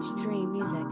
H3 Music.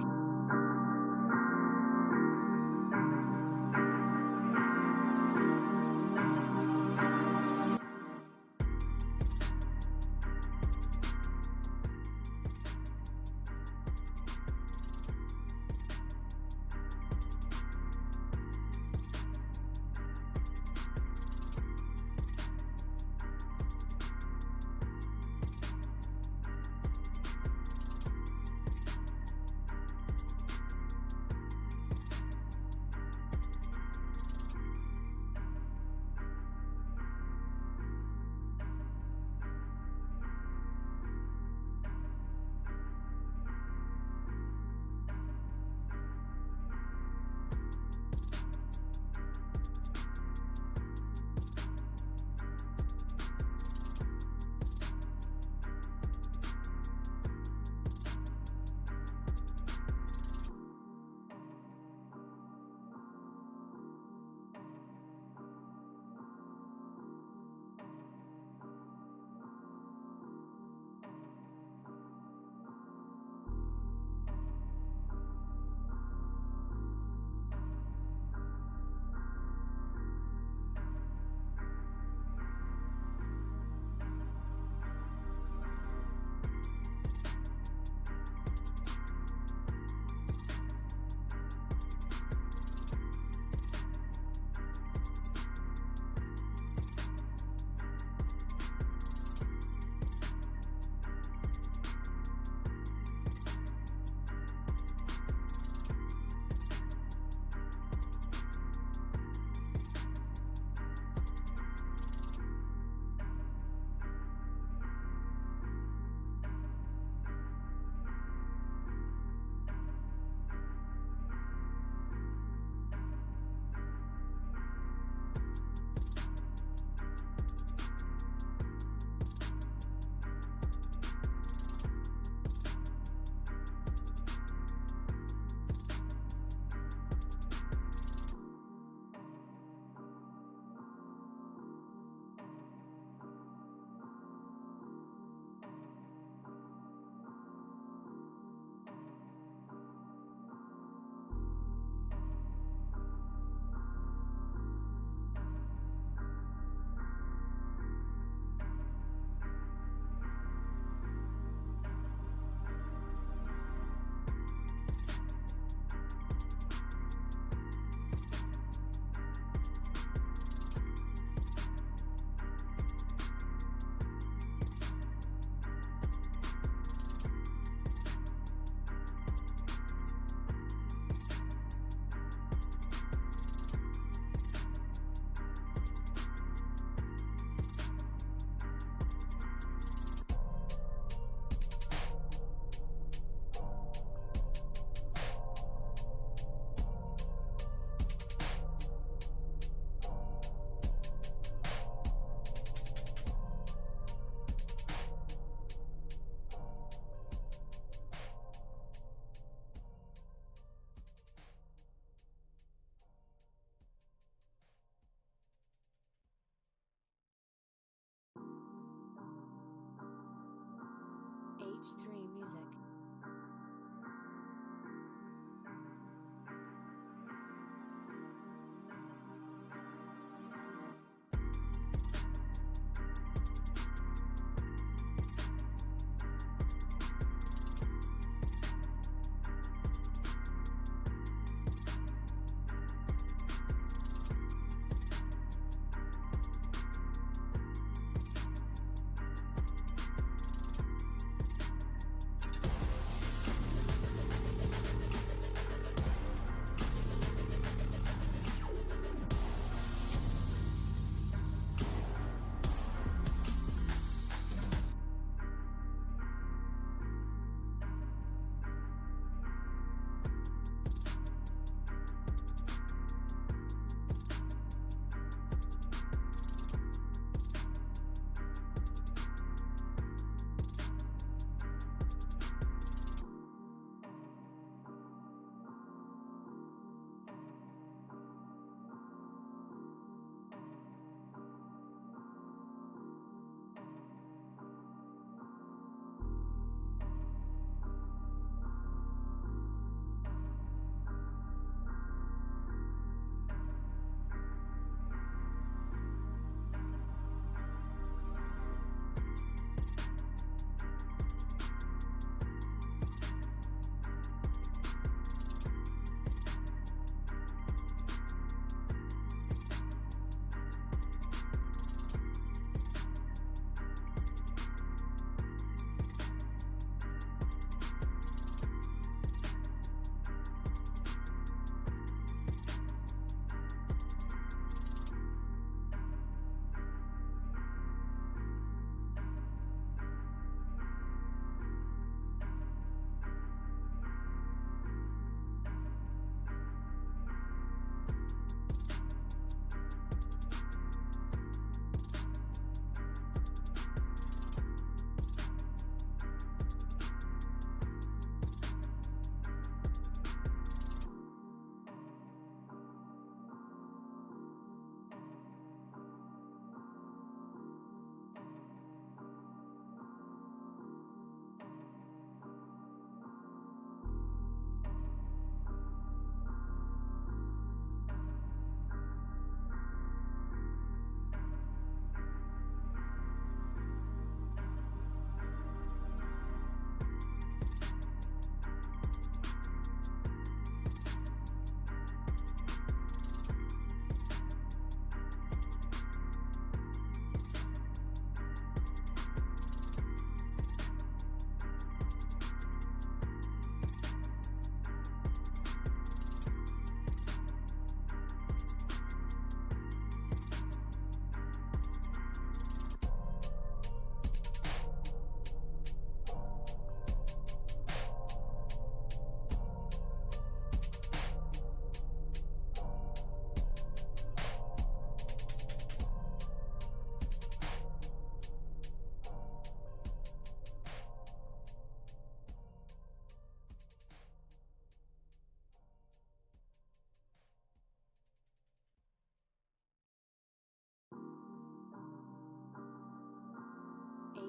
H3 Music.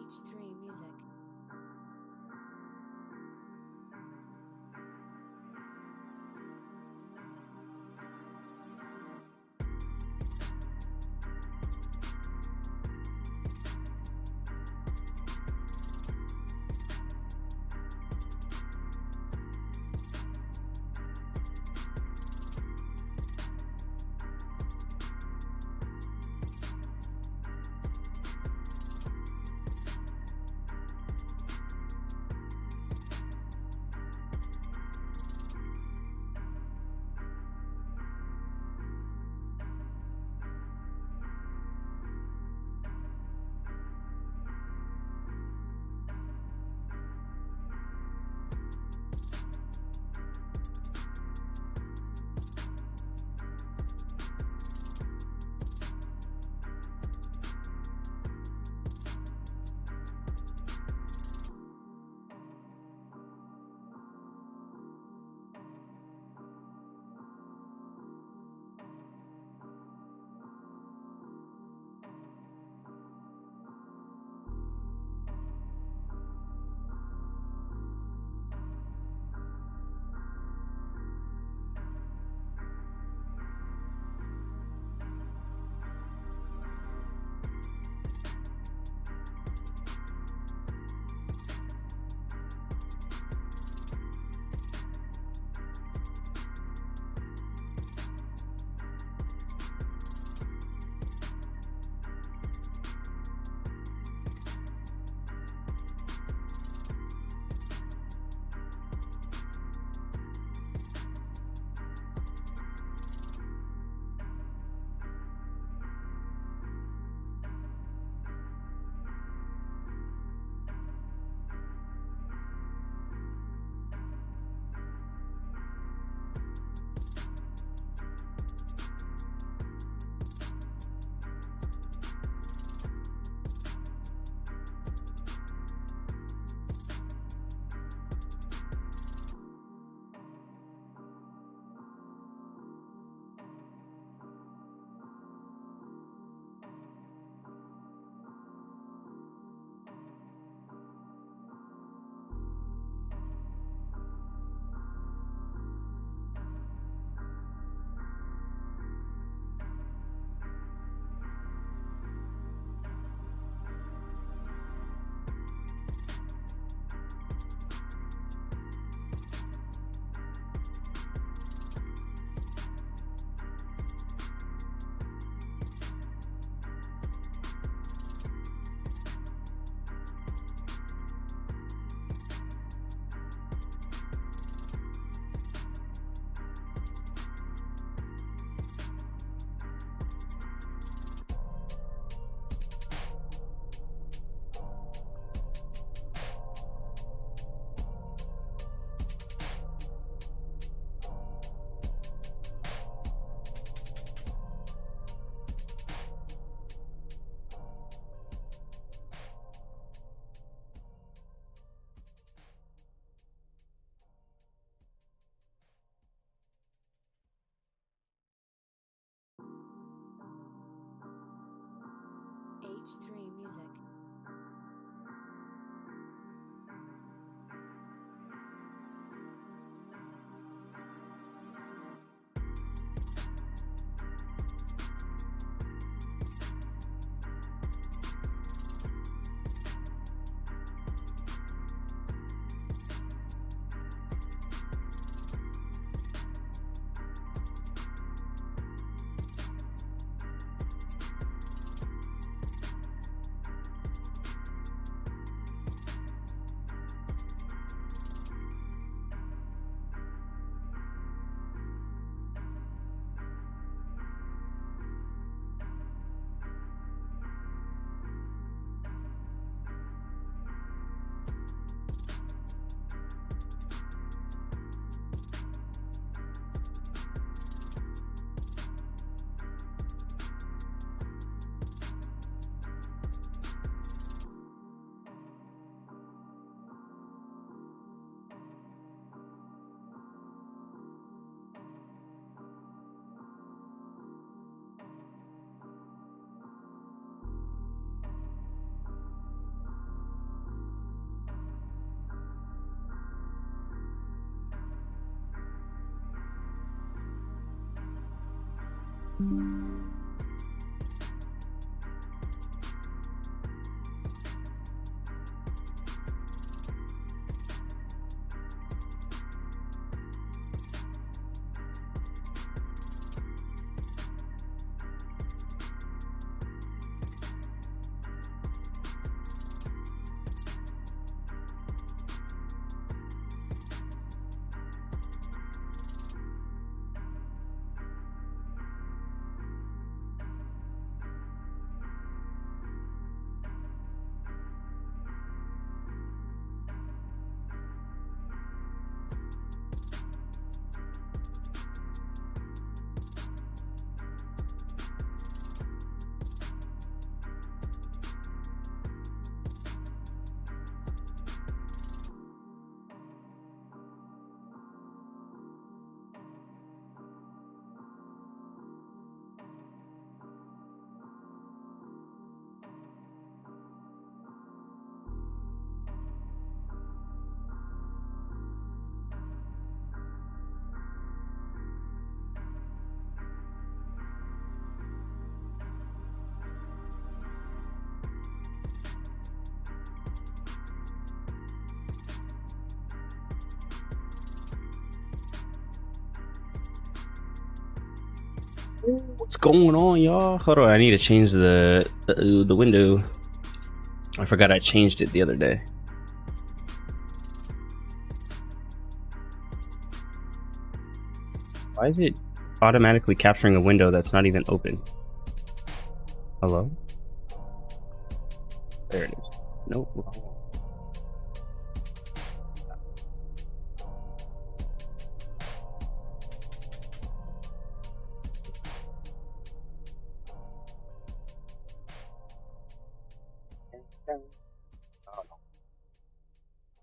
H3 Music. H3 Music. What's going on, y'all? Hold on, I need to change the window. I forgot I changed it the other day. Why is it automatically capturing a window that's not even open? Hello? There it is. Nope, wrong one.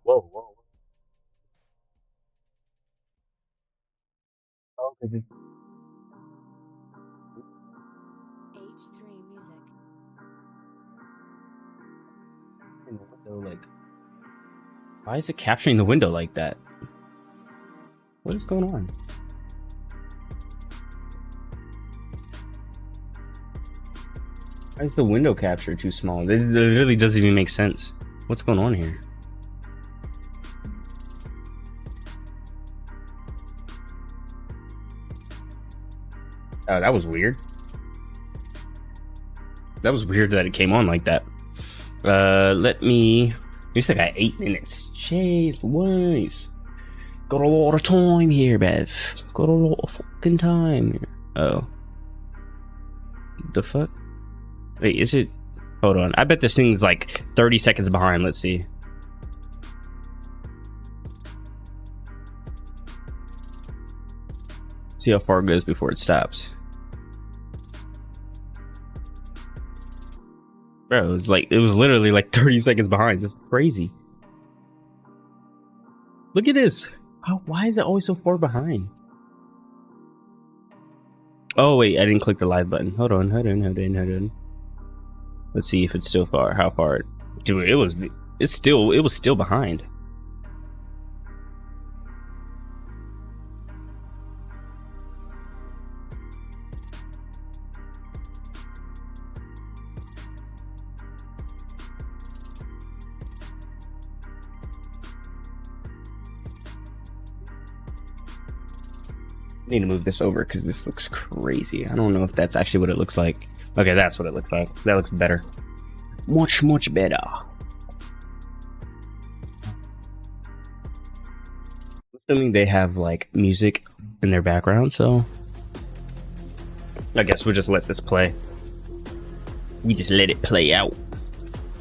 Whoa, whoa. Oh, okay. H3 Music. In the window, like, why is it capturing the window like that? What is going on? Why is the window capture too small? This literally doesn't even make sense. What's going on here? Oh, that was weird. That was weird that it came on like that. Let me. You said I got 8 minutes. Jeez Louise. Got a lot of time here, Bev. Got a lot of fucking time here. Oh. The fuck? Wait, is it? Hold on. I bet this thing's like 30 seconds behind. Let's see. See how far it goes before it stops. Bro, it was literally like 30 seconds behind. That's crazy. Look at this. Why is it always so far behind? Oh wait, I didn't click the live button. Hold on. Let's see if it's still far. How far? Dude, it was still behind. I need to move this over because this looks crazy. I don't know if that's actually what it looks like. Okay, that's what it looks like. That looks better. Much better. Assuming they have like music in their background, so I guess we'll just let this play. We just let it play out.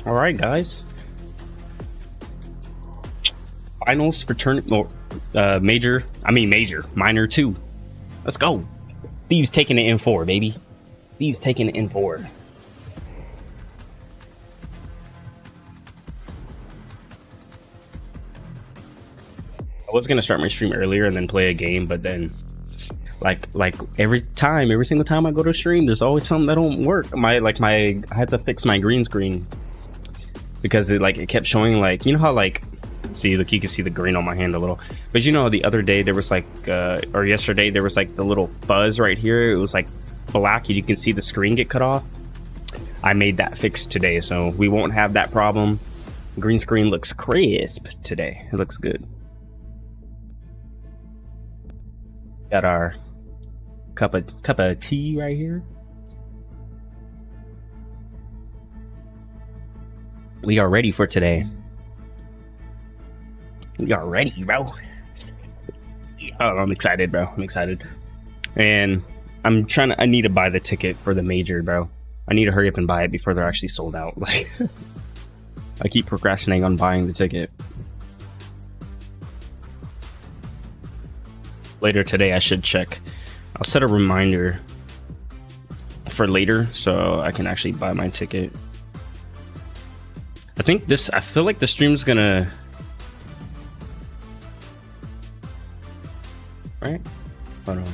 All right, guys. Finals for minor 2. Let's go. Thieves taking it in 4, baby. Thieves taking it in 4. I was gonna start my stream earlier and then play a game, but then like every single time I go to stream, there's always something that don't work. I had to fix my green screen because it kept showing, like, you know how, like, see, look, you can see the green on my hand a little, but you know, the other day there was or yesterday there was like the little fuzz right here. It was like black and you can see the screen get cut off. I made that fix today, so we won't have that problem. Green screen looks crisp today. It looks good. Got our cup of tea right here. We are ready for today. We are ready, bro. Oh, I'm excited, bro. I'm excited. And I need to buy the ticket for the major, bro. I need to hurry up and buy it before they're actually sold out. Like, I keep procrastinating on buying the ticket. Later today, I should check. I'll set a reminder for later so I can actually buy my ticket. I feel like the stream's gonna... Right? Hold on.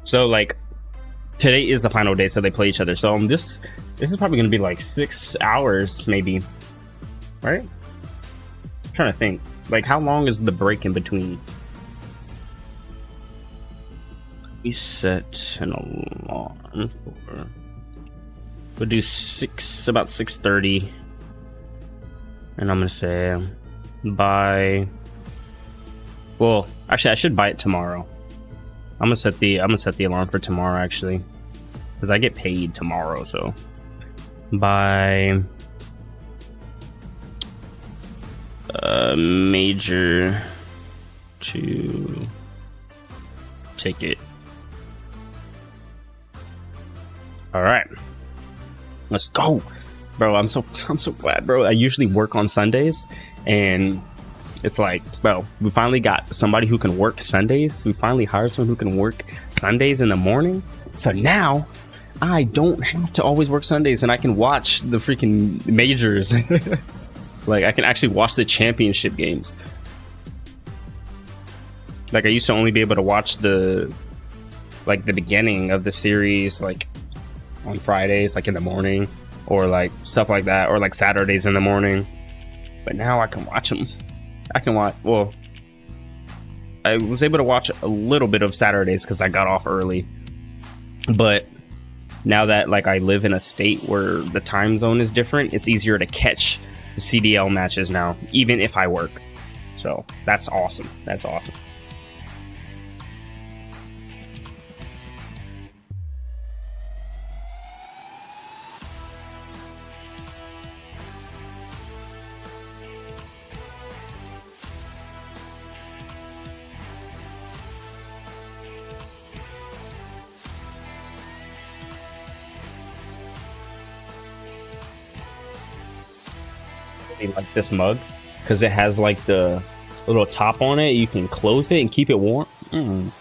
So, like, today is the final day, so they play each other. So, this is probably gonna be like 6 hours, maybe. Right? I'm trying to think. Like, how long is the break in between? We set an alarm for... We'll do about 6:30. And I'm gonna say by... Well, actually I should buy it tomorrow. I'm gonna set the alarm for tomorrow, actually. Because I get paid tomorrow, so by major to ticket. All right, let's go, bro. I'm so glad, bro. I usually work on Sundays, and it's like, bro, we finally got somebody who can work Sundays. We finally hired someone who can work Sundays in the morning. So now I don't have to always work Sundays, and I can watch the freaking majors. Like, I can actually watch the championship games. Like, I used to only be able to watch the beginning of the series, like, on Fridays, like in the morning, or like stuff like that, or like Saturdays in the morning. But now I can watch them. Well, I was able to watch a little bit of Saturdays because I got off early. But now that, like, I live in a state where the time zone is different, it's easier to catch the CDL matches now, even if I work. So that's awesome. That's awesome. Like this mug, because it has like the little top on it. You can close it and keep it warm. And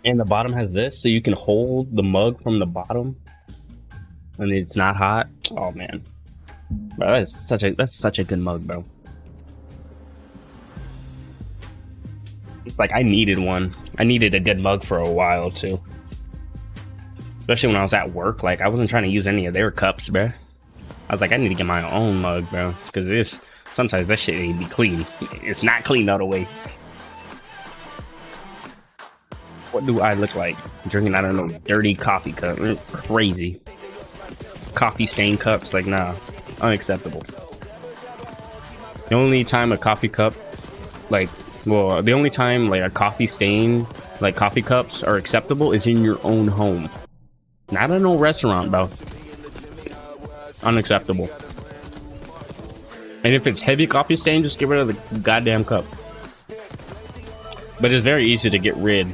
the bottom has this, so you can hold the mug from the bottom and it's not hot. Oh man, bro, that's such a good mug, bro. It's like I needed one. I needed a good mug for a while too. Especially when I was at work, like, I wasn't trying to use any of their cups, bro. I was like, I need to get my own mug, bro. Because sometimes that shit ain't be clean. It's not clean all the way. What do I look like? Drinking, I don't know, dirty coffee cup. Crazy. Coffee stained cups, like, nah. Unacceptable. The only time a coffee cup, like, well, the only time, like, a coffee stain, like, coffee cups are acceptable is in your own home. Not in no restaurant, bro. Unacceptable. And if it's heavy coffee stain, just get rid of the goddamn cup. But it's very easy to get rid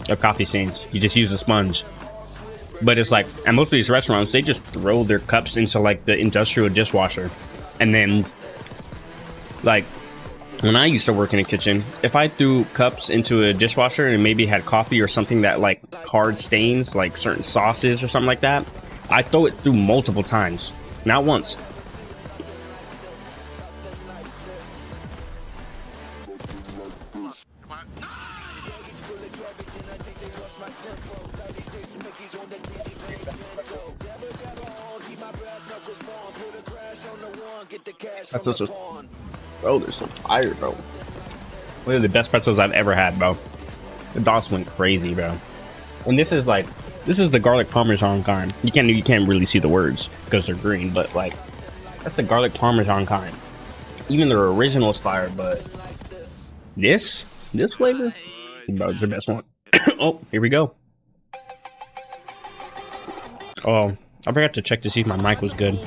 of coffee stains. You just use a sponge. But it's like, at most of these restaurants, they just throw their cups into like the industrial dishwasher. And then, like, when I used to work in a kitchen, if I threw cups into a dishwasher and maybe had coffee or something that like hard stains, like certain sauces or something like that, I throw it through multiple times, not once. That's also... Bro, there's some fire, bro. One of the best pretzels I've ever had, bro. The DOS went crazy, bro. And this is the garlic parmesan kind. You can't really see the words because they're green, but like that's the garlic parmesan kind. Even their original is fire, but this flavor, bro, it's the best one. Oh, here we go. Oh, I forgot to check to see if my mic was good.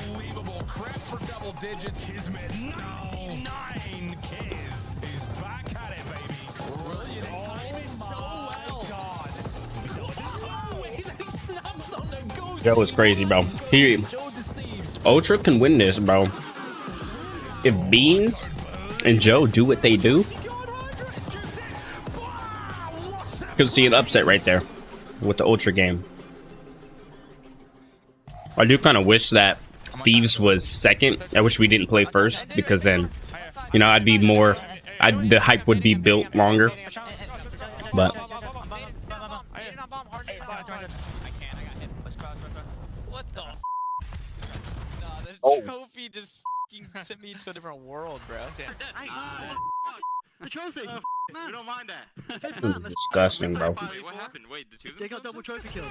That was crazy, bro. Ultra can win this, bro. If Beans and Joe do what they do, could see an upset right there with the Ultra game. I do kind of wish that Thieves was second. I wish we didn't play first because then, you know, I'd be more. The hype would be built longer. But what the? No, the trophy just sent me to a different world, bro. The trophy! We don't mind that. this is disgusting, bro. Wait, what happened? Wait, the two of them? They got double trophy kills.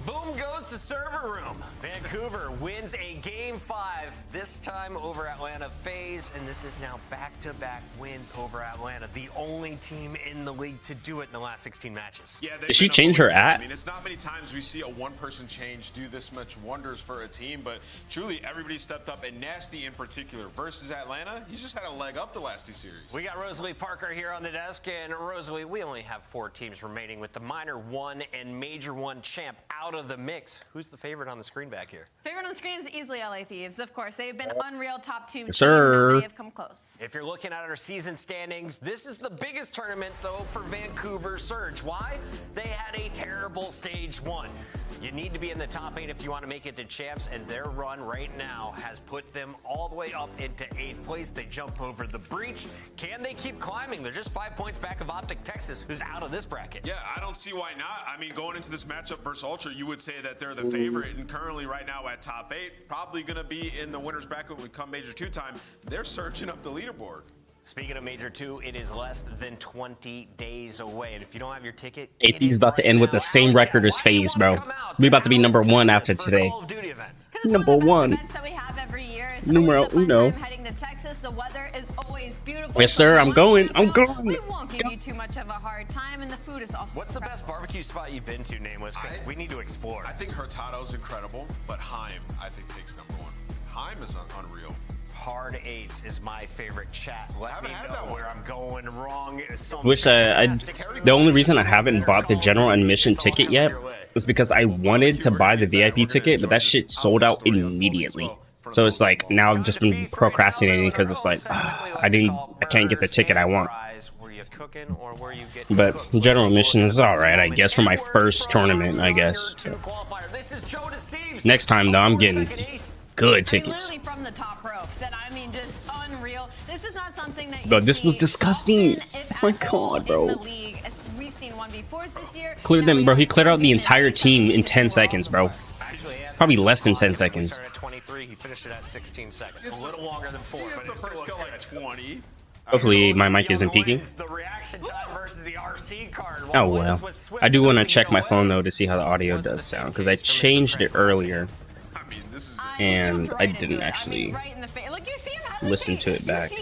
Boom goes to server room. Vancouver wins a game 5, this time over Atlanta FaZe, and this is now back-to-back wins over Atlanta, the only team in the league to do it in the last 16 matches. Yeah, Did she change her at? I mean, it's not many times we see a one-person change do this much wonders for a team, but truly everybody stepped up, and Nasty in particular versus Atlanta, he just had a leg up the last 2 series. We got Rosalie Parker here on the desk, and Rosalie, we only have 4 teams remaining with the Minor 1 and Major 1 champ out of the mix. Who's the favorite on the screen back here? Favorite on the screen is easily LA Thieves, of course. They've been unreal top 2 team. sir. Nobody have come close. If you're looking at our season standings, this is the biggest tournament, though, for Vancouver Surge. Why? They had a terrible stage 1. You need to be in the top 8 if you want to make it to champs, and their run right now has put them all the way up into 8th place. They jump over the breach. Can they keep climbing? They're just 5 points back of Optic Texas, who's out of this bracket. Yeah, I don't see why not. I mean, going into this matchup versus Ultra, you would say that they're the favorite, and currently right now at top 8, probably going to be in the winner's bracket when we come Major 2 time. They're surging up the leaderboard. Speaking of Major 2, it is less than 20 days away, and if you don't have your ticket, AP's about to end with the same record as FaZe, bro. We about to be number 1 after today. Number 1. Numero uno. Heading to Texas, the weather is always beautiful. Yes, sir. I'm going. I'm going. We won't give you too much of a hard time, and the food is also. What's the best barbecue spot you've been to, Nameless? Because we need to explore. I think Hurtado's incredible, but Heim, I think, takes number 1. Heim is unreal. Hard 8s is my favorite chat. Let me know where I'm going wrong. Wish the only reason I haven't bought the general admission ticket yet is because I wanted to buy the VIP ticket, but that shit sold out immediately. So it's like now I've just been procrastinating because it's like I can't get the ticket I want. But general admission is all right, I guess, for my first tournament, I guess. Next time though, I'm getting good tickets. From the top ropes, and I mean, just unreal. This is not something that. Bro, this was disgusting. Oh my god, bro. We've seen 1v4s this year. Cleared them, bro. He cleared out the entire team in 10 seconds, bro. Probably less than 10 seconds. At 23, he finished it at 16 seconds. A little longer than 4, but it's first kill like 20. Hopefully my mic isn't peaking. Oh well. I do want to check my phone though to see how the audio does sound because I changed it earlier and I didn't actually listen to it back.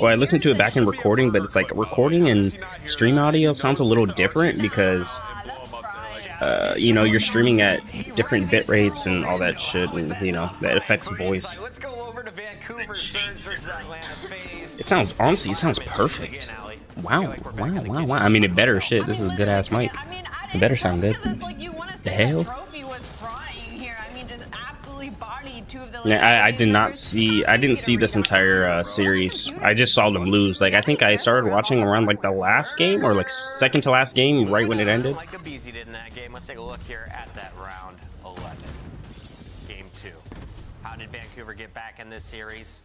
Well, I listened to it back in recording, but it's like recording and stream audio sounds a little different because you know, you're streaming at different bit rates and all that shit, and you know that affects voice. Let's go over to Vancouver Surge versus Atlanta FaZe. It sounds, honestly, it sounds perfect. Wow, wow. I mean, it better shit. This is a good ass mic. It better sound good. The hell? Yeah, I didn't see this entire series. I just saw them lose. Like I think I started watching around like the last game or like second to last game, right when it ended. Like Abizi did in that game. Let's take a look here at that round 11, game 2. How did Vancouver get back in this series?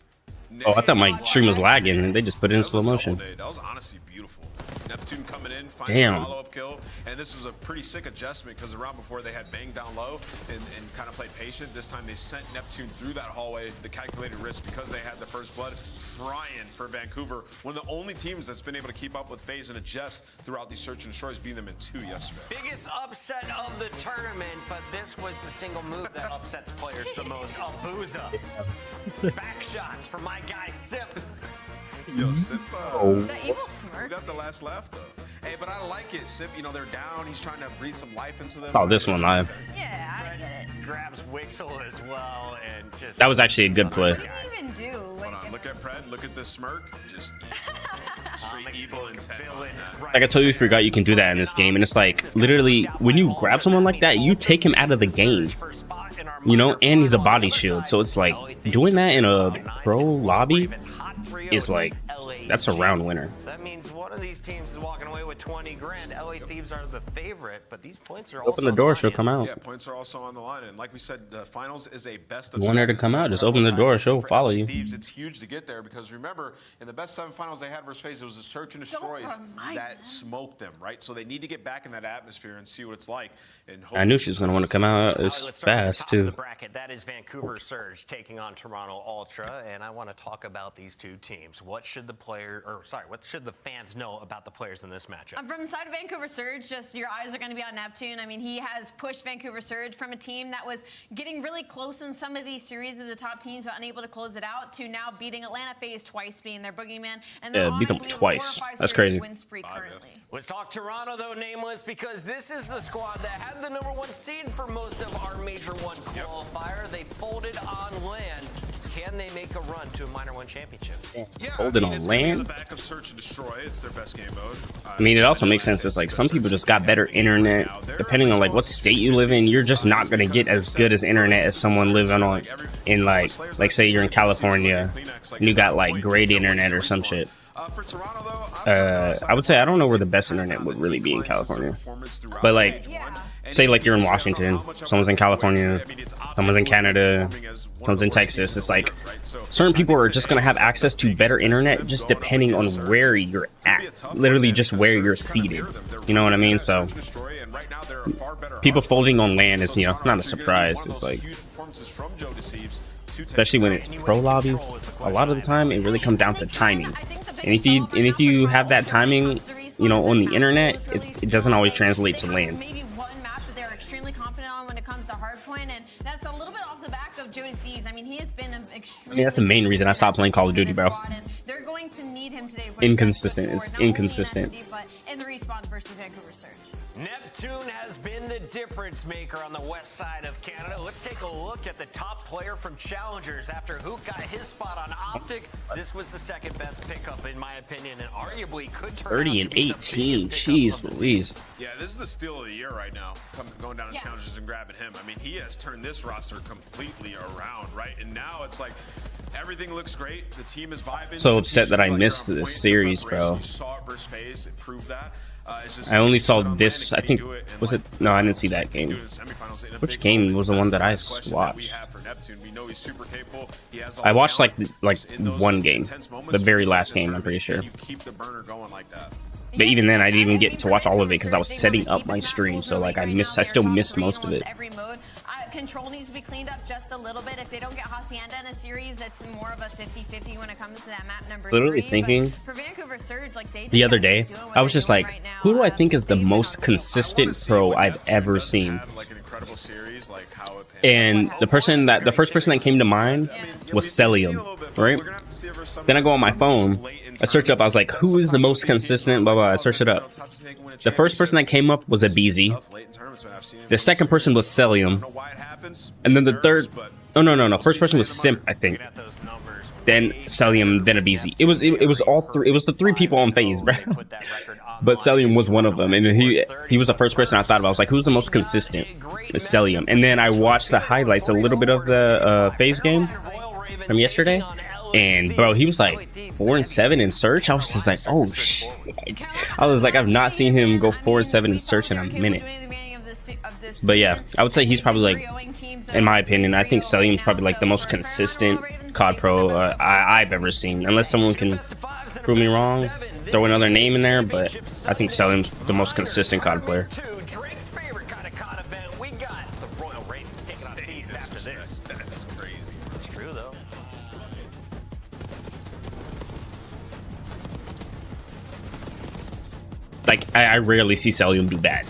Oh, I thought my stream was lagging and they just put it in slow motion. That was honestly beautiful. Neptune coming in, finding Damn. a follow-up kill, and this was a pretty sick adjustment because the round before they had Bang down low and kind of played patient. This time they sent Neptune through that hallway, the calculated risk, because they had the first blood. Frying for Vancouver, one of the only teams that's been able to keep up with FaZe and adjust throughout these search and destroys, beating them in 2 yesterday. Biggest upset of the tournament, but this was the single move that upsets players the most. Abuza. Back shots from my guy Sip. Yo, Sip, The evil we smirk. got the last laugh though. Hey, but I like it. Sip, you know, they're down. He's trying to breathe some life into them. Saw this one live. Yeah, I get it. Grabs Wixel as well and just. That was actually a good play. What do you even do? Hold on, look at Pred. Look at this smirk. Just straight evil intent. on that. Like I totally forgot you can do that in this game, and it's like literally when you grab someone like that, you take him out of the game. You know, and he's a body shield, so it's like doing that in a pro lobby is like that's a round winner. That means one of these teams is walking away with 20 grand. LA Thieves are the favorite, but these points are also Open the door, she'll come out. Yeah, points are also on the line, and like we said, the finals is a best of You want her to 7. come So out, just for open the LA door, she'll for follow LA you. Thieves, it's huge to get there because remember, in the best 7 finals they had versus FaZe, it was the search and destroys remind that smoked them, right? So they need to get back in that atmosphere and see what it's like. And I knew she was gonna want to come out Let's as start at the fast top of the too. bracket. That is Vancouver Surge taking on Toronto Ultra, and I want to talk about these two teams. What should the fans know about the players in this matchup? From the side of Vancouver Surge, just your eyes are going to be on Neptune. I mean, he has pushed Vancouver Surge from a team that was getting really close in some of these series of the top teams, but unable to close it out, to now beating Atlanta FaZe twice, being their boogeyman, and they're Yeah, beat them on, I believe, a twice. 4 or 5 That's series crazy. win streak currently. Let's talk Toronto, though, nameless, because this is the squad that had the #1 seed for most of our Major 1 qualifier. They folded on land. Can they make a run to a Minor 1 championship? Yeah, Folded on it's gonna be in land? the back of search and destroy. It's their best game mode. I mean, it also makes sense. It's like some people just got better internet. Depending on like what state you live in, you're just not gonna get as good as internet as someone living on in like say you're in California and you got like great internet or some shit. For Toronto, though, I would say I don't know where the best internet would really be in California, but like say like you're in Washington, someone's in California, someone's in Canada, someone's in Texas. It's like certain people are just gonna have access to better internet just depending on where you're at, literally just where you're seated. You know what I mean? So people folding on land is, you know, not a surprise. It's like, especially when it's pro lobbies, a lot of the time it really comes down to timing. And if you have that timing, you know, on the internet, it doesn't always translate to land. Maybe one map that they're extremely confident on when it comes to hardpoint, and that's a little bit off the back of Jody Seas. I mean, he has been extremely. I mean, that's the main reason I stopped playing Call of Duty, bro. They're going to need him today. Inconsistent. It's inconsistent. But in the respawn versus Vancouver Surge. Neptune has been the difference maker on the west side of Canada. Let's take a look at the top player from Challengers. After Hook got his spot on Optic, this was the second best pickup in my opinion, and arguably could turn 30 out and to be the 18. biggest pickup Jeez of the Louise. season. Yeah, this is the steal of the year right now. Going down to Yeah. Challengers and grabbing him. I mean, he has turned this roster completely around, right? And now it's like everything looks great. The team is vibing. So upset that I Like, missed you're on this point. series, The bro. You saw it versus FaZe. It proved that. It's just I only saw on this. land, I and can think you do it in, was like, it? No, I didn't see that do it in game. the semifinals in a Which big game moment? was the That's one that I question watched? we have for Neptune. We know he's super capable. He has all I the watched like talent. In those one game, intense moments, the very when you last win the game. I'm pretty tournament, sure. you keep the burner going like that. But even then, I didn't even get to watch all of it because I was setting up my stream. So like I still missed most of it. Every mode. Control needs to be cleaned up just a little bit. If they don't get Hacienda in a series, it's more of a 50-50 when it comes to that map number Literally 3. thinking But for Vancouver Surge, like they The just other gotta day, keep doing what I was they're just doing like, right now. who do I think is the They've most been on consistent pro I've ever seen? Like an incredible series, like how it And the first person that came to mind was Celium, right? Then I go on my phone, I search up, I was like, who is the most consistent, blah, blah, I search it up. The first person that came up was Abizi. The second person was Celium. And then the third, oh no, first person was Simp, I think. Then Celium, then Abizi. It was all three, it was the three people on FaZe, bro. But Celium was one of them, and he was the first person I thought about. I was like, who's the most consistent? It's Celium. And then I watched the highlights, a little bit of the FaZe game from yesterday, and bro, he was like 4-7 in search. I was just like, oh shit. I was like, I've not seen him go 4-7 in search in a minute. this But yeah, season. I would say he's probably like, 3-0ing teams that in my are opinion, I think 3-0 Selim's right probably now, like the so most for consistent Carolina Ravens, COD they pro put them up I've ever seen. Unless someone can prove me wrong, throw another name in there, but I think Selim's the most consistent COD player. Drake's favorite kind of COD event. We got the Royal Ravens taking on Thieves after this. That's crazy. It's true though. Like, I rarely see Selim do bad.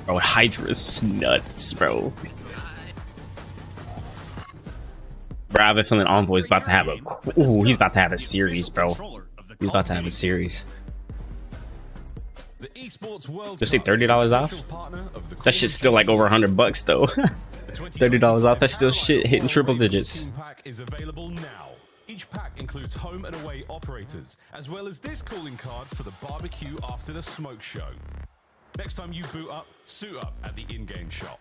Bro, Hydra's nuts, bro. Bro, I have a feeling Envoy's about to have a... Ooh, he's about to have a series, bro. He's about to have a series. Just say $30 off? That shit's still like over $100 though. $30 off, that's still shit hitting triple digits. Is available now. Each pack includes home and away operators, as well as this calling card for the barbecue after the smoke show. Next time you boot up, suit up at the in-game shop.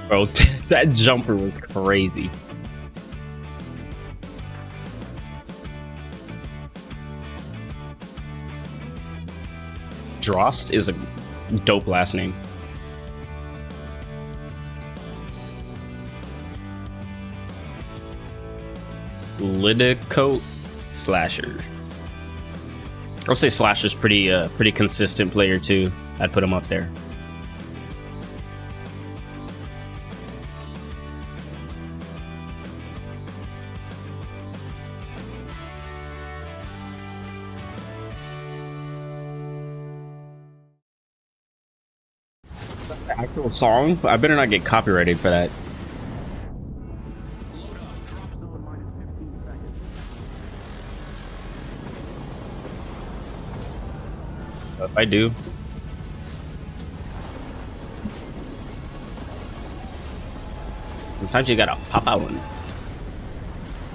Bro, that jumper was crazy. Drost is a dope last name. Lidicoat Slasher. I'll say Slasher's pretty consistent player too. I'd put him up there. Actual song? I better not get copyrighted for that. If I do, sometimes you gotta pop out one.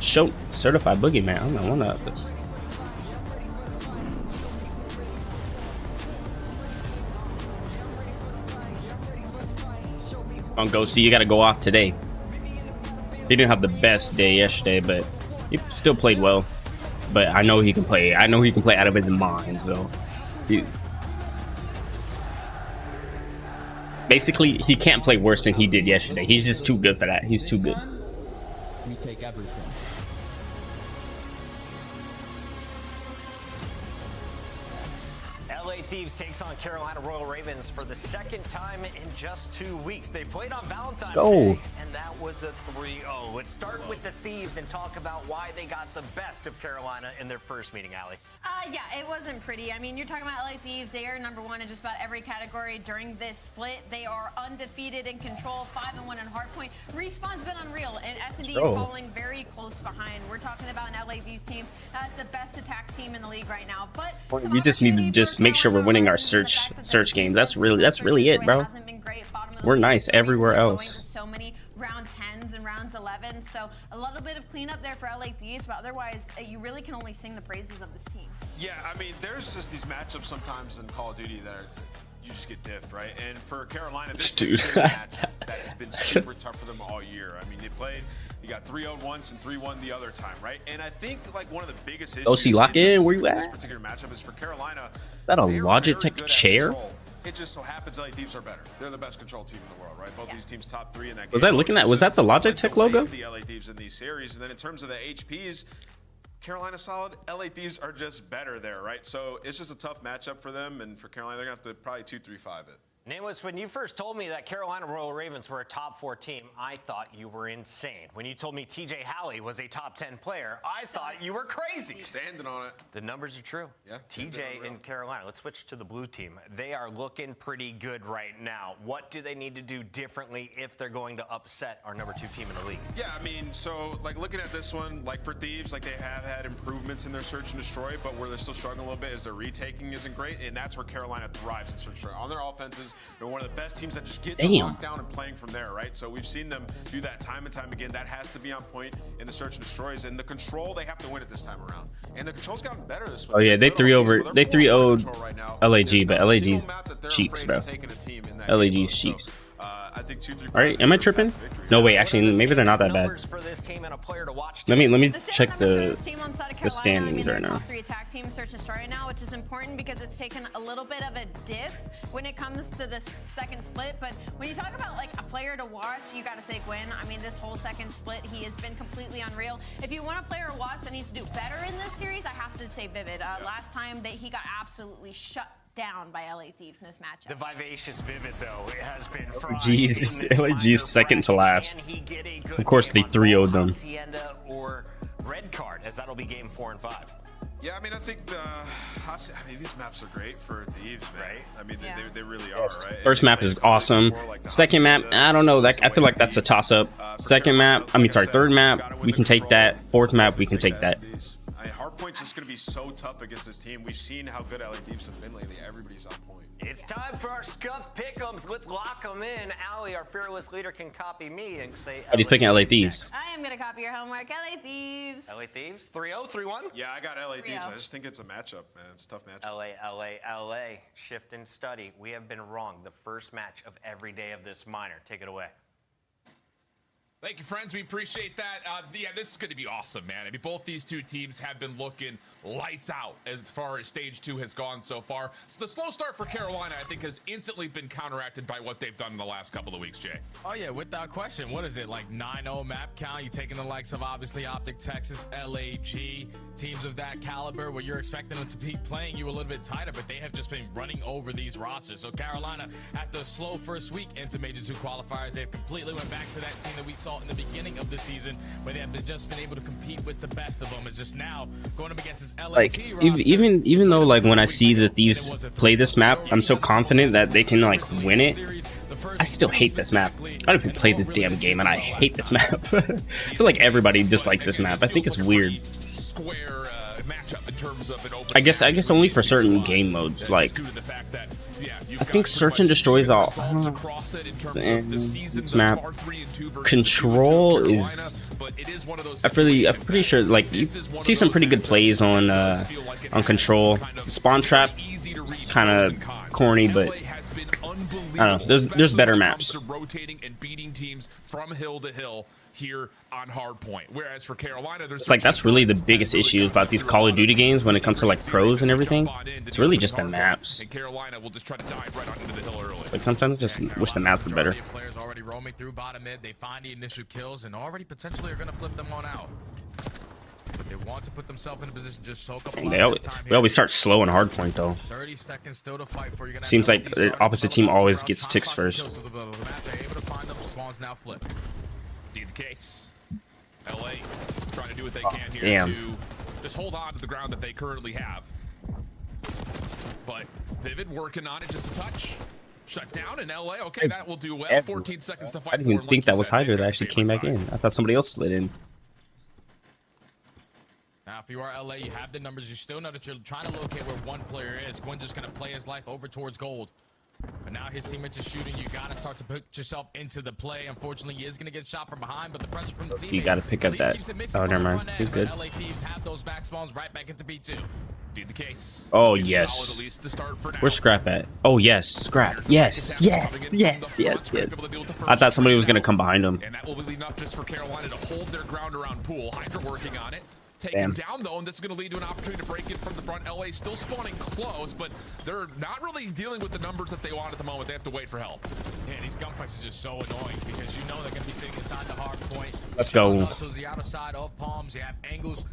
Show certified boogeyman. I'm not one of this. On Ghosty, you gotta go off today. He didn't have the best day yesterday, but he still played well. But I know he can play. I know he can play out of his mind, so. Basically, he can't play worse than he did yesterday. He's just too good for that. He's too good. We take everything. LA Thieves takes on Carolina Royal Ravens for the second time in just 2 weeks. They played on Valentine's Day, and that was a 3-0. Let's start with the Thieves and talk about why they got the best of Carolina in their first meeting, Allie. Yeah, it wasn't pretty. I mean, you're talking about LA Thieves. They are #1 in just about every category during this split. They are undefeated in control, 5-1 in hardpoint. Respawn's been unreal, and S&D is falling very close behind. We're talking about an LA Thieves team that's the best attack team in the league right now. But We just need to just make sure we're winning our search games. That's really it, bro. We're nice everywhere else. So many round 10s and rounds 11, so a little bit of cleanup there for LA Thieves, but otherwise you really can only sing the praises of this team. Yeah, I mean, there's just these matchups sometimes in Call of Duty that you just get diffed, right? And for Carolina, this is a matchup that has been super tough for them all year. I mean, they played, you got 3-0 once and 3-1 the other time, right? And I think like one of the biggest issues OC lock in, where you this at? particular matchup is for Carolina. Is that a Logitech chair? It just so happens LA Thieves are better. They're the best control team in the world, right? Both these teams top 3 in that game. Was I looking at? Was that the Logitech logo? The LA Thieves in these series, and then in terms of the HPs, Carolina solid, LA Thieves are just better there, right? So it's just a tough matchup for them, and for Carolina, they're gonna have to probably 2-3-5 it. Nameless, when you first told me that Carolina Royal Ravens were a top 4 team, I thought you were insane. When you told me TJ Howley was a top 10 player, I thought you were crazy. Standing on it. The numbers are true. Yeah. TJ in Carolina. Let's switch to the blue team. They are looking pretty good right now. What do they need to do differently if they're going to upset our #2 team in the league? Yeah, I mean, so like looking at this one, like for Thieves, like they have had improvements in their search and destroy, but where they're still struggling a little bit is their retaking isn't great, and that's where Carolina thrives in search and destroy. On their offenses, They're one of the best teams that just get Damn. locked down and playing from there, right? So we've seen them do that time and time again. That has to be on point in the search and destroys. And the control, they have to win it this time around. And the control's gotten better this week. Oh yeah, they 3-0'd right now. LAG, but There's not a LAG's single map that they're cheeks, afraid bro. of taking a team in that LAG's game mode. cheeks. So, I think 2-3 All right, am I tripping? No, wait, actually, maybe they're not that bad. Numbers for this team and a player to watch Let me The check standout numbers for the this team on side of the Carolina, standings they're right a now. top 3 attack team search and destroy right now, which is important because it's taken a little bit of a dip when it comes to the second split. But when you talk about like a player to watch, you got to say Gwyn. I mean, this whole second split, he has been completely unreal. If you want a player to watch that needs to do better in this series, I have to say Vivid. Last time that he got absolutely shut down by LA Thieves in this matchup. The vivacious Vivid, though, it has been fried Jesus, in this LAG's minor second to bracket. last. Can he get a good Of course, they game on 3-0'd both them. Hacienda or Red Card, as that'll be game 4 and 5. Yeah, I mean, I think these maps are great for Thieves, man. Right. I mean, Yeah. they really are, Yes. right? First map is awesome. Second map, I don't know. That I feel like that's a toss-up. Second map, I mean, sorry, third map, we can take that. Fourth map, we can take that. Hardpoint's just going to be so tough against this team. We've seen how good LA Thieves have been lately. Everybody's on point. It's time for our Scuff Pick'ems. Let's lock them in. Allie, our fearless leader, can copy me and say But he's picking LA Thieves. next. I am going to copy your homework. LA Thieves. LA Thieves, 3-0, 3-1. Yeah, I got LA Thieves. 3-0. I just think it's a matchup, man. It's a tough matchup. LA. Shift and study. We have been wrong. The first match of every day of this minor. Take it away. Thank you, friends. We appreciate that. Yeah, this is going to be awesome, man. I mean, both these two teams have been looking lights out as far as stage 2 has gone so far. So the slow start for Carolina, I think, has instantly been counteracted by what they've done in the last couple of weeks, Jay. Oh yeah, without question. What is it, like 9-0 map count? You taking the likes of obviously Optic Texas, LAG, teams of that caliber where you're expecting them to be playing you a little bit tighter, but they have just been running over these rosters. So Carolina, after a slow first week into Major 2 qualifiers, they've completely went back to that team that we saw in the beginning of the season, where they have just been able to compete with the best of them. It's just now going up against this LAT Like roster. even though like when I see the Thieves play this map, I'm so confident that they can like win it. I still hate this map. I don't even play this damn game, and I hate this map. I feel like everybody dislikes this map. I think it's weird. Square matchup in terms of an open. I guess only for certain game modes. Like I think search and destroy is all. This map control is. I'm pretty sure like you see some pretty good plays on control. The spawn trap, kind of corny, but I don't know. There's better maps. Rotating and beating teams from hill to hill here on Hardpoint. Whereas for Carolina, there's It's like that's really the biggest issue about these Call of Duty games when it comes to like pros and everything. It's really just the maps. And Carolina will just try to dive right onto the hill early. Like sometimes I just wish the maps were better. Players already roaming through bottom mid. They find the initial kills and already potentially are going to flip them on out. But they want to put themselves in a position to just soak up a lot of this time We always start slow in Hardpoint though. 30 seconds still to fight for. You're gonna Seems have like these the starting opposite team double always ups, gets around ticks 5 first. kills with the map. They're able to find them. Spawns now flip. Be the case. LA trying to do what they can here damn. to just hold on to the ground that they currently have. But Vivid working on it just a touch. Shut down in LA. Okay, that will do well. 14 seconds to fight. I didn't even think that was Hydra that actually came back in. I thought somebody else slid in. Now, if you are LA, you have the numbers. You still know that you're trying to locate where one player is. Gwyn just going to play his life over towards gold. But now his teammates are shooting. You got to start to put yourself into the play. Unfortunately, he is going to get shot from behind, but the pressure from the team. You got to pick up that. Oh, never mind. He's good. LA Thieves have those back spawns right back into B2. Be the case. Oh, Solid yes. at least to start for now. Where's Scrap at? Oh, yes. Scrap. Yes. Yes. Yes. Yes. Yes. I thought somebody was going to come behind him. And that will be enough just for Carolina to hold their ground around Pool. Hydra working on it. Take Damn. him down, though, and this is going to lead to an opportunity to break in from the front. LA still spawning close, but they're not really dealing with the numbers that they want at the moment. They have to wait for help. Yeah, these gunfights are just so annoying because you know they're going to be sitting inside the hard point. Let's go. To the outer side of palms, you have angles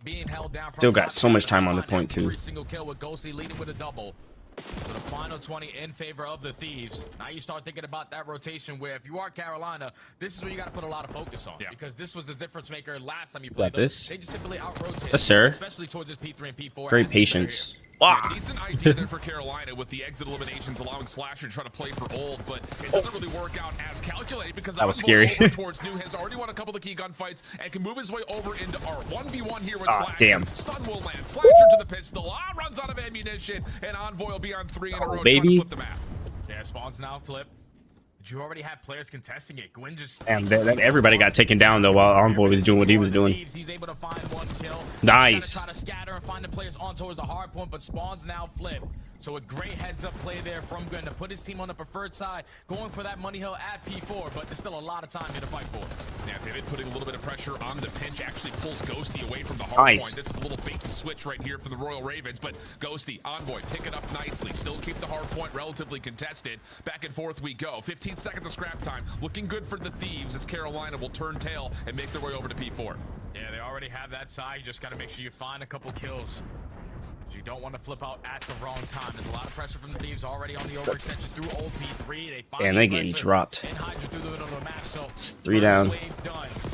being held down. From Still got top so to much time bottom. on the point, too. Every single kill with Ghosty leading with a double. So the final 20 in favor of the Thieves. Now you start thinking about that rotation where if you are Carolina, this is where you got to put a lot of focus on. Yeah. Because this was the difference maker last time you played Got them. this. They just simply out-rotated. Yes, sir. Especially towards this P3 and P4. Great as the patience. Yeah, decent idea there for Carolina with the exit eliminations, allowing Slasher to try to play for old, but it doesn't really work out as calculated because That was Envoy scary. over towards New has already won a couple of key gunfights and can move his way over into our 1v1 here with Slasher. Damn. Stun will land. Slasher to the pistol. Runs out of ammunition, and Envoy will be on 3 in a row baby. trying to flip the map. Yeah, spawns now flip. But you already have players contesting it. Gwyn just Damn, that everybody got taken down though while Envoy was doing what he was doing. He's able to find one kill. Nice. Try to scatter and find the players on towards the hard point, but spawns now flip. So a great heads-up play there from Gwyn to put his team on the preferred side, going for that money hill at P4, but there's still a lot of time here to fight for. Yeah, Vivid putting a little bit of pressure on the pinch, actually pulls Ghosty away from the hard Nice. point. This is a little bait and switch right here for the Royal Ravens, but Ghosty, Envoy, pick it up nicely. Still keep the hard point relatively contested. Back and forth we go. 15 seconds of scrap time. Looking good for the Thieves as Carolina will turn tail and make their way over to P4. Yeah, they already have that side. You just got to make sure you find a couple kills. You don't want to flip out at the wrong time. There's a lot of pressure from the Thieves already on the overextension through old P3. They Damn, they getting dropped. And Hydra through the middle of the map. So It's 3 down.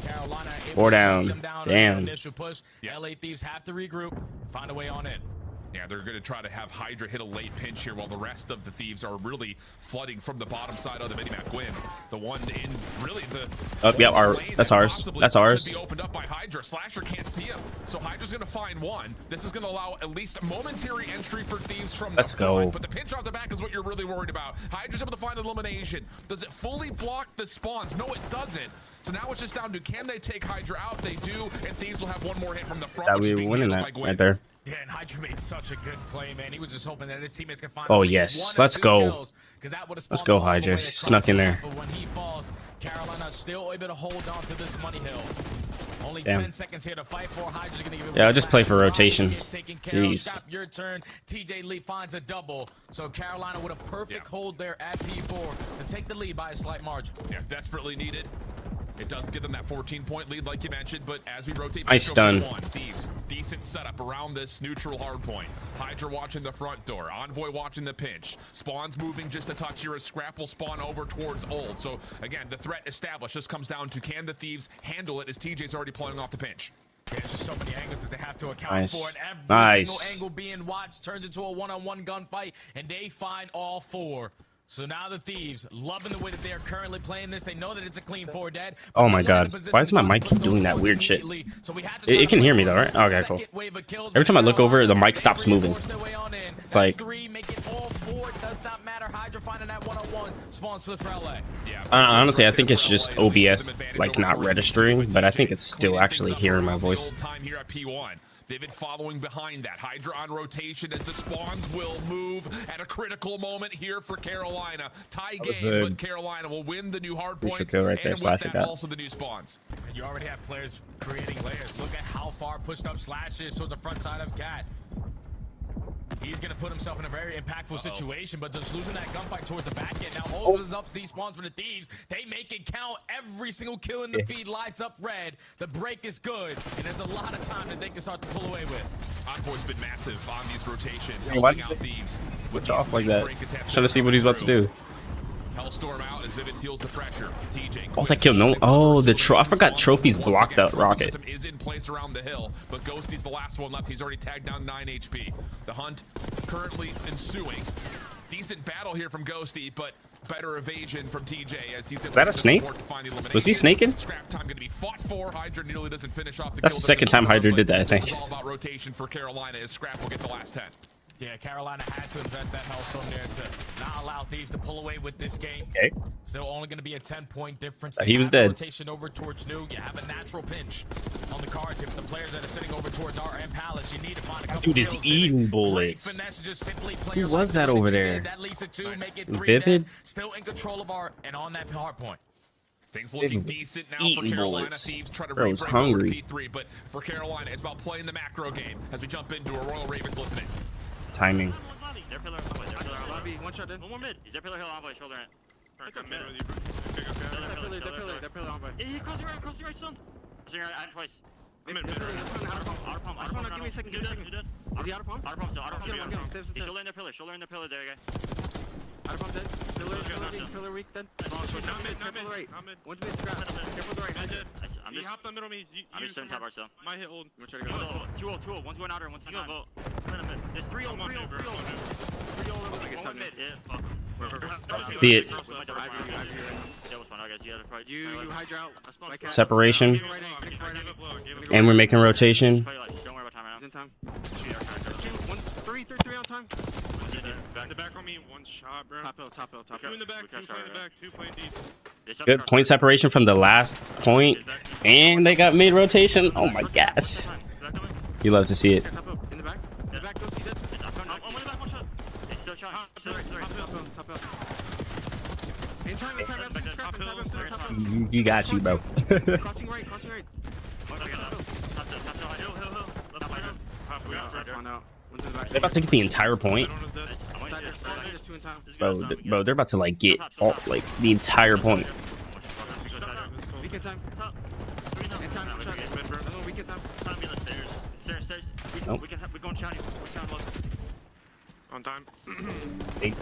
Carolina 4 down. Damn. Initial push. Yeah. LA Thieves have to regroup, find a way on in. Yeah, they're going to try to have Hydra hit a late pinch here while the rest of the Thieves are really flooding from the bottom side of the minimap. Gwyn, the one in really the yeah, that's ours. That's ours. Be opened up by Hydra. Slasher can't see him, so Hydra's going to find one. This is going to allow at least momentary entry for Thieves from Let's the go. front, but the pinch off the back is what you're really worried about. Hydra's able to find elimination. Does it fully block the spawns? No, it doesn't. So now it's just down to, can they take Hydra out? They do, and Thieves will have one more hit from the front. That we were winning that right there. Yeah, and Hydra made such a good play, man. He was just hoping that his teammates could find Oh, at least yes. one or Let's two go. kills, 'cause that would've Let's spawned go, all the way Hydra. across Snuck in the there. map. But when he falls, Carolina's still able to hold on to this money hill. Only Damn. 10 seconds here to fight for. Hydra's gonna give it Yeah, I'll one just play back. for rotation. Gets taken care of. Jeez. Stop your turn. TJ Lee finds a double. So Carolina with a perfect hold there at P4 to take the lead by a slight margin. Yeah, desperately needed. It does give them that 14-point lead, like you mentioned, but as we rotate Nice stun. Thieves, decent setup around this neutral hard point. Hydra watching the front door. Envoy watching the pinch. Spawns moving just a touch here as Scrap will spawn over towards Old. So, again, the threat established. This comes down to, can the Thieves handle it as TJ's already playing off the pinch? There's just so many angles that they have to account Nice. for, and every Nice. single angle being watched turns into a one-on-one gunfight, and they find all 4. So now the Thieves, loving the way that they are currently playing this. They know that it's a clean 4 dead. Oh my god. Why does my mic keep doing that weird shit? It can hear me though, right? Okay, cool. Every time I look over, the mic stops moving. It's like, 3, make it all 4. It does not matter. Hydra finding that one-on-one. Spawns flip for LA. Yeah. honestly, I think it's just OBS, like, not registering, but I think it's still actually hearing my voice. Time here at P1. They've been following behind that. Hydra on rotation as the spawns will move at a critical moment here for Carolina. Tie game, but Carolina will win the new hard points, kill right there, and so I with think that, that. also the new spawns. And you already have players creating layers. Look at how far pushed up Slash is towards the front side of Cat. He's going to put himself in a very impactful situation, but just losing that gunfight towards the back end now opens up these spawns for the Thieves. They make it count. Every single kill in the feed lights up red. The break is good, and there's a lot of time that they can start to pull away with. Envoy's been massive on these rotations, Hey, why helping out Thieves. switch off like that? Trying to see what he's about to do. Hellstorm out as Vivid feels the pressure. TJ. Oh, that kill, no. Oh, I forgot trophies blocked that rocket. System is in place around the hill, but Ghosty's the last one left. He's already tagged down 9 HP. The hunt currently ensuing. Decent battle here from Ghosty, but better evasion from TJ as he's. Is that a snake? Was he snaking? Scrap time going to be fought for. Hydra nearly doesn't finish off the That's kill. the second time Hydra did that, I This think. is all about rotation for Carolina as Scrap will get the last 10. Yeah, Carolina had to invest that Hellstorm there to not allow Thieves to pull away with this game. Okay. Still only going to be a 10-point difference. He was Have dead. Rotation over towards New. You have a natural pinch on the cards here. The players that are sitting over towards RM Palace, you need to find a couple Dude is kills. eating Great bullets. finesse, just simply play Who your was life that the way over you there? did. That leads to 2, make it 3 Vivid? dead. Still in control of our and on that hard point. Things looking Vivid was decent now for eating Carolina. bullets. Thieves try to Bro was break over to hungry. P3, but for Carolina, it's about playing the macro game as we jump into a Royal Ravens listening. Timing. They're pillar envoy. They're pillar envoy. One shot in. One more mid. He's their pillar hill envoy. Shoulder it. They're pillar envoy. Yeah, crossing right, son. Crossing right, I'm twice. Auto pump. Give me a second. Give me a second. Is he auto pump? Auto pump still. Auto pump. He's shoulder in their pillar. Shoulder in their pillar. There you go. Auto pump dead. Pillar weak dead. Not mid. One's mid. Scrap. Careful the right. I'm just. Hop the middle me. I'm just doing top bar still. My hit old. I'm gonna try to go. 2-0. One's going outer. One's going on. There's 3-0. 3-0. One mid. Yeah. Fuck. See it. You Hydra out. Separation. And we're making rotation. Don't worry about time right now. He's in time. 3 on time. In the back on me, one shot, bro. Top hill. Two in the back, two playing the back, two playing deep. Good point separation from the last point, and they got mid rotation. Oh my gosh, you love to see it. In the back, go see that. I'm on the back, one shot. It's still shot. Top hill. You got you, bro. Crossing right. They're about to get the entire point, bro. They're about to like get all like the entire point. Nope. On time. They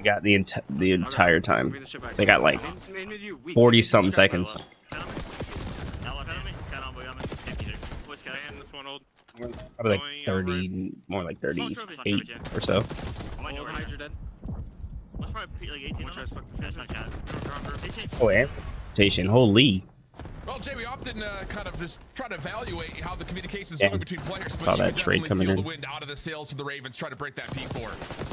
got the entire time. They got like 40 something seconds. Probably like 30, more like 38 or so. Oh, and rotation. Holy. Well, Jay, we often kind of just try to evaluate how the communication is Yeah. going between players, but Saw you that can trade definitely coming feel in. the wind out of the sails of the Ravens trying to break that P4.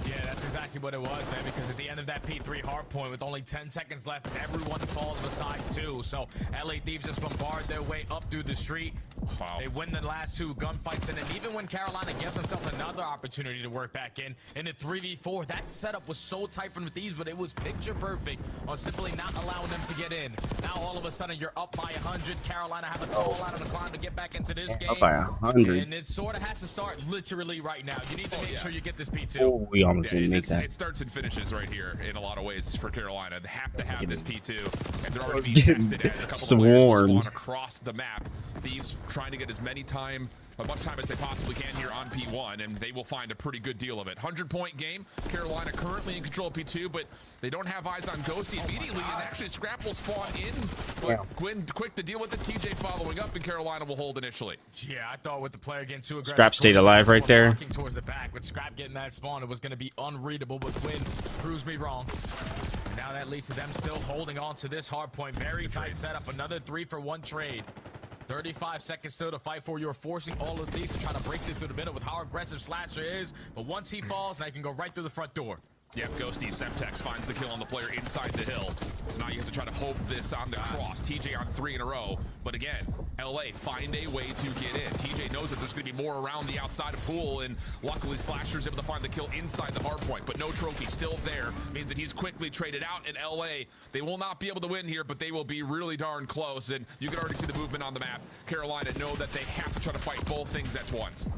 Yeah, that's exactly what it was, man, because at the end of that P3 hard point with only 10 seconds left, everyone falls besides two. So LA Thieves just bombard their way up through the street. Wow. They win the last two gunfights, and then even when Carolina gives themselves another opportunity to work back in the 3v4, that setup was so tight from the Thieves, but it was picture perfect on simply not allowing them to get in. Now all of a sudden you're up by 100. Carolina have a tall out of the climb to get back into this game. Up by 100. And it sort of has to start literally right now. You need to make sure you get this P2. Oh, we almost didn't make It that. starts and finishes right here in a lot of ways for Carolina. They have to have this P2, and they're was already being getting tested as a couple of players will swarmed. spawn across the map. Thieves trying to get as much time as they possibly can here on P1, and they will find a pretty good deal of it. 100-point game. Carolina currently in control of P2, but they don't have eyes on Ghosty immediately, and actually Scrap will spawn in. But Gwyn quick to deal with it. TJ following up, and Carolina will hold initially. Yeah, I thought with the player getting too aggressive. Scrap stayed alive right there. Walking towards the back, with Scrap getting that spawn, it was going to be unreadable, but Gwyn proves me wrong. And now that leads to them still holding on to this hard point. Very tight setup. Another 3-for-1 trade. 35 seconds still to fight for. You're forcing all of these to try to break this through the middle with how aggressive Slasher is. But once he falls, now he can go right through the front door. Yeah, Ghosty Semtex finds the kill on the player inside the hill. So now you have to try to hope this on the cross. TJ on 3 in a row. But again, LA find a way to get in. TJ knows that there's going to be more around the outside of pool, and luckily Slasher's able to find the kill inside the hard point. But no trophy still there. Means that he's quickly traded out in LA. They will not be able to win here, but they will be really darn close. And you can already see the movement on the map. Carolina know that they have to try to fight both things at once.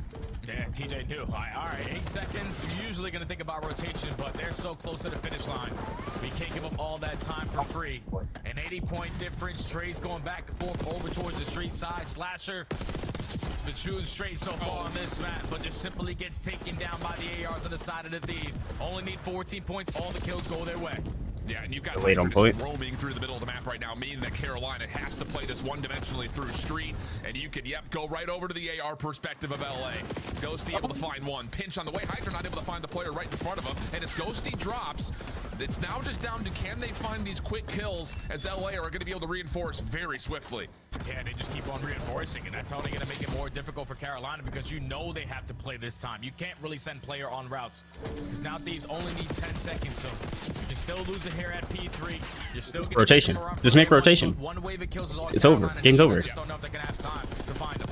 Yeah, TJ knew. All right, 8 seconds. You're usually going to think about rotation, but they're so close to the finish line. We can't give up all that time for free. An 80-point difference. Trades going back and forth over towards the street side. Slasher has been shooting straight so far on this map, but just simply gets taken down by the ARs on the side of the Thieves. Only need 14 points. All the kills go their way. Yeah, and you've got Late on Hydra just point. roaming through the middle of the map right now, meaning that Carolina has to play this one-dimensionally through street, and you could, go right over to the AR perspective of LA. Ghosty able to find one. Pinch on the way. Hydra not able to find the player right in front of him, and if Ghosty drops, it's now just down to can they find these quick kills, as LA are going to be able to reinforce very swiftly. Yeah, they just keep on reinforcing, and that's only going to make it more difficult for Carolina because you know they have to play this time. You can't really send player on routes because now Thieves only need 10 seconds, so you can still lose it here at P3. You're still getting Rotation. Just make rotation. One wave of kills is all It's over. Carolina Game's needs. over. I just don't know if they're going to have time to find them.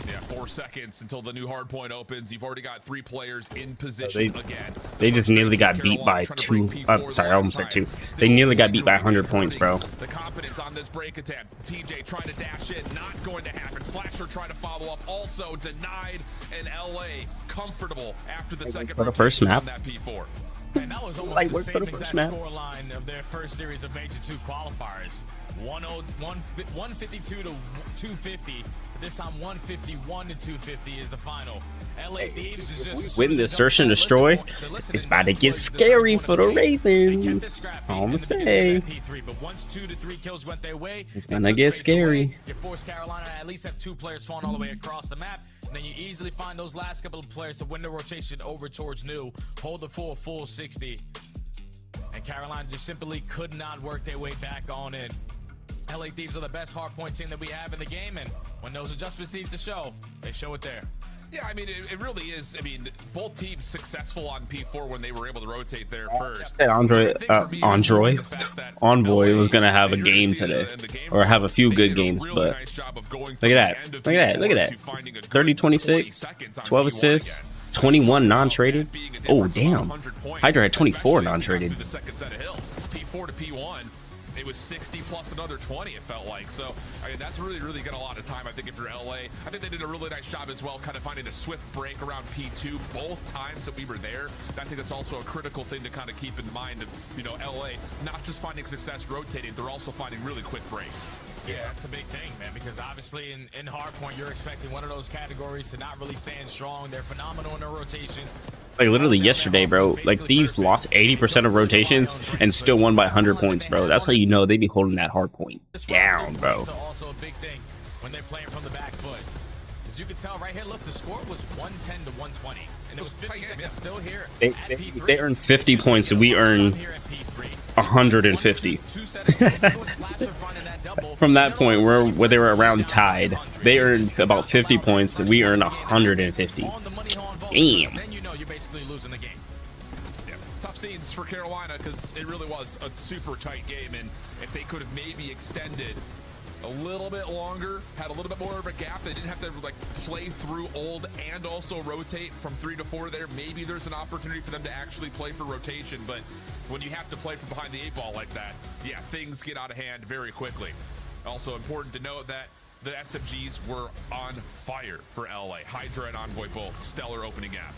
Yeah, 4 seconds until the new hard point opens. You've already got 3 players in position again. They just nearly got beat by 2. Sorry, I almost said 2. They nearly got beat by 100 points, bro. The confidence on this break attempt. TJ trying to dash in, not going to happen. Slasher trying to follow up, also denied. And LA comfortable after the second For the first rotation map. on that P4. And that was almost Light the work same for the exact first map. scoreline of their first series of Major 2 qualifiers. 152 to 250. This time 151 to 250 is the final. LA Thieves is just Win the search and destroy. It's about to get scary for the Ravens. All I'm gonna say. But once 2 to 3 kills went their way, It's gonna get scary. You force Carolina to at least have 2 players spawn all the way across the map. And then you easily find those last couple of players to win the rotation over towards New. Hold the full 60. And Carolina just simply could not work their way back on in. LA Thieves are the best hardpoint team that we have in the game, and when those adjustments need to show, they show it there. Yeah, I mean, it really is. I mean, both teams successful on P4 when they were able to rotate there first. That Envoy was gonna have a game today, or have a few good games. But look at that! Look at that! Look at that! 30-26, 12 assists, 21 non-traded. Oh damn! Hydra had 24 non-traded. P4 to P1. It was 60 plus another 20, it felt like. So, I mean, that's really got a lot of time, I think, if you're LA. I think they did a really nice job as well, kind of finding a swift break around P2 both times that we were there. I think that's also a critical thing to kind of keep in mind of, you know, LA, not just finding success rotating, they're also finding really quick breaks. Yeah, that's a big thing, man, because obviously in hardpoint, you're expecting one of those categories to not really stand strong. They're phenomenal in their rotations. Like literally yesterday, bro. Like Thieves lost 80% of rotations and still won by 100 points, bro. That's how you know they be holding that hard point down, bro. Also a big thing when they're playing from the back foot. As you can tell right here, look, the score was 110 to 120, and it was 50 seconds still here. They earned 50 points, and we earned 150. From that point, where they were around tied, they earned about 50 points, and we earned 150. Damn. Then you know you're basically losing the game. Yeah, tough scenes for Carolina because it really was a super tight game, and if they could have maybe extended a little bit longer, had a little bit more of a gap, they didn't have to like play through old and also rotate from 3 to 4 there, maybe there's an opportunity for them to actually play for rotation. But when you have to play from behind the 8 ball like that, yeah, things get out of hand very quickly. Also important to note that the SMGs were on fire for LA. Hydra and Envoy both stellar opening gap.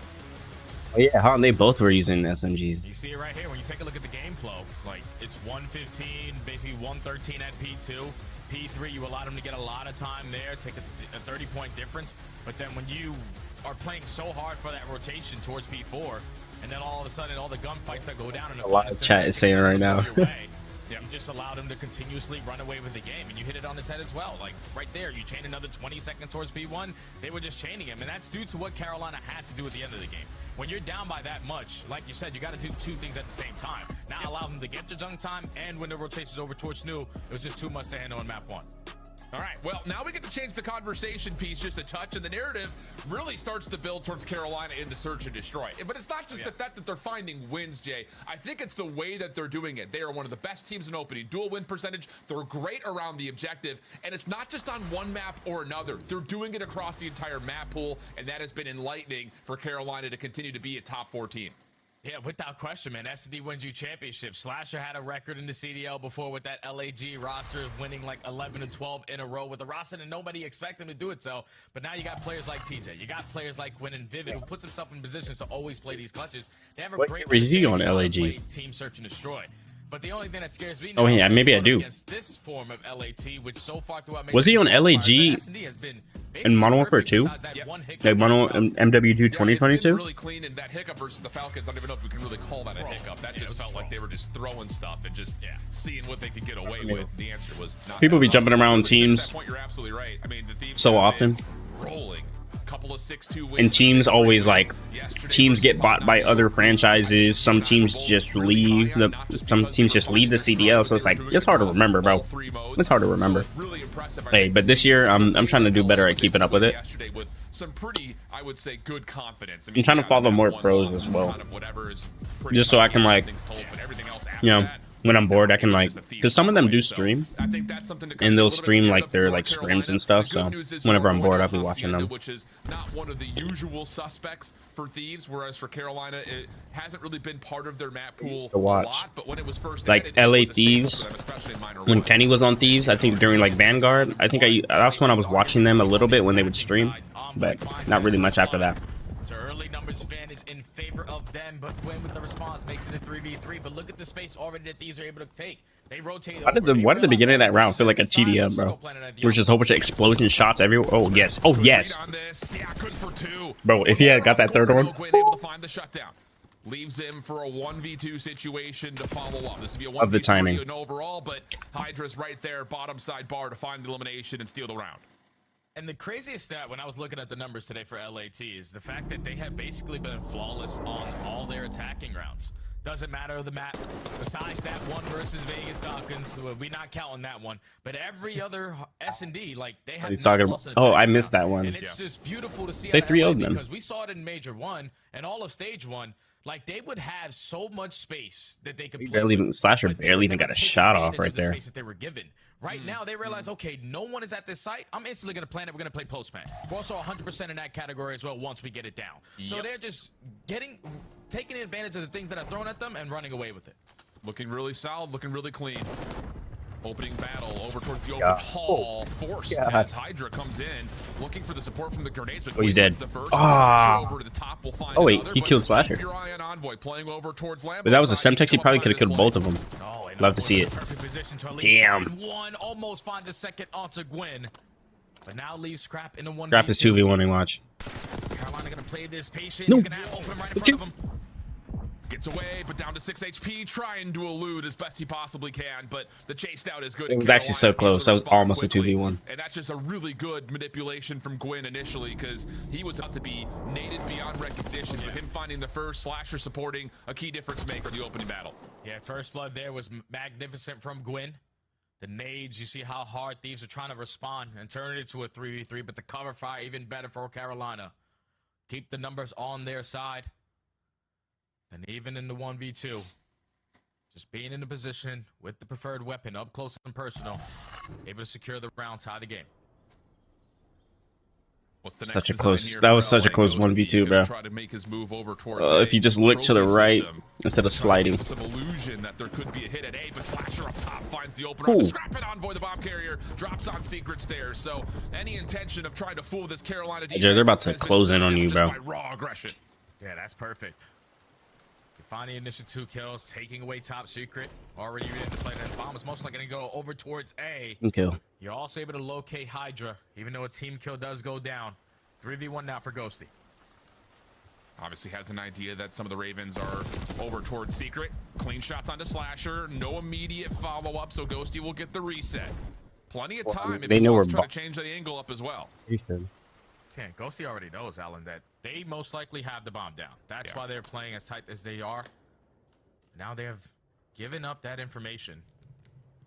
Oh yeah, how they both were using SMGs. You see it right here when you take a look at the game flow. Like it's 115, basically 113 at P2. P3, you allow them to get a lot of time there, take a 30-point difference. But then when you are playing so hard for that rotation towards P4, and then all of a sudden all the gunfights that go down in a lot of chat is saying right now. You just allow them to continuously run away with the game, and you hit it on its head as well. Like right there, you chain another 20 seconds towards P1. They were just chaining him, and that's due to what Carolina had to do at the end of the game. When you're down by that much, like you said, you got to do two things at the same time. Not allow them to get their dunk time, and when the rotation's over towards Snu, it was just too much to handle in map 1. All right, well, now we get to change the conversation piece just a touch, and the narrative really starts to build towards Carolina in the search and destroy. But it's not just the fact that they're finding wins, Jay. I think it's the way that they're doing it. They are one of the best teams in opening. Dual win percentage. They're great around the objective, and it's not just on one map or another. They're doing it across the entire map pool, and that has been enlightening for Carolina to continue to be a top 4 team. Yeah, without question, man. SD wins you championships. Slasher had a record in the CDL before with that LAG roster winning like 11 and 12 in a row with a roster that nobody expected him to do it so. But now you got players like TJ. You got players like Quinn and Vivid who puts himself in positions to always play these clutches. They have a great is he on LAG? Team search and destroy. But the only thing that scares me now yeah, maybe I do. This form of LAT, which so far throughout was he on LAG in Modern Warfare 2? Like Modern MW2 2022? Really clean in that hiccup versus the Falcons. I don't even know if we can really call that a hiccup. That just felt like they were just throwing stuff and just seeing what they could get away with. The answer was not. People be jumping around teams. At that point, you're absolutely right. I mean, the Thieves so often. Rolling. Couple of 6-2 wins. And teams always like teams get bought by other franchises. Some teams just leave the CDL. So it's like it's hard to remember, bro. It's hard to remember. Hey, but this year I'm trying to do better at keeping up with it. Some pretty, I would say, good confidence. I'm trying to follow more pros as well, just so I can like, you know, when I'm bored, I can like, because some of them do stream, and they'll stream like their like scrims and stuff. So whenever I'm bored, I'll be watching them. Which is not one of the usual suspects for Thieves, whereas for Carolina, it hasn't really been part of their map pool to watch. A lot. But when it was first like LA Thieves, when Kenny was on Thieves, I think during like Vanguard, I think that's when I was watching them a little bit when they would stream, but not really much after that. Early numbers advantage in favor of them, but Quinn with the response makes it a 3v3. But look at the space already that these are able to take. They rotate. Why did the beginning of that round feel like a TDM, bro? There's just a whole bunch of explosion shots everywhere. Oh yes, oh yes. Bro, if he had got that third one. Able to find the shutdown. Leaves him for a 1v2 situation to follow up. This would be a 1v2 of the timing overall, but Hydra's right there, bottom side bar to find the elimination and steal the round. And the craziest stat when I was looking at the numbers today for LAT is the fact that they have basically been flawless on all their attacking rounds. Doesn't matter the map. Besides that one versus Vegas Falcons, we're not counting that one. But every other S&D, like they have. He's talking. Oh, I missed that one. And it's just beautiful to see. They out of LA 3-0'd them. because we saw it in Major 1 and all of Stage 1. Like they would have so much space that they could play Barely with, even Slasher but they barely would even never got a take shot off advantage right of the there. space that they were given. Right now, they realize, okay, no one is at this site. I'm instantly going to plan it. We're going to play post-man. We're also 100% in that category as well once we get it down. So they're just taking advantage of the things that are thrown at them and running away with it. Looking really solid, looking really clean. Opening battle over towards the open Yeah. hall. Forced God. as Hydra comes in, looking for the support from the grenades. But Oh, he's Queen gets dead. The first. Ah. Over to the top, we'll find Oh, wait, another, he but killed Slasher. keep your eye on Envoy playing over towards Lambo But that was a side. Semtex. He Come up probably on could have this killed play. both of them. Oh, and Love to Envoy's see in it. the perfect position to at least Damn. find one, almost find the second onto Gwyn. But now leaves Scrap in a 1v2. Scrap is 2v1ing. Watch. Carolina gonna play this patient. No. He's gonna have open right in front of him. Gets away, but down to 6 HP, trying to elude as best he possibly can, but the chase down is good. It and was actually so Carolina able close. to That was respond almost a quickly. 2v1. And that's just a really good manipulation from Gwyn initially, because he was about to be naded beyond recognition, but him finding the first Slasher supporting a key difference maker in the opening battle. Yeah, first blood there was magnificent from Gwyn. The nades, you see how hard Thieves are trying to respond and turn it into a 3v3, but the cover fire even better for Carolina. Keep the numbers on their side. And even in the 1v2, just being in the position with the preferred weapon up close and personal, able to secure the round, tie the game. What's the Such a next close- design that here was for such a LA? close Ghosty 1v2, gonna bro. Try to make his move over towards If you just look to the trophy right system. instead of Trying to sliding. give some illusion that there could be a hit at A, but Slasher up top finds the opener. Ooh. Scrap it, Envoy, the bomb carrier, drops on secret stairs. So any intention of trying to fool this Carolina defense, They're about to has been close in snuffed on out you, just bro. by raw aggression. Yeah, that's perfect. You find the initial 2 kills, taking away top secret. Already in the play. That bomb is most likely going to go over towards A. Kill. You're also able to locate Hydra, even though a team kill does go down. 3v1 now for Ghosty. Obviously has an idea that some of the Ravens are over towards secret. Clean shots onto Slasher. No immediate follow-up, so Ghosty will get the reset. Plenty of Well, time if they he know wants we're to try bo- to change the angle up as well. Yeah, Ghosty already knows, Alan, that they most likely have the bomb down. That's why they're playing as tight as they are. Now they have given up that information.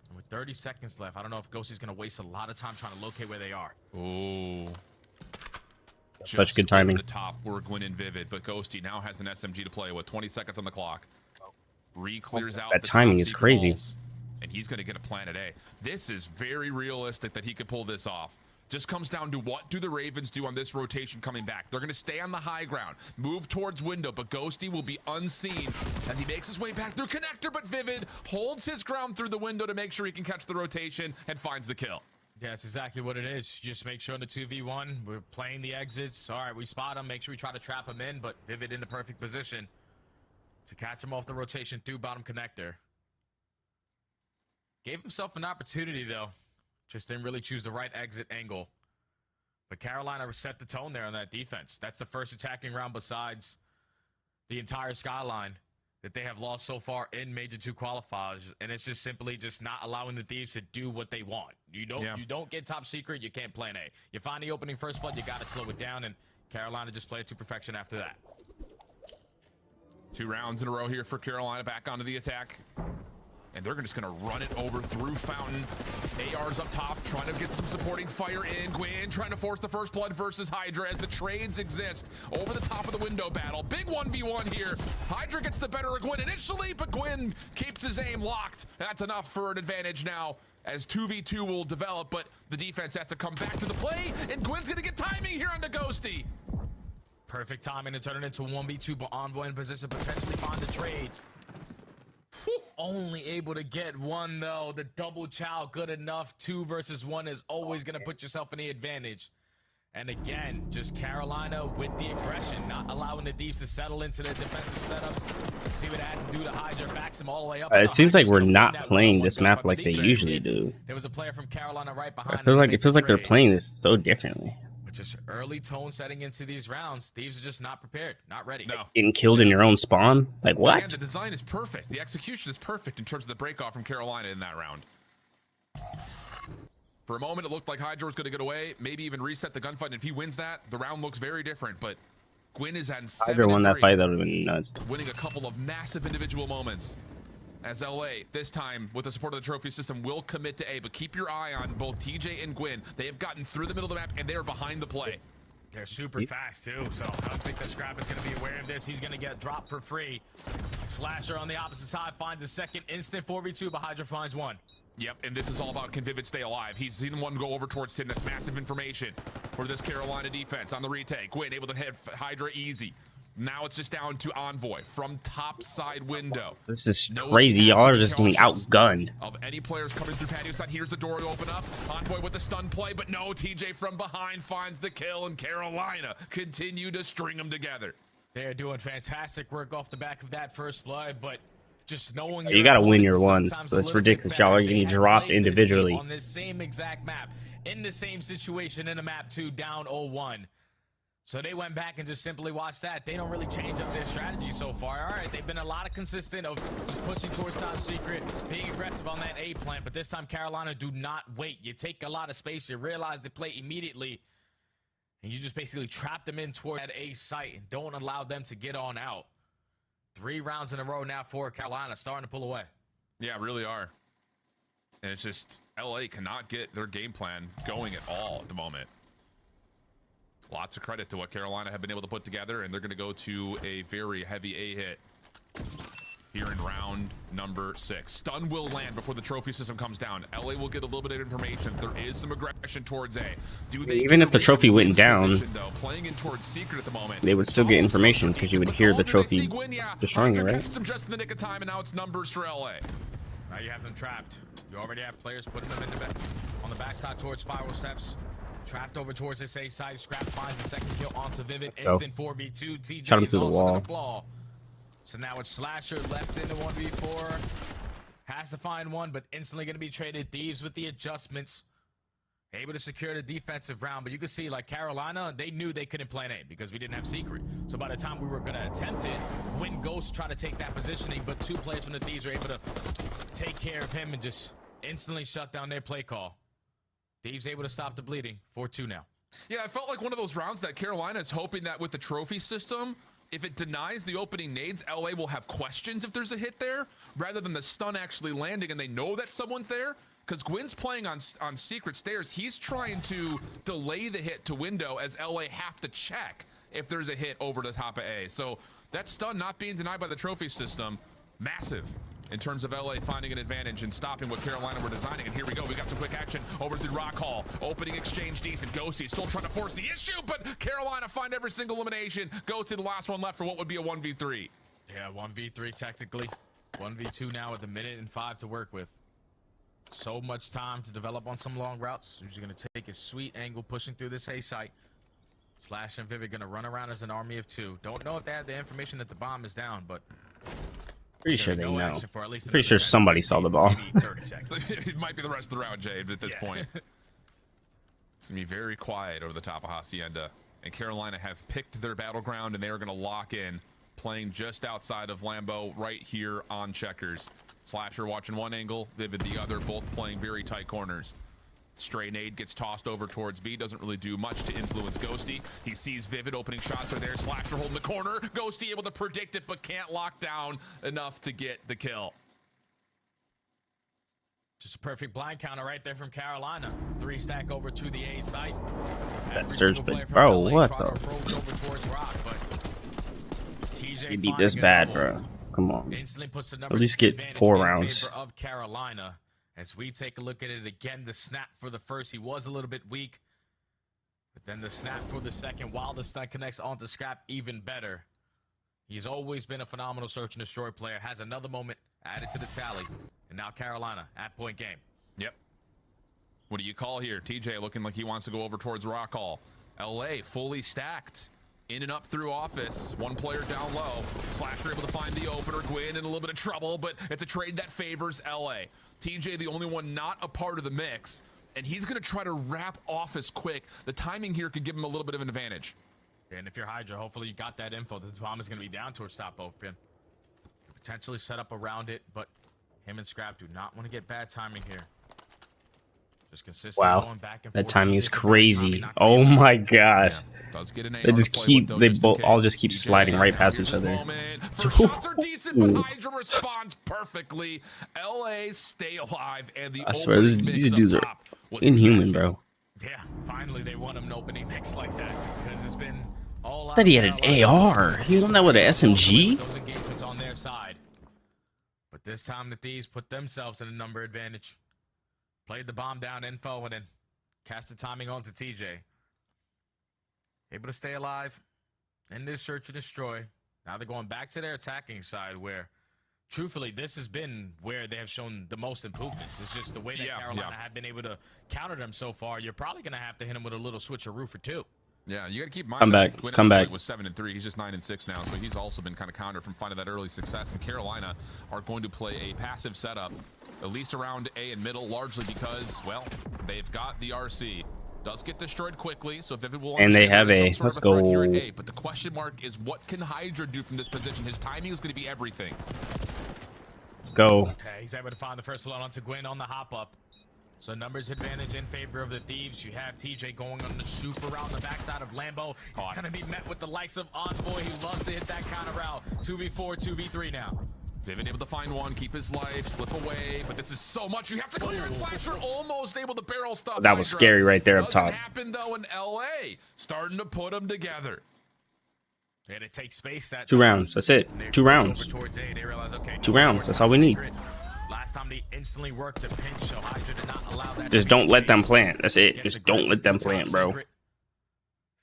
And with 30 seconds left, I don't know if Ghosty's going to waste a lot of time trying to locate where they are. Oh. Such good timing. The top were Gwyn and Vivid, but Ghosty now has an SMG to play with. 20 seconds on the clock. Re-clears out That the timing top is secret crazy. walls, and he's going to get a Planet A. This is very realistic that he could pull this off. Just comes down to what do the Ravens do on this rotation coming back. They're going to stay on the high ground, move towards window, but Ghosty will be unseen as he makes his way back through connector, but Vivid holds his ground through the window to make sure he can catch the rotation and finds the kill. Yeah, that's exactly what it is. Just make sure in the 2v1, we're playing the exits. All right, we spot him. Make sure we try to trap him in, but Vivid in the perfect position to catch him off the rotation through bottom connector. Gave himself an opportunity, though. Just didn't really choose the right exit angle. But Carolina set the tone there on that defense. That's the first attacking round besides the entire skyline that they have lost so far in Major 2 qualifiers, and it's just simply just not allowing the Thieves to do what they want. You don't get top secret, you can't plan A. You find the opening first blood, you got to slow it down, and Carolina just played to perfection after that. 2 rounds in a row here for Carolina, back onto the attack. And they're just going to run it over through Fountain. AR's up top, trying to get some supporting fire in. Gwyn trying to force the first blood versus Hydra as the trades exist over the top of the window battle. Big 1v1 here. Hydra gets the better of Gwyn initially, but Gwyn keeps his aim locked. That's enough for an advantage now as 2v2 will develop, but the defense has to come back to the play, and Gwyn's going to get timing here on the Ghosty. Perfect timing to turn it into 1v2, but Envoy in position to potentially find the trades. Only able to get one, though. The double chow, good enough. 2 versus 1 is always going to put yourself in the advantage. And again, just Carolina with the aggression, not allowing the Thieves to settle into their defensive setups. See what it had to do to Hydra, backs him all the way up. It seems like we're not playing this map like they usually do. There was a player from Carolina right behind It feels like they're playing this so differently. Just early tone setting into these rounds. Thieves are just not prepared, not ready. No. Getting killed in your own spawn? Like what? Again, the design is perfect. The execution is perfect in terms of the breakoff from Carolina in that round. For a moment, it looked like Hydra was going to get away, maybe even reset the gunfight. And if he wins that, the round looks very different. But Gwyn is on Hydra won that 7-3, fight, that would have been nuts. winning a couple of massive individual moments. As LA, this time with the support of the trophy system, will commit to A. But keep your eye on both TJ and Gwyn. They have gotten through the middle of the map, and they are behind the play. They're super fast too, so I don't think that Scrap is going to be aware of this. He's going to get dropped for free. Slasher on the opposite side finds a second instant 4v2, but Hydra finds one. Yep, and this is all about can Vivid stay alive. He's seen one go over towards Tim. That's massive information for this Carolina defense on the retake. Gwyn able to hit Hydra easy. Now it's just down to Envoy from top side window. This is No crazy. Y'all are just getting cautious outgunned. of any players coming through patio side. Here's the door open up. Envoy with the stun play, but no, TJ from behind finds the kill, and Carolina continue to string them together. They're doing fantastic work off the back of that first blood, but just knowing You gotta win your opponent ones. sometimes a That's little bit ridiculous. Y'all better. are They getting have dropped played this individually. on this same exact map, in the same situation in a map 2, down 0-1. So they went back and just simply watched that. They don't really change up their strategy so far. All right, they've been a lot of consistent of just pushing towards top secret, being aggressive on that A plant, but this time Carolina do not wait. You take a lot of space, you realize the play immediately, and you just basically trap them in toward that A site and don't allow them to get on out. 3 rounds in a row now for Carolina, starting to pull away. Yeah, really are. And it's just LA cannot get their game plan going at all at the moment. Lots of credit to what Carolina have been able to put together, and they're going to go to a very heavy A hit here in round number 6. Stun will land before the trophy system comes down. LA will get a little bit of information. There is some aggression towards A. Do they Even if the trophy went down, position, though, playing in towards secret at the moment, they would still get information because you would hear the trophy destroying it, right? Catches him just in the nick of time, and now it's numbers for LA. Now you have them trapped. You already have players putting them in the back, on the backside towards spiral steps. Trapped over towards this A side. Scrap finds the second kill onto Vivid. Instant 4v2. TJ Shot him is through the also wall. gonna fall. So now it's Slasher left in the 1v4. Has to find one, but instantly going to be traded. Thieves with the adjustments. Able to secure the defensive round, but you can see like Carolina, they knew they couldn't plan A because we didn't have secret. So by the time we were going to attempt it, when Ghost tried to take that positioning, but 2 players from the Thieves were able to take care of him and just instantly shut down their play call. Thieves able to stop the bleeding. 4-2 now. Yeah, I felt like one of those rounds that Carolina is hoping that with the trophy system, if it denies the opening nades, LA will have questions if there's a hit there, rather than the stun actually landing and they know that someone's there. Because Gwyn's playing on secret stairs. He's trying to delay the hit to window as LA have to check if there's a hit over the top of A. So that stun not being denied by the trophy system, massive in terms of LA finding an advantage and stopping what Carolina were designing. And here we go. We got some quick action over through Rock Hall. Opening exchange decent. Ghosty still trying to force the issue, but Carolina find every single elimination. Ghosty the last one left for what would be a 1v3. Yeah, 1v3 technically. 1v2 now with 1:05 to work with. So much time to develop on some long routes. He's going to take a sweet angle pushing through this A site. Slash and Vivid going to run around as an army of 2. Don't know if they have the information that the bomb is down, but Pretty sure they no know. action for at least Pretty sure another 10, somebody saw the ball. maybe 30 seconds. It might be the rest of the round, James, at this point. It's going to be very quiet over the top of Hacienda. And Carolina have picked their battleground, and they are going to lock in, playing just outside of Lambeau right here on checkers. Slasher watching one angle, Vivid the other, both playing very tight corners. Stray nade gets tossed over towards B, doesn't really do much to influence Ghosty. He sees Vivid opening shots right there. Slasher holding the corner. Ghosty able to predict it, but can't lock down enough to get the kill. Just a perfect blind counter right there from Carolina. 3 stack over to the A site. That Every surge single play. player from Bro, LA what tried to the? approach over towards Rock, but TJ You beat finding this a bad, double. bro. Come on. Instantly puts the At numbers least get advantage 4 in rounds. favor of Carolina. As we take a look at it again, the snap for the first, he was a little bit weak. But then the snap for the second, while the stun connects onto Scrap, even better. He's always been a phenomenal search and destroy player. Has another moment added to the tally. And now Carolina at point game. Yep. What do you call here? TJ looking like he wants to go over towards Rock Hall. LA fully stacked. In and up through office. 1 player down low. Slasher able to find the opener. Gwyn in a little bit of trouble, but it's a trade that favors LA. TJ the only one not a part of the mix, and he's going to try to wrap office quick. The timing here could give him a little bit of an advantage. And if you're Hydra, hopefully you got that info. The bomb is going to be down towards top open. Potentially set up around it, but him and Scrap do not want to get bad timing here. Just consistently Wow, going back and that forth. timing is TJ's about crazy. timing, not gonna Oh be able to- my gosh. Does get an They just keep, they both all just keep sliding right past each other. First shots are decent, but Hydra responds perfectly. LA stay alive, and the I swear, opening mix these up dudes are top was inhuman, massive. bro. Yeah, finally they won an opening mix like that because it's been all I thought he had out an there. AR. He won that with an SMG? Those engagements on their side. But this time the Thieves put themselves in a number advantage. Played the bomb down info and then cast the timing onto TJ. Able to stay alive in this search and destroy. Now they're going back to their attacking side where, truthfully, this has been where they have shown the most improvements. It's just the way that Carolina have been able to counter them so far. You're probably going to have to hit them with a little switcheroo for two. Yeah, you got to keep in mind. Come that back, Gwynn come back. Was 7-3. He's just 9-6 now, so he's also been kind of countered from finding that early success. And Carolina are going to play a passive setup, at least around A and middle, largely because, well, they've got the RC. Does get destroyed quickly, so if it will, And they have there's A. some Let's sort of a threat here at go. A, but the question mark is, what can Hydra do from this position? His timing is going to be everything. Let's go. Okay, he's able to find the first blood onto Gwyn on the hop up. So numbers advantage in favor of the Thieves. You have TJ going on the super route on the backside of Lambo. He's going to be met with the likes of Envoy. He loves to hit that kind of route. 2v4, 2v3 now. They've been able to find one, keep his life, slip away, but this is so much. You have to clear it. Slasher almost able to barrel stuff. That was Hydra. scary right there up Doesn't top. happen though in LA. Starting to put them together. And it takes space that 2 time. rounds. That's it. And they 2 push rounds. over towards A. They realize, okay, 2 rounds. That's all we need. Last time they instantly worked the pinch, so Hydra did not allow that. Just to be don't the let them case. plant. That's it. Gets Just don't aggressive let them to top plant, bro. secret.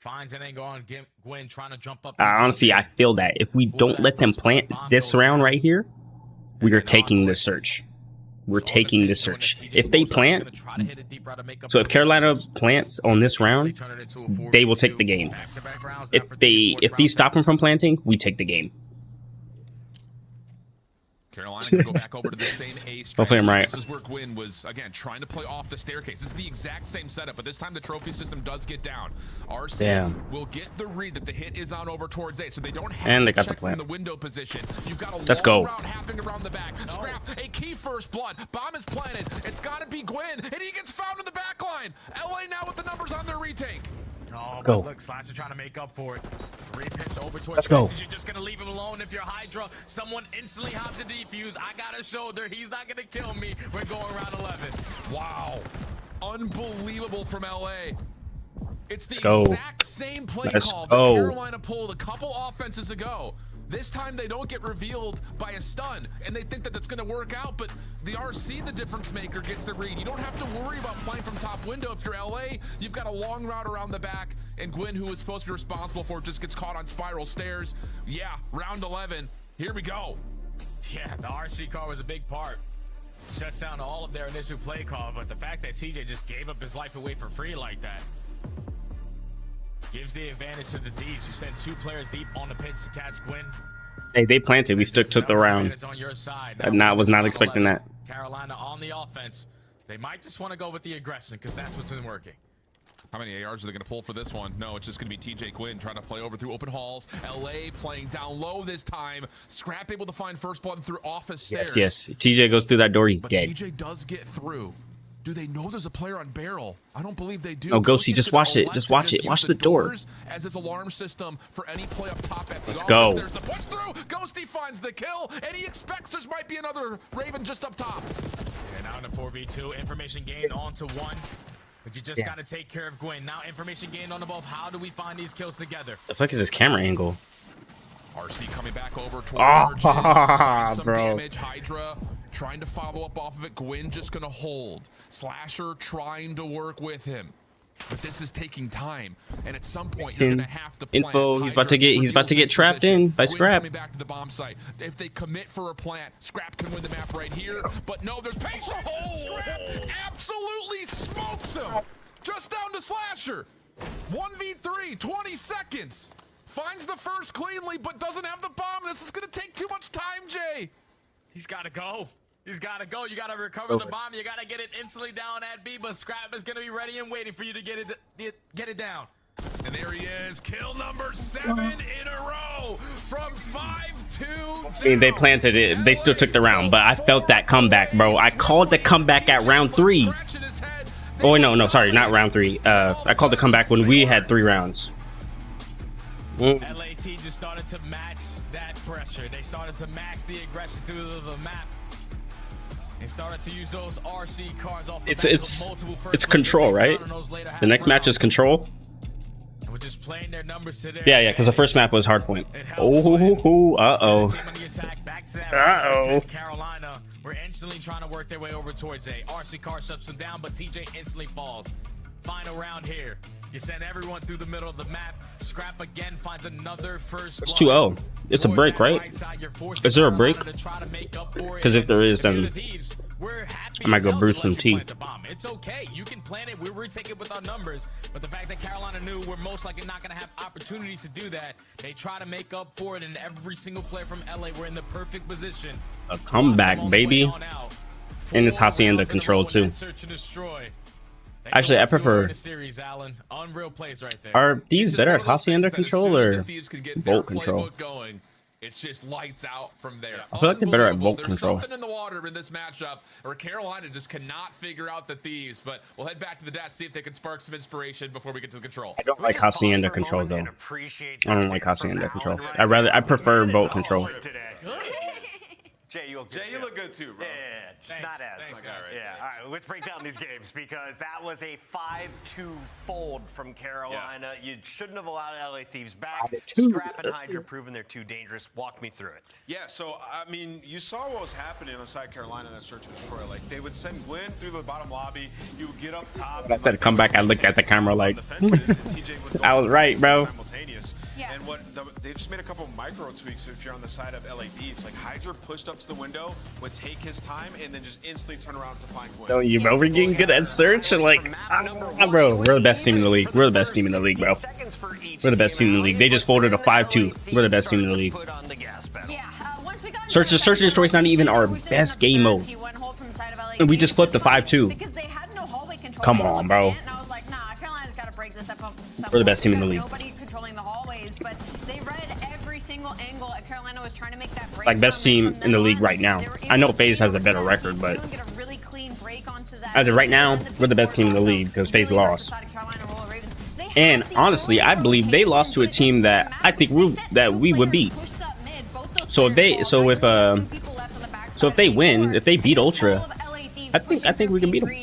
Finds an angle on Gwyn trying to jump up. Honestly, I feel that if we don't let them plant this round right here, we are taking this search. We're taking this search. If they plant, so if Carolina plants on this round, they will take the game. If these stop them from planting, we take the game. Carolina can go back over to the same A strategy. Hopefully I'm right. This is where Gwyn was, again, trying to play off the staircase. This is the exact same setup, but this time the trophy system does get down. RC Damn. will get the read that the hit is on over towards A, so they don't have And they to got the check from plant. the window position. You've got a Let's long go. route happening around the back. Scrap, a key first blood. Bomb is planted. It's got to be Gwyn, and he gets found in the back line. LA now with the numbers on their retake. Oh, Go. but look, Slasher trying to make up for it. Repitch over towards Let's go. Fences. You're just going to leave him alone if you're Hydra. Someone instantly hopped the defuse. I got a shoulder. He's not going to kill me. We're going round 11. Wow. Unbelievable from LA. It's the Let's go. exact same play Let's call that go. Carolina pulled a couple offenses ago. This time they don't get revealed by a stun, and they think that that's going to work out, but the RC, the difference maker, gets the read. You don't have to worry about playing from top window. If you're LA, you've got a long route around the back, and Gwyn, who is supposed to be responsible for it, just gets caught on spiral stairs. Yeah, round 11. Here we go. Yeah, the RC car was a big part. Shuts down all of their initial play call, but the fact that CJ just gave up his life away for free like that gives the advantage to the Thieves. You send 2 players deep on the pitch to catch Gwyn. Hey, they planted. We still took the round. On your side. I was not expecting that. Carolina on the offense. They might just want to go with the aggression because that's what's been working. How many ARs are they going to pull for this one? No, it's just going to be TJ Gwyn trying to play over through open halls. LA playing down low this time. Scrap able to find first blood through office stairs. Yes. TJ goes through that door, he's But dead. TJ does get through. Do they know there's a player on barrel? I don't believe they do. Oh, Ghosty, is just gonna watch it. elect Just to watch it. use Watch the door. doors as his alarm system for any play up top at the Let's office. go. There's the push through. Ghosty finds the kill, and he expects there might be another Raven just up top. And now in the 4v2, information gained onto 1. But you just Yeah. got to take care of Gwyn. Now information gained on the both. How do we find these kills together? The fuck is this camera angle? RC coming back over towards Oh, Arches. Finds some bro. damage. Hydra trying to follow up off of it. Gwyn just going to hold. Slasher trying to work with him. But this is taking time, and at some point you're going to have to plant. Info, he's about to Hydra get reveals his trapped position. in by Gwyn Scrap. coming back to the bomb site. If they commit for a plant, Scrap can win the map right here. But no, there's patience. Scrap absolutely smokes him. Just down to Slasher. 1v3, 20 seconds. Finds the first cleanly, but doesn't have the bomb. This is going to take too much time, Jay. He's got to go. He's got to go. You got to recover the bomb. You got to get it instantly down at B, but Scrap is going to be ready and waiting for you to get it down. And there he is. Kill number 7 in a row from 5-2. I mean, they planted it. They still took the round, but I felt that comeback, bro. I called the comeback at round 3. Scratching his head. Oh no, sorry, not round 3. I called the comeback when we had 3 rounds. LAT just started to match that pressure. They started to match the aggression through the map. They started to use those RC cars off the It's control, right? The next match is control. We're just playing their numbers today. Yeah, because the first map was hardpoint. Oh, uh-oh. Carolina, we're instantly trying to work their way over towards A. RC car shuts them down, but TJ instantly falls. Final round here. You send everyone through the middle of the map. Scrap again finds another first. It's 2-0. It's a break, right? Is there a break? Because if there is, then I might go brew some tea. It's okay. You can plan it. We'll retake it with our numbers. But the fact that Carolina knew we're most likely not going to have opportunities to do that, they try to make up for it. And every single player from LA, we're in the perfect position. A comeback, baby. And it's Hacienda control too. Actually, I prefer. Unreal plays right there. Are these better at Hacienda control or Bolt control? It's just lights out from there. I feel like they're better at Bolt control. There's something in the water in this matchup where Carolina just cannot figure out the Thieves. But we'll head back to the desk, see if they can spark some inspiration before we get to the control. I don't like Hacienda control though. I don't like Hacienda control. I prefer Bolt control. Jay, you look good too, bro. Yeah, just not as. Thanks, Yeah. All right, let's break down these games because that was a 5-2 fold from Carolina. You shouldn't have allowed LA Thieves back. Scrap and Hydra proving they're too dangerous. Walk me through it. Yeah, so, I mean, you saw what was happening on side Carolina in that search and destroy. Like, they would send Gwen through the bottom lobby. You would get up top. When I said come back, I looked at the camera like, I was right, bro. Simultaneous. Yeah. And they just made a couple of micro tweaks if you're on the side of LA Thieves. Like, Hydra pushed up to the window, would take his time, and then just instantly turn around to find Gwen. No, you bro, we're getting good at search and like, bro, we're the best team in the league. We're the best team in the league, bro. We're the best team in the league. They just folded a 5-2. We're the best team in the league. Search and destroy is not even our best game mode. And we just flipped the 5-2. Come on, bro. We're the best team in the league. Nobody controlling the hallways, but they read every single angle. Carolina was trying to make that break. Like best team in the league right now. I know FaZe has a better record, but as of right now, we're the best team in the league because FaZe lost. And honestly, I believe they lost to a team that I think we would beat. So if they win, if they beat Ultra, I think we can beat them.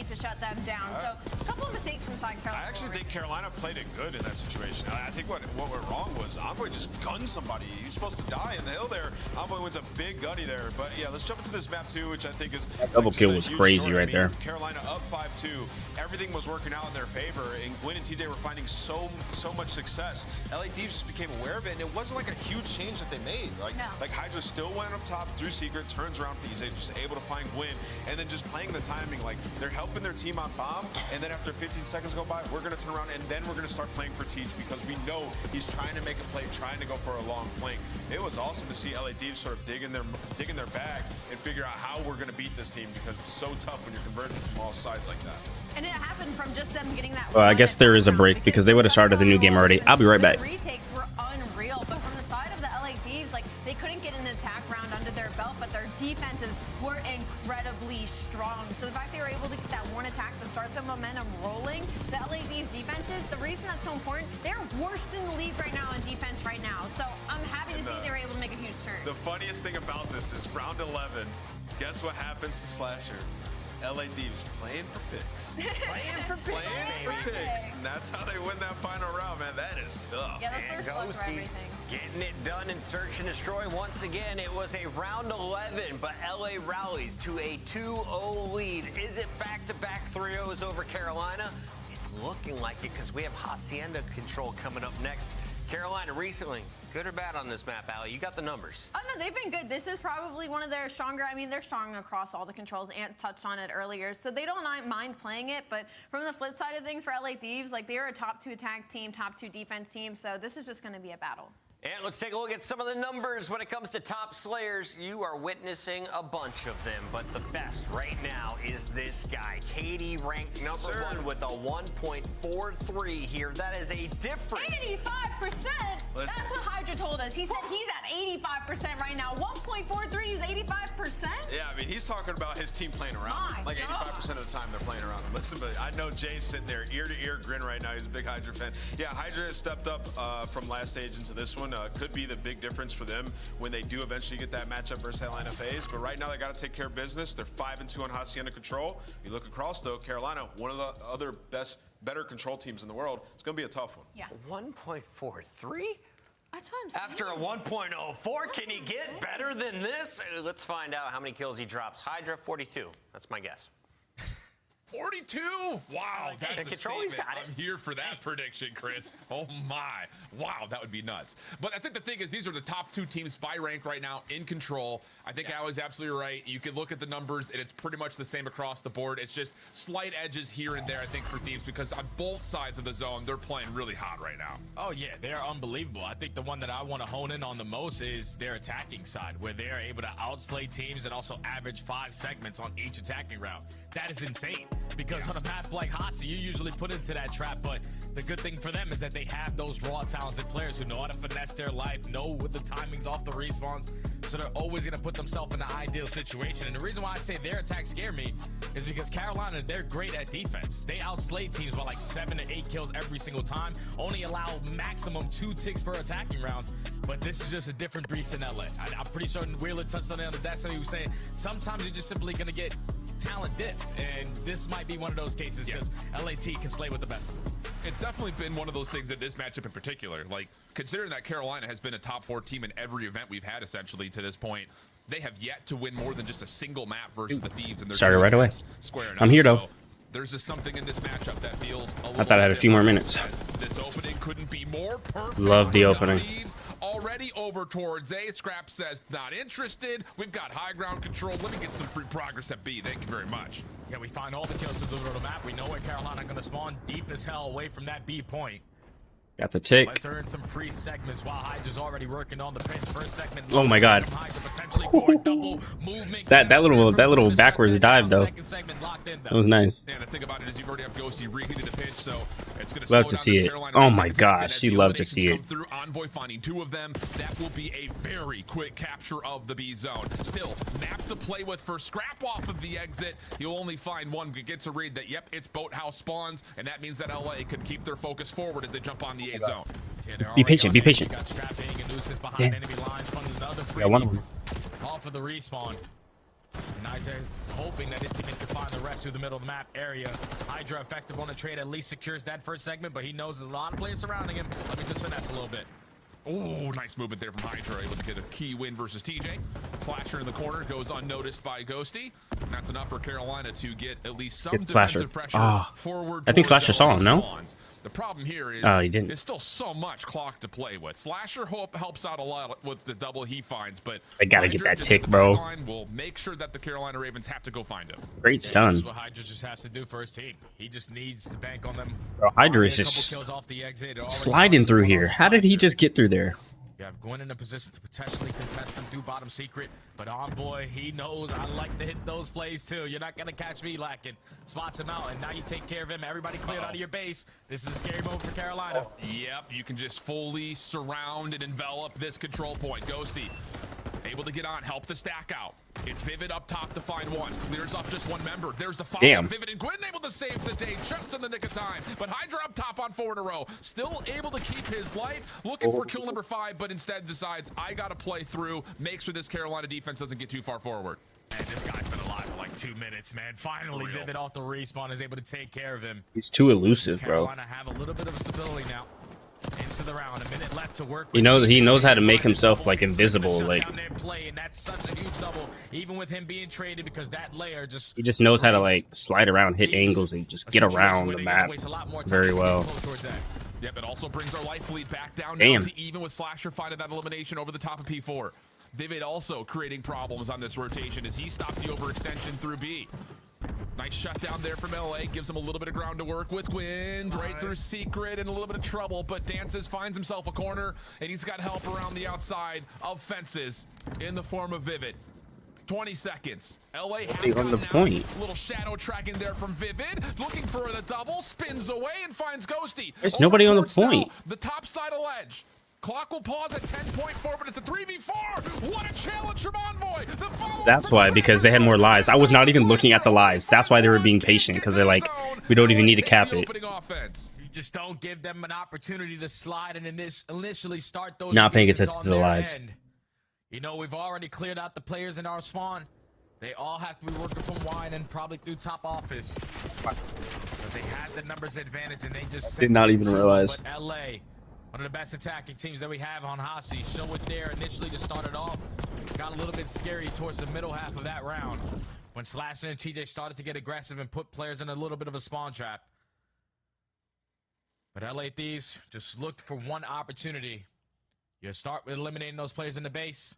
I actually think Carolina played it good in that situation. I think what went wrong was Envoy just gunned somebody. You're supposed to die in the hill there. Envoy wins a big gutty there. But yeah, let's jump into this map too, which I think is double kill was crazy right there. Carolina up 5-2. Everything was working out in their favor, and Gwen and TJ were finding so much success. LA Thieves just became aware of it, and it wasn't like a huge change that they made. Like Hydra still went up top through Secret, turns around FaZe, just able to find Gwen, and then just playing the timing. Like they're helping their team on bomb, and then after 15 seconds go by, we're gonna turn around, and then we're gonna start playing for Teach because we know he's trying to make a play, trying to go for a long flank. It was awesome to see LA Thieves sort of digging their bag and figure out how we're gonna beat this team because it's so tough when you're converging from all sides like that. And it happened from just them getting that. Well, I guess there is a break because they would have started the new game already. I'll be right back. The retakes were unreal, but from the side of the LA Thieves, like they couldn't get an attack round under their belt, but their defenses were incredibly strong. So the fact they were able to get that one attack to start the momentum rolling, the LA Thieves defenses, the reason that's so important, they're worst in the league right now in defense right now. So I'm happy to see they were able to make a huge turn. The funniest thing about this is round 11. Guess what happens to Slasher? LA Thieves playing for picks. Playing for picks. And that's how they win that final round, man. That is tough. Yeah, those first bloods for everything. Getting it done in search and destroy once again. It was a round 11, but LA rallies to a 2-0 lead. Is it back-to-back 3-0s over Carolina? It's looking like it because we have Hacienda control coming up next. Carolina recently, good or bad on this map, Allie? You got the numbers. Oh, no, they've been good. This is probably one of their stronger. I mean, they're strong across all the controls. Ant touched on it earlier. So they don't mind playing it. But from the flip side of things for LA Thieves, like they're a top 2 attack team, top 2 defense team. So this is just going to be a battle. And let's take a look at some of the numbers when it comes to top slayers. You are witnessing a bunch of them, but the best right now is this guy. KD ranked number 1 with a 1.43 here. That is a difference. 85%? That's what Hydra told us. He said he's at 85% right now. 1.43 is 85%? Yeah, I mean, he's talking about his team playing around. My Like 85% of the time they're playing around him. Listen, but I know Jay's sitting there ear to ear grin right now. He's a big Hydra fan. Yeah, Hydra has stepped up from last stage into this one. Could be the big difference for them when they do eventually get that matchup versus Atlanta FaZe. But right now they got to take care of business. They're 5-2 on Hacienda Control. You look across though, Carolina, one of the other better control teams in the world. It's going to be a tough one. Yeah. 1.43? That's what I'm saying. After a 1.04, can he get better than this? Let's find out how many kills he drops. Hydra, 42. That's my guess. 42? Wow, that's a Control, he's statement. got it. I'm here for that prediction, Chris. Oh my. Wow, that would be nuts. But I think the thing is, these are the top 2 teams by rank right now in Control. I think Al is absolutely right. You can look at the numbers, and it's pretty much the same across the board. It's just slight edges here and there, I think, for Thieves, because on both sides of the zone, they're playing really hot right now. Oh, yeah, they're unbelievable. I think the one that I want to hone in on the most is their attacking side, where they're able to outslay teams and also average 5 segments on each attacking route. That is insane, because on a map like Hasi, you usually put into that trap, but the good thing for them is that they have those raw, talented players who know how to finesse their life, know what the timings off the respawns, so they're always going to put themselves in an ideal situation. And the reason why I say their attacks scare me is because Carolina, they're great at defense. They outslay teams by like 7 to 8 kills every single time, only allow maximum 2 ticks per attacking rounds, but this is just a different beast in LA. I'm pretty certain Wheeler touched on it on the Destiny. He was saying sometimes you're just simply going to get talent diff, and this might be one of those cases because LAT can slay with the best. It's definitely been one of those things in this matchup in particular. Like, considering that Carolina has been a top 4 team in every event we've had essentially to this point, they have yet to win more than just a single map versus the Thieves. And started right away. Squaring I'm up. here though. So there's just something in this matchup that feels a little I thought I had a few more minutes. This opening couldn't be more perfect. Love the for opening. Thieves. Already over towards A. Scrap says not interested. We've got high ground control. Let me get some free progress at B. Thank you very much. Yeah, we find all the kills to the middle of the map. We know where Carolina going to spawn, deep as hell away from that B point. Got the tick. Let's earn some free segments while Hydra's already working on the pinch. First segment. Oh my God. That little backwards dive though. That was nice. And the thing about it is you already have Ghosty reheating the pitch, so it's going to love to see it. Oh my gosh, you love to see it. Through Envoy finding 2 of them, that will be a very quick capture of the B zone. Still, map to play with for Scrap off of the exit. You'll only find one. Gets a read that yep, it's Boathouse spawns, and that means that LA could keep their focus forward as they jump on the A zone. Yeah, Be patient. Be patient. Got scrapping and nooses behind Damn. enemy lines. Another free Got one of them. off of the respawn. Nizer hoping that his teammates can find the rest through the middle of the map area. Hydra effective on the trade, at least secures that first segment, but he knows there's a lot of players surrounding him. Let me just finesse a little bit. Oh, nice movement there from Hydra, able to get a key win versus TJ. Slasher in the corner goes unnoticed by Ghosty. And that's enough for Carolina to get at least some defensive pressure forward. I think Slasher saw him, no? The problem here is he didn't. there's still so much clock to play with. Slasher helps out a lot with the double he finds, but I gotta get that Hydra's tick, bro. Will make sure that the Carolina Ravens have to go find him. Great This stun. is what Hydra just has to do for his team. He just needs to bank on them. Bro, Hydra is Already a couple just kills off the exit. Already sliding found through one here. off the How did he Slasher. just get through there? Yeah, going in a position to potentially contest them through bottom secret, but Envoy, he knows I like to hit those plays too. You're not gonna catch me lacking. Spots him out, and now you take care of him. Everybody cleared out of your base. This is a scary moment for Carolina. Yep, you can just fully surround and envelop this control point. Ghosty able to get on, help the stack out. It's Vivid up top to find one. Clears off just one member. There's the follow. Damn. Vivid and Gwyn able to save the day just in the nick of time. But Hydra up top on 4 in a row. Still able to keep his life. Looking for kill number 5, but instead decides, I got to play through. Make sure this Carolina defense doesn't get too far forward. And this guy's been alive for like 2 minutes, man. Finally, Real. Vivid off the respawn is able to take care of him. He's too elusive, bro. Carolina have a little bit of stability now. Into the round, a minute left to work. He knows how to make himself like invisible. Like play, and that's such a huge double, even with him being traded, because that layer just he just knows how to like slide around, hit angles, and just get around the map very well. Yep, it also brings our life lead back down Damn. now to even with Slasher finding that elimination over the top of P4. Vivid also creating problems on this rotation as he stops the overextension through B. Nice shutdown there from LA. Gives him a little bit of ground to work with. Wind right through Secret in a little bit of trouble, but Dances finds himself a corner, and he's got help around the outside of Fences in the form of Vivid. 20 seconds. LA has on the point. Little shadow tracking there from Vivid. Looking for the double. Spins away and finds Ghosty. There's Over nobody on the towards point. now, the top side of ledge. Clock will pause at 10.4, but it's a 3v4. What a challenge from Envoy. The follow-up That's from why, because they had more lives. I was not even looking at the lives. That's why they were being patient, because they're like, we don't even need to cap it. You just don't give them an opportunity to slide and initially start those. Not paying engagements attention on to the their lives. end. You know, we've already cleared out the players in our spawn. They all have to be working from wine and probably through top office. But they had the numbers advantage, and they just Did not even realize. But LA, one of the best attacking teams that we have on Hasi, show it there initially to start it off. Got a little bit scary towards the middle half of that round when Slasher and TJ started to get aggressive and put players in a little bit of a spawn trap. But LA Thieves just looked for one opportunity. You start with eliminating those players in the base,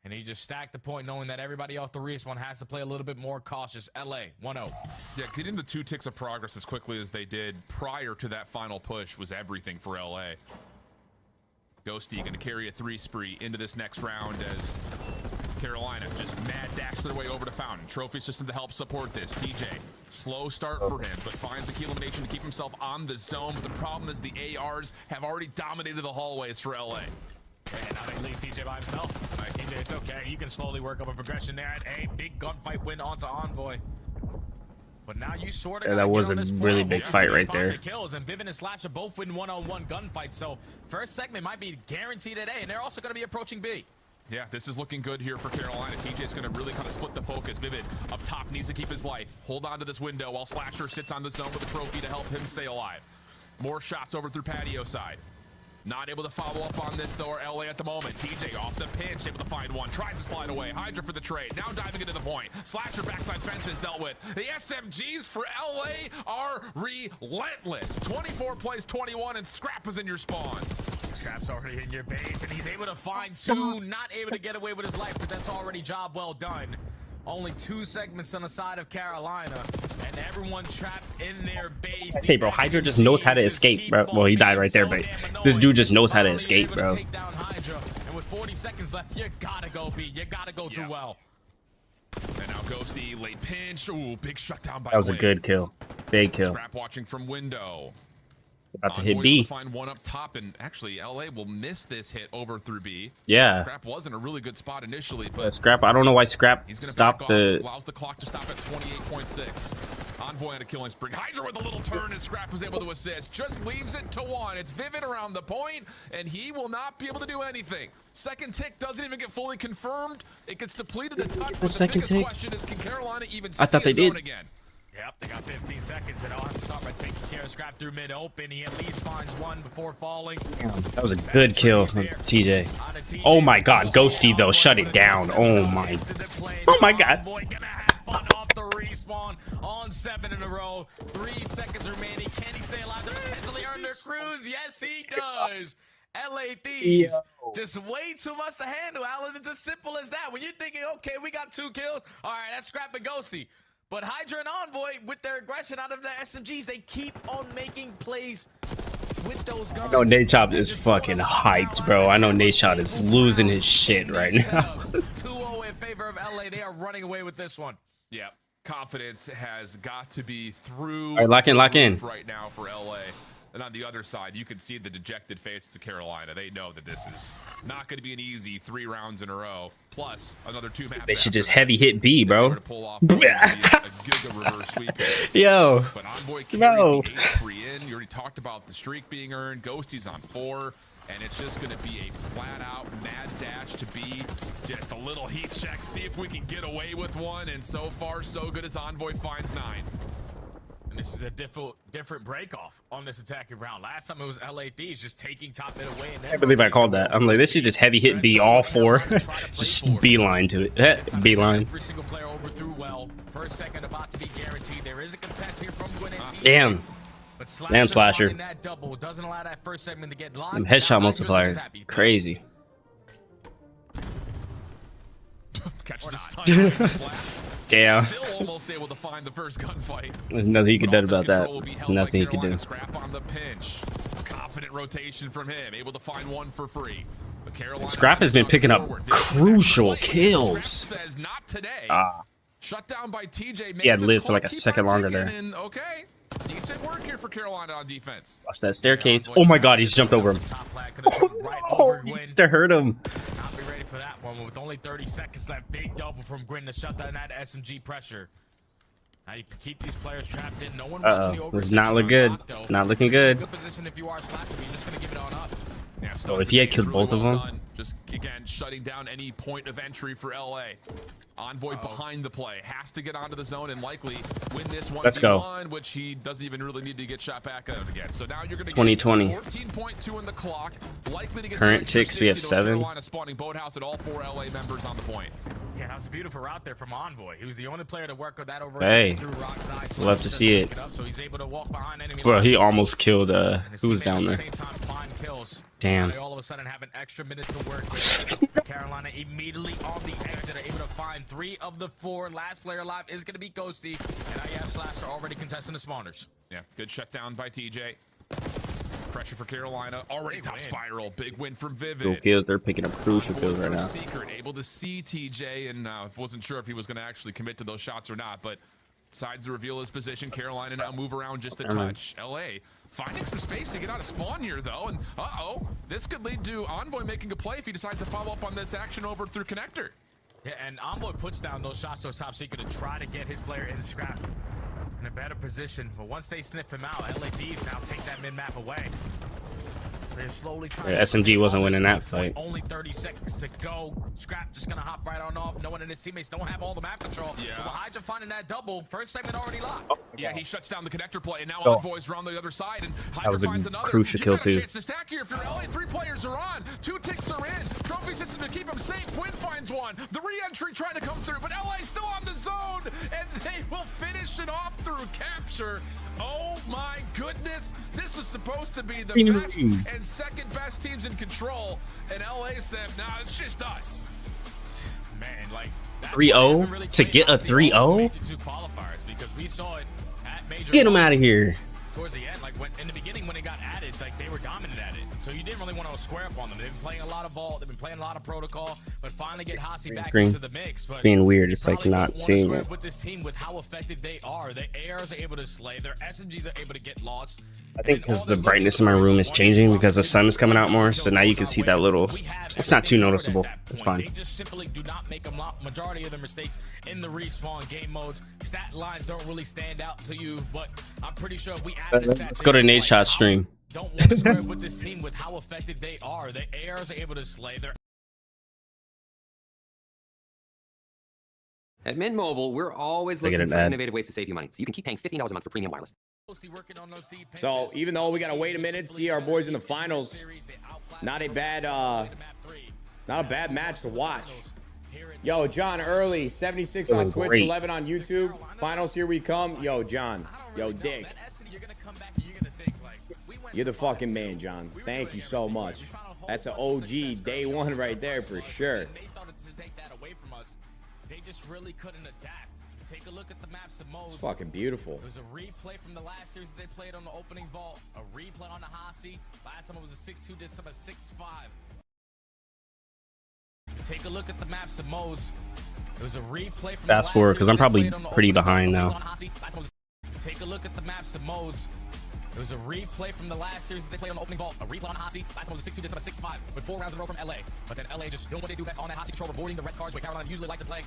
and you just stack the point knowing that everybody off the respawn has to play a little bit more cautious. LA, 1-0. Yeah, getting the 2 ticks of progress as quickly as they did prior to that final push was everything for LA. Ghosty going to carry a 3 spree into this next round as Carolina just mad dash their way over to Fountain. Trophy system to help support this. TJ, slow start for him, but finds the key elimination to keep himself on the zone. But the problem is the ARs have already dominated the hallways for LA. And now they leave TJ by himself. All right, TJ, it's okay. You can slowly work up a progression there. And a big gunfight win onto Envoy. But now you sort of Yeah, that was a really big fight right there. Kills, and Vivid and Slasher both win one-on-one gunfights. So first segment might be guaranteed today, and they're also going to be approaching B. Yeah, this is looking good here for Carolina. TJ's going to really kind of split the focus. Vivid up top needs to keep his life. Hold on to this window while Slasher sits on the zone with a trophy to help him stay alive. More shots over through patio side. Not able to follow up on this, though, or LA at the moment. TJ off the pinch, able to find one. Tries to slide away. Hydra for the trade. Now diving into the point. Slasher backside fences dealt with. The SMGs for LA are relentless. 24 plays 21, and Scrap is in your spawn. Scrap's already in your base, and he's able to find 2. Not able to get away with his life, but that's already job well done. Only 2 segments on the side of Carolina, and everyone trapped in their base. I say, bro, Hydra just knows how to escape, bro. Well, he died right there, but this dude just knows how to escape, bro. Take down Hydra, and with 40 seconds left, you gotta go B. You gotta go through well. And now Ghosty, late pinch. Ooh, big shutdown by That was a Wade. good kill. Big kill. Scrap watching from window. About to hit Envoy B. will find one up top, and actually LA will miss this hit over through B. Yeah. Scrap was in a really good spot initially, Yeah, but Scrap, I don't know why Scrap he's going to stopped the... allows the clock to stop at 28.6. Envoy on a killing spree. Hydra with a little turn as Scrap was able to assist. Just leaves it to 1. It's Vivid around the point, and he will not be able to do anything. Second tick doesn't even get fully confirmed. It gets depleted a touch. The second biggest tick? question is, can Carolina even I thought see they a zone did. again? Yep, they got 15 seconds, and I'll have to start by taking care of Scrap through mid-open. He at least finds 1 before falling. That was a good kill from TJ. Oh my god, Ghosty though, shut it down. Oh my... Oh my god. Envoy gonna have fun off the respawn on 7 in a row. 3 seconds remaining. Can he stay alive to potentially earn their cruise? Yes, he does. LA Thieves, just way too much to handle, Alan. It's as simple as that. When you're thinking, okay, we got 2 kills. All right, that's Scrap and Ghosty. But Hydra and Envoy, with their aggression out of the SMGs, they keep on making plays with those guns. I know Nadeshot is fucking hyped, bro. I know Nadeshot is losing his shit right now. 2-0 in favor of LA. They are running away with this one. Yeah, confidence has got to be through. All right, lock in, lock in. Right now for LA. And on the other side, you can see the dejected faces of Carolina. They know that this is not going to be an easy 3 rounds in a row. Plus another 2 maps. They should just heavy hit B, bro. Pull off a giga reverse sweep here. Yo. But Envoy carries the 8 free in. You already talked about the streak being earned. Ghosty's on 4. And it's just going to be a flat-out mad dash to B. Just a little heat check, see if we can get away with one. And so far, so good as Envoy finds 9. And this is a different break-off on this attacking round. Last time it was LA Thieves just taking top mid away. And I believe I called that. I'm like, this should just heavy hit B all 4. Just beeline to it. Beeline. Every single player over through well. First second about to be guaranteed. There is a contest here from Gwyn and TJ. Damn. But Damn, Slasher. that double doesn't allow that first segment to get locked. Headshot multiplier. Crazy. Catches a stun. Damn. Still almost able to find the first gunfight. There's nothing you could do But about offense control will be that. held by Nothing you could Carolina. do. Scrap on the pinch. Confident rotation from him. Able to find one for free. But Carolina Scrap has been picking up forward. crucial Scrap kills. says not today. Shut down by TJ. He had Makes lived his for like a clock keep second on longer ticking, there. And okay, decent work here for Carolina on defense. Watch that staircase. Oh my god, he's jumped over him. Oh, he needs to hurt him. Not be ready for that one with only 30 seconds left. Big double from Grin to shut down that SMG pressure. Now you can keep these players trapped in. No one wants the Does not look good. Not looking good. Good position if you are Slasher, but you're just gonna give it on up. Yeah, Oh, if he had killed both of them. Just again shutting down any point of entry for LA. Envoy behind the play has to get onto the zone and likely win this 1v1, Let's go. which he doesn't even really need to get shot back out again. So now you're going to 2020. get 14.2 in the clock. Likely to get Current the extra ticks, we have 60 to a 7. Carolina spawning boathouse at all 4 LA members on the point. Yeah, that was a beautiful route there from Envoy. He was the only player to work with that over Hey, through rock side. love to see it. So he's able to walk behind enemy Bro, he lines. almost killed And his who was teammates down at there. the same time find kills. Damn. They all of a sudden have an extra minute to work with. Carolina immediately on the exit are able to find 3 of the 4. Last player alive is going to be Ghosty, and now you have Slasher already contesting the spawners. Yeah, good shutdown by TJ. Pressure for Carolina. Already top spiral. Big win from Cool Vivid. kills. They're picking up crucial kills right From now. Secret, able to see TJ, and wasn't sure if he was going to actually commit to those shots or not, but decides to reveal his position. Carolina now move around just a touch. LA finding some space to get out of spawn here, though, and this could lead to Envoy making a play if he decides to follow up on this action over through Connector. Yeah, and Envoy puts down those shots to top secret to try to get his player in scrap in a better position. But once they sniff him out, LA Thieves now take that mid-map away. So they're slowly trying Yeah, to SMG wasn't on winning this that point. fight. Only 30 seconds to go. Scrap just gonna hop right on off. No one and his teammates don't have all the map control. Yeah. So Hydra finding that double. First segment already locked. Yeah, he shuts down the Connector play, and now Oh. Envoy's around the other side, and That Hydra was a finds another. crucial You've kill, got a too. chance to stack here if you're LA. 3 players are on. 2 ticks are in. Trophy system to keep him safe. Quinn finds one. The re-entry trying to come through, but LA still on the zone, and they will finish it off through capture. Oh my goodness. This was supposed to be the best and second best teams in control, and LA said, nah, it's just us. Man, like 3-0 to get a 3-0. qualifiers because we saw it at major. Get him out of here. Towards the end, like when in the beginning when it got added, like they were dominant at it. So you didn't really want to square up on them. They've been playing a lot of Vault, they've been playing a lot of Protocol, but finally get Hasi back Screen. into the mix. But Being weird, you it's like probably not don't wanna seeing square it. up with this team with how effective they are. Their ARs are able to slay, their SMGs are able to get lost. I think because the brightness in my room is changing because the sun is coming out more, so now you can see that little. It's not too noticeable. It's They fine. just simply do not make a majority of their mistakes in the respawn game modes. Stat lines don't really stand out to you, but I'm pretty sure if we add the stats, Let's go to Nate Shot stream. don't want to square with this team with how effective they are. Their ARs are able to slay. Their At Mint Mobile, we're always looking for innovative ways to save you money, so you can keep paying $15 a month for premium wireless. So even though we gotta wait a minute to see our boys in the finals, not a bad match to watch. Yo, John Early, 76 on Twitch, great. 11 on YouTube. Finals, here we come. Yo, John. Yo, Dick. You're the fucking man, John. Thank you so much. That's an OG day one right there for sure. They started to take that away from us. They just really couldn't adapt. Take a look at the maps of modes. It's fucking beautiful. It was a replay from the last series that they played on the opening vault. A replay on the Hasi. Last time it was a 6-2, this time a 6-5. Take a look at the maps of modes. It was a replay from Fast forward because I'm probably pretty behind now. Take a look at the maps of modes. It was a replay from the last series that they played on the opening vault. A replay on the Hasi. Last one was a 6-2, this time a 6-5. With 4 rounds in a row from LA. But then LA just doing what they do best on that Hasi control, avoiding the red cards where Carolina usually like to play.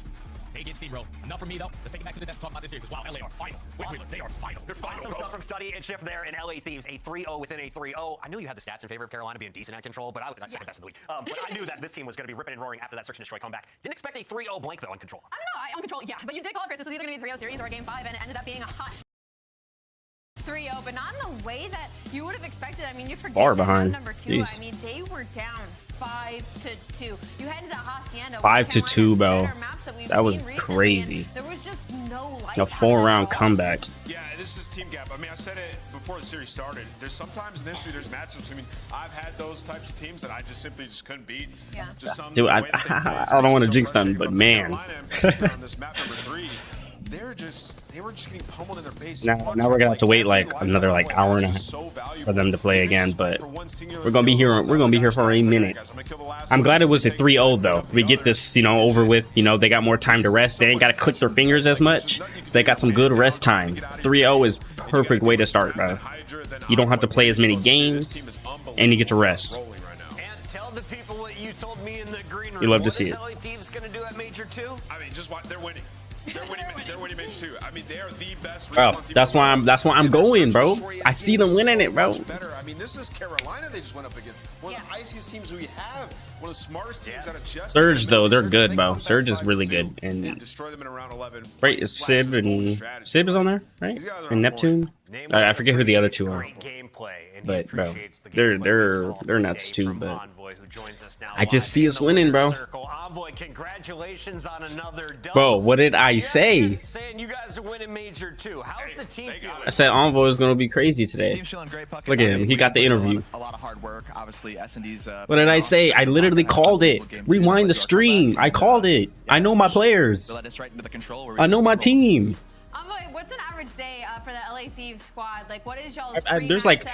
They did steamroll. Enough for me, though. Let's take it back to the death to talk about this series, because wow, LA are final. They are final. Awesome stuff from Study and Shift there in LA Thieves. A 3-0 within a 3-0. I knew you had the stats in favor of Carolina being decent at control, but that's second best in the league. But I knew that this team was going to be ripping and roaring after that search and destroy comeback. Didn't expect a 3-0 blank, though, on control. I don't know. On control, yeah. But you did call it, Chris. This was either going to be a 3-0 series or a game 5, and it ended up being a hot 3-0, but not in the way that you would have expected. I mean, you forget far that behind. number 2. Jeez. I mean, they were down 5-2. You head into the Hacienda. 5-2, bro. That was recently, crazy. There was just no light. A 4-round comeback. Yeah, this is team gap. I mean, I said it before the series started. There's sometimes in history there's matchups. I mean, I've had those types of teams that I just simply couldn't beat. Yeah. Just some Dude, I don't want to jinx them, frustrating but about man. Carolina in particular on this map number 3, they were just getting pummeled in their base. Now we're gonna have to wait like another like hour and a half for them to play again, but we're gonna be here. We're gonna be here for 8 minutes. I'm glad it was a 3-0 though. We get this, over with. They got more time to rest. They ain't gotta click their fingers as much. They got some good rest time. 3-0 is perfect way to start, bro. You don't have to play as many games, and you get to rest. And tell the people what you told me in the green room. You love to see it. What is LA Thieves gonna do at Major 2? I mean, just watch. They're winning. They're winning Major 2. I mean, they are the best. Bro, that's why I'm going, bro. I see them winning it, bro. Better. I mean, this is Carolina they just went up against. One of the iciest teams we have. One of the smartest teams that adjust. Surge though, they're good, bro. Surge is really good, and destroy them in round 11. right, it's Sib and Sib is on there, right? And Neptune. I forget who the other two are. But bro, they're nuts too. But I just see us winning, bro. Envoy, congratulations on another dub. Bro, what did I say? Saying you guys are winning Major 2. How's the team feeling? I said Envoy is gonna be crazy today. Look at him, he got the interview. A lot of hard work, obviously. S&D's. What did I say? I literally called it. Rewind the stream. I called it. I know my players. I know my team. What's an average day for the LA Thieves squad? Like, what is y'all's There's like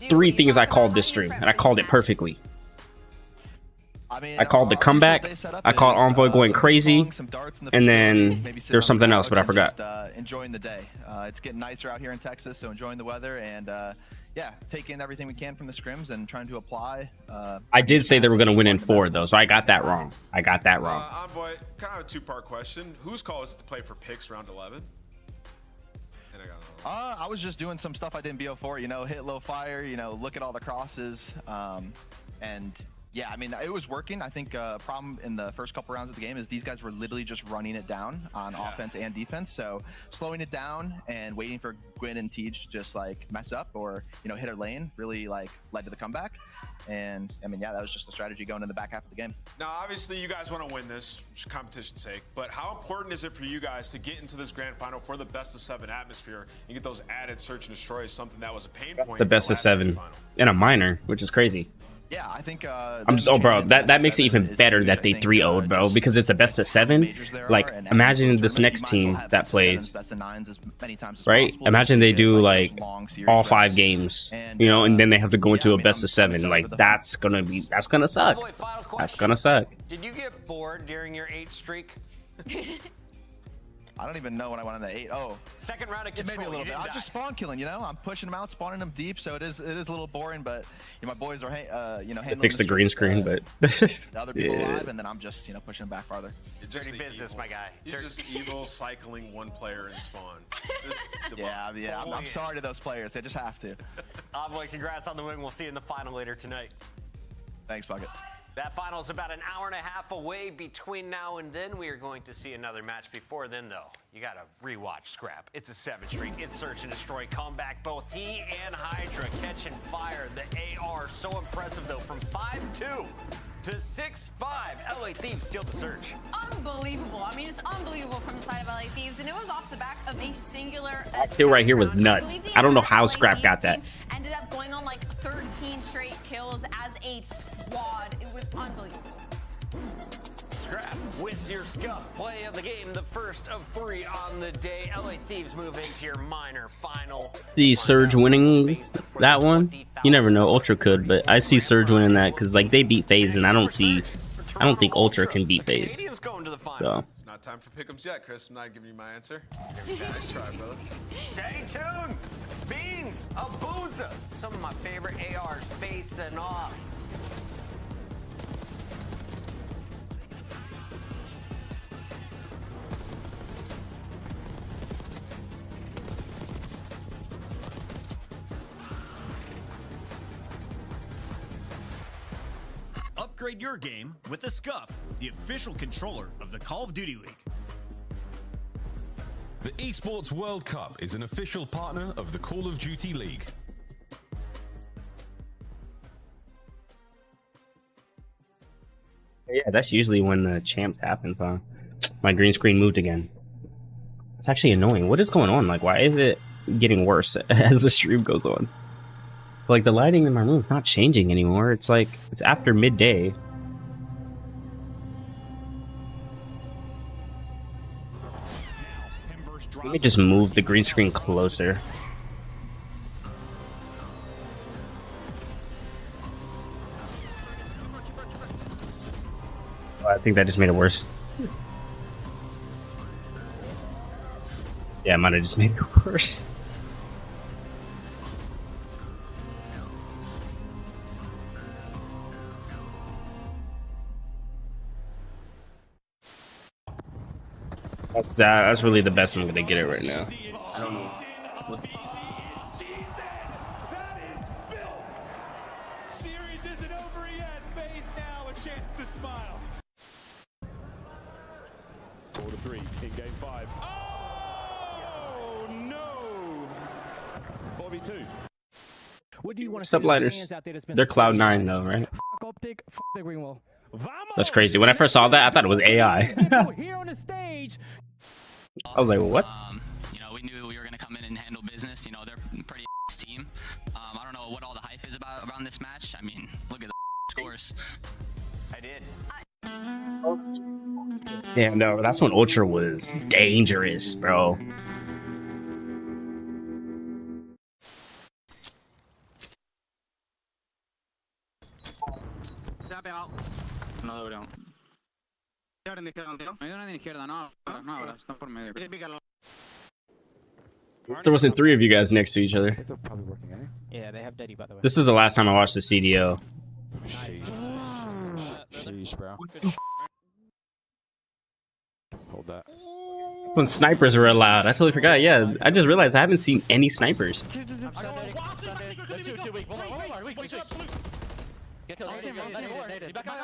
3 things I called this stream, and I called it perfectly. I called the comeback, I called Envoy going crazy, and then there's something else, but I forgot. Enjoying the day. It's getting nicer out here in Texas, so enjoying the weather and yeah, taking everything we can from the scrims and trying to apply. I did say they were going to win in 4 though, so I got that wrong. Envoy, kind of a 2-part question. Whose call is to play for picks round 11? I was just doing some stuff I did in BO4, hit low fire, look at all the crosses, and yeah, I mean, it was working. I think problem in the first couple rounds of the game is these guys were literally just running it down on offense and defense. So slowing it down and waiting for Gwyn and Tej to just like mess up or, hit a lane really like led to the comeback. And I mean, yeah, that was just the strategy going in the back half of the game. Now, obviously you guys want to win this for competition's sake, but how important is it for you guys to get into this grand final for the best of 7 atmosphere and get those added search and destroy, something that was a pain point? The best of 7 in a minor, which is crazy. Yeah, I think I'm just, bro, that makes it even better that they 3-0'd, bro, because it's a best of 7. Like, imagine this next team that plays, right? Imagine they do like all 5 games, and then they have to go into a best of 7. Like, that's gonna suck. That's gonna suck. Did you get bored during your 8 streak? I don't even know when I went on the 8. Oh, second round of control. Maybe a little bit. I'm just spawn killing, I'm pushing them out, spawning them deep, so it is a little boring. But my boys are, handling. Fix the green screen, but the other people alive, and then I'm just, pushing them back farther. It's dirty business, my guy. He's just evil cycling one player in spawn. Yeah. I'm sorry to those players. They just have to. Envoy, congrats on the win. We'll see you in the final later tonight. Thanks, Bucket. That final is about an hour and a half away. Between now and then, we are going to see another match. Before then, though, you got to rewatch Scrap. It's a 7 streak. It's Search and Destroy comeback. Both he and Hydra catching fire. The AR so impressive, though, from 5-2 to 6-5. LA Thieves steal the Search. Unbelievable. I mean, it's unbelievable from the side of LA Thieves, and it was off the back of a singular. That kill right here was nuts. I don't know how Scrap got that. Ended up going on like 13 straight kills as a squad. It was unbelievable. Scrap with your Scuff play of the game, the first of 3 on the day. LA Thieves move into your minor final. See Surge winning that one. You never know, Ultra could, but I see Surge winning that because like they beat FaZe, and I don't think Ultra can beat FaZe. So. It's not time for pick'ems yet, Chris. I'm not giving you my answer. Nice try, brother. Stay tuned. Beans, Abuza, some of my favorite ARs facing off. Upgrade your game with the Scuff, the official controller of the Call of Duty League. The Esports World Cup is an official partner of the Call of Duty League. Yeah, that's usually when the champs happen, huh? My green screen moved again. It's actually annoying. What is going on? Like, why is it getting worse as the stream goes on? Like, the lighting in my room is not changing anymore. It's like, it's after midday. Let me just move the green screen closer. Oh, I think that just made it worse. Yeah, it might have just made it worse. That's really the best I'm gonna get it right now. I don't know. Series isn't over yet. FaZe now a chance to smile. 4-3 in game 5. Oh no! 4v2. What do you want to Subliners. They're Cloud9 though, right? Optic, the green wall. That's crazy. When I first saw that, I thought it was AI. Here on the stage. I was like, what? You know, we knew we were going to come in and handle business. You know, they're a pretty team. I don't know what all the hype is about around this match. I mean, look at the scores. I did. Damn, no, that's when Ultra was dangerous, bro. No, we don't. There wasn't 3 of you guys next to each other. Yeah, they have Daddy, by the way. This is the last time I watched the CDO. Sheesh, bro. Hold that. When snipers were allowed. I totally forgot. Yeah, I just realized I haven't seen any snipers.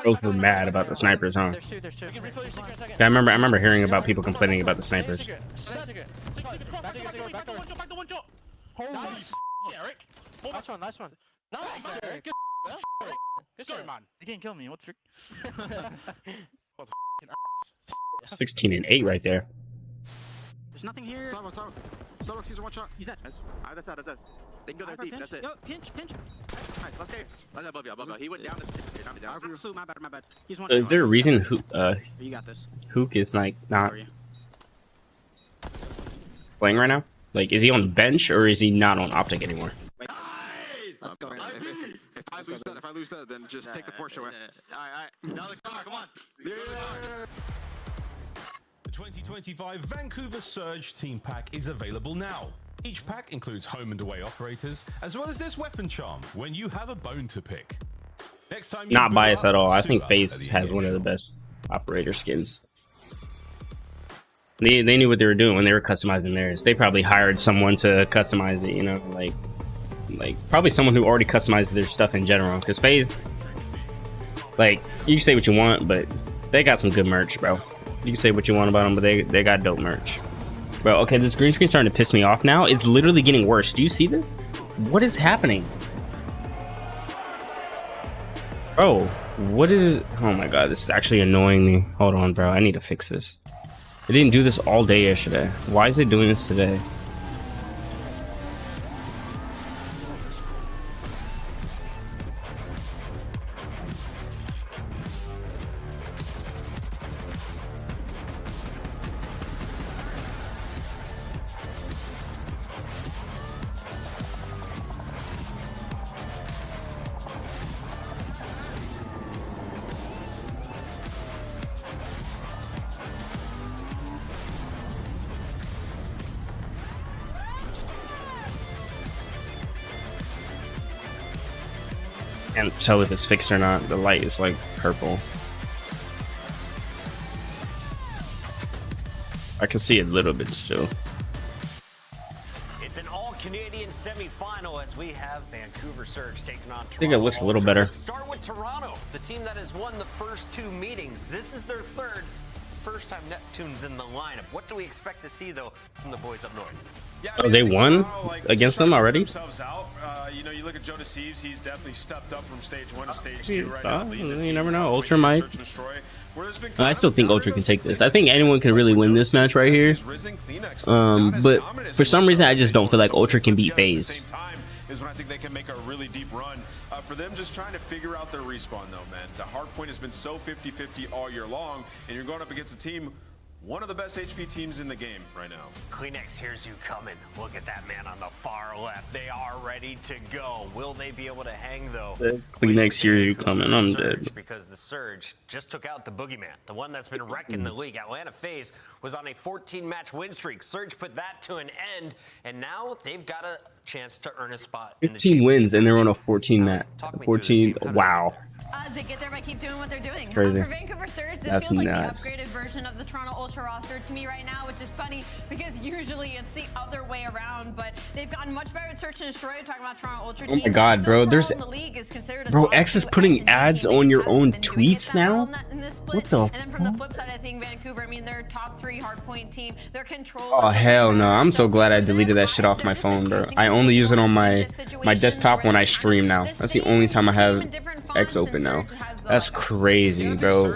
Girls were mad about the snipers, huh? Yeah, I remember hearing about people complaining about the snipers. Nice one, nice one. Nice, Eric. Good story, man. You can't kill me. What trick? 16 and 8 right there. There's nothing here. Starbucks, he's a one shot. He's dead. That's that. They can go there deep. That's it. Yo, pinch. Nice, let's go. That's above you. He went down. Down. My bad. He's one. So is there a reason You got this. Hook is like not playing right now? Like, is he on the bench or is he not on Optic anymore? Let's go. If I lose that, then just take the Porsche away. Alright. Another car, come on. The 2025 Vancouver Surge Team Pack is available now. Each pack includes home and away operators, as well as this weapon charm when you have a bone to pick. Next time, Not biased at all. I think FaZe has one of the best operator skins. They knew what they were doing when they were customizing theirs. They probably hired someone to customize it, you know, like probably someone who already customized their stuff in general. Because FaZe, like, you can say what you want, but they got some good merch, bro. You can say what you want about them, but they got dope merch. Bro, okay, this green screen's starting to piss me off now. It's literally getting worse. Do you see this? What is happening? Bro, what is... Oh my god, this is actually annoying me. Hold on, bro. I need to fix this. It didn't do this all day yesterday. Why is it doing this today? Can't tell if it's fixed or not. The light is like purple. I can see it a little bit still. It's an all-Canadian semifinal as we have Vancouver Surge taking on Toronto. I think it looks a little better. Let's start with Toronto, the team that has won the first 2 meetings. This is their 3rd first time Neptune's in the lineup. What do we expect to see, though, from the boys up north? Yeah, Oh, they won against them already? Themselves out. You know, you look at Joe Deceives, he's definitely stepped up from stage 1 to stage 2 right now. You never know. Ultra might. I still think Ultra can take this. I think anyone can really win this match right here. But for some reason, I just don't feel like Ultra can beat FaZe. Is when I think they can make a really deep run. For them just trying to figure out their respawn, though, man. The hard point has been so 50-50 all year long, and you're going up against a team, one of the best HP teams in the game right now. Kleenex hears you coming. Look at that man on the far left. They are ready to go. Will they be able to hang, though? Kleenex hears you coming. I'm dead. Because the Surge just took out the Boogeyman, the one that's been wrecking the league. Atlanta FaZe was on a 14-match win streak. Surge put that to an end, and now they've got a chance to earn a spot. 15 wins, and they're on a 14 match. 14. Wow. They get there by keep doing what they're doing. That's crazy. For Vancouver Surge, this That's feels like nuts. the upgraded version of the Toronto Ultra roster to me right now, which is funny because usually it's the other way around. But they've gotten much better at search and destroy. Talking about Toronto Ultra team. Oh my God, bro! There's X is putting ads on your own tweets now. What the? And then from the flip side, I think Vancouver. I mean, they're top 3 hardpoint team. They're control. Oh hell no! I'm so glad I deleted that shit off my phone, bro. I only use it on my desktop when I stream now. That's the only time I have X open now. That's crazy, bro.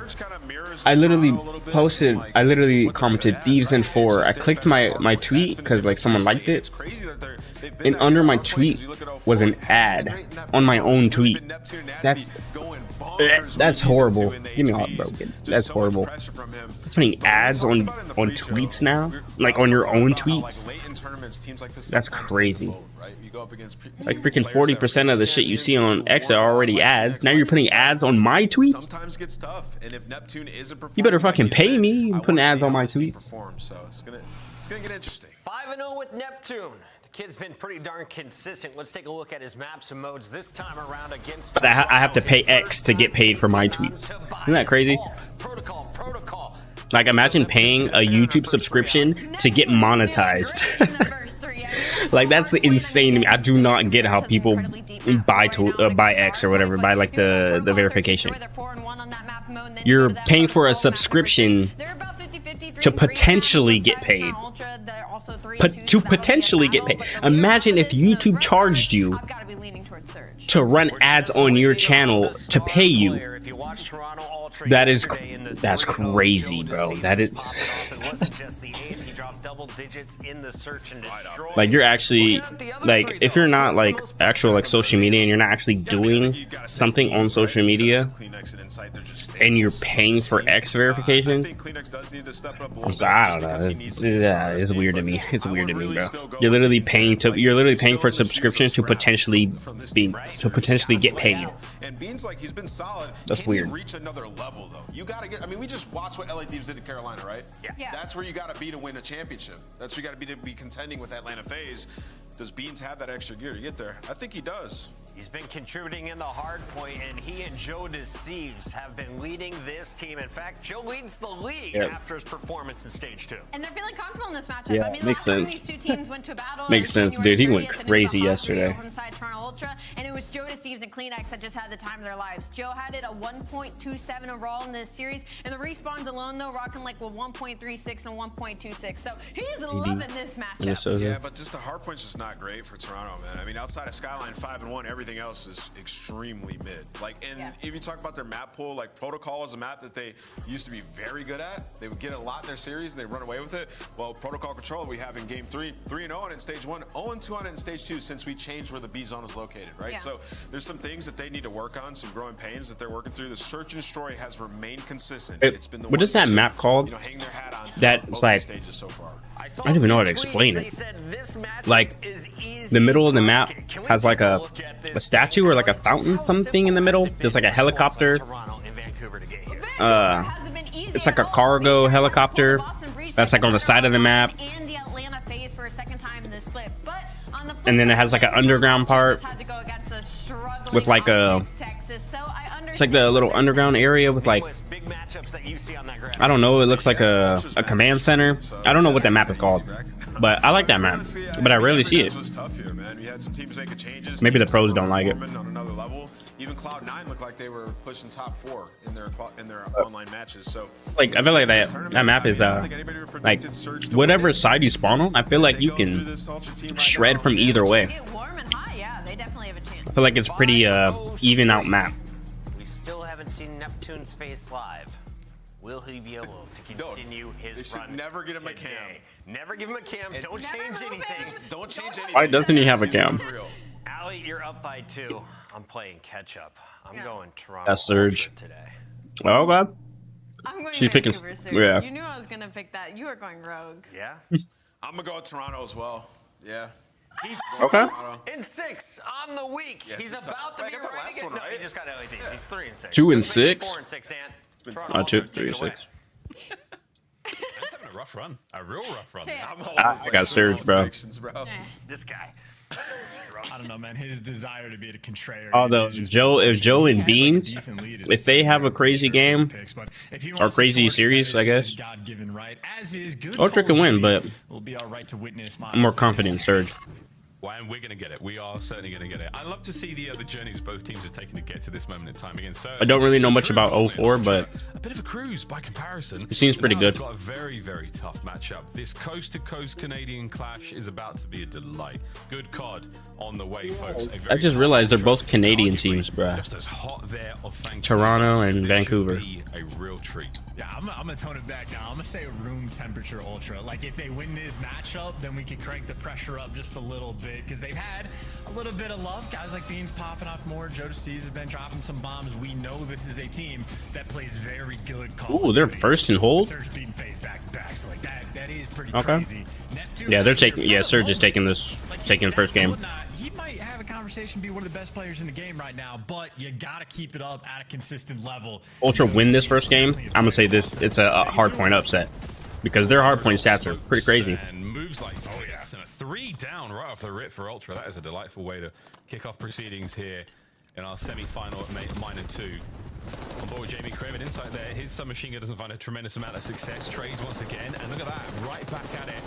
I literally commented Thieves in 4. I clicked my tweet because like someone liked it, and under my tweet was an ad on my own tweet. That's horrible. Give me all, bro. That's horrible. Putting ads on tweets now, like on your own tweet. That's crazy. Like freaking 40% of the shit you see on X are already ads. Now you're putting ads on my tweets. You better fucking pay me. You're putting ads on my tweets. So it's gonna get interesting. 5-0 with Neptune. The kid's been pretty darn consistent. Let's take a look at his maps and modes this time around against. But I have to pay X to get paid for my tweets. Isn't that crazy? Like imagine paying a YouTube subscription to get monetized. Like that's insane to me. I do not get how people buy X or whatever, buy like the verification. You're paying for a subscription to potentially get paid. To potentially get paid. Imagine if YouTube charged you to run ads on your channel to pay you. That's crazy, bro. That is like you're actually like if you're not like actual like social media and you're not actually doing something on social media and you're paying for X verification. I don't know. It's weird to me. It's weird to me, bro. You're literally paying for a subscription to potentially get paid. And Bean's like he's been solid. That's weird. Reach another level though. You gotta get. I mean, we just watched what LA Thieves did to Carolina, right? Yeah. That's where you gotta be to win a championship. That's where you gotta be contending with Atlanta FaZe. Does Beans have that extra gear to get there? I think he does. He's been contributing in the hard point, and he and Joe Deceives have been leading this team. In fact, Joe leads the league after his performance in stage 2. And they're feeling comfortable in this matchup. Yeah, I mean, makes sense. These two teams went to battle. Makes sense, dude. He went crazy yesterday. Inside Toronto Ultra, and it was Joe Deceives and Kleenex that just had the time of their lives. Joe had it a 1.27 overall in this series, and the respawns alone though rocking like with 1.36 and 1.26. So he's loving this matchup. Yeah, but just the hard point's just not great for Toronto, man. I mean, outside of Skyline 5-1, everything else is extremely mid. Like, and if you talk about their map pool, like Protocol is a map that they used to be very good at. They would get a lot in their series, and they run away with it. Well, Protocol Control we have in game 3, 3-0 on it in stage 1, 0-2 on it in stage 2 since we changed where the B zone is located, right? So there's some things that they need to work on, some growing pains that they're working through. The search and destroy has remained consistent. It's been the what is that map called? Hang their hat on That's like stages so far. I don't even know how to explain it. Like the middle of the map has like a statue or like a fountain something in the middle. There's like a helicopter. It's like a cargo helicopter that's like on the side of the map. And then it has like an underground part with like a, it's like the little underground area with like, I don't know, it looks like a command center. I don't know what that map is called, But I like that map. But I rarely see it. Was tough here, man. We had some teams making changes. Maybe the teams pros that don't were like it. performing on another level. Even Cloud9 looked like they were pushing top 4 in their online matches. So Like I feel like that map is like whatever side you spawn on, I feel like you can shred from either way. Get warm and hot, yeah, they definitely have a chance. I feel like it's pretty even out map. We still haven't seen Neptune's face live. Will he be able to continue his They should run? never get him a today? cam. Never give him a cam. Don't change anything. Don't change anything. Why doesn't he have a cam? Allie, you're up by 2. I'm playing catch up. I'm going Toronto That's Surge. Ultra today. Oh god. I'm going She's picking. Vancouver Surge. Yeah. You knew I was gonna pick that. You are going rogue. Yeah. I'm gonna go with Toronto as well. Yeah. He's Okay. in 6 on the week. Yeah, He's it's about to tough. be I got the ready last again. one, No, right? he just got LEDs. He's 3 and 6. 2 and Let's make it 6? 4 and 6, Ant. Toronto 2, Ultra, take 3, it away. 6. Having a rough run, a real rough run. Yeah. I'm all I over got Surge, bro. predictions, bro. This guy. I don't know, man. His desire to be a contrarian. Although is just- if Joe and He had, like, a Beans, decent lead at if they have a crazy game picks, but if he or wants to crazy torch series, that, I it's his guess God-given right, as is good Ultra can Call win, of but Duty will be our right to witness I'm more Miles confident in Surge. Well, and we're going to get it. We are certainly going to get it. I love to see the journeys both teams have taken to get to this moment in time. Again, I don't really know much about 04, but a bit of a cruise by comparison. it seems pretty Now good. we've got a very, very tough matchup. This coast-to-coast Canadian clash is about to be a delight. Good COD on the way, folks. I just realized they're both Canadian teams, bruh. Just as hot there of Vancouver. Toronto and This Vancouver. should be a real treat. Yeah, I'm gonna tone it back now. I'm gonna say room temperature Ultra. Like if they win this matchup, then we can crank the pressure up just a little bit because they've had a little bit of love. Guys like Beans popping off more. Joe DeStees has been dropping some bombs. We know this is a team that plays very good. Ooh, they're first in hold. Surge beating phase back to back. So like that is pretty Okay. crazy. Neptune Yeah, they're right here taking. for Yeah, the Surge is moment. taking this, Like, taking the his first stats and game. whatnot, he might have a conversation, be one of the best players in the game right now, but you gotta keep it up at a consistent level. Ultra win this first game. I'm gonna say this. It's a hard point upset because their hard point stats are pretty crazy. And moves like this. And a 3 down right off the rip for Ultra. That is a delightful way to kick off proceedings here in our semi-final at Minor 2. On board with Jamie Craven inside there. His submachine gun doesn't find a tremendous amount of success. Trades once again. And look at that. Right back at it.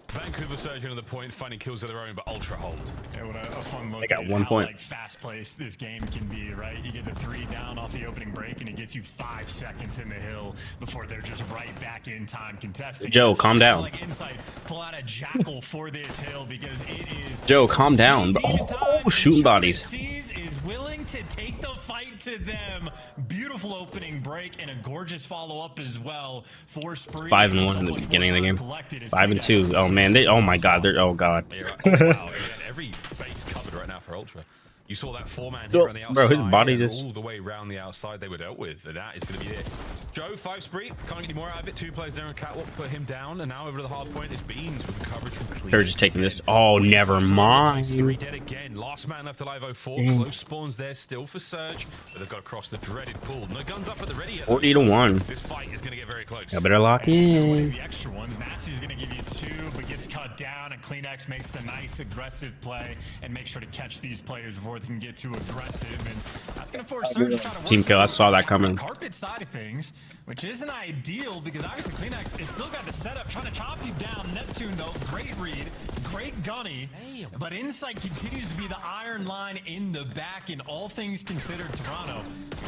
Vancouver Surge on the point, finding kills of their own, but Ultra hold. Yeah, what a fun look. They got at 1 how, point. Like fast-paced this game can be, right? You get the 3 down off the opening break, and it gets you 5 seconds in the hill before they're just right back in time contesting. Joe, That's calm why guys down. Like Insight pull out a jackal for this hill because it is. Joe, calm down. Oh, shooting bodies. Seems is willing to take the fight to them. Beautiful opening break and a gorgeous follow-up as well for Spree. 5-1 in the beginning of the game. 5-2. Oh man, they. Oh my God, they're. Oh God. Yeah, right. Oh, wow. Again, every base covered right now for Ultra. You saw that 4-man here on the outside. Bro, his body and just. all the way around the outside they were dealt with. And that is going to be it. Joe, 5 spree. Can't get any more out of it. 2 players there on Catwalk. Put him down. And now over to the hard point is Beans with the coverage from Clean. They're just taking this. Oh, never 3 mind. dead again. Last man left alive 04. Mm. Close spawns there still for Surge. But they've got to cross the dreaded pool. No guns up at the ready yet. 40-1. This fight is going to get very close. I better lock in. The extra ones. Nasty's going to give you 2, but gets cut down, and CleanX makes the nice aggressive play and make sure to catch these players before they can get too aggressive. And that's going to force Surge to try to work Team kill. I saw that the coming. carpet side of things, which isn't ideal because obviously CleanX is still got the setup trying to chop you down. Neptune, though, great read, great gunny, but Insight continues to be the iron line in the back. In all things considered, Toronto.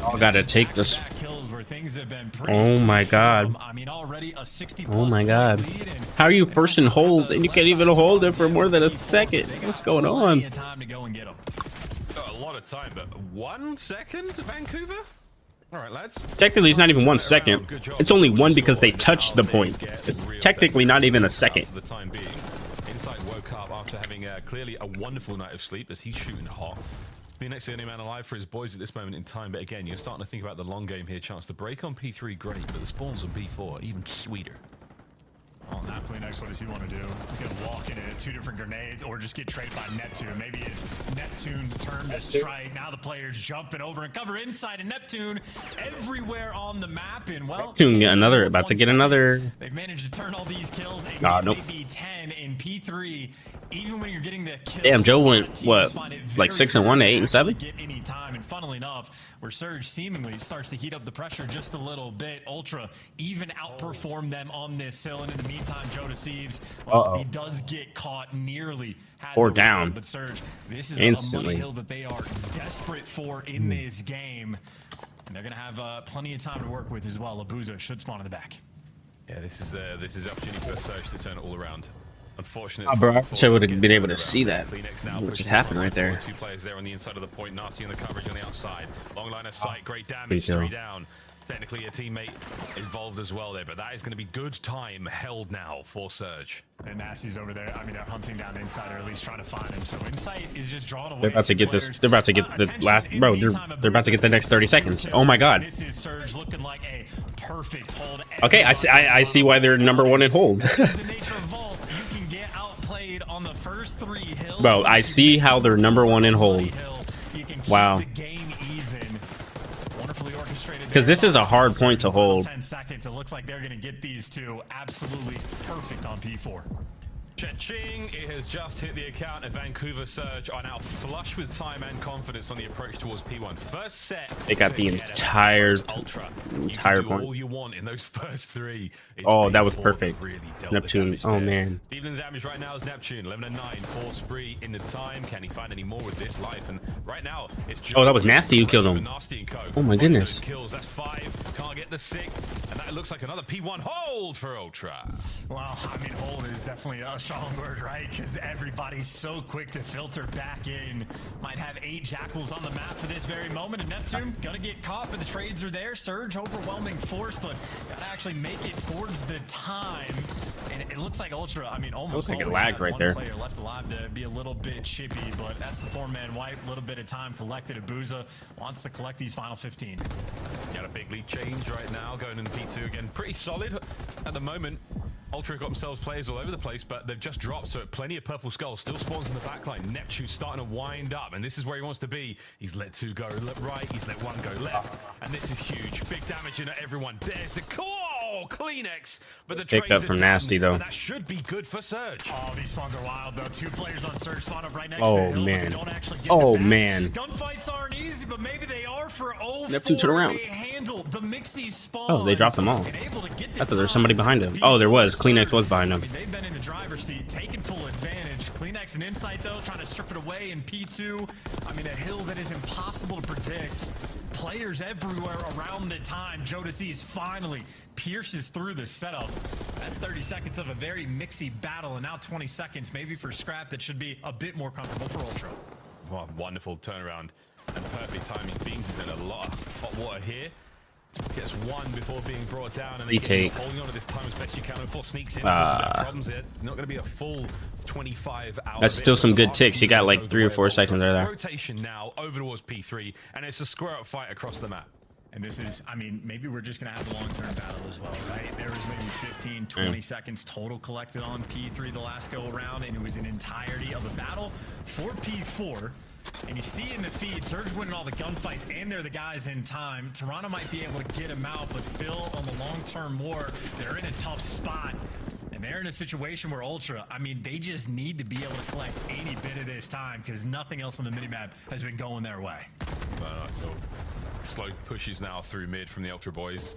I gotta take this. Kills where things have been pretty Oh my swift. God. I mean, already a 60 Oh my God. How are you first and hold and you can't even hold it for more than a second? What's going on? Time to go and get them. Got a lot of time, but 1 second, Vancouver? All right, lads. Technically, it's not even 1 second. It's only 1 because they touched the point. It's technically not even a second. For the time being, Insight woke up after having clearly a wonderful night of sleep as he's shooting hot. The next only man alive for his boys at this moment in time, but again, you're starting to think about the long game here. Chance to break on P3, great, but the spawns on B4, even sweeter. Oh, now CleanX, what does he want to do? He's going to walk into 2 different grenades or just get traded by Neptune. Maybe it's Neptune's turn to strike. Now the player's jumping over and cover inside, and Neptune everywhere on the map. And well, Neptune get another. About to get another. they've managed to turn all these kills and Nah, nope. maybe 10 in P3. Even when you're getting the kill, Damn, Joe went teams what, find it like very 6-1 to difficult 8-7? get any time. In And funnily enough, where Surge seemingly starts to heat up the pressure just a little bit, Ultra even outperformed them on this hill. And in the meantime, Joe Deceives, he does get caught nearly. Or down. But Surge, this is Instantly. a money hill that they are desperate for in this game. And they're going to have plenty of time to work with as well. Abuza should spawn in the back. Yeah, this is the opportunity for Surge to turn it all around. Unfortunately, Oh, bro, I wish I would have been able to see that. What just happened right there. Two players there on the inside of the point. Nasty on the coverage on the outside. Long line of sight. Great Good damage. kill. 3 down. Technically, a teammate involved as well there, but that is going to be good time held now for Surge. And Nasty's over there. I mean, they're hunting down Insight, or at least trying to find him. So Insight is just drawn away. They're about to get this. They're about to get the last. Bro, they're about to get the next 30 seconds. Oh my god. This is Surge looking like a perfect hold. Okay, I see why they're #1 in hold. The nature of Vault, you can get outplayed on the first 3 hills. Bro, I see how they're #1 in hold. Wow. Because this is a hard point to hold. 10 seconds. It looks like they're going to get these two absolutely perfect on P4. Cha-ching! It has just hit the account, and Vancouver Surge are now flush with time and confidence on the approach towards P1. First set. They got the entire point. All you want in those first 3. Oh, that was perfect. Really Neptune. Oh man. Dealing the damage right now is Neptune. 11 and 9. 4 spree in the time. Can he find any more with this life? And right now it's. Oh, that was Nasty who killed him. Nasty and Co. Oh my goodness. Kills. That's 5. Can't get the 6th, and that looks like another P1 hold for Ultra. Well, I mean, hold is definitely a strong word, right? Because everybody's so quick to filter back in. Might have 8 Jackals on the map for this very moment. And Neptune gonna get caught, but the trades are there. Surge overwhelming force, but gotta actually make it towards the time. And it looks like Ultra, I mean, almost looks like it always lagged have right one there. player left alive to be a little bit chippy, but that's the 4-man wipe. A little bit of time collected. Abuza wants to collect these final 15. Got a big lead change right now, going in P2 again. Pretty solid at the moment. Ultra got themselves players all over the place, but they've just dropped, so plenty of purple skulls. Still spawns in the backline. Neptune starting to wind up, and this is where he wants to be. He's let 2 go right, he's let 1 go left, and this is huge. Big damage into everyone. There's the call! Kleenex, but the Picked up trades from are Nasty, done, though. and that should be good for Surge. Oh, these spawns are wild, though. 2 players on Surge spawn up right next Oh, to the hill, man. but they don't actually get Oh, it back. man. Gunfights aren't easy, but maybe they are for 0-4. Neptune, turn around. They handle the Mixie spawns. Oh, they dropped them all. and able to get the I thought there was time somebody since behind the him. Oh, there was. P4 Kleenex was behind him. I mean, they've been in the driver's seat, taking full advantage. Kleenex and Insight, though, trying to strip it away in P2. I mean, a hill that is impossible to predict. Players everywhere around the time. Joe Deceives finally pierces through the setup. That's 30 seconds of a very mixy battle, and now 20 seconds maybe for Scrap that should be a bit more comfortable for Ultra. Wow, wonderful turnaround and perfect timing. Beans is in a lot of hot water here. Gets 1 before being brought down, and they keep Retake. holding on to this time as best you can. And 4 sneaks in. There's no problems there. Not going to be a full 25 hours. That's still some good ticks. He got like 3 or 4 seconds right there. Rotation now over towards P3, and it's a square up fight across the map. And this is, I mean, maybe we're just going to have a long-term battle as well, right? There was maybe 15, 20 seconds total collected on P3 the last go around, and it was an entirety of a battle for P4. And you see in the feed, Surge winning all the gunfights, and they're the guys in time. Toronto might be able to get him out, but still on the long-term war, they're in a tough spot. And they're in a situation where Ultra, I mean, they just need to be able to collect any bit of this time because nothing else on the minimap has been going their way. So slow pushes now through mid from the Ultra boys.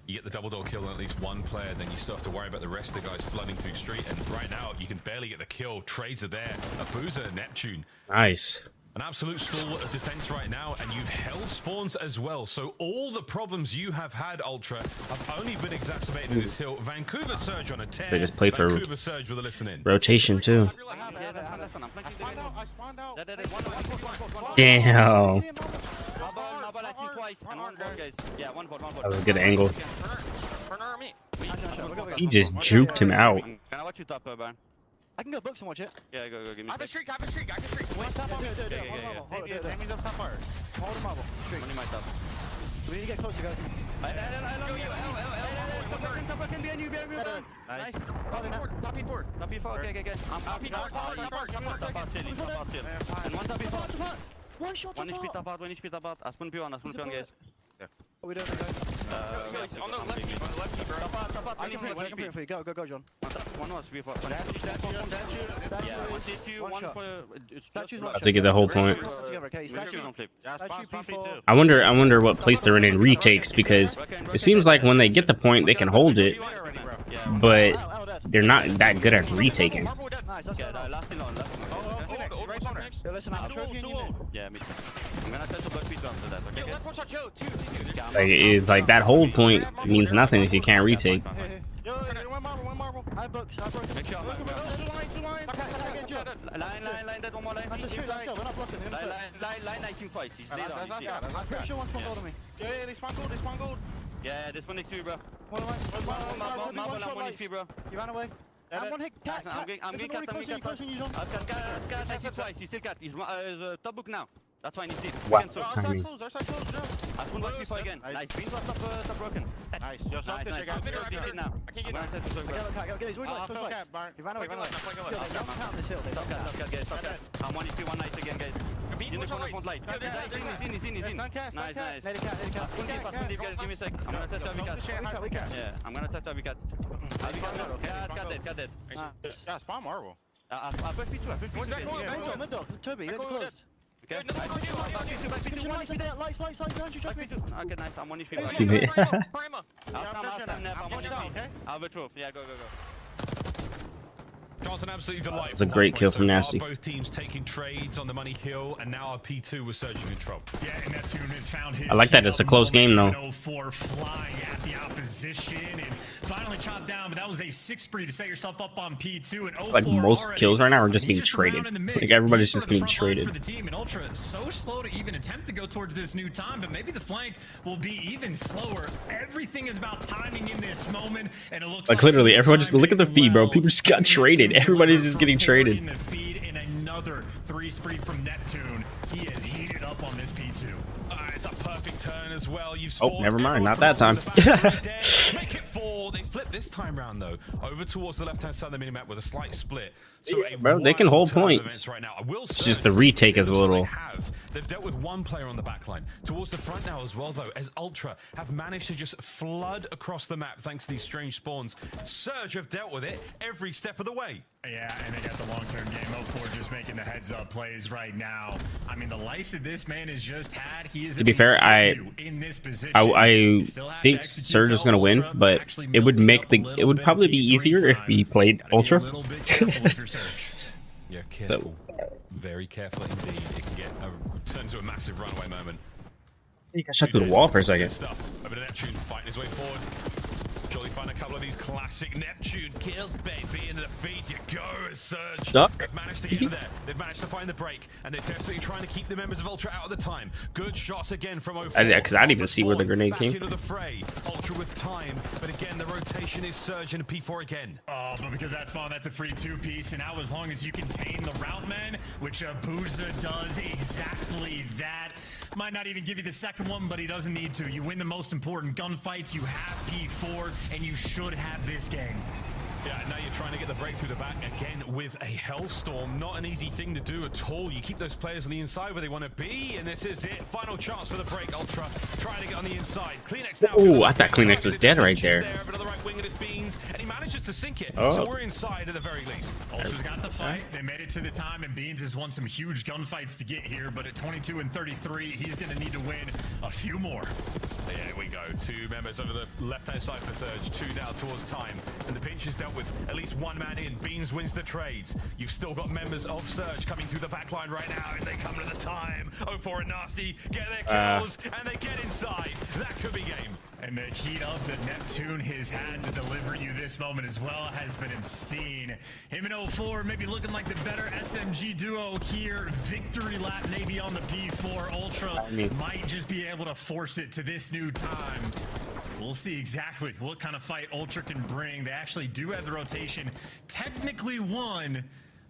You get the double door kill on at least 1 player, then you still have to worry about the rest of the guys flooding through street. And right now, you can barely get the kill. Trades are there. Abuza, Neptune. Nice. An absolute stalwart of defense right now, and you've held spawns as well. So all the problems you have had, Ultra, have only been exacerbated in this hill. Vancouver Surge on a 10. So they just play for Vancouver Surge with a listen in. rotation too. Damn. That was a good angle. He just juked him out. I can go books and watch it. Yeah, go, give me. I have a streak. One tap on me. Hold him up. Money my top. We need to get closer, guys. Nice. Top P4. Okay. I'm top One shot. One HP top out. Aspun P1, guys. What we doing, guys? On the left knee, bro. Top up. I can put it for you. Go, John. One more, sweep up. I think get the whole point. Okay, statue don't flip. I wonder what place they're in retakes, because it seems like when they get the point they can hold it, but they're not that good at retaking. Nice, that's good. Listen, I'm yeah, me too. I'm gonna test the block feet after that, okay? Left one shot, Joe. Two. Like, it's like that hold point means nothing if you can't retake. Yo, one marble. I broke. Make sure Line. That one more line. Let's shoot, let's go. We're not blocking. Line 19 twice. He's dead on. I'm pretty sure one's spawned gold on me. Yeah, they spawn gold. Yeah, this one next to you, bro. Marble on 1 HP, bro. You ran away. I'm one hit. I'm getting cat. I've cat next to twice. He's still cat. He's top book now. That's fine, he's dead. Wow. Timing. I spawned back before again. Nice. Beans was top broken. Nice. Nice. He's dead now. I can't get I'm gonna test the Get his. You ran away. Top this hill. Top cat. I'm 1 HP, 1 nice again, guys. In the corner front light. He's in. Nice. Let it cat. Guys, give me a sec. I'm gonna test every cat. Yeah, I'm gonna test every cat. Cat dead. Yeah, spawn marble. I put P2. Mid dog. Toby, you're close. Okay. Lights, don't you trust me? Okay, nice. I'm 1 HP. See me. I'll have a truth. Yeah, go. Johnson absolutely delightful. It's a great kill from Nasty. Both teams taking trades on the money hill, and now our P2 with surging control. Yeah, and Neptune has found his. I like that it's a close game though. 04 flying at the opposition and finally chopped down, but that was a 6 spree to set yourself up on P2. And 04 Like most already, kills right now are just being traded. Like everybody's just getting For traded. the team, and Ultra so slow to even attempt to go towards this new time, but maybe the flank will be even slower. Everything is about timing in this moment, and it looks Like literally, everyone just look at the feed, bro. People just got traded. Everybody's just getting traded. In the feed, and another 3 spree from Neptune. He is heated up on this P2. It's a perfect turn as well. You've Oh, never mind, not that time. Make it 4. They flip this time round though, over towards the left-hand side of the minimap with a slight split. So Yeah, bro, they can hold points. right now. I will It's just the retake is a little. They've dealt with 1 player on the back line. Towards the front now as well, though, as Ultra have managed to just flood across the map thanks to these strange spawns. Surge have dealt with it every step of the way. Yeah, and they got the long-term game. 04 just making the heads-up plays right now. I mean, the life that this man has just had, he is. To be fair, I think Surge is gonna win, but it would make it would probably be easier if he played Ultra. Yeah, careful. Very careful indeed. It can get turn to a massive runaway moment. He got shot through the wall for a second. Over to Neptune, fighting his way forward. Surely find a couple of these classic Neptune kills, baby. Into the feed you go, Surge. Duck. They've managed to get there. They've managed to find the break, and they're desperately trying to keep the members of Ultra out of the time. Good shots again from 04. Because I didn't even see where the grenade came. Into the fray. Ultra with time, but again the rotation is Surge and P4 again. Oh, but because that spawn, that's a free 2-piece, and now as long as you contain the route men, which Booza does exactly that. Might not even give you the second one, but he doesn't need to. You win the most important gunfights, you have P4, and you should have this game. Yeah, now you're trying to get the break through the back again with a Hellstorm. Not an easy thing to do at all. You keep those players on the inside where they want to be, and this is it. Final chance for the break. Ultra trying to get on the inside. Kleenex now. Oh, I thought Kleenex was dead right there. But on the right wing it is Beans, and he manages to sink it. Oh. So we're inside at the very least. Ultra's got the fight. They made it to the time, and Beans has won some huge gunfights to get here, but at 22 and 33, he's going to need to win a few more. Yeah, here we go. 2 members over the left-hand side for Surge. 2 now towards time. And the pinch is dealt with. At least 1 man in. Beans wins the trades. You've still got members of Surge coming through the back line right now, and they come to the time. 04 and Nasty get their kills, and they get inside. That could be game. And the heat up that Neptune has had to deliver you this moment as well has been obscene. Him and 04 maybe looking like the better SMG duo here. Victory lap maybe on the P4. Ultra might just be able to force it to this new time. We'll see exactly what kind of fight Ultra can bring. They actually do have the rotation. Technically won,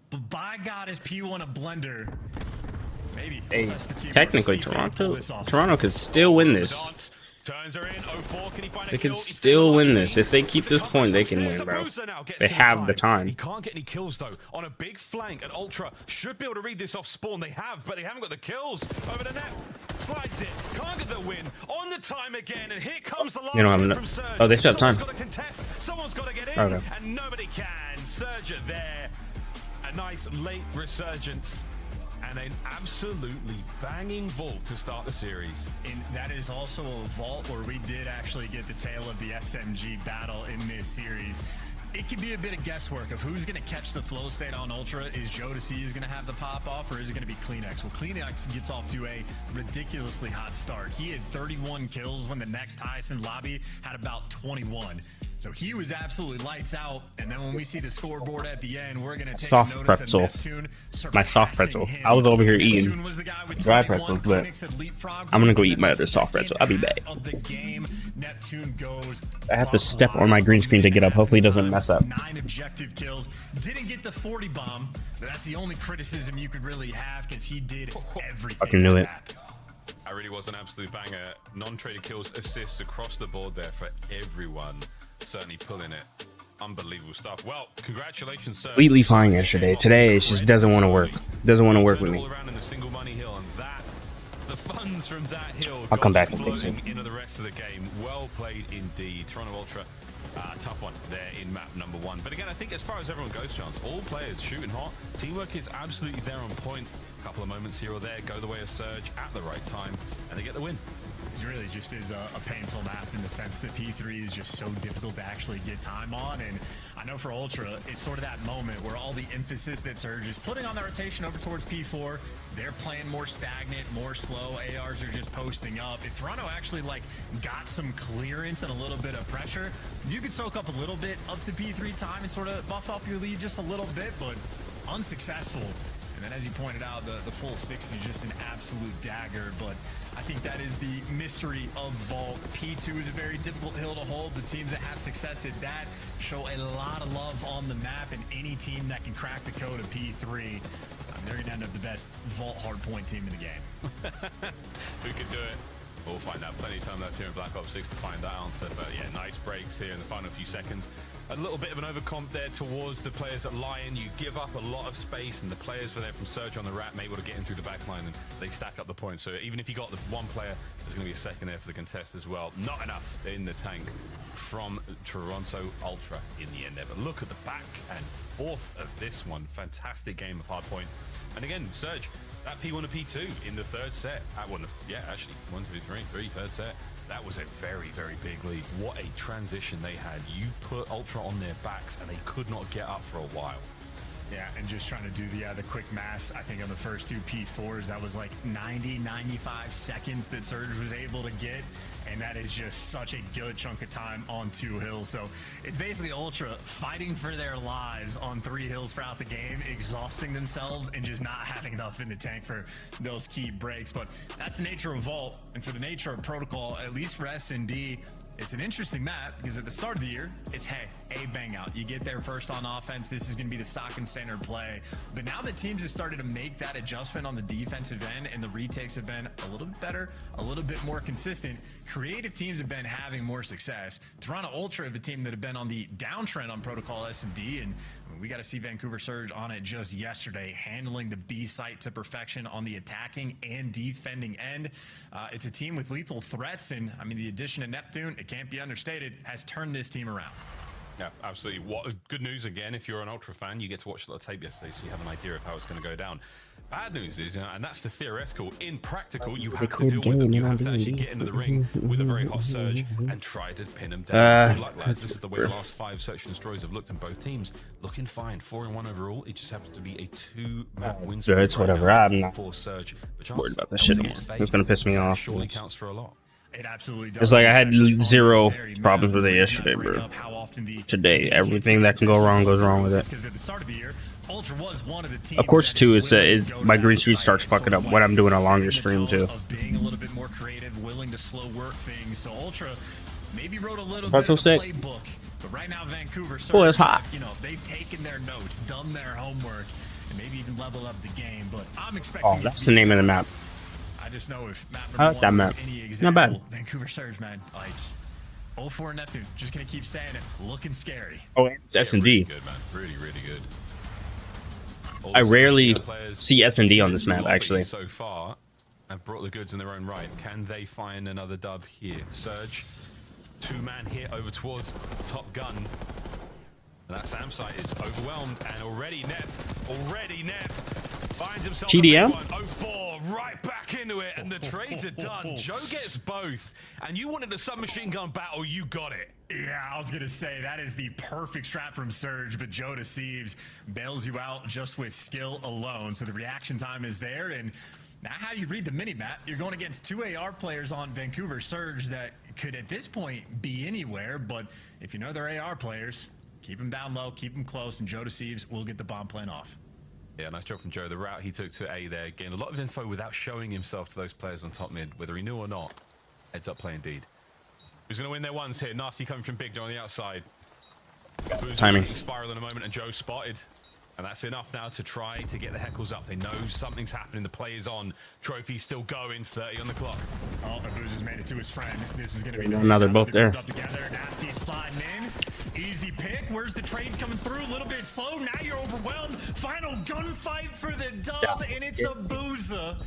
but by God is P1 a blender. Maybe. Hey, technically Toronto could still win this. Turns are in. 04, can he find a They can kill? still win this. If they keep this point, they can win, bro. They have the He time. can't get any kills though. On a big flank, and Ultra should be able to read this off spawn. They have, but they haven't got the kills. Over the net. Slides it. Can't get the win. On the time again, and here comes the last You know, hit I'm from Surge. oh, they still have time. Someone's got to contest. Someone's got to get in, Okay. and nobody can. Surge there. A nice late resurgence. And an absolutely banging vault to start the series. And that is also a vault where we did actually get the tail of the SMG battle in this series. It could be a bit of guesswork of who's going to catch the flow state on Ultra. Is Jodeci is going to have the pop off, or is it going to be Kleenex? Well, Kleenex gets off to a ridiculously hot start. He had 31 kills when the next highest in lobby had about 21. So he was absolutely lights out. And then when we see the scoreboard at the end, we're going to take Soft notice pretzel. of Neptune. My soft pretzel. Him. I was over here eating Neptune was the guy with dry 21. pretzels, but Kleenex had leapfrogged I'm gonna go him, eat and my then other soft pretzel. I'll be back. of the game, Neptune goes. I have to step on my green screen to get up. Hopefully it doesn't mess up. 9 objective kills. Didn't get the 40 bomb, but that's the only criticism you could really have because he did everything. Fucking knew it. That really was an absolute banger. Non-traded kills, assists across the board there for everyone. Certainly pulling it. Unbelievable stuff. Well, congratulations, sir. Completely fine yesterday. Today it just doesn't want to work. Doesn't want to work with me. All around in the single money hill, and that, the funds from that hill I'll come back and flowing fix it. into the rest of the game. Well played indeed. Toronto Ultra, tough one there in map number 1. But again, I think as far as everyone goes, Chance, all players shooting hot. Teamwork is absolutely there on point. A couple of moments here or there go the way of Surge at the right time, and they get the win. It really just is a painful map in the sense that P3 is just so difficult to actually get time on. And I know for Ultra, it's sort of that moment where all the emphasis that Surge is putting on their rotation over towards P4, they're playing more stagnant, more slow. ARs are just posting up. If Toronto actually like got some clearance and a little bit of pressure, you could soak up a little bit of the P3 time and sort of buff up your lead just a little bit, but unsuccessful. And then as you pointed out, the full 60 is just an absolute dagger, but I think that is the mystery of Vault. P2 is a very difficult hill to hold. The teams that have success at that show a lot of love on the map, and any team that can crack the code of P3, they're going to end up the best Vault hardpoint team in the game. Who could do it? We'll find out. Plenty of time left here in Black Ops 6 to find that answer, but yeah, nice breaks here in the final few seconds. A little bit of an overcomp there towards the players at Lion. You give up a lot of space, and the players from there from Surge on the Rat able to get in through the back line, and they stack up the points. So even if you got the one player, there's going to be a second there for the contest as well. Not enough in the tank from Toronto Ultra in the end there. But look at the back and forth of this one. Fantastic game of hardpoint. And again, Surge, that P1 to P2 in the third set. Actually, 1, 2, 3, third set. That was a very, very big lead. What a transition they had. You put Ultra on their backs and they could not get up for a while. Yeah, and just trying to do the quick math, I think on the first 2 P4s, that was like 90, 95 seconds that Surge was able to get, and that is just such a good chunk of time on 2 hills. So it's basically Ultra fighting for their lives on 3 hills throughout the game, exhausting themselves and just not having enough in the tank for those key breaks. But that's the nature of Vault, and for the nature of Protocol, at least for S&D, it's an interesting map because at the start of the year, it's, hey, a bang out. You get there first on offense. This is going to be the stock and standard play. But now that teams have started to make that adjustment on the defensive end and the retakes have been a little bit better, a little bit more consistent, creative teams have been having more success. Toronto Ultra have a team that have been on the downtrend on Protocol S&D, and we got to see Vancouver Surge on it just yesterday, handling the B site to perfection on the attacking and defending end. It's a team with lethal threats, and I mean, the addition of Neptune, it can't be understated, has turned this team around. Yeah, absolutely. What good news again, if you're an Ultra fan, you get to watch the tape yesterday, so you have an idea of how it's going to go down. Bad news is, and that's the theoretical. In practical, you have to deal with them. You have to actually get into the ring with a very hot Surge and try to pin them down. Good luck, lads. This is the way the last 5 Search and Destroys have looked in both teams. Looking fine. 4-1 overall. It just happens to be a 2-map win streak. It's whatever. I'm not for Surge. worried about this shit anymore. It's going to piss me off. Surely counts for a lot. It absolutely does. It's like I had 0 problems with it yesterday, bro. Today, everything that can go wrong goes wrong with it. Because at the start of the year, Ultra was one of the teams. Of course, too, my green screen starts fucking up when I'm doing a longer stream, too. Of being a little bit more creative, willing to slow work things. So Ultra maybe wrote a little bit of a playbook. But right now, Vancouver, oh, it's hot. You know, they've taken their notes, done their homework, and maybe even leveled up the game. But I'm expecting. Oh, that's the name of the map. I just know if map I number like that 1 map. was any example, Not bad. Vancouver Surge, man, like 0-4 Neptune. Just gonna keep saying it, looking scary. Oh, it's S&D. Really good, man. Really, really good. I rarely see S&D on this map, actually. So far, have brought the goods in their own right. Can they find another dub here? Surge, two-man hit over towards Top Gun. And that SAM site is overwhelmed, and already Nep finds himself TDM? 04 right back into it, and the trades are done. Joe gets both, and you wanted a submachine gun battle, you got it. Yeah, I was going to say that is the perfect strat from Surge, but Joe Deceives bails you out just with skill alone. So the reaction time is there, and now how do you read the mini-map? You're going against two AR players on Vancouver Surge that could at this point be anywhere, but if you know they're AR players, keep them down low, keep them close, and Joe Deceives will get the bomb plan off. Yeah, nice job from Joe. The route he took to A there, gained a lot of info without showing himself to those players on top mid, whether he knew or not. Heads up play indeed. Who's going to win their ones here? Nasty coming from Big Joe on the outside. Timing. Spiral in a moment, and Joe spotted. And that's enough now to try to get the heckles up. They know something's happening. The play is on. Trophy still going. 30 on the clock. Oh, Abuza's made it to his friend. This is going to be Now they're both there. up together. Nasty is sliding in. Easy pick. Where's the trade coming through? A little bit slow. Now you're overwhelmed. Final gunfight for the dub, and it's Abuza.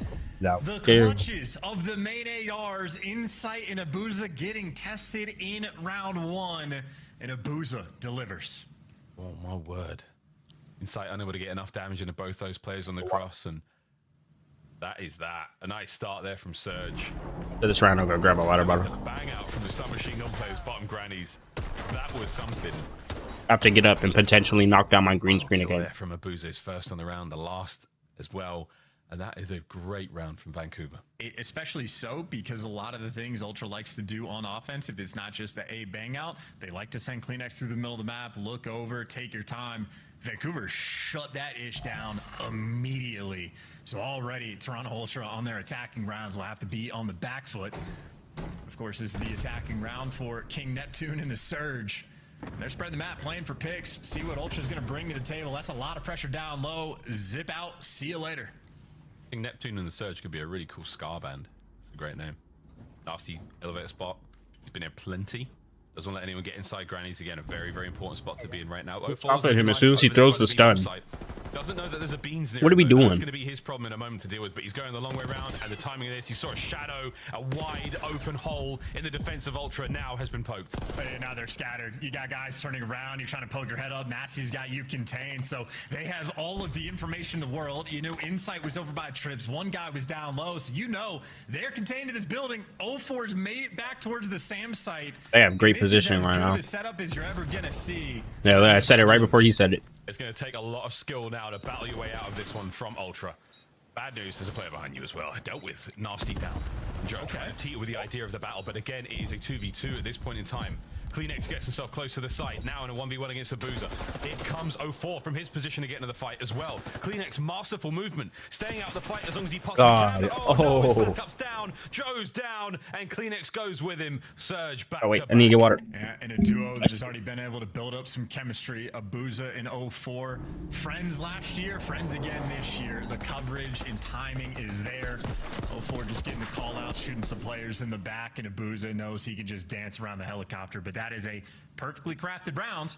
The clutches of the main ARs, Insight and Abuza getting tested in round one, and Abuza delivers. Oh my word. Insight unable to get enough damage into both those players on the cross, and that is that. A nice start there from Surge. For this round, I'm gonna grab a water bottle. Bang out from the submachine gun players, bottom grannies. That was something. I have to get up and potentially knock down my green screen again. There from Abuza's first on the round, the last as well. And that is a great round from Vancouver. Especially so because a lot of the things Ultra likes to do on offense, if it's not just the A bang out, they like to send CleanX through the middle of the map, look over, take your time. Vancouver shut that ish down immediately. So already Toronto Ultra on their attacking rounds will have to be on the back foot. Of course, this is the attacking round for King Neptune and the Surge. They're spreading the map, playing for picks, see what Ultra's going to bring to the table. That's a lot of pressure down low. Zip out, see you later. I think Neptune and the Surge could be a really cool Scar band. It's a great name. Nasty elevator spot. He's been here plenty. Doesn't let anyone get inside grannies. Again, a very, very important spot to be in right now. Stop at him as soon as he throws the stun. Doesn't know that there's a beans near. What are we doing? That's going to be his problem in a moment to deal with, but he's going the long way around, and the timing of this, he saw a shadow, a wide open hole in the defense of Ultra now has been poked. And now they're scattered. You got guys turning around, you're trying to poke your head up. Nasty's got you contained, so they have all of the information in the world. You know, Insight was over by Trips. One guy was down low, so you know they're contained in this building. 04's made it back towards the SAM site. They have great positioning right now. As setup as you're ever gonna see. Yeah, I said it right before he said it. It's going to take a lot of skill now to battle your way out of this one from Ultra. Bad news, there's a player behind you as well. Dealt with Nasty down. Joe trying to teeter with the idea of the battle, but again, it is a 2v2 at this point in time. CleanX gets himself close to the site, now in a 1v1 against Abuza. It comes 04 from his position to get into the fight as well. CleanX, masterful movement, staying out of the fight as long as he possibly can. No, his backup's down, Joe's down, and CleanX goes with him. Surge back to back. I need to get water. Yeah, and a duo that has already been able to build up some chemistry. Abuza and 04. Friends last year, friends again this year. The coverage and timing is there. 04 just getting the call out, shooting some players in the back, and Abuza knows he can just dance around the helicopter, but that is a perfectly crafted round.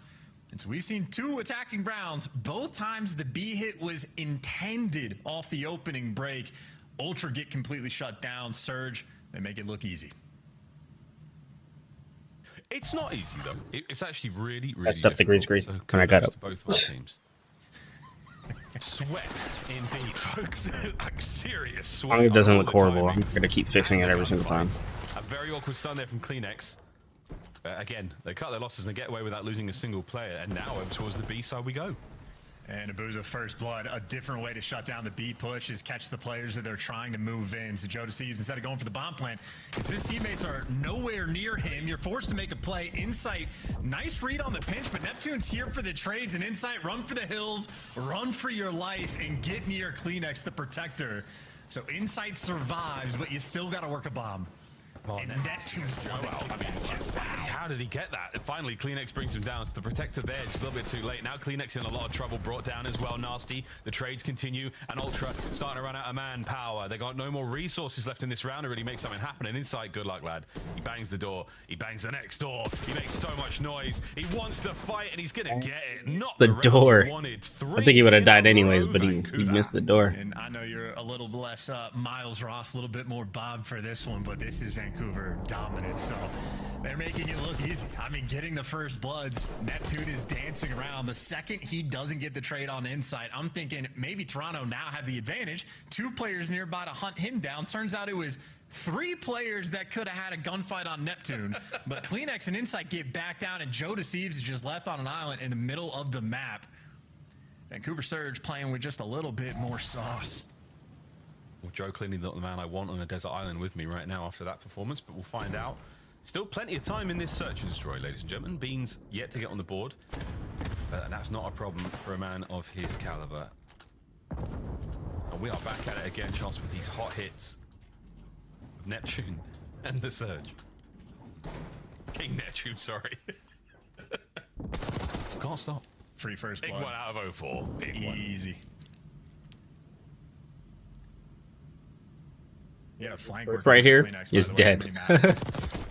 And so we've seen two attacking rounds. Both times the B hit was intended off the opening break. Ultra get completely shut down. Surge, they make it look easy. It's not easy though. It's actually really, really. I stepped the green screen when I got up. Both of our teams. Sweat indeed, folks. Like serious sweat. It doesn't look horrible. I'm gonna keep fixing it every single time. A very awkward stun there from CleanX. Again, they cut their losses and they get away without losing a single player. And now over towards the B side we go. And Abuza first blood. A different way to shut down the B push is catch the players that they're trying to move in. So Joe Deceives, instead of going for the bomb plant, because his teammates are nowhere near him, you're forced to make a play. Insight, nice read on the pinch, but Neptune's here for the trades. And Insight, run for the hills, run for your life, and get near CleanX, the protector. So Insight survives, but you still got to work a bomb. Oh, And Neptune's the one that kicks that shit. Wow. How did he get that? And finally, Kleenex brings him down. So the protector there just a little bit too late. Now Kleenex in a lot of trouble, brought down as well. Nasty. The trades continue, and Ultra starting to run out of manpower. They got no more resources left in this round to really make something happen. And inside, good luck, lad. He bangs the door. He bangs the next door. He makes so much noise. He wants to fight, and he's gonna get it. Not It's the door. I think he would have died anyways, but he missed the door. And I know you're a little less Miles Ross, a little bit more Bob for this one, but this is Vancouver dominant. So they're making it look easy. I mean, getting the first bloods, Neptune is dancing around. The second he doesn't get the trade on Insight, I'm thinking maybe Toronto now have the advantage. 2 players nearby to hunt him down. Turns out it was 3 players that could have had a gunfight on Neptune, but Kleenex and Insight get back down, and Joe Deceives is just left on an island in the middle of the map. Vancouver Surge playing with just a little bit more sauce. Well, Joe clearly not the man I want on a desert island with me right now after that performance, but we'll find out. Still plenty of time in this search and destroy, ladies and gentlemen. Beans yet to get on the board, but that's not a problem for a man of his caliber. And we are back at it again, Charles, with these hot hits of Neptune and the Surge. King Neptune, sorry. Can't stop. Free first Big blood. one out of 04. Big one. Easy. You got a flank It's right here is dead.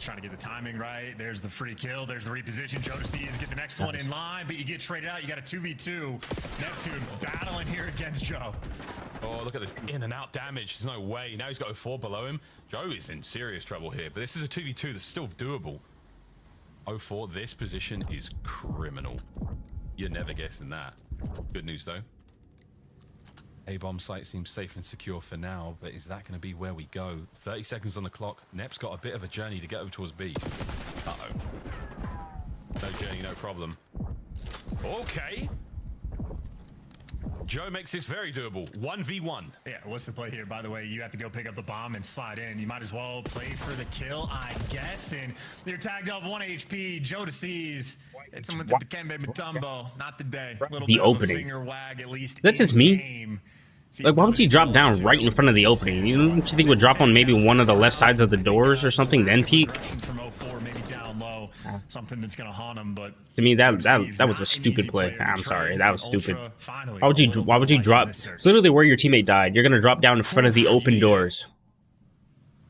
Trying to get the timing right. There's the free kill. There's the reposition. Joe Deceives get the next one in line, but you get traded out. You got a 2v2. Neptune battling here against Joe. Oh, look at the in and out damage. There's no way. Now he's got 04 below him. Joe is in serious trouble here, but this is a 2v2 that's still doable. 04, this position is criminal. You're never guessing that. Good news, though. A-bomb site seems safe and secure for now, but is that going to be where we go? 30 seconds on the clock. Nep's got a bit of a journey to get over towards B. Uh-oh. No journey, no problem. Okay. Joe makes this very doable. 1v1. Yeah, what's the play here? By the way, you have to go pick up the bomb and slide in. You might as well play for the kill, I guess. And you're tagged up 1 HP. Joe Deceives. It's him with the Dikembe Mutombo. Not today. Little The bit opening. Of a finger wag, at least. That's just me. Like, why would you drop down right in front of the opening? You don't you think it would drop on maybe one of the left sides of the doors or something, then peek? From 04, maybe down low. Something that's going to haunt him, but To me, that was a stupid play. I'm sorry, that was stupid. Why would you drop? It's literally where your teammate died. You're gonna drop down in front of the open doors.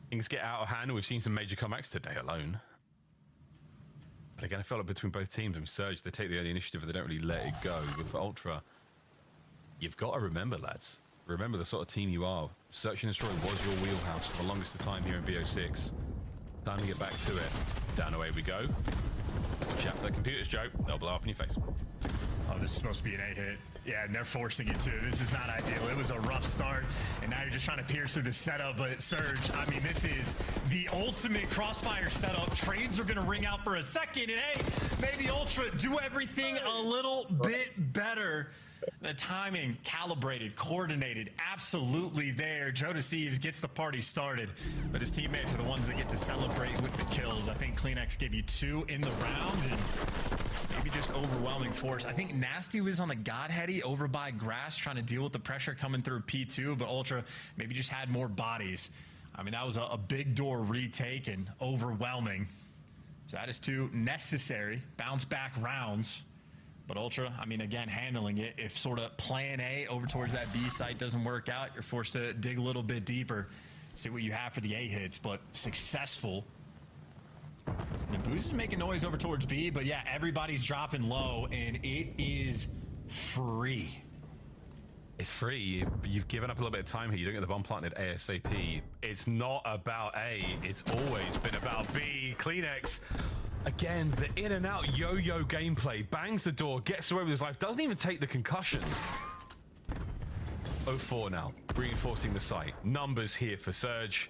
Things get out of hand. We've seen some major comebacks today alone. But again, I felt like between both teams, I mean, Surge, they take the early initiative, but they don't really let it go. But for Ultra, you've got to remember, lads. Remember the sort of team you are. Search and Destroy was your wheelhouse for the longest of time here in BO6. Time to get back to it. Down away we go. Watch out for the computers, Joe. They'll blow up in your face. oh, this is supposed to be an A-hit. Yeah, and they're forcing it too. This is not ideal. It was a rough start, and now you're just trying to pierce through the setup. But Surge, I mean, this is the ultimate crossfire setup. Trades are going to ring out for a second, and hey, maybe Ultra do everything a little bit better. The timing, calibrated, coordinated, absolutely there. Joe Deceives gets the party started, but his teammates are the ones that get to celebrate with the kills. I think Kleenex gave you 2 in the round, and maybe just overwhelming force. I think Nasty was on the Godheady over by Grass trying to deal with the pressure coming through P2, but Ultra maybe just had more bodies. I mean, that was a big door retake and overwhelming. So that is 2 necessary bounce back rounds. But Ultra, I mean, again, handling it. If sort of plan A over towards that B site doesn't work out, you're forced to dig a little bit deeper, see what you have for the A hits, but successful. And Booz is making noise over towards B, but yeah, everybody's dropping low, and it is free. It's free. You've given up a little bit of time here. You don't get the bomb planted ASAP. It's not about A. It's always been about B. Kleenex. Again, the in and out yo-yo gameplay. Bangs the door, gets away with his life. Doesn't even take the concussion. 04 now. Reinforcing the site. Numbers here for Surge.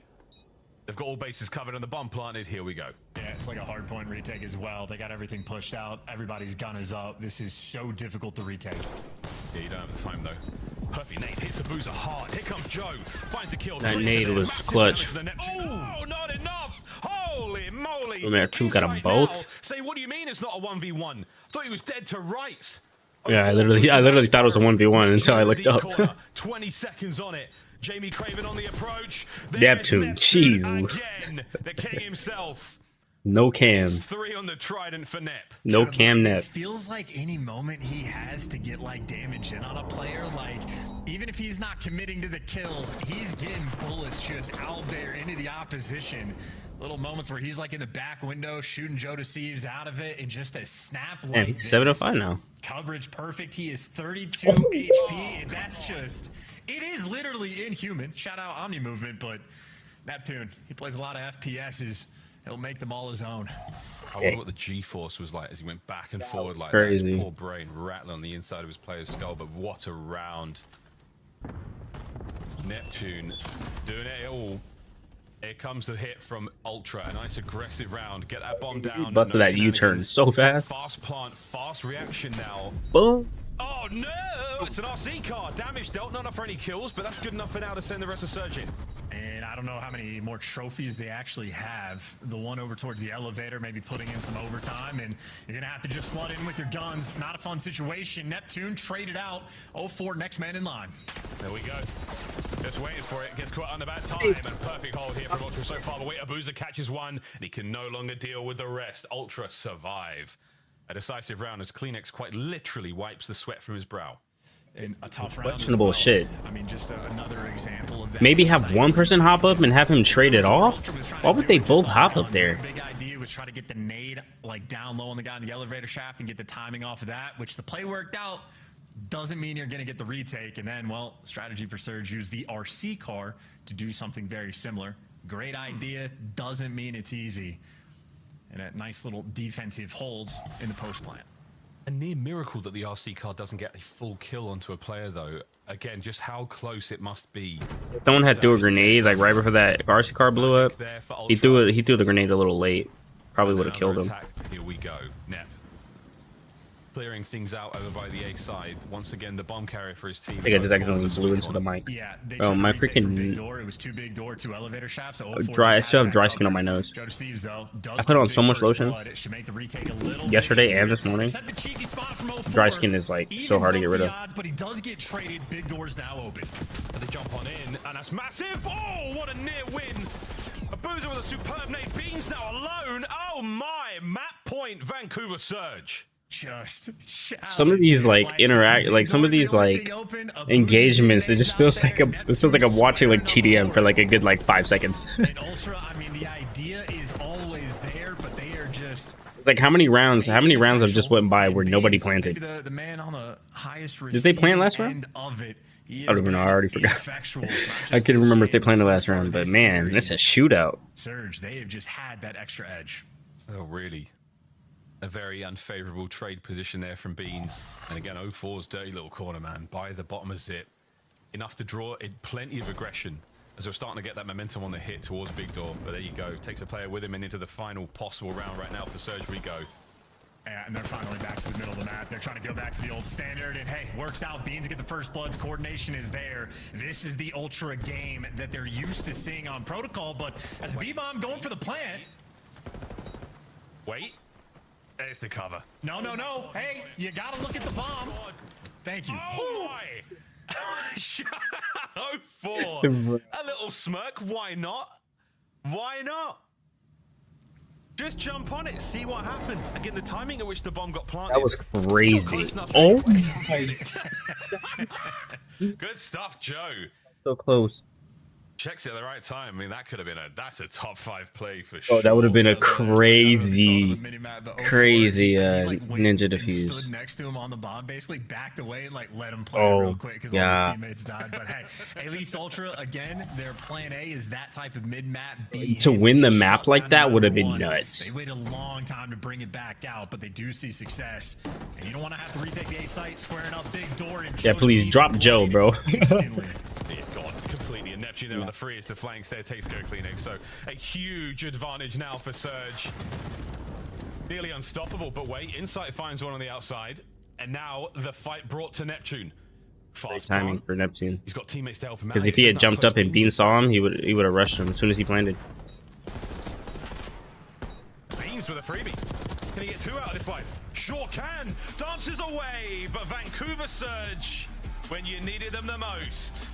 They've got all bases covered and the bomb planted. Here we go. Yeah, it's like a hard point retake as well. They got everything pushed out. Everybody's gun is up. This is so difficult to retake. Yeah, you don't have the time though. Perfect nade hits the boozer hard. Here comes Joe. Finds a kill. That nade was clutch. Oh, not enough. Holy moly. Two got them both. Say, what do you mean it's not a 1v1? I thought he was dead to rights. Yeah, I literally thought it was a 1v1 until I looked up. 20 seconds on it. Jamie Craven on the approach. Neptune, jeez. Again, the king himself. No cam. 3 on the trident for Nep. No cam It Nep. feels like any moment he has to get like damage in on a player, like even if he's not committing to the kills, he's getting bullets just out there into the opposition. Little moments where he's like in the back window shooting Joe Deceives out of it, and just a snap like Yeah, he's 705 now. Coverage perfect. He is 32 HP, and that's just, it is literally inhuman. Shout out Omni Movement, but Neptune, he plays a lot of FPSs. He'll make them all his own. I wonder what the G-force was like as he went back and forward like crazy. that. His poor brain rattling on the inside of his player's skull, but what a round. Neptune doing it all. Here comes the hit from Ultra. A nice aggressive round. Get that bomb down. Busted that U-turn so fast. Fast plant, fast reaction now. Boom. Oh no! It's an RC car. Damage dealt, not enough for any kills, but that's good enough for now to send the rest of Surge in. And I don't know how many more trophies they actually have. The one over towards the elevator, maybe putting in some overtime, and you're gonna have to just flood in with your guns. Not a fun situation. Neptune traded out. 0-4, next man in line. There we go. Just waiting for it. Gets caught under bad time, and perfect hold here from Ultra so far. But wait, Abuza catches one, and he can no longer deal with the rest. Ultra survive. A decisive round as Kleenex quite literally wipes the sweat from his brow. In a tough round. Questionable shit. I mean, just another example of that. Maybe have one person hop up and have him trade it off? Why would they both hop up there? Big idea was try to get the nade like down low on the guy in the elevator shaft and get the timing off of that, which the play worked out. Doesn't mean you're going to get the retake. And then, well, strategy for Surge used the RC car to do something very similar. Great idea. Doesn't mean it's easy. And a nice little defensive hold in the post plant. A near miracle that the RC car doesn't get a full kill onto a player, though. Again, just how close it must be. If someone had threw a grenade like right before that RC car blew up, he threw the grenade a little late. Probably would have killed him. Here we go. Nep clearing things out over by the A side. Once again, the bomb carrier for his team. I think I did accidentally blew into the mic. Yeah, oh, my freaking door. It was too big door, 2 elevator shafts. So I still have dry skin on my nose. I put on so much lotion yesterday and this morning. Dry skin is like so hard to get rid of. But he does get traded. Big doors now open. They jump on in, and that's massive. Oh, what a near win. Abuza with a superb nade. Beans now alone. Oh my, map point, Vancouver Surge. Just some of these like some of these like engagements, it just feels like I'm watching like TDM for like a good like 5 seconds. And Ultra, I mean, the idea is always there, but they are just like how many rounds have just went by where nobody planted? The man on the highest did they plant last round? Of it, I don't even know. I already forgot. I couldn't remember if they planted last round, but man, it's a shootout. Surge, they have just had that extra edge. Oh, really? A very unfavorable trade position there from Beans. And again, 0-4's dirty little corner, man. By the bottom of Zip. Enough to draw in plenty of aggression as we're starting to get that momentum on the hit towards Big Door. But there you go. Takes a player with him and into the final possible round right now for Surge we go. And they're finally back to the middle of the map. They're trying to go back to the old standard. And hey, works out. Beans get the first bloods. Coordination is there. This is the Ultra game that they're used to seeing on Protocol. But as the B-bomb going for the plant. Wait. There's the cover. No. Hey, you gotta look at the bomb. Thank you. Oh my! 0-4. A little smirk. Why not? Why not? Just jump on it. See what happens. Again, the timing at which the bomb got planted. That was crazy. Oh my! Good stuff, Joe. So close. Checks it at the right time. I mean, that could have been that's a top 5 play for sure. Oh, that would have been a crazy ninja defuse. Stood next to him on the bomb, basically backed away and like let him play real quick because all his teammates died. But hey, at least Ultra again, their plan A is that type of mid-map. To win the map like that would have been nuts. They wait a long time to bring it back out, but they do see success. And you don't want to have to retake the A site, squaring up Big Door. And yeah, please drop Joe, bro. Completely. And Neptune there on the free as the flanks there takes go Kleenex. So a huge advantage now for Surge. Nearly unstoppable, but wait, Insight finds one on the outside. And now the fight brought to Neptune. Fast timing for Neptune. He's got teammates to help him out. Because if he had jumped up and Bean saw him, he would have rushed him as soon as he planted. Beans with a freebie. Can he get 2 out of this life? Sure can. Dances away, but Vancouver Surge when you needed them the most.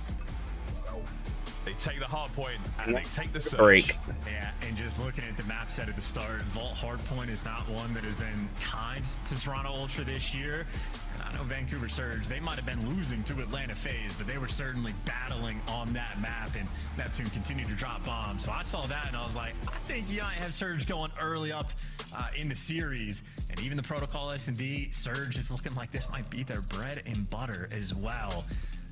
take the hard point and they take the surge. Break. Yeah, and just looking at the map set at the start, Vault Hardpoint is not one that has been kind to Toronto Ultra this year. And I know Vancouver Surge, they might have been losing to Atlanta FaZe, but they were certainly battling on that map, and Neptune continued to drop bombs. So I saw that and I was like, I think you might have Surge going early up in the series. And even the Protocol S&B, Surge is looking like this might be their bread and butter as well.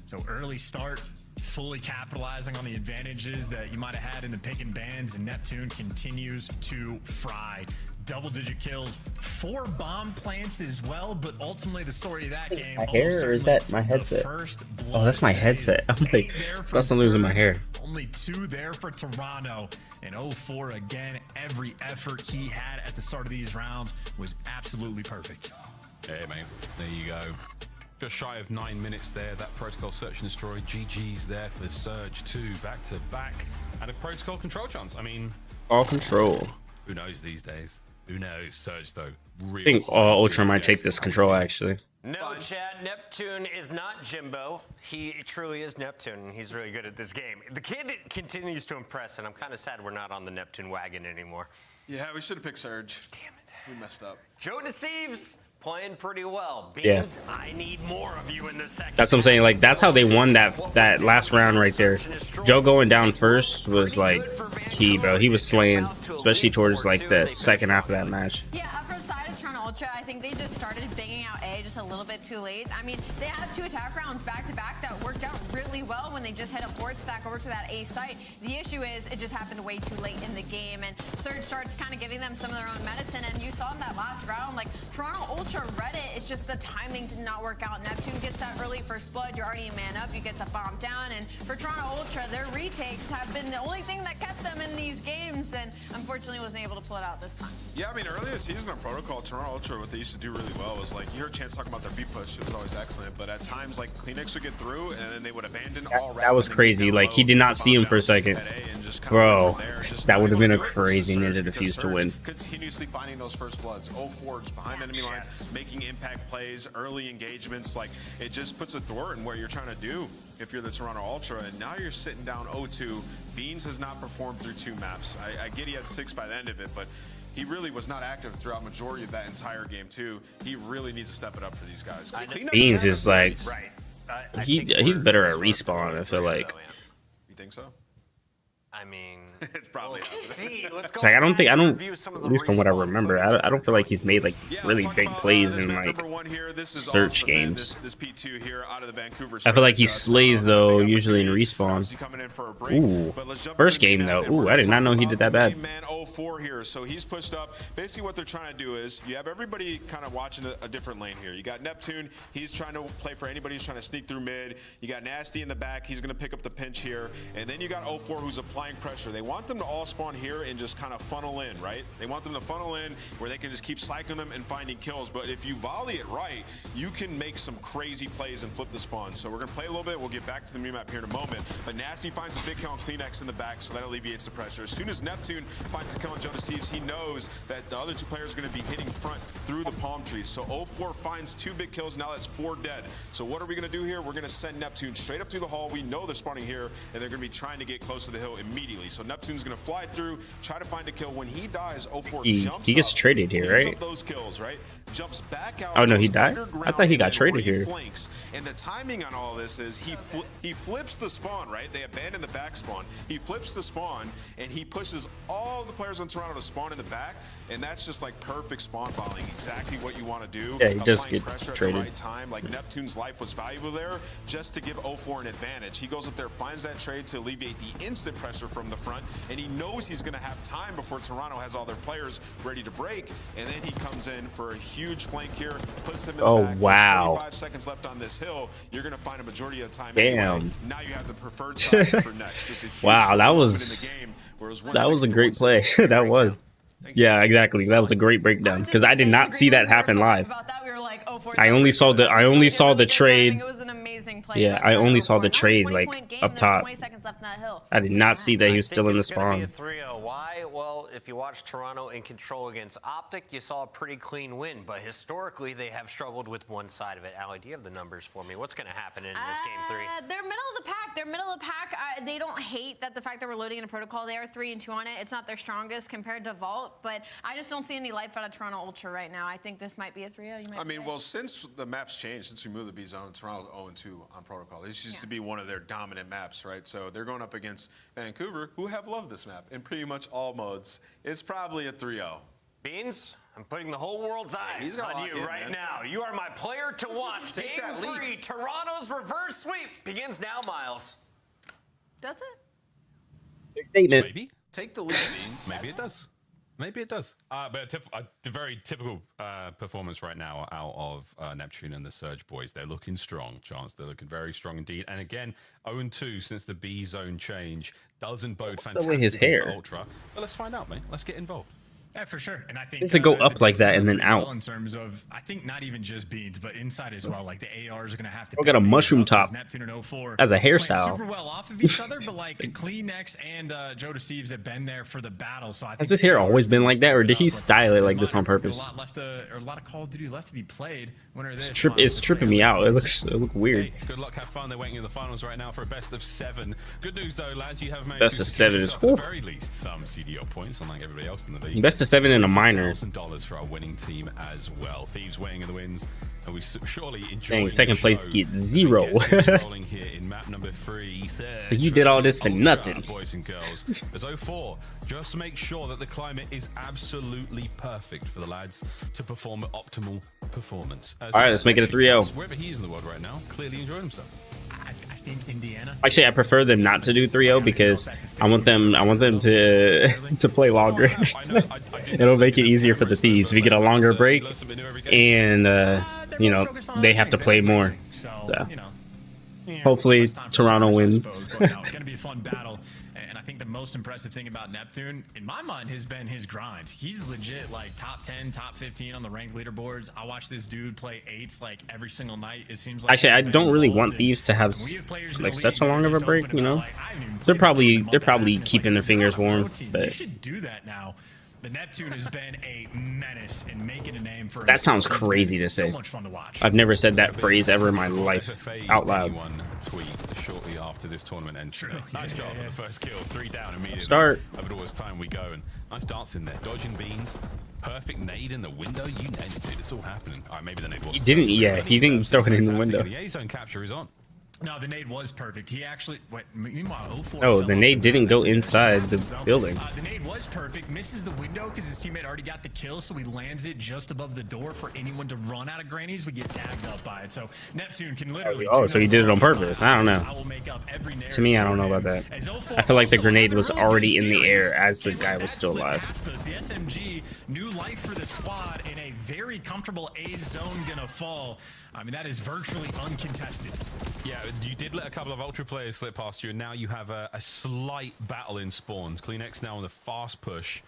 So early start, fully capitalizing on the advantages that you might have had in the pick and bans, and Neptune continues to fry. Double-digit kills, 4 bomb plants as well, but ultimately the story of that game. My hair, or is that my headset? Oh, that's my headset. I'm like, plus I'm losing my hair. Only 2 there for Toronto, and 0-4 again. Every effort he had at the start of these rounds was absolutely perfect. Hey, man, there you go. Just shy of 9 minutes there. That Protocol search and destroy. GG's there for Surge 2 back to back. And a Protocol control chance. I mean, all control. Who knows these days? Who knows? Surge though. I think Ultra might take this control actually. No, Chad, Neptune is not Jimbo. He truly is Neptune, and he's really good at this game. The kid continues to impress, and I'm kind of sad we're not on the Neptune wagon anymore. Yeah, we should have picked Surge. Damn it. We messed up. Joe Deceives playing pretty well. Beans, Yeah. I need more of you in the second. That's what I'm saying. Like, that's how they won that last round right there. Joe going down first was like key, bro. He was slaying, especially towards like the second half of that match. Yeah, for the side of Toronto Ultra, I think they just started banging out A just a little bit too late. I mean, they had 2 attack rounds back to back that worked out really well when they just hit a forward stack over to that A site. The issue is it just happened way too late in the game, and Surge starts kind of giving them some of their own medicine. And you saw in that last round, like Toronto Ultra read it. It's just the timing did not work out. Neptune gets that early first blood. You're already a man up. You get the bomb down, and for Toronto Ultra, their retakes have been the only thing that kept them in these games, and unfortunately wasn't able to pull it out this time. Yeah, I mean, early in the season on Protocol, Toronto Ultra, what they used to do really well was like, you heard Chance talking about their B push. It was always excellent, but at times, like, Kleenex would get through, and then they would abandon all That was crazy. Like, he did not see him for a second. Bro, that would have been a crazy Ninja Defuse to win. Continuously finding those first bloods, 0-4s behind enemy lines, making impact plays, early engagements. Like, it just puts a thwart in what you're trying to do if you're the Toronto Ultra, and now you're sitting down 0-2. Beans has not performed through 2 maps. I get he had 6 by the end of it, but he really was not active throughout majority of that entire game too. He really needs to step it up for these guys. Beans is like, he's better at respawn, I feel like. You think so? I mean, it's probably It's like, I don't, at least from what I remember, I don't feel like he's made like really big plays in like search games. This P2 here out of the Vancouver. I feel like he slays though, usually in respawn. Ooh, first game though. Ooh, I did not know he did that bad. Man, 0-4 here, so he's pushed up. Basically, what they're trying to do is you have everybody kind of watching a different lane here. You got Neptune. He's trying to play for anybody who's trying to sneak through mid. You got Nasty in the back. He's going to pick up the pinch here, and then you got 0-4 who's applying pressure. They want them to all spawn here and just kind of funnel in, right? They want them to funnel in where they can just keep cycling them and finding kills. But if you volley it right, you can make some crazy plays and flip the spawn. So we're going to play a little bit. We'll get back to the map here in a moment. But Nasty finds a big kill on Kleenex in the back, so that alleviates the pressure. As soon as Neptune finds a kill on Joe Deceives, he knows that the other 2 players are going to be hitting front through the palm trees. So 0-4 finds 2 big kills. Now that's 4 dead. So what are we going to do here? We're going to send Neptune straight up through the hall. We know they're spawning here, and they're going to be trying to get close to the hill immediately. So Neptune's going to fly through, try to find a kill. When he dies, 0-4 jumps he gets up, traded here, right? Up those kills, right? Jumps back out. Oh no, he died? I thought he got traded here. Flanks. And the timing on all this is he flips the spawn, right? They abandon the back spawn. He flips the spawn, and he pushes all the players on Toronto to spawn in the back, and that's just like perfect spawn volleying. Exactly what you want to do. Yeah, he does get pressure traded. at the right time. Like Neptune's life was valuable there just to give 0-4 an advantage. He goes up there, finds that trade to alleviate the instant pressure from the front, and he knows he's going to have time before Toronto has all their players ready to break, and then he comes in for a huge flank here, puts them in the back. Wow. 25 seconds left on this hill. You're going to find a majority of the time. Damn. Anyway. Now you have the preferred side for next. Just a huge Wow, that was a great play. That was. Yeah, exactly. That was a great breakdown because I did not see that happen live. I only saw the trade. amazing play. Yeah, I only saw the trade like up top. 20 seconds left in that hill. I did not see that he was still in the spawn. It's going to be a 3-0. Why? Well, if you watch Toronto in control against Optic, you saw a pretty clean win. But historically, they have struggled with one side of it. Allie, do you have the numbers for me? What's going to happen in this game 3? They're middle of the pack. They're middle of the pack. They don't hate that the fact that we're loading in a protocol. They are 3-2 on it. It's not their strongest compared to Vault, but I just don't see any life out of Toronto Ultra right now. I think this might be a 3-0. I mean, well, since the map's changed, since we moved the B zone, Toronto's 0-2 on protocol. This used to be one of their dominant maps, right? So they're going up against Vancouver, who have loved this map in pretty much all modes. It's probably a 3-0. Beans, I'm putting the whole world's eyes on you right now. You are my player to watch. Game 3, Toronto's reverse sweep begins now, Miles. Does it? Big statement. Maybe. Take the lead, Beans. Maybe it does. Maybe it does. But a very typical performance right now out of Neptune and the Surge boys. They're looking strong, Chance. They're looking very strong indeed. And again, 0-2 since the B zone change doesn't bode fantastic his hair. for Ultra. But let's find out, mate. Let's get involved. Yeah, for sure. And I think Does it go up like that and then out? in terms of, I think not even just Beans, but inside as well. Like the ARs are going to have to. We got a mushroom top Neptune and 04 as a playing hairstyle. super well off of each other, but like Kleenex and Joe DeCeves have been there for the battle. So I think Has his hair always been like that, or did he style it like this on purpose? a lot left or a lot of Call of Duty left to be played. Winner this. It's tripping me out. It looks weird. Hey, good luck, have fun. They're waiting in the finals right now for a best of 7. Good news though, lads, you have managed Best to of 7 is at cool. the very least some CDO points, unlike everybody else in the league. Best of 7 in a minor. $1,000 for our winning team as well. Thieves waiting in the wins, and we surely enjoy. Dang, second place get 0. Rolling here in map number 3. So you did all this for nothing. Boys and girls. As 04, just make sure that the climate is absolutely perfect for the lads to perform at optimal performance. All right, let's make it a 3-0. Wherever he is in the world right now, clearly enjoying himself. I think Indiana. Actually, I prefer them not to do 3-0 because I want them to play longer. It'll make it easier for the Thieves. We get a longer break, and you know, they have to play more. So hopefully Toronto wins. It's going to be a fun battle. And I think the most impressive thing about Neptune, in my mind, has been his grind. He's legit like top 10, top 15 on the ranked leaderboards. I watch this dude play 8s like every single night. It seems like actually I don't really want Thieves to have like such a long of a break. You know, they're probably keeping their fingers warm. But you should do that now. The Neptune has been a menace in making a name for that sounds crazy to say. So much fun to watch. I've never said that phrase ever in my life out loud. Tweet shortly after this tournament ends. Nice job on the first kill. 3 down immediately. Start. Over all this time we go, and nice dancing there. Dodging Beans. Perfect nade in the window. You named it, dude. It's all happening. All right, maybe the nade was. He didn't. Yeah, he didn't throw it in the window. The A zone capture is on. No, the nade was perfect. He actually, meanwhile, 04. Oh, the nade didn't go inside the building. The nade was perfect. Misses the window because his teammate already got the kill, so he lands it just above the door for anyone to run out of grannies. We get tagged up by it. So Neptune can literally. Oh, so he did it on purpose. I don't know. To me, I don't know about that. I feel like the grenade was already in the air as the guy was still alive. The SMG, new life for the squad in a very comfortable A zone gonna fall. I mean, that is virtually uncontested. Yeah, you did let a couple of Ultra players slip past you, and now you have a slight battle in spawn. Kleenex now on the fast push.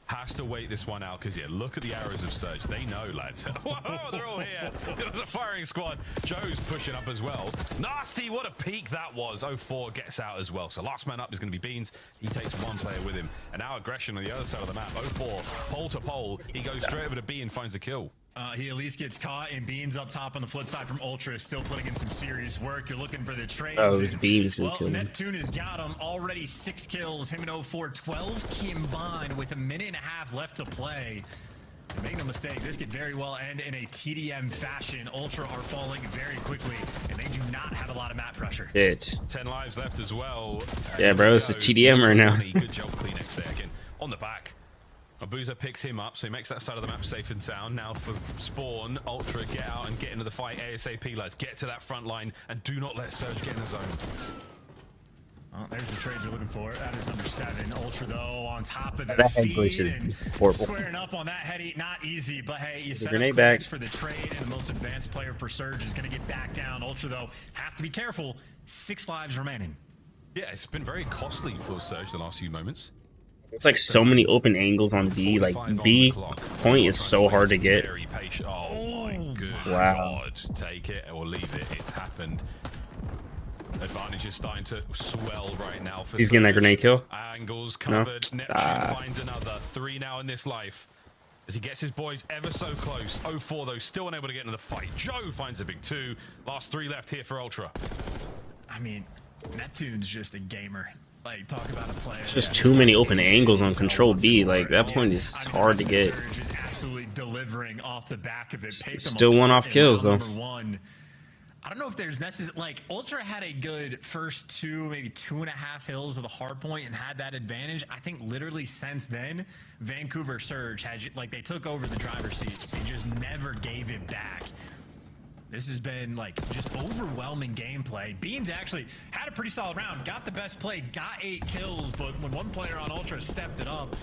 Has to wait this one out, because, yeah, look at the arrows of Surge. They know, lads. Whoa, they're all here. There's a firing squad. Joe's pushing up as well. Nasty, what a peak that was. 04 gets out as well. So last man up is going to be Beans. He takes one player with him. And now aggression on the other side of the map. 04, pole to pole. He goes straight over to B and finds a kill. He at least gets caught, and Beans up top on the flip side from Ultra is still putting in some serious work. You're looking for the trades. Oh, it was Beans who killed him. Neptune has got him already. 6 kills. Him and 04, 12 combined with a minute and a half left to play. And make no mistake, this could very well end in a TDM fashion. Ultra are falling very quickly, and they do not have a lot of map pressure. 10 lives left as well. Yeah, bro, this is TDM right now. Good job, Kleenex there again. On the back. Abuza picks him up, so he makes that side of the map safe and sound. Now for Spawn, Ultra, get out and get into the fight ASAP, lads. Get to that front line and do not let Surge get in the zone. Oh, there's the trades you're looking for. That is number 7. Ultra, though, on top of the that head feed glitch and is horrible. squaring up on that heady, not easy, but hey, you set up grenade back for the trade, and the most advanced player for Surge is going to get back down. Ultra, though, have to be careful. 6 lives remaining. Yeah, it's been very costly for Surge the last few moments. It's like so many open angles on B. Like B point is so hard to get. Oh my good wow. God. Take it or leave it. It's happened. Advantage is starting to swell right now for He's getting that Surge. grenade kill. Angles No. covered. Neptune finds another. 3 now in this life. As he gets his boys ever so close. 0-4 though, still unable to get into the fight. Joe finds a big 2. Last 3 left here for Ultra. I mean, Neptune's just a gamer. Like, talk about a player. It's just too many open angles on Control B. Like, that point is hard to get. Surge is absolutely delivering off the back of it. Still one off kills though. Number 1. I don't know if there's necessary. Like, Ultra had a good first 2, maybe 2.5 hills of the hard point and had that advantage. I think literally since then, Vancouver Surge has, like, they took over the driver's seat. They just never gave it back. This has been, like, just overwhelming gameplay. Beans actually had a pretty solid round, got the best play, got 8 kills, but when one player on Ultra stepped it up,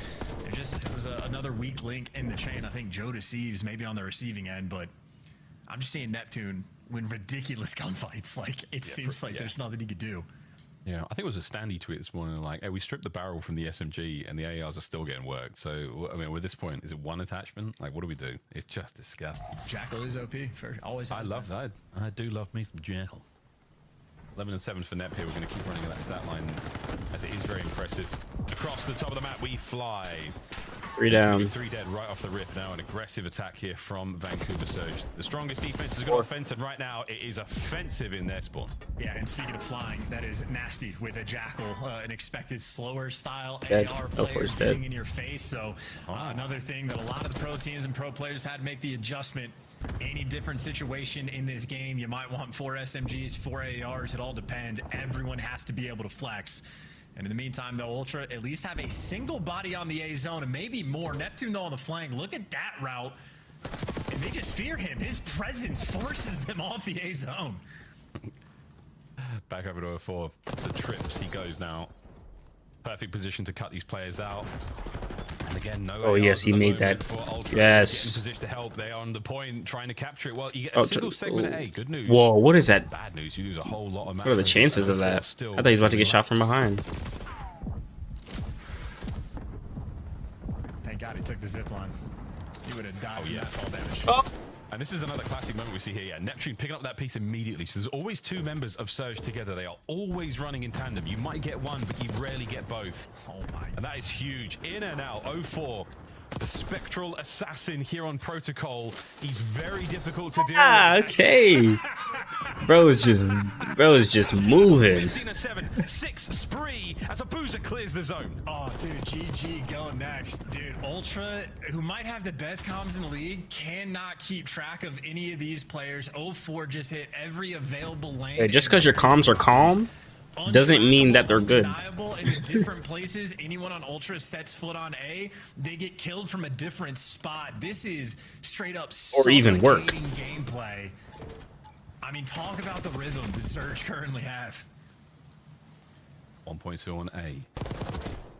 it was another weak link in the chain. I think Joe Deceives maybe on the receiving end, but I'm just seeing Neptune win ridiculous gunfights. Like, it seems like there's nothing he could do. Yeah, I think it was a Standy tweet this morning, like, hey, we stripped the barrel from the SMG and the ARs are still getting worked. So, I mean, at this point, is it 1 attachment? Like, what do we do? It's just disgusting. Jackal is OP. Always. I love that. I do love me some Jackal. 11 and 7 for Nep here. We're going to keep running at that stat line as it is very impressive. Across the top of the map, we fly. 3 down. 3 dead right off the rip now. An aggressive attack here from Vancouver Surge. The strongest defense has got offense, and right now it is offensive in their spawn. Yeah, and speaking of flying, that is nasty with a Jackal, an expected slower style Dead. AR Oh, players dead. getting in your face. So another thing that a lot of the pro teams and pro players have had to make the adjustment. Any different situation in this game, you might want 4 SMGs, 4 ARs. It all depends. Everyone has to be able to flex. And in the meantime, though, Ultra at least have a single body on the A zone and maybe more. Neptune, though, on the flank. Look at that route. And they just fear him. His presence forces them off the A zone. Back over to 04. The trips he goes now. Perfect position to cut these players out. And again, no. Oh, yes, he made that. Yes. In position to help. They are on the point, trying to capture it. Well, you get a single segment at A. Good news. Whoa, what is that? Bad news. You lose a whole lot of. What are the chances of that? I thought he was about to get shot from behind. Thank God he took the zip line. He would have died from that fall damage. Oh. And this is another classic moment we see here. Yeah, Neptune picking up that piece immediately. So there's always 2 members of Surge together. They are always running in tandem. You might get one, but you rarely get both. Oh my. And that is huge. In and out. 04. The spectral assassin here on Protocol. He's very difficult to deal with. Ah, okay. Bro is just moving. 15-7, 6 spree as Abuza clears the zone. Oh, dude, GG going next. Dude, Ultra, who might have the best comms in the league, cannot keep track of any of these players. 04 just hit every available lane. Hey, just because your comms are calm doesn't mean that they're good. In the different places anyone on Ultra sets foot on A, they get killed from a different spot. This is straight up Or even work. gameplay. I mean, talk about the rhythm the Surge currently have. 1.2 on A.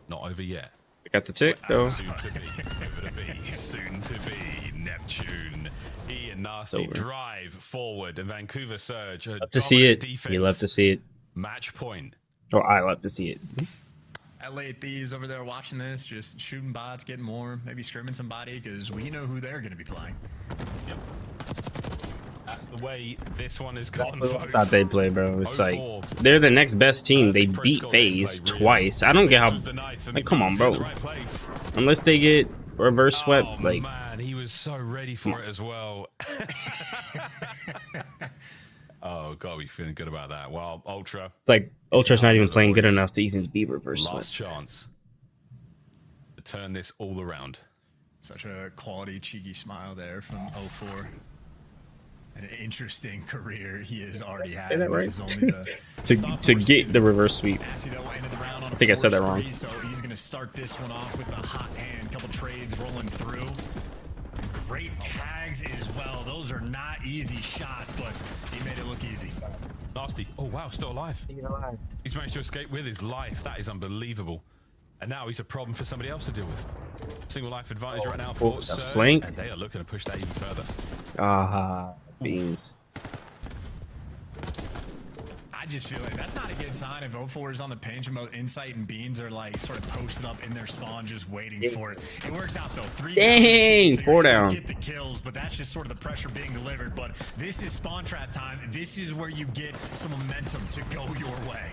Not over yet. We got the tick though. Soon to be. Over to B. Soon to be. Neptune. He and Nasty drive forward, and Vancouver Surge. Love to see it. You love to see it. Match point. Oh, I love to see it. LA Thieves over there watching this, just shooting bots, getting more, maybe scrimming somebody, because we know who they're going to be playing. Yep. That's the way this one is gone, folks. Thought they play, bro. It's like they're the next best team. They beat FaZe twice. I don't get how. Like, come on, bro. Unless they get reverse swept, like. Man, he was so ready for it as well. Oh, God, we feeling good about that. Well, Ultra. It's like Ultra's not even playing good enough to even be reverse Last swept. chance to turn this all around. Such a quality, cheeky smile there from 04. An interesting career he has already had. Say that right? This is only the to get the reverse sweep. I think I said that wrong. So he's going to start this one off with a hot hand. Couple trades rolling through. Great tags as well. Those are not easy shots, but he made it look easy. Nasty. Oh, wow, still alive. He's managed to escape with his life. That is unbelievable. And now he's a problem for somebody else to deal with. Single life advantage right now for the Surge, flank. and they are looking to push that even further. Aha, beans. I just feel like that's not a good sign if 0-4 is on the pinch and both Insight and Beans are like sort of posted up in their spawn just waiting for it. It works out though. 3 Dang, so 4 down. Get the kills, but that's just sort of the pressure being delivered. But this is spawn trap time. This is where you get some momentum to go your way.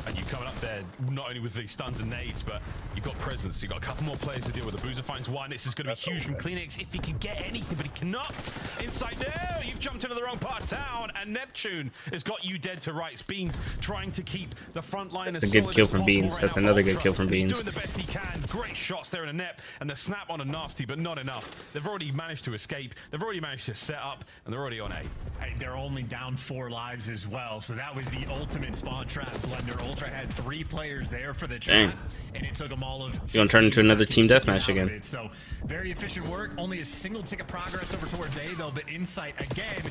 And you coming up there, not only with the stuns and nades, but you've got presence. You've got a couple more players to deal with. The Boozer finds one. This is going to be huge from Kleenex if he can get anything, but he cannot. Inside there, you've jumped into the wrong part of town, and Neptune has got you dead to rights. Beans trying to keep the front line as That's a good solid kill as from possible Beans. right That's now for another good Ultra. kill from He's Beans. doing the best he can. Great shots there in a Nep, and the snap on a Nasty, but not enough. They've already managed to escape. They've already managed to set up, and they're already on A. Hey, they're only down 4 lives as well, so that was the ultimate spawn trap. Blender Ultra had 3 players there for the trap, Dang. and it took them all of. You're gonna turn into another team deathmatch again. It. So very efficient work. Only a single tick of progress over towards A though, but Insight again.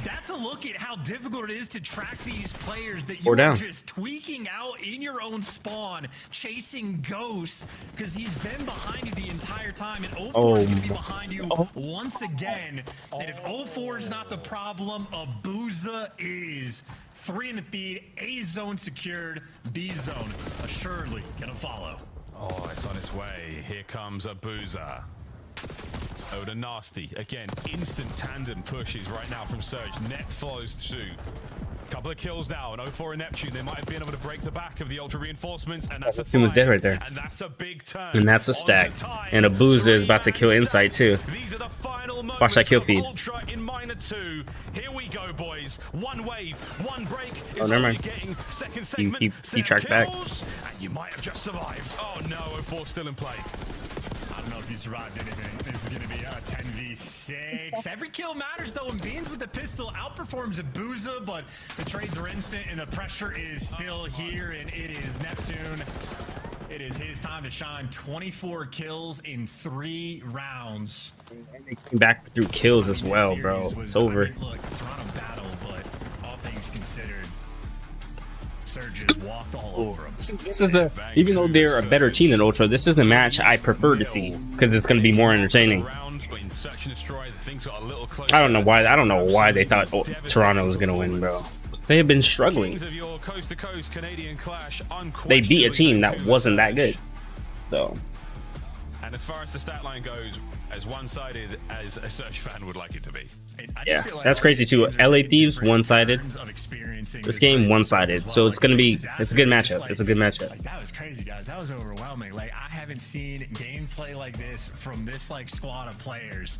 That's a look at how difficult it is to track these players that you are just tweaking out in your own spawn, chasing ghosts because he's been behind you the entire time, and 0-4 is going to be behind you once again. That if 0-4 is not the problem, Abuza is. 3 in the feed, A zone secured, B zone assuredly gonna follow. Oh, it's on its way. Here comes Abuza. Oda Nasty. Again, instant tandem pushes right now from Surge. Net flows through. Couple of kills now, and 0-4 and Neptune. They might have been able to break the back of the Ultra reinforcements, and that's a He was dead right there. And that's a big turn. And that's a stack. And Abuza is about to kill Insight too. These are the final Watch that kill feed. Ultra in minor 2. Here we go, boys. One wave, one break. Oh, never mind. Getting second segment. He tracked back. And you might have just survived. Oh no, 0-4 still in play. I don't know if you survived anything. This is gonna be a 10v6. Every kill matters though, and Beans with the pistol outperforms Abuza, but the trades are instant and the pressure is still here, and it is Neptune. It is his time to shine. 24 kills in 3 rounds. Back through kills as well, bro. It's over. I mean, look, Toronto battle, but all things considered, Surge just walked all over him. This is the, even though they're a better team than Ultra, this is the match I prefer to see because it's going to be more entertaining. I don't know why they thought Toronto was going to win, bro. They have been struggling. They beat a team that wasn't that good, so. And as far as the stat line goes, as one-sided as a Surge fan would like it to be. Yeah, that's crazy too. LA Thieves one-sided. This game one-sided, so it's a good matchup. It's a good matchup. Like, that was crazy, guys. That was overwhelming. Like, I haven't seen gameplay like this from this like squad of players.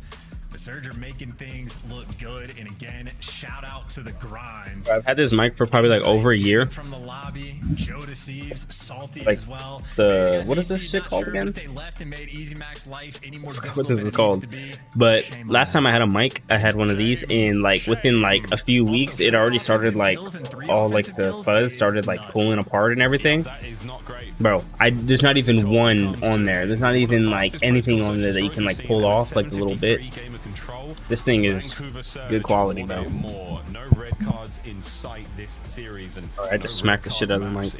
The Surge are making things look good, and again, shout out to the grind. I've had this mic for probably like over a year. From the lobby, Joe Deceives, Salty like as well. the what is this shit called again? They left and made Easy Max life any more What is it called? But last time I had a mic, I had one of these, and like within like a few weeks, it already started like all like the fuzz started like pulling apart and everything. Bro, there's not even one on there. There's not even like anything on there that you can like pull off like a little bit. This thing is good quality, bro. No red cards in sight this series, and I just smacked the shit out of the mic.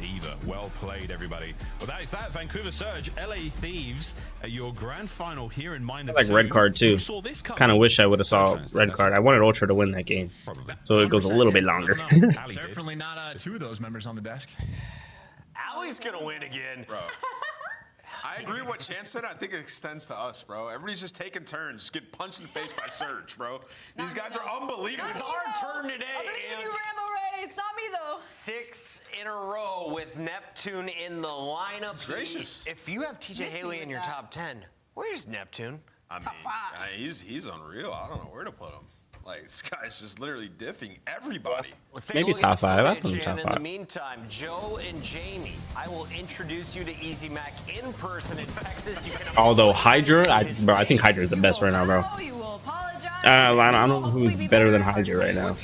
Well played, everybody. Well, that is that. Vancouver Surge, LA Thieves, your grand final here in minor. I like red card too. Kind of wish I would have saw red card. I wanted Ultra to win that game, so it goes a little bit longer. Certainly not 2 of those members on the desk. Allie's gonna win again, bro. I agree with what Chance said. I think it extends to us, bro. Everybody's just taking turns, just getting punched in the face by Surge, bro. These guys are unbelievable. It's our turn today. I'm gonna give you Rambo Ray. It's not me though. 6 in a row with Neptune in the lineup. That's gracious. If you have TJ Haley in your top 10, where's Neptune? I mean, he's unreal. I don't know where to put him. Like, this guy's just literally diffing everybody. Maybe top 5. I put him top 5. In the meantime, Joe and Jamie, I will introduce you to Easy Mac in person in Texas. You can Although Hydra, I think Hydra is the best right now, bro. I don't know who's better than Hydra right now.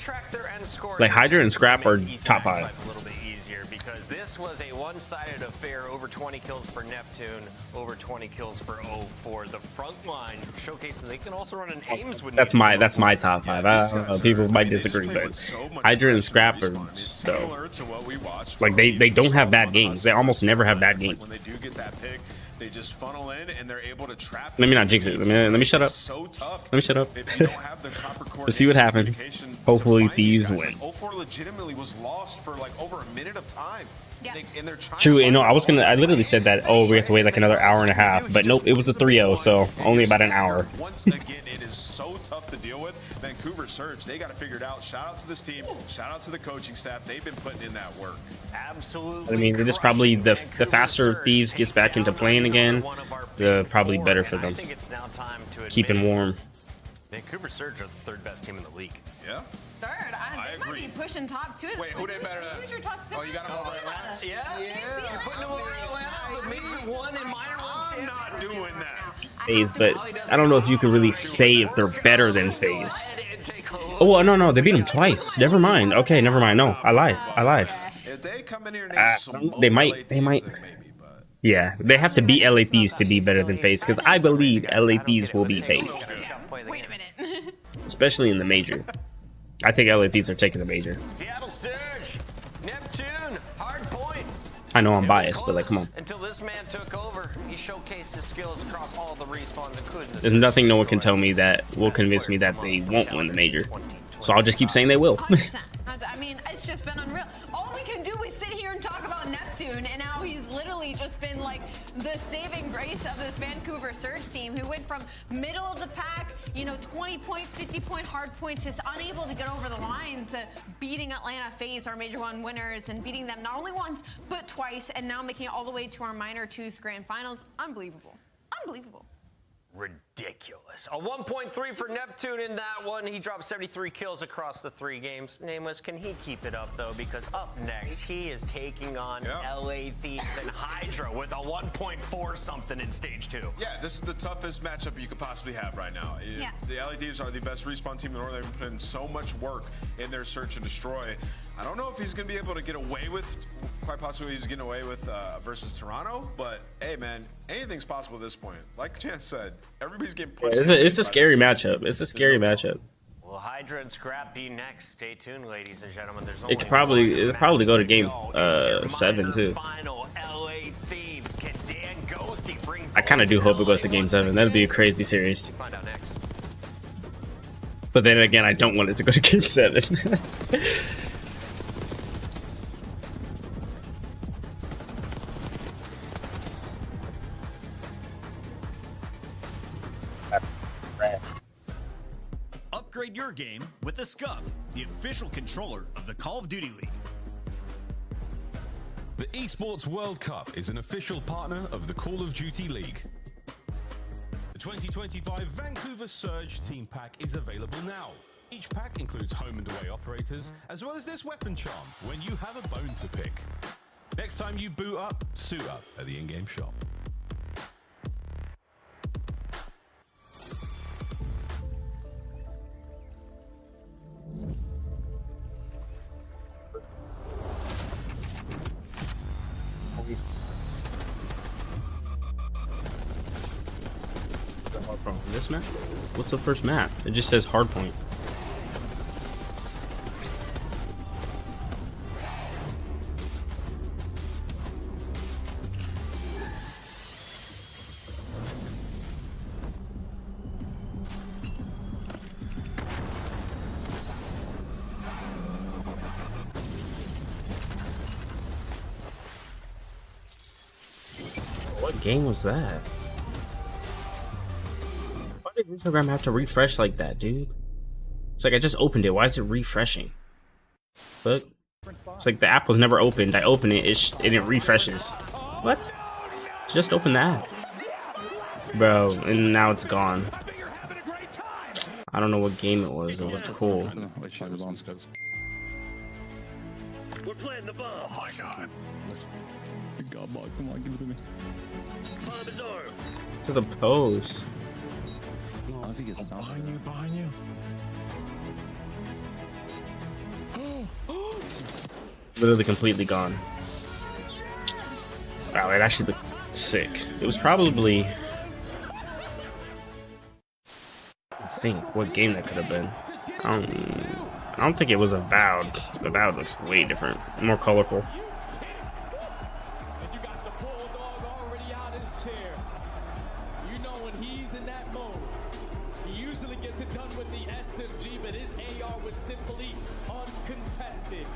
Like Hydra and Scrap are top 5. A little bit easier because this was a one-sided affair. Over 20 kills for Neptune, over 20 kills for 0-4. The front line showcasing they can also run an Ames with. That's my top 5. I don't know. People might disagree, but Hydra and Scrap are so. Like they don't have bad games. They almost never have bad games. When they do get that pick, They just funnel in and they're able to trap. Let me not jinx it. Let me shut up. So tough. Let me shut up. If you don't have the proper Let's see what happens. Hopefully Thieves win. Like, 0-4 legitimately was lost for like over a minute of time. Yeah. And they're trying True, you know, I literally said that, oh, we have to wait like another hour and a half, but nope, it was a 3-0, so only about an hour. Once again, it is so tough to deal with. Vancouver Surge, they got to figure it out. Shout out to this team. Shout out to the coaching staff. They've been putting in that work. Absolutely. I mean, it is probably the faster Thieves gets back into playing again, the probably better for them. I think it's now time to Keeping warm. Vancouver Surge are the third best team in the league. Yeah. Third, I might be pushing top two. Wait, who they better than? Who's your top? Oh, you got them over Atlanta? Yeah. You're putting them over Atlanta, the major one and minor one. I'm not doing that. FaZe, but I don't know if you could really say if they're better than FaZe. Oh, well, no, they beat them twice. Never mind. Okay, never mind. No, I lied. If they come in here and They might. Yeah, they have to beat LA Thieves to be better than FaZe, because I believe LA Thieves will beat FaZe. Wait a minute. Especially in the major. I think LA Thieves are taking the major. Seattle Surge, Neptune, hard point. I know I'm biased, but like, come on. Until this man took over, he showcased his skills across all the respawns and couldn't. There's nothing no one can tell me that will convince me that they won't win the major. So I'll just keep saying they will. 100%. I mean, it's just been unreal. All we can do is sit here and talk about Neptune, and now he's literally just been like the saving grace of this Vancouver Surge team, who went from middle of the pack, 20-point, 50-point hard points, just unable to get over the line, to beating Atlanta FaZe, our Major 1 winners, and beating them not only once, but twice, and now making it all the way to our Minor 2's grand finals. Unbelievable. Unbelievable. Ridiculous. A 1.3 for Neptune in that one. He dropped 73 kills across the 3 games. Nameless, can he keep it up, though? Because up next, he is taking on LA Thieves and Hydra with a 1.4 something in stage 2. Yeah, this is the toughest matchup you could possibly have right now. Yeah. The LA Thieves are the best respawn team in the world. They've put in so much work in their search and destroy. I don't know if he's going to be able to get away with, quite possibly he's getting away with versus Toronto, but hey, man, anything's possible at this point. Like Chance said, everybody's getting punched. It's a scary matchup. It's a scary matchup. Will Hydra and Scrap be next? Stay tuned, ladies and gentlemen. There's It could probably go to game 7 too. Final LA Thieves. Can Dan Ghosty bring I kind of do hope it goes to game 7. That'd be a crazy series. Find out next. But then again, I don't want it to go to game 7. Upgrade your game with the Scuf, the official controller of the Call of Duty League. The Esports World Cup is an official partner of the Call of Duty League. The 2025 Vancouver Surge Team Pack is available now. Each pack includes home and away operators, as well as this weapon charm when you have a bone to pick. Next time you boot up, suit up at the in-game shop. This map? What's the first map? It just says hardpoint. What game was that? Why did Instagram have to refresh like that, dude? It's like I just opened it. Why is it refreshing? Look. It's like the app was never opened. I open it, and it refreshes. What? Just open the app. Bro, and now it's gone. I don't know what game it was. It was cool. We're playing the bomb. Oh my god. God, Mark, come on, give it to me. To the post. I think it's behind you. Literally completely gone. Wow, it actually looked sick. It was probably... I think what game that could have been. I don't think it was Avowed. Avowed looks way different, more colorful. was simply uncontested.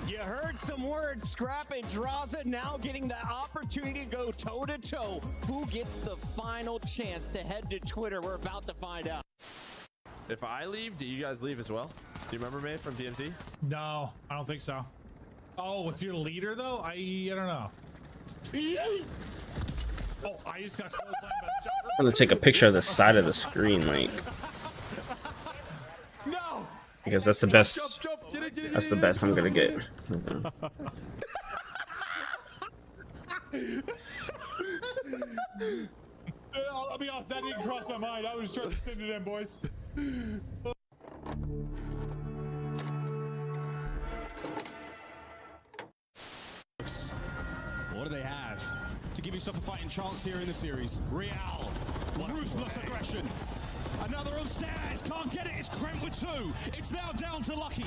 You heard some words, Scrap and Draza now getting the opportunity to go toe-to-toe. Who gets the final chance to head to Twitter? We're about to find out. If I leave, do you guys leave as well? Do you remember me from DMT? No, I don't think so. Oh, with your leader though? I don't know. Oh, I just got close line, I'm gonna take a picture of the side of the screen, like, no, because that's the best. That's the best I'm gonna get. I'll be honest, that didn't cross my mind. I was trying to send it in, boys. What do they have to give yourself a fighting chance here in the series? Real, ruthless aggression. Another on stairs, can't get it. It's Kremp with 2. It's now down to Lucky.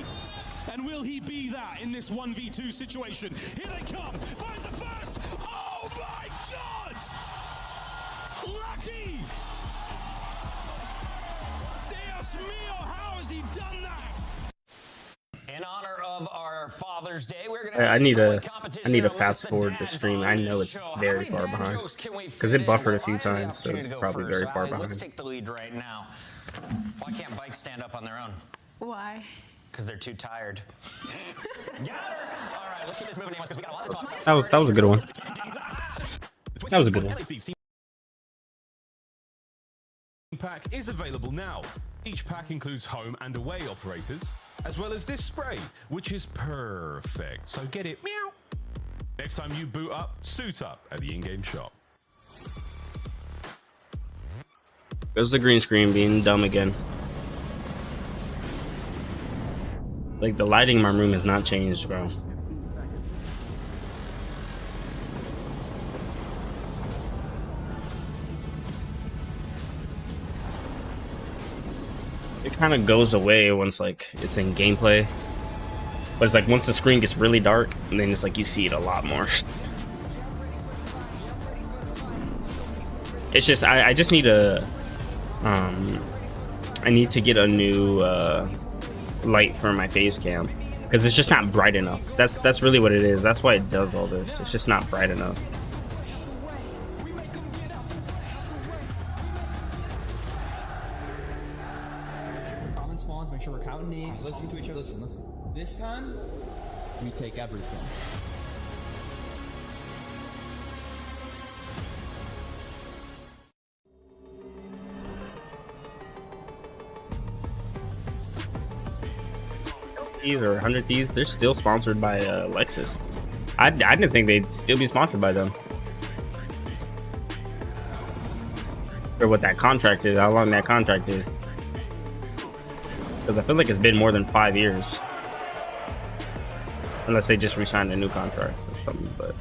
And will he be that in this 1v2 situation? Here they come. Finds the first. Oh my God! Lucky! Dios mío, how has he done that? In honor of our Father's Day, we're gonna I need to fast forward the stream. I know it's very far behind because it buffered a few times, so it's probably very far behind. Let's take the lead right now. Why can't bikes stand up on their own? Why? Because they're too tired. Got her! All right, let's keep this moving because we got a lot to talk about. That was a good one. That was a good one. Pack is available now. Each pack includes home and away operators, as well as this spray, which is perfect. So get it, meow. Next time you boot up, suit up at the in-game shop. There's the green screen being dumb again. Like, the lighting in my room has not changed, bro. It kind of goes away once, like, it's in gameplay. But it's like once the screen gets really dark, and then it's like you see it a lot more. It's just I just need a I need to get a new light for my face cam because it's just not bright enough. That's really what it is. That's why it does all this. It's just not bright enough. Common spawns, make sure we're counting names, listening to each other. Listen. This time, we take everything. Or 100 Thieves, they're still sponsored by Lexus. I didn't think they'd still be sponsored by them. Or what that contract is, how long that contract is. Because I feel like it's been more than 5 years. Unless they just re-signed a new contract or something, but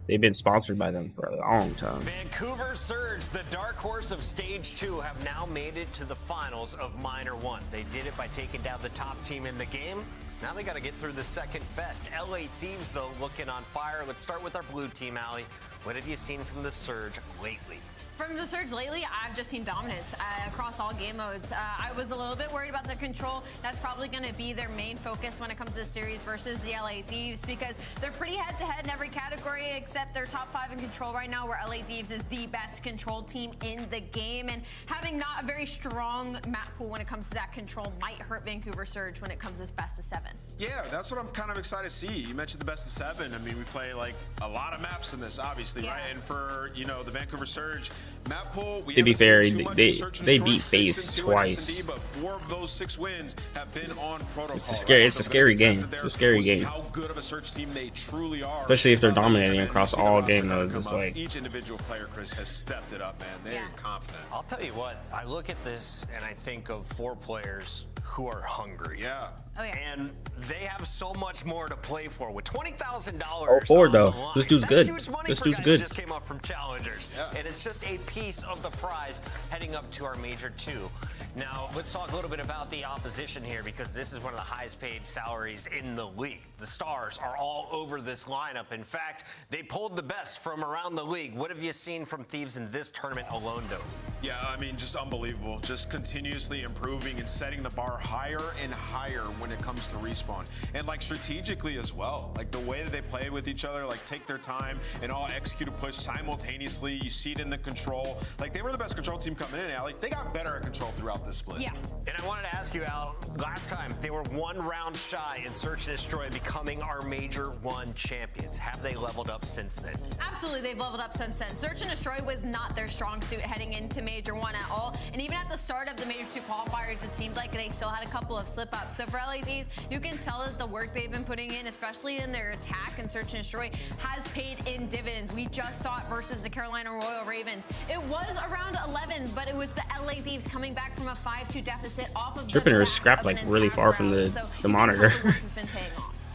they've been sponsored by them for a long time. Vancouver Surge, the dark horse of Stage 2, have now made it to the finals of Minor 1. They did it by taking down the top team in the game. Now they got to get through the second best. LA Thieves, though, looking on fire. Let's start with our blue team, Allie. What have you seen from the Surge lately? From the Surge lately, I've just seen dominance across all game modes. I was a little bit worried about the control. That's probably going to be their main focus when it comes to the series versus the LA Thieves because they're pretty head-to-head in every category except their top 5 in control right now, where LA Thieves is the best control team in the game. And having not a very strong map pool when it comes to that control might hurt Vancouver Surge when it comes to this best of 7. Yeah, that's what I'm kind of excited to see. You mentioned the best of 7. I mean, we play like a lot of maps in this, obviously, right? And for, you know, the Vancouver Surge map pool, we to be fair, they beat FaZe twice. But 4 of those 6 wins have been on Protocol. It's a scary, it's a scary game. It's a scary game. How good of a Surge team they truly are. Especially if they're dominating across all game modes. It's like each individual player, Chris, has stepped it up, man. They're confident. I'll tell you what, I look at this and I think of 4 players who are hungry. Yeah. Oh, yeah. And they have so much more to play for. With $20,000 4 though. This dude's good. Huge money This for dude's guys good. Just came up from Challengers. And it's just a a piece of the prize heading up to our Major 2. Now, let's talk a little bit about the opposition here, because this is one of the highest paid salaries in the league. The stars are all over this lineup. In fact, they pulled the best from around the league. What have you seen from Thieves in this tournament alone, though? Yeah, I mean, just unbelievable. Just continuously improving and setting the bar higher and higher when it comes to Respawn. And like strategically as well. Like the way that they play with each other, like take their time and all execute a push simultaneously. You see it in the control. Like they were the best control team coming in, Allie. They got better at control throughout this split. Yeah. And I wanted to ask you, Al, last time they were 1 round shy in Search and Destroy becoming our Major 1 champions. Have they leveled up since then? Absolutely, they've leveled up since then. Search and Destroy was not their strong suit heading into Major 1 at all. And even at the start of the Major 2 qualifiers, it seemed like they still had a couple of slip-ups. So for LADs, you can tell that the work they've been putting in, especially in their attack and Search and Destroy, has paid in dividends. We just saw it versus the Carolina Royal Ravens. It was around 11, but it was the LA Thieves coming back from a 5-2 deficit off of Trippier is scrapped like really far from the monitor.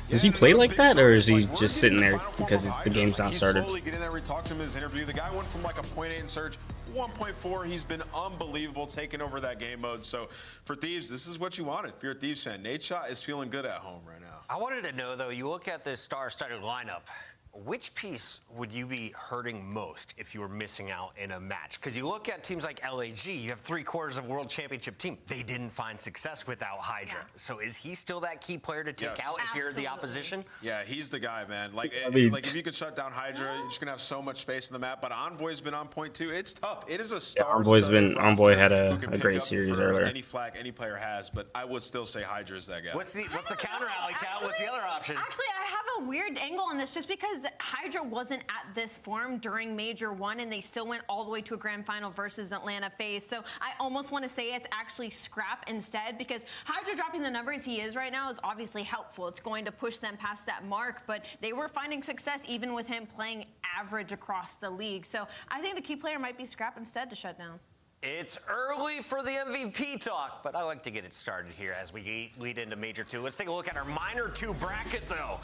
Does he play like that, or is he just sitting there because the game's not started? Slowly get in there. We talked to him in his interview. The guy went from like a 0.8 in Surge, 1.4. He's been unbelievable taking over that game mode. So for Thieves, this is what you wanted. If you're a Thieves fan, Nadeshot is feeling good at home right now. I wanted to know, though, you look at this star-studded lineup. Which piece would you be hurting most if you were missing out in a match? Because you look at teams like LAG, you have 3/4 of World Championship team. They didn't find success without Hydra. Yeah. So is he still that key player to take out if you're the opposition? Yeah, he's the guy, man. Like if you could shut down Hydra, you're just gonna have so much space in the map. But Envoy's been on point too. It's tough. It is a star. Envoy had a great series earlier. Any flag any player has, but I would still say Hydra is that guy. What's the counter, Alley Cat? What's the other option? Actually, I have a weird angle on this, just because Hydra wasn't at this form during Major 1, and they still went all the way to a grand final versus Atlanta FaZe. So I almost want to say it's actually Scrap instead, because Hydra dropping the numbers he is right now is obviously helpful. It's going to push them past that mark, but they were finding success even with him playing average across the league. So I think the key player might be Scrap instead to shut down. It's early for the MVP talk, but I like to get it started here as we lead into Major 2. Let's take a look at our Minor 2 bracket, though.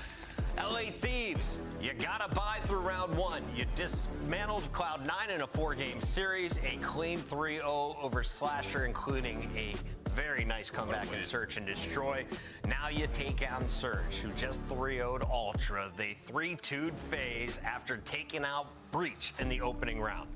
LA Thieves, you gotta buy through round 1. You dismantled Cloud9 in a 4-game series, a clean 3-0 over Slasher, including a very nice comeback in Search and Destroy. Now you take on Surge, who just 3-0'd Ultra. They 3-2'd FaZe after taking out Breach in the opening round.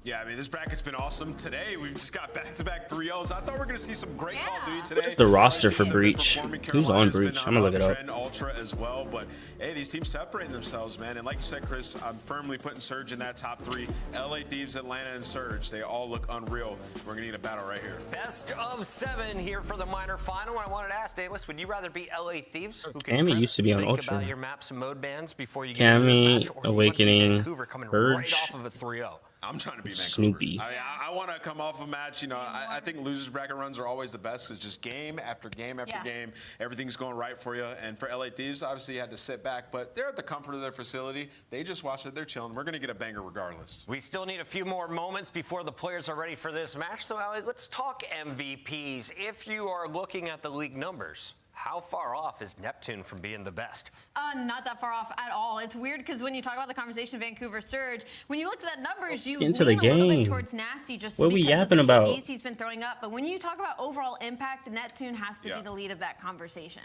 Yeah, I mean, this bracket's been awesome. Today, we've just got back-to-back 3-0s. I thought we were going to see some great Call of Duty today. What's the roster for Breach? Who's on Breach? I'm going to look it up. Ultra as well, but hey, these teams separating themselves, man. And like you said, Chris, I'm firmly putting Surge in that top 3. LA Thieves, Atlanta, and Surge. They all look unreal. We're going to need a battle right here. Best of 7 here for the minor final. I wanted to ask, Davis, would you rather be LA Thieves, who can Cammy used to be on think Ultra. about your maps and mode bans before you get into this match, or Awakening, Vancouver coming Purge. right off of a 3-0? I'm trying to be Snoopy. I want to come off a match. You know, I think losers bracket runs are always the best. It's just game after game after game. Everything's going right for you. And for LA Thieves, obviously you had to sit back, but they're at the comfort of their facility. They just watched it. They're chilling. We're going to get a banger regardless. We still need a few more moments before the players are ready for this match. So, Ali, let's talk MVPs. If you are looking at the league numbers, how far off is Neptune from being the best? Not that far off at all. It's weird because when you talk about the conversation Vancouver Surge, when you look at that numbers, you lean into the a little bit game. towards Nasty just What are we because yapping of the about? KDs he's been throwing up. But when you talk about overall impact, Neptune has to be the lead of that conversation.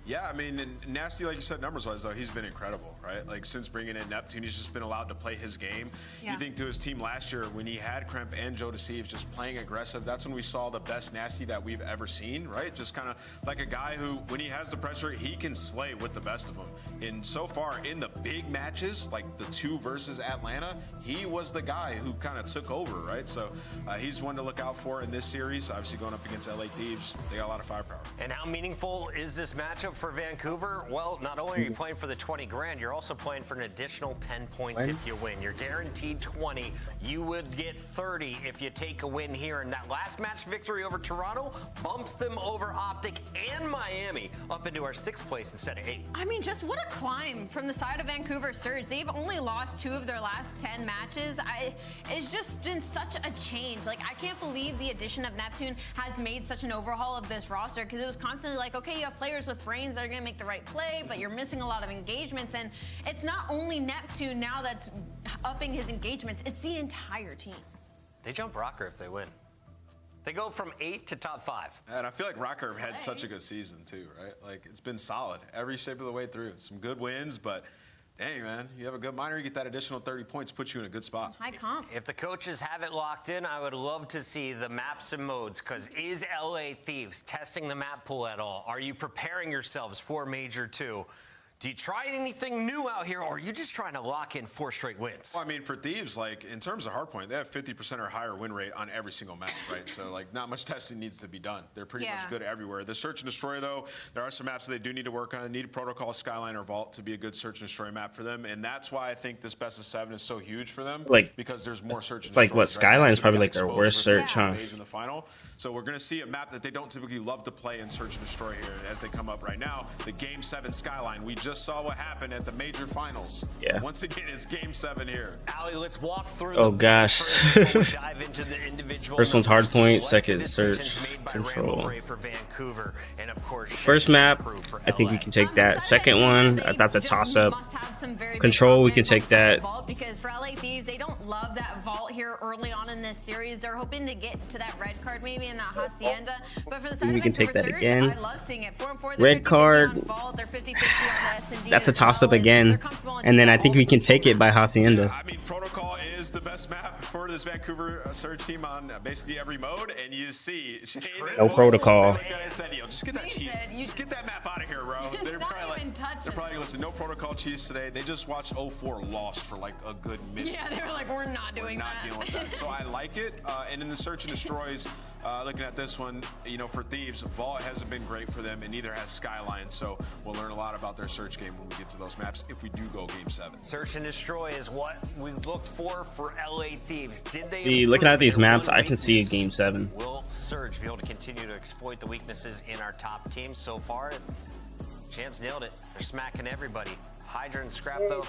Yeah, I mean, and Nasty, like you said, numbers-wise, though, he's been incredible, right? Like, since bringing in Neptune, he's just been allowed to play his game. You think to his team last year, when he had Kremp and Joe Deceives just playing aggressive, that's when we saw the best Nasty that we've ever seen, right? Just kind of like a guy who, when he has the pressure, he can slay with the best of them. And so far, in the big matches, like the 2 versus Atlanta, he was the guy who kind of took over, right? So he's one to look out for in this series. Obviously, going up against LA Thieves, they got a lot of firepower. And how meaningful is this matchup for Vancouver? Well, not only are you playing for the 20 grand, you're also playing for an additional 10 points if you win. You're guaranteed 20. You would get 30 if you take a win here. And that last match victory over Toronto bumps them over Optic and Miami up into our 6th place instead of 8. I mean, just what a climb from the side of Vancouver Surge. They've only lost 2 of their last 10 matches. It's just been such a change. Like, I can't believe the addition of Neptune has made such an overhaul of this roster, because it was constantly like, okay, you have players with brains that are going to make the right play, but you're missing a lot of engagements. And it's not only Neptune now that's upping his engagements. It's the entire team. They jump Rocker if they win. They go from 8 to top 5. And I feel like Rocker had such a good season too, right? Like it's been solid every shape of the way through. Some good wins, but dang, man, you have a good minor, you get that additional 30 points, puts you in a good spot. High comp. If the coaches have it locked in, I would love to see the maps and modes, because is LA Thieves testing the map pool at all? Are you preparing yourselves for Major 2? Do you try anything new out here, or are you just trying to lock in 4 straight wins? Well, I mean, for Thieves, like, in terms of hardpoint, they have 50% or higher win rate on every single map, right? So, like, not much testing needs to be done. They're pretty much good everywhere. The Search and Destroy, though, there are some maps that they do need to work on. They need Protocol, Skyline, or Vault to be a good Search and Destroy map for them, and that's why I think this best of 7 is so huge for them, like, because there's more Search and It's like Destroys, what right? Skyline is So probably they like got their exposed worst versus search, huh? phase in the final. So we're going to see a map that they don't typically love to play in Search and Destroy here as they come up right now. The Game 7 Skyline. We just saw what happened at the Major Finals. Yeah. Once again, it's Game 7 here. Ali, let's walk through. Oh gosh. Dive into the individual First one's numbers. hardpoint, Select the second search, decisions made by control. Rambo Bray for Vancouver, and of course, First map, I think we can take that. Second one, that's a toss-up. Control, we can take that. Because for LA Thieves, they don't love that Vault here early on in this series. They're hoping to get to that red card maybe in that Hacienda. But for the side We of can take Vancouver that Surge, again. I love seeing it. 4-4, Red card. They're 50-50 on the S&D. That's a toss-up again. And then I think we can take it by Hacienda. I mean, Protocol is the best map for this Vancouver Surge team on basically every mode, and you see Shane. No Protocol. Just get that cheese. Just get that map out of here, bro. They're probably listen. No Protocol cheese today. They just watched 04 lost for like a good minute. Yeah, they were like, we're not doing Not dealing with that. So I like it. And in the Search and Destroys, looking at this one, you know, for Thieves, Vault hasn't been great for them, and neither has Skyline. So we'll learn a lot about their search game when we get to those maps if we do go Game 7. Search and Destroy is what we looked for LA Thieves. Did they See, looking at these maps, I can see a Game 7. Will Surge be able to continue to exploit the weaknesses in our top teams so far? Chance nailed it. They're smacking everybody. Hydra and Scrap, though,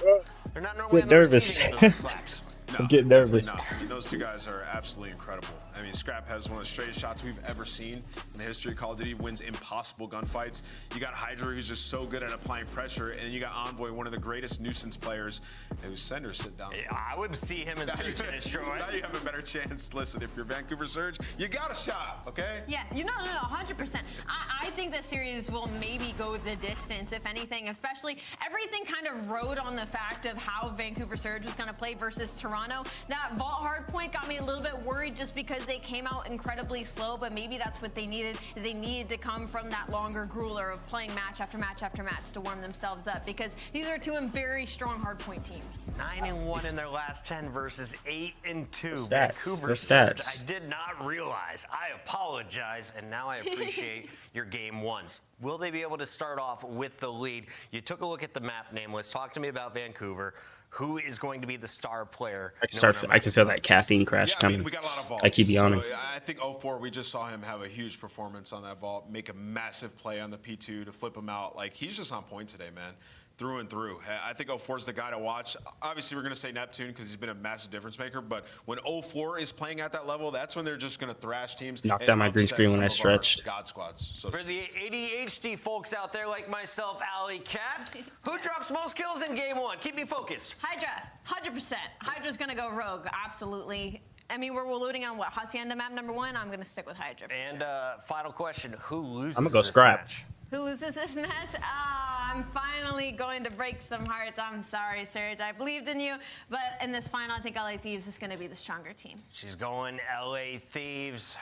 they're not normally Get nervous. on the slaps. I'm getting nervous. Not. I mean, those two guys are absolutely incredible. I mean, Scrap has one of the straightest shots we've ever seen in the history of Call of Duty. Wins impossible gunfights. You got Hydra, who's just so good at applying pressure, and then you got Envoy, one of the greatest nuisance players, whose Sender sit down. I would see him in Search and Destroy. Now you have a better chance. Listen, if you're Vancouver Surge, you got a shot, okay? Yeah, no, 100%. I think the series will maybe go the distance, if anything, especially everything kind of rode on the fact of how Vancouver Surge was going to play versus Toronto. That Vault hardpoint got me a little bit worried just because they came out incredibly slow, but maybe that's what they needed, is they needed to come from that longer grueler of playing match after match after match to warm themselves up, because these are two very strong hardpoint teams. 9-1 in their last 10 versus 8-2. The stats. I did not realize. I apologize, and now I appreciate your game ones. Will they be able to start off with the lead? You took a look at the map, Nameless. Talk to me about Vancouver. Who is going to be the star player? I can feel that caffeine crash coming. I mean, we got a lot of vaults. I keep yawning. So I think 04, we just saw him have a huge performance on that vault, make a massive play on the P2 to flip him out. Like, he's just on point today, man. Through and through. I think 04 is the guy to watch. Obviously, we're going to say Neptune because he's been a massive difference maker, but when 04 is playing at that level, that's when they're just going to thrash teams. Knocked out my green screen when I stretched. God squads. So for the ADHD folks out there like myself, Alley Cat, who drops most kills in game 1? Keep me focused. Hydra, 100%. Hydra's going to go rogue, absolutely. I mean, we're looting on what, Hacienda map number 1? I'm going to stick with Hydra. And final question, who loses I'm going to go this Scrap. match? Who loses this match? I'm finally going to break some hearts. I'm sorry, Surge. I believed in you. But in this final, I think LA Thieves is going to be the stronger team. She's going LA Thieves.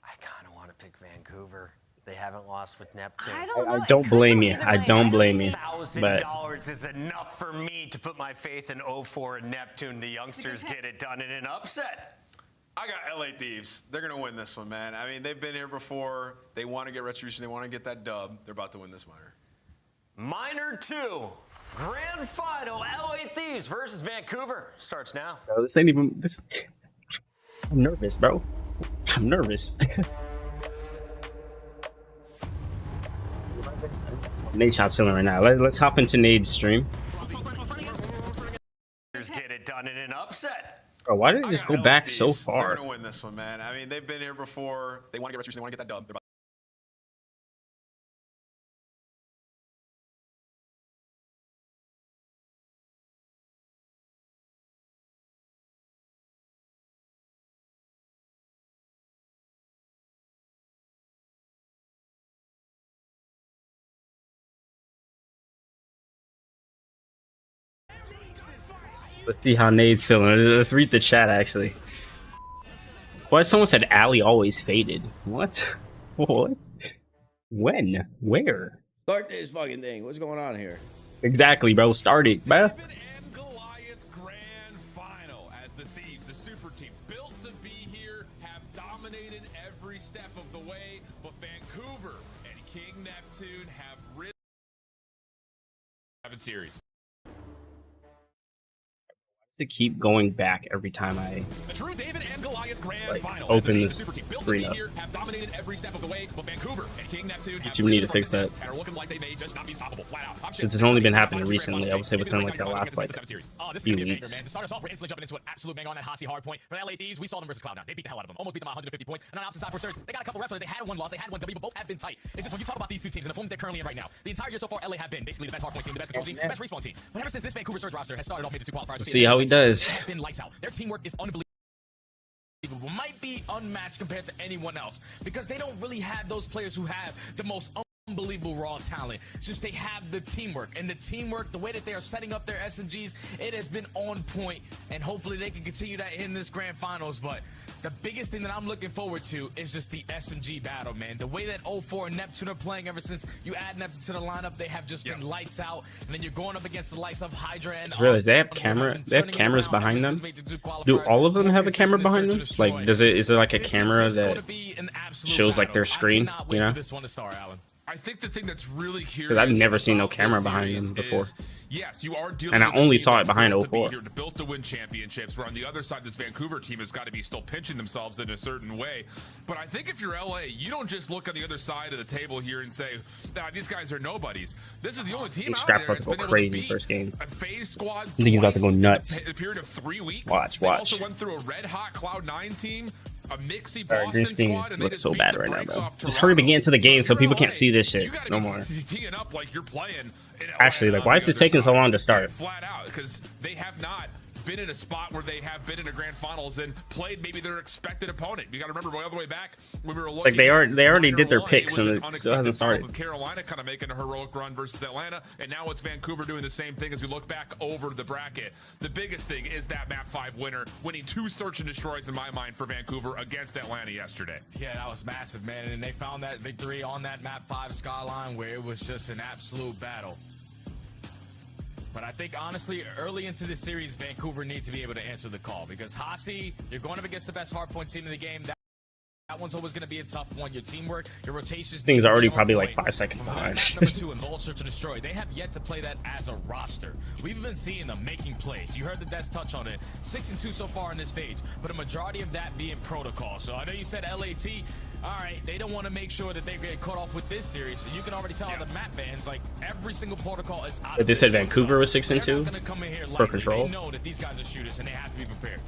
I kind of want to pick Vancouver. They haven't lost with Neptune. I don't blame you. I don't blame you. But $1,000 is enough for me to put my faith in 04 and Neptune. The youngsters get it done in an upset. I got LA Thieves. They're going to win this one, man. I mean, they've been here before. They want to get retribution. They want to get that dub. They're about to win this minor. Minor 2, grand final, LA Thieves versus Vancouver starts now. bro, this ain't even this. I'm nervous, bro. I'm nervous. Nade Shot's feeling right now. Let's hop into Nade's stream. Get it done in an upset. Bro, why did it just go back so far? They're going to win this one, man. I mean, they've been here before. They want to get retribution. They want to get that dub. They're about Let's see how Nade's feeling. Let's read the chat actually. What? Someone said Ali always faded. What? What? When? Where? Start this fucking thing. What's going on here? Exactly, bro. Start it, bro. David and Goliath Grand Final as the Thieves, the super team built to be here, have dominated every step of the way, but Vancouver and King Neptune have ridden 7 series. To keep going back every time I The true David and Goliath Grand like, Final. open The this super team built to screen be up. here, have dominated every step of the way, but Vancouver and King Neptune have You need to risen from fix the that. depths and are looking like they may just not be stoppable flat out. I'm It's only been happening recently. I would say within like the last like This is few gonna be a banger, weeks. man. To start us off, we're instantly jumping into an absolute banger on that Hasi hard point. For the LA Thieves, we saw them versus Cloud9. They beat the hell out of them. Almost beat them by 150 points. And on the opposite side for Surge, they got a couple reps where they had one loss, they had one W, but both have been tight. It's just when you talk about these two teams and the form they're currently in right now, the entire year so far, LA have been basically the best hard point team, the best control team, the best respawn team. But ever since this Vancouver Surge roster has started off Major 2 qualifiers, Let's see how he does. they have been lights out. Their teamwork is unbelievable. Might be unmatched compared to anyone else because they don't really have those players who have the most unbelievable raw talent. It's just they have the teamwork, and the teamwork, the way that they are setting up their SMGs, it has been on point, and hopefully they can continue that in this grand finals. But the biggest thing that I'm looking forward to is just the SMG battle, man. The way that 0-4 and Neptune are playing ever since you add Neptune to the lineup, they have just been lights out, and then you're going up against the likes of Hydra and I realize they have cameras behind them. Do all of them have a camera behind them? Like, is there like a camera that shows like their screen? You know? I think the thing that's really curious, Because I've never seen no camera behind them before. Yes, you are dealing And I with a only team saw it that's behind built to be 04. here, built to win championships. Where on the other side, this Vancouver team has got to be still pinching themselves in a certain way. But I think if you're LA, you don't just look at the other side of the table here and say, "Nah, these guys are nobodies." This is the only team out Scrap there about that's to go been able crazy to beat first game. a FaZe squad. I think he's about to go twice nuts. in a period of 3 weeks. Watch, They watch. also went through a red hot Cloud9 team, a Mixie Alright, green Boston screen squad, and they looks just so beat bad the right now, brakes bro. off Just hurry up and get into the game so people can't see this shit gotta no be more. teeing up like you're playing in Actually, like, why is this taking so long to start? flat out because they have not been in a spot where they have been in a grand finals and played maybe their expected opponent. You got to remember all the way back when we were looking. Like they already did their Minor picks one, and was an it still hasn't unexpected started. with Carolina kind of making a heroic run versus Atlanta, and now it's Vancouver doing the same thing as we look back over the bracket. The biggest thing is that map 5 winner winning 2 search and destroys in my mind for Vancouver against Atlanta yesterday. Yeah, that was massive, man. And they found that victory on that map 5 skyline where it was just an absolute battle. But I think, honestly, early into this series, Vancouver needs to be able to answer the call because Hasi, you're going up against the best hardpoint team in the game. That one's always going to be a tough one. Your teamwork, your rotations. Things already on probably point. like 5 seconds behind. Map number 2 involves Search and Destroy. They have yet to play that as a roster. We've been seeing them making plays. You heard the Des touch on it. 6-2 so far on this stage, but a majority of that being protocol. So I know you said LAT. All right, they don't want to make sure that they get caught off with this series. So you can already tell the map bans, like every single protocol is out. But they of said this Vancouver was They're not 6-2 gonna come in here for lightly. control. They know that these guys are shooters and they have to be prepared.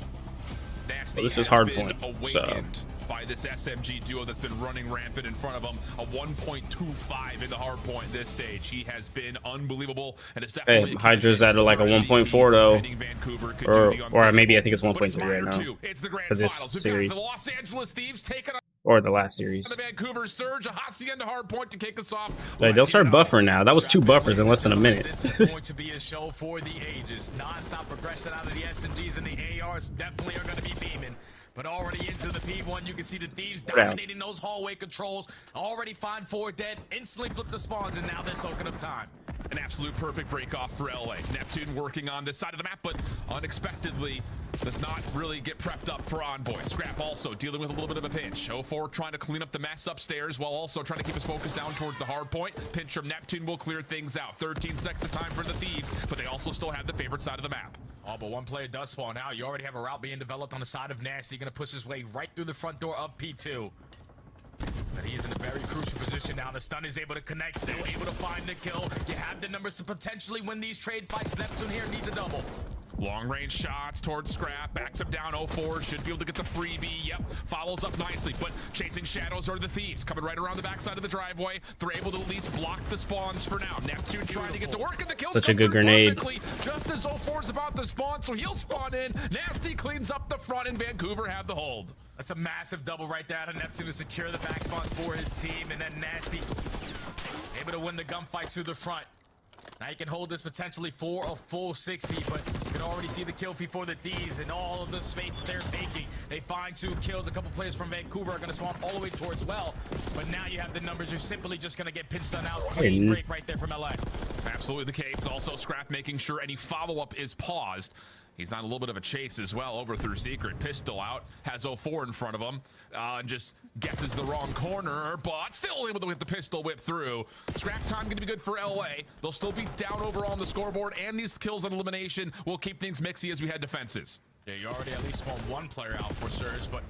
Nasty Well, this is has hard been point, so. awakened by this SMG duo that's been running rampant in front of him. A 1.25 in the hard point this stage. He has been unbelievable, and it's definitely. Hey, Hydra's at like a 1.4 though, or maybe I think it's 1.3 right now It's the grand for this finals. We've series, got the Los Angeles Thieves taking on or the last series. the Vancouver Surge. A Hacienda hard point to kick us off. Like they'll start buffering now. That was 2 buffers in less than a minute. This is going to be a show for the ages. Non-stop progression out of the SMGs and the ARs definitely are going to be beaming. But already into the P1, you can see the Thieves dominating those hallway controls. Already find 4 dead, instantly flip the spawns, and now they're soaking up time. An absolute perfect break off for LA. Neptune working on this side of the map, but unexpectedly does not really get prepped up for Envoy. Scrap also dealing with a little bit of a pinch. 0-4 trying to clean up the mess upstairs while also trying to keep his focus down towards the hard point. Pinch from Neptune will clear things out. 13 seconds of time for the Thieves, but they also still have the favorite side of the map. Oh, but one player does spawn out. You already have a route being developed on the side of Nasty. Gonna push his way right through the front door of P2. But he is in a very crucial position now. The stun is able to connect, still able to find the kill. You have the numbers to potentially win these trade fights. Neptune here needs a double. Long range shots towards Scrap, backs him down. 0-4 should be able to get the freebie. Yep, follows up nicely, but chasing shadows are the Thieves coming right around the backside of the driveway. They're able to at least block the spawns for now. Neptune trying to get to work, and the kills Such a come good through grenade. perfectly just as 0-4's about to spawn, so he'll spawn in. Nasty cleans up the front, and Vancouver have the hold. That's a massive double right there to Neptune to secure the back spawns for his team, and then Nasty able to win the gunfights through the front. Now he can hold this potentially for a full 60, but You can already see the kill feed for the Thieves and all of the space that they're taking. They find 2 kills. A couple players from Vancouver are going to spawn all the way towards well. But now you have the numbers. You're simply just going to get pinched on out. Clean break right there from LA. Absolutely the case. Also, Scrap making sure any follow-up is paused. He's on a little bit of a chase as well over through Secret. Pistol out, has 04 in front of him, and just guesses the wrong corner, but still able to get the pistol whip through. Scrap time going to be good for LA. They'll still be down overall on the scoreboard, and these kills on elimination will keep things mixy as we head to fences. Yeah, you already at least spawned 1 player out for Surge, but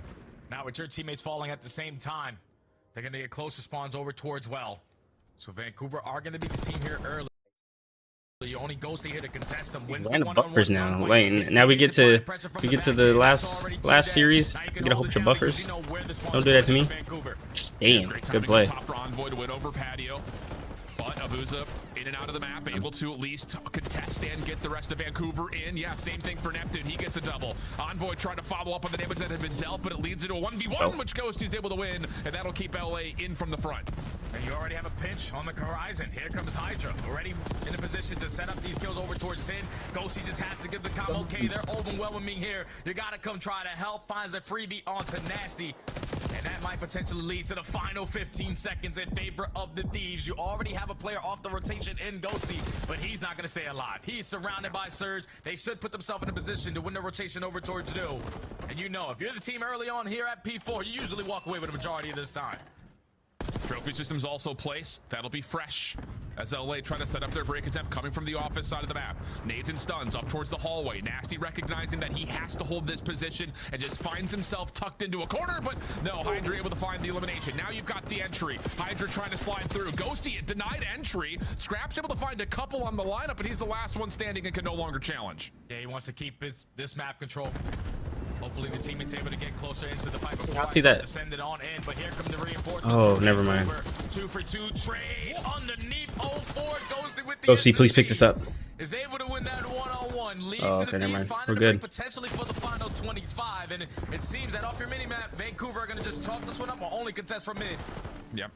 now with your teammates falling at the same time, they're going to get closer spawns over towards well. So Vancouver are going to be the team here early. Only Ghosty here to contest them. Wins Random buffers now lane. Now we get to the last series. We get a whole bunch of buffers. Don't do that to me. Damn, good play. Top for Envoy to win over Patio. But Abuza in and out of the map, able to at least contest and get the rest of Vancouver in. Yeah, same thing for Neptune. He gets a double. Envoy trying to follow up on the damage that had been dealt, but it leads into a 1v1, which Ghosty's able to win, and that'll keep LA in from the front. And you already have a pinch on the horizon. Here comes Hydra, already in a position to set up these kills over towards 10. Ghosty just has to give the combo. Okay, they're overwhelming here. You gotta come try to help. Finds a freebie onto Nasty. And that might potentially lead to the final 15 seconds in favor of the Thieves. You already have a player off the rotation in Ghosty, but he's not going to stay alive. He's surrounded by Surge. They should put themselves in a position to win the rotation over towards New. And you know, if you're the team early on here at P4, you usually walk away with a majority of this time. Trophy systems also placed. That'll be fresh as LA try to set up their break attempt coming from the office side of the map. Nades and stuns up towards the hallway. Nasty recognizing that he has to hold this position and just finds himself tucked into a corner, but no, Hydra able to find the elimination. Now you've got the entry. Hydra trying to slide through. Ghosty denied entry. Scrap's able to find a couple on the lineup, but he's the last one standing and can no longer challenge. Yeah, he wants to keep this map control. Hopefully the teammate's able to get closer into the fight before I see that. Send it on in, but here come the reinforcements. Oh, never mind. 2 for 2 trade underneath 04. Ghosty with the Ghosty, please pick this up. Is able to win that one-on-one. Leads Oh, to okay, the never Thieves mind. finding We're a good. break potentially for the final 25. And it seems that off your mini-map, Vancouver are going to just chalk this one up or only contest from mid. Yep.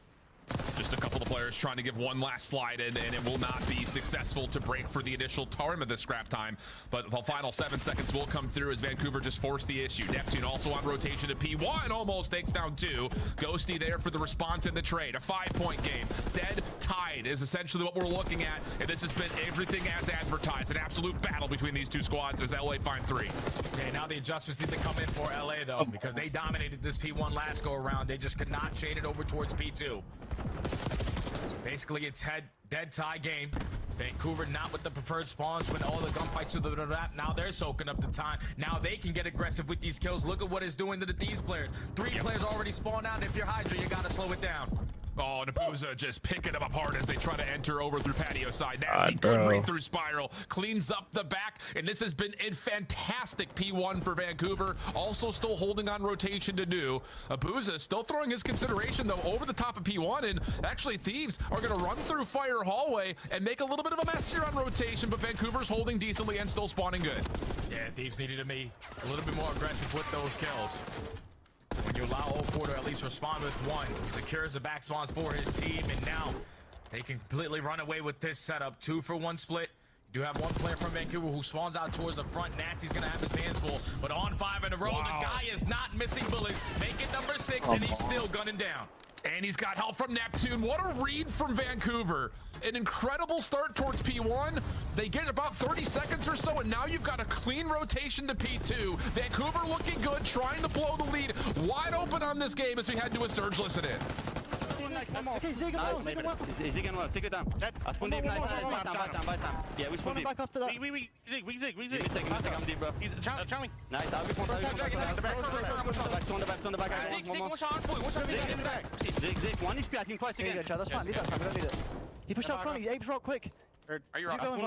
Just a couple of players trying to give one last slide in, and it will not be successful to break for the initial time of the scrap time. But the final 7 seconds will come through as Vancouver just forced the issue. Neptune also on rotation to P1, almost takes down 2. Ghosty there for the response in the trade. A 5-point game. Dead tied is essentially what we're looking at, and this has been everything as advertised. An absolute battle between these two squads as LA find 3. Okay, now the adjustments need to come in for LA though, because they dominated this P1 last go around. They just could not chain it over towards P2. So basically it's dead tie game. Vancouver not with the preferred spawns when all the gunfights to the map. Now they're soaking up the time. Now they can get aggressive with these kills. Look at what it's doing to the Thieves players. 3 players already spawned out. If you're Hydra, you gotta slow it down. Oh, Nabuza just picking them apart as they try to enter over through patio side. Nasty good read through spiral, cleans up the back, and this has been a fantastic P1 for Vancouver. Also still holding on rotation to New. Abuza still throwing his consideration though over the top of P1, and actually Thieves are going to run through Fire Hallway and make a little bit of a mess here on rotation, but Vancouver's holding decently and still spawning good. Yeah, Thieves needed to be a little bit more aggressive with those kills. When you allow 04 to at least respond with 1, he secures the back spawns for his team, and now they can completely run away with this setup. 2 for 1 split. You do have one player from Vancouver who spawns out towards the front. Nasty's gonna have his hands full, but on 5 in a row, the guy is not missing bullets. Make it number 6, and he's still gunning down. And he's got help from Neptune. What a read from Vancouver. An incredible start towards P1. They get about 30 seconds or so, and now you've got a clean rotation to P2. Vancouver looking good, trying to blow the lead. Wide open on this game as we head to a surge. Listen in. Okay, Zig and well. Zig and well. Take it down. I spawned deep. Nice. Buy time. Yeah, we spawned deep. Back after that. Zig. I'm deep, bro. He's challenging. Nice. I'll be on the back. Zig, one shot. Zig, 1 HP. I can quite again. That's fine. Leave that time. We don't need it. He pushed out front. He apes rock quick. Are you right? I'm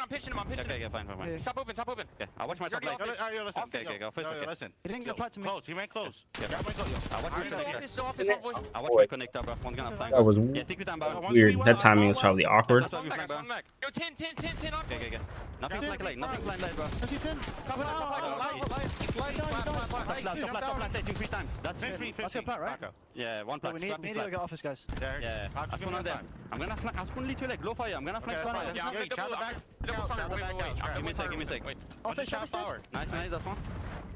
pitching him. Okay, fine. Stop open. Yeah, I'll watch my top lane. Okay, go first. Listen. He didn't get back to me. Close. He ran close. I'll watch my connector, bro. One's gonna flank. That was take your time, bro. weird. That timing was probably awkward. Go 10. Nothing flank lane, bro. Top lane, taking 3 times. That's your plan, right? Yeah, one plat. We need to get office, guys. Yeah. I'm gonna flank. only 2 leg. Low fire. I'm gonna flank fire. Yeah, I'm gonna double back. Give me a sec. Give me a sec. I'll finish shot power. Nice. That's one.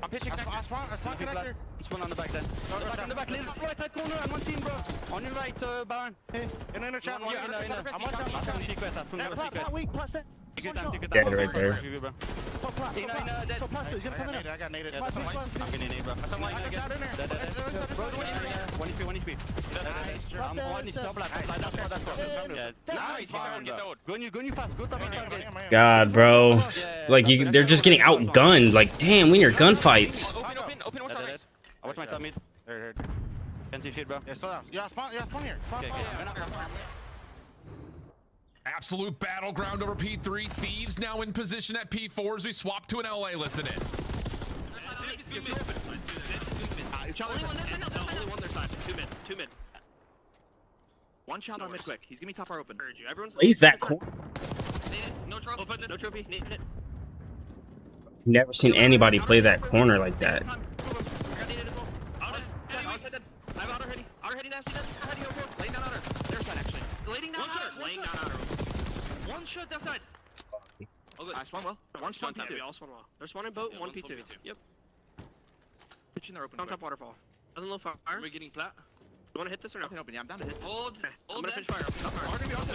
I'm pitching connector. Just one on the back then. In the back, little right side corner and one team, bro. On your right, Baron. Hey. In the chat. I'm weak. Plus that. Dead right there. I got naded. I'm gonna nade, bro. One HP. I'm on this double. Nice. Go you fast. Go double. God, bro. Like they're just getting outgunned. Like, damn, win your gunfights. Open. I watch my top mid. Can't see shit, bro. Yeah, spawn here. Absolute battleground over P3. Thieves now in position at P4 as we swap to an LA. Listen in. Two mid. One shot on mid quick. He's gonna be top R open. Plays that corner. No trophy. Never seen anybody play that corner like that. I'm auto hitting nasty. Laying down outer. Their side actually. Laying down outer. One shot that side. Oh good. I spawn well. One spawn P2. All spawn well. They're spawning boat. One P2. Yep. Pitching their open. On top waterfall. Nothing low fire. We're getting flat. You wanna hit this or no? Open. Yeah, I'm down to hit. Hold. I'm gonna finish fire. We're gonna be open.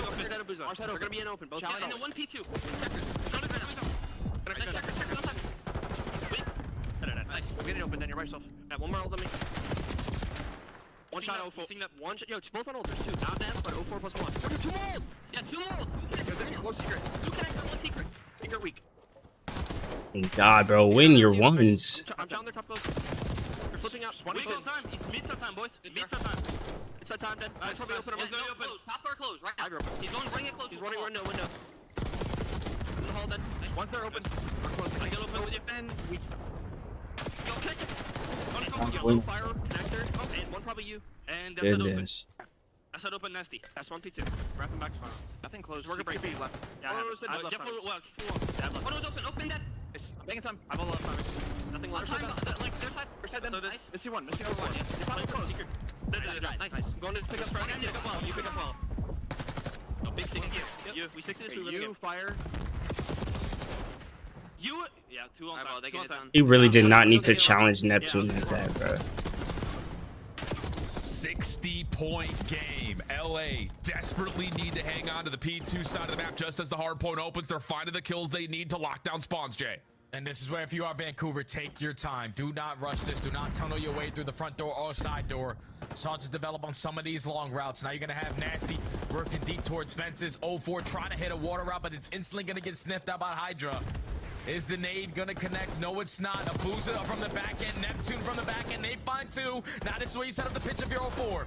They're gonna be in open. Both. And then one P2. Nice. We're getting open. Then you're by yourself. One more hold on me. One shot, 04. One shot. Yo, it's both on hold. There's 2. Not dead, but 04 plus 1. Okay, 2 more hold. Yeah, 2 more hold. One secret. 2 connectors, 1 secret. Secret weak. Thank God, bro. Win your ones. I'm down their top close. You're flipping out. We got time. It's mid-side time, boys. Mid-side time. It's time, dead. Nice, probably open. He's going open. Top door closed, right? He's going to bring it close. He's running window. Hold dead. Once they're open, we're close. I get open with you. And we... Go catch it. Low fire connector. Oh, and one probably you. And that's it open. That's it open nasty. That's one P2. Wrap him back to fire. Nothing closed. We're gonna break B left. Yeah, I left. One was open dead. I'm banging time. I have a lot of time. Nothing left. Like their side. Their side then. Missing one. Missing over one. It's not close. Secret. Nice. I'm going to pick up strike. You pick up well. You pick up well. No big thing here. You. We 60 this. We live. You fire. You. Yeah. 2 on time. They get it done. He really did not need to challenge Neptune like that, bro. 60-point game. LA desperately need to hang on to the P2 side of the map just as the hard point opens. They're finding the kills they need to lock down spawns, Jay. And this is where, if you are Vancouver, take your time. Do not rush this. Do not tunnel your way through the front door or side door. Start to develop on some of these long routes. Now you're going to have Nasty working deep towards fences. 04 trying to hit a water route, but it's instantly going to get sniffed out by Hydra. Is the nade gonna connect? No, it's not. Abuza from the back end, Neptune from the back end. They find 2. Now this is where you set up the pitch of your 04.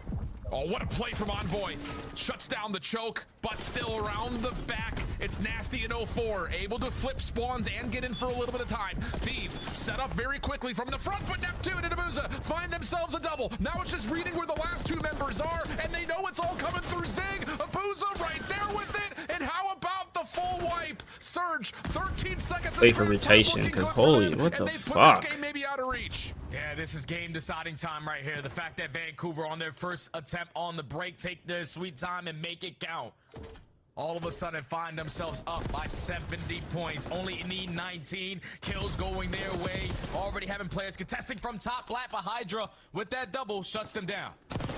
Oh, what a play from Envoy. Shuts down the choke, but still around the back. It's Nasty and 04, able to flip spawns and get in for a little bit of time. Thieves set up very quickly from the front, but Neptune and Abuza find themselves a double. Now it's just reading where the last 2 members are, and they know it's all coming through Zig. Abuza right there with it, and how about the full wipe? Surge, 13 seconds. Wait for rotation, because holy, what the fuck? This game may be out of reach. Yeah, this is game deciding time right here. The fact that Vancouver on their first attempt on the break take their sweet time and make it count. All of a sudden find themselves up by 70 points. Only need 19 kills going their way. Already having players contesting from top. Black, but Hydra with that double shuts them down.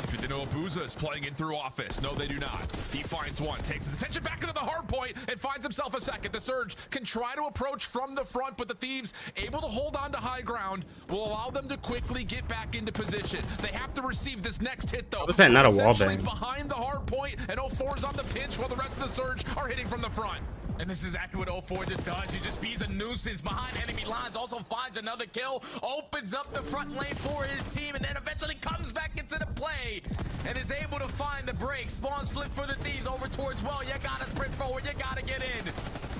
Do they know Abuza is playing in through office? No, they do not. He finds one, takes his attention back into the hard point, and finds himself a second. The Surge can try to approach from the front, but the Thieves, able to hold on to high ground, will allow them to quickly get back into position. They have to receive this next hit, though. How was that not a wall bang? Behind the hard point, and 04's on the pinch, while the rest of the Surge are hitting from the front. And this is exactly what 04 just does. He just beats a nuisance behind enemy lines, also finds another kill, opens up the front lane for his team, and then eventually comes back into the play and is able to find the break. Spawns flip for the Thieves over towards well. You gotta sprint forward, you gotta get in.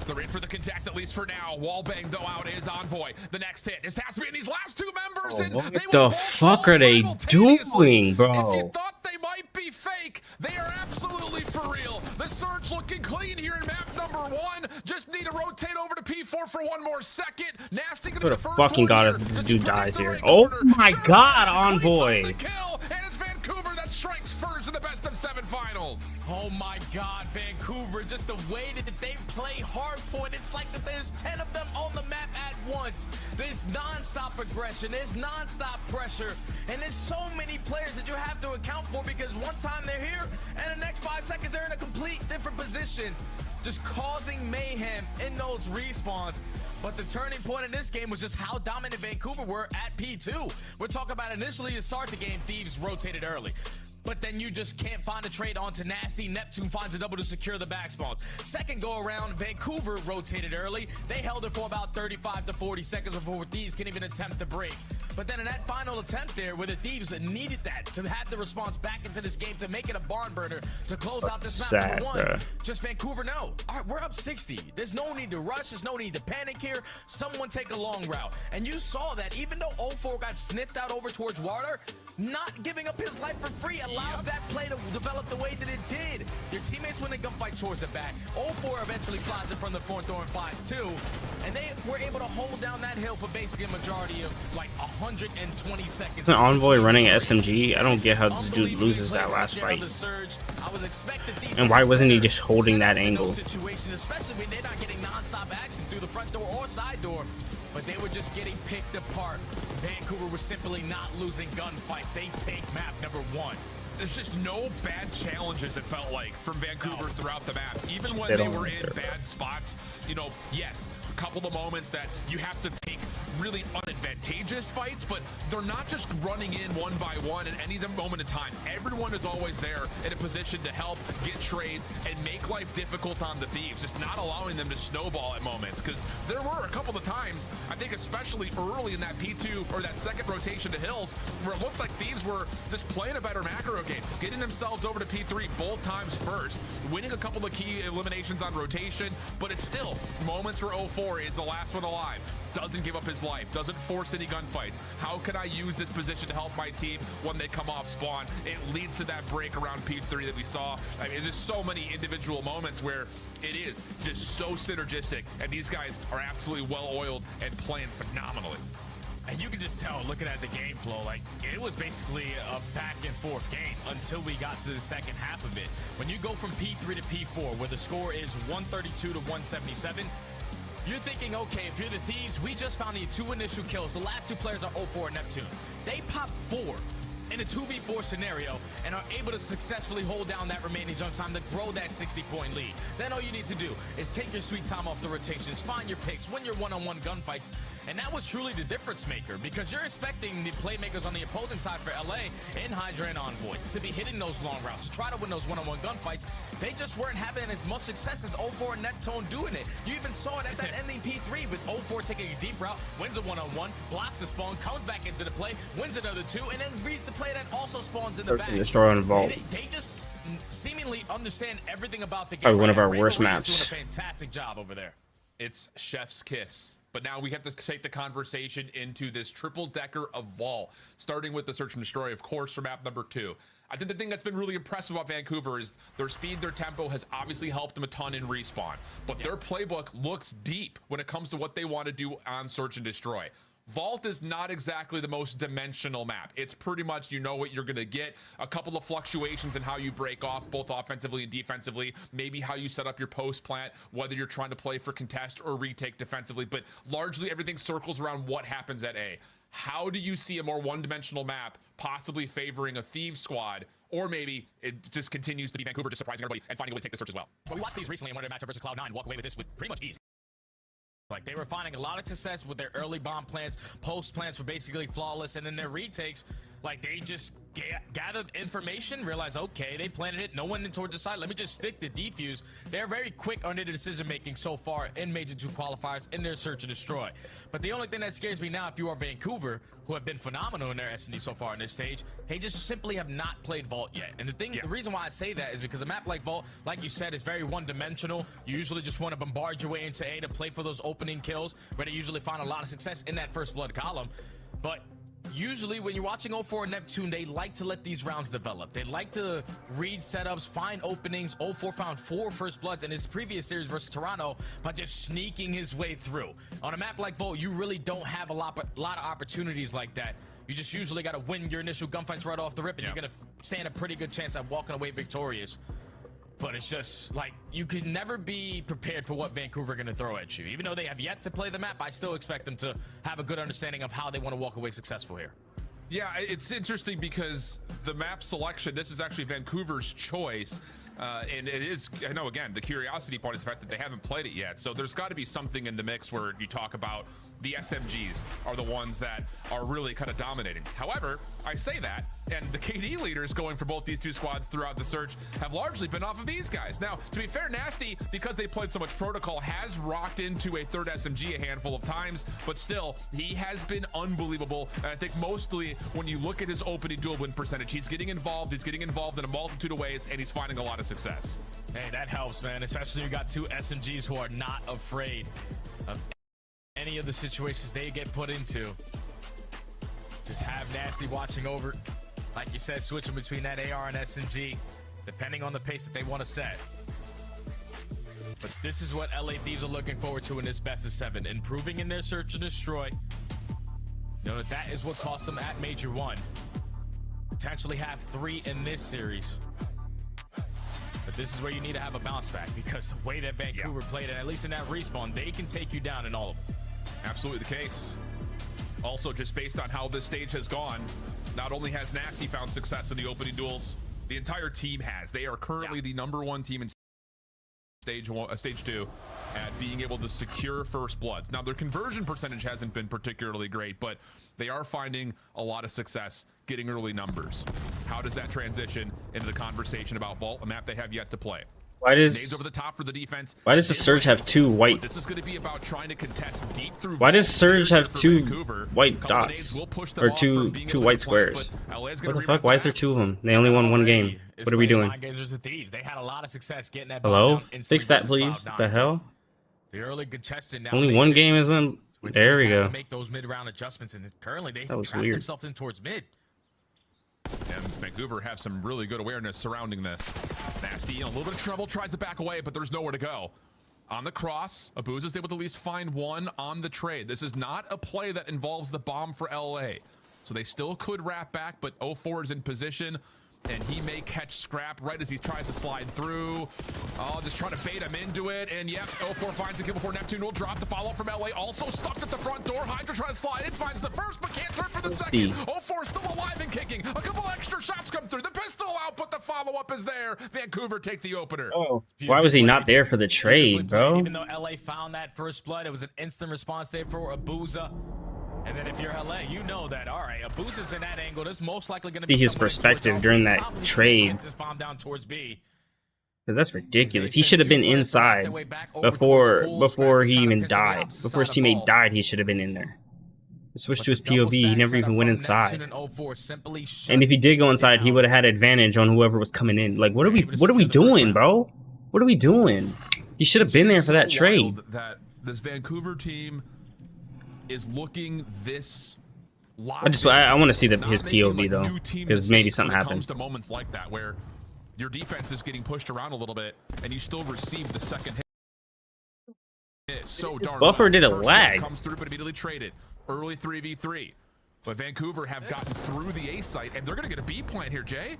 They're in for the contest, at least for now. Wallbang, though, out is Envoy. The next hit. This has to be in these last 2 members. Oh, what the fuck are they doing, bro? If you thought they might be fake, they are absolutely for real. The Surge looking clean here in map number 1. Just need to rotate over to P4 for 1 more second. Nasty gonna be the first fucking god if the dude dies here. Oh my god, Envoy. Kill, and it's Vancouver that strikes first in the best of 7. 7 finals. Oh my God, Vancouver, just the way that they play hardpoint, it's like that there's 10 of them on the map at once. There's non-stop aggression, there's non-stop pressure, and there's so many players that you have to account for because one time they're here, and the next 5 seconds they're in a complete different position, just causing mayhem in those respawns. But the turning point in this game was just how dominant Vancouver were at P2. We're talking about initially to start the game, Thieves rotated early. But then you just can't find a trade onto Nasty. Neptune finds a double to secure the back spawns. Second go around, Vancouver rotated early. They held it for about 35 to 40 seconds before Thieves can even attempt to break. But then in that final attempt there, where the Thieves needed that to have the response back into this game to make it a barn burner to close out this map number one, just Vancouver, no. All right, we're up 60. There's no need to rush. There's no need to panic here. Someone take a long route. And you saw that even though 0-4 got sniffed out over towards water, not giving up his life for free allows that play to develop the way that it did. Your teammates win the gunfight towards the back. 0-4 eventually flies it from the front door and flies too. And they were able to hold down that hill for basically a majority of like 120 seconds. It's an Envoy running SMG. I don't get how this dude loses that last fight. And why wasn't he just holding that angle? Especially when they're not getting non-stop action through the front door or side door, but they were just getting picked apart. Vancouver was simply not losing gunfights. They take map number one. There's just no bad challenges, it felt like, from Vancouver throughout the map. Even when they were in bad spots, you know, yes, a couple of moments that you have to take really unadvantageous fights, but they're not just running in one by one at any moment in time. Everyone is always there in a position to help, get trades, and make life difficult on the Thieves, just not allowing them to snowball at moments. Because there were a couple of times, I think especially early in that P2 or that second rotation to Hills, where it looked like Thieves were just playing a better macro game, getting themselves over to P3 both times first, winning a couple of key eliminations on rotation, but it's still moments where 0-4 is the last one alive, doesn't give up his life, doesn't force any gunfights. How can I use this position to help my team when they come off spawn? It leads to that break around P3 that we saw. I mean, there's so many individual moments where it is just so synergistic, and these guys are absolutely well-oiled and playing phenomenally. And you can just tell, looking at the game flow, like it was basically a back and forth game until we got to the second half of it. When you go from P3 to P4, where the score is 132 to 177, you're thinking, okay, if you're the Thieves, we just found the 2 initial kills. The last 2 players are 0-4 and Neptune. They pop 4 in a 2v4 scenario and are able to successfully hold down that remaining jump time to grow that 60-point lead. Then all you need to do is take your sweet time off the rotations, find your picks, win your one-on-one gunfights, and that was truly the difference maker, because you're expecting the playmakers on the opposing side for LA in Hydra and Envoy to be hitting those long routes, try to win those one-on-one gunfights. They just weren't having as much success as 0-4 and Neptune doing it. You even saw it at that ending P3 with 0-4 taking a deep route, wins a one-on-one, blocks the spawn, comes back into the play, wins another 2, and then reads the play that also spawns in the back. Destroy on Vault. They just seemingly understand everything about the game. Probably one of our Rainbow worst Warriors maps. doing a fantastic job over there. It's chef's kiss. But now we have to take the conversation into this triple decker of Vault, starting with the search and destroy, of course, for map number 2. I think the thing that's been really impressive about Vancouver is their speed, their tempo has obviously helped them a ton in respawn, but their playbook looks deep when it comes to what they want to do on search and destroy. Vault is not exactly the most dimensional map. It's pretty much, you know what you're going to get. A couple of fluctuations in how you break off, both offensively and defensively. Maybe how you set up your post plant, whether you're trying to play for contest or retake defensively. But largely everything circles around what happens at A. How do you see a more one-dimensional map possibly favoring a Thieves squad? Or maybe it just continues to be Vancouver just surprising everybody and finding a way to take the search as well. Well, we watched these recently and wanted to match up versus Cloud9, walk away with this with pretty much ease. Like, they were finding a lot of success with their early bomb plants, post plants were basically flawless, and then their retakes, like, they just gathered information, realized, okay, they planted it, no one in towards the side, let me just stick the defuse. They're very quick under the decision making so far in Major 2 qualifiers in their search and destroy. But the only thing that scares me now, if you are Vancouver, who have been phenomenal in their S&D so far in this stage, they just simply have not played Vault yet. And the reason why I say that is because a map like Vault, like you said, is very one-dimensional. You usually just want to bombard your way into A to play for those opening kills, where they usually find a lot of success in that first blood column. But usually when you're watching 04 Neptune, they like to let these rounds develop. They like to read setups, find openings. 04 found 4 first bloods in his previous series versus Toronto by just sneaking his way through. On a map like Volt, you really don't have a lot of opportunities like that. You just usually got to win your initial gunfights right off the rip, and you're going to stand a pretty good chance at walking away victorious. But it's just like you can never be prepared for what Vancouver are going to throw at you. Even though they have yet to play the map, I still expect them to have a good understanding of how they want to walk away successful here. Yeah, it's interesting because the map selection, this is actually Vancouver's choice. And it is, I know, again, the curiosity part is the fact that they haven't played it yet. So there's got to be something in the mix where you talk about the SMGs are the ones that are really kind of dominating. However, I say that, and the KD leaders going for both these two squads throughout the search have largely been off of these guys. Now, to be fair, Nasty, because they played so much Protocol, has rocked into a third SMG a handful of times, but still, he has been unbelievable. And I think mostly when you look at his opening duel win percentage, he's getting involved in a multitude of ways, and he's finding a lot of success. Hey, that helps, man, especially when you got two SMGs who are not afraid of any of the situations they get put into. Just have Nasty watching over, like you said, switching between that AR and SMG, depending on the pace that they want to set. But this is what LA Thieves are looking forward to in this best of 7, improving in their search and destroy. Know that is what cost them at Major 1. Potentially have 3 in this series. But this is where you need to have a bounce back, because the way that Vancouver played it, at least in that respawn, they can take you down in all of them. Absolutely the case. Also, just based on how this stage has gone, not only has Nasty found success in the opening duels, the entire team has. They are currently the #1 team in stage 2 at being able to secure first bloods. Now, their conversion percentage hasn't been particularly great, but they are finding a lot of success getting early numbers. How does that transition into the conversation about Vault, a map they have yet to play? Why does Nades over the top for the defense. Why does the Surge have 2 white? This is going to be about trying to contest deep through. Why does Surge have 2 white dots or two white squares? What the fuck? Why is there 2 of them? They only won 1 game. What are we doing? They had a lot of success getting that. Hello? Fix that, please. What the hell? The early contestant now only 1 game is when. There we go. To make those mid-round adjustments, and currently they trapped themselves in towards mid. And Vancouver have some really good awareness surrounding this. Nasty in a little bit of trouble, tries to back away, but there's nowhere to go. On the cross, Abuza is able to at least find 1 on the trade. This is not a play that involves the bomb for LA. So they still could wrap back, but 04 is in position, and he may catch Scrap right as he tries to slide through. Oh, just trying to bait him into it. And yep, 04 finds a kill before Neptune will drop the follow from LA. Also stuck at the front door. Hydra trying to slide in, finds the first, but can't turn for the second. 04 still alive and kicking. A couple extra shots come through. The pistol out, but the follow-up is there. Vancouver take the opener. Oh, why was he not there for the trade, bro? Even though LA found that first blood, it was an instant response there for Abuza. And then if you're LA, you know that, all right, Abuza's in that angle. This most likely going to be his perspective during that trade. This bomb down towards B. That's ridiculous. He should have been inside before he even died. Before his teammate died, he should have been in there. He switched to his POV. He never even went inside. And if he did go inside, he would have had advantage on whoever was coming in. Like, what are we doing, bro? What are we doing? He should have been there for that trade. That this Vancouver team is looking this I want to see his POV though, because maybe something happened. Comes to moments like that where your defense is getting pushed around a little bit and you still receive the second hit. It's so darn Buffer did a lag. Comes through but immediately traded. Early 3v3. But Vancouver have gotten through the A site and they're going to get a B plant here, Jay.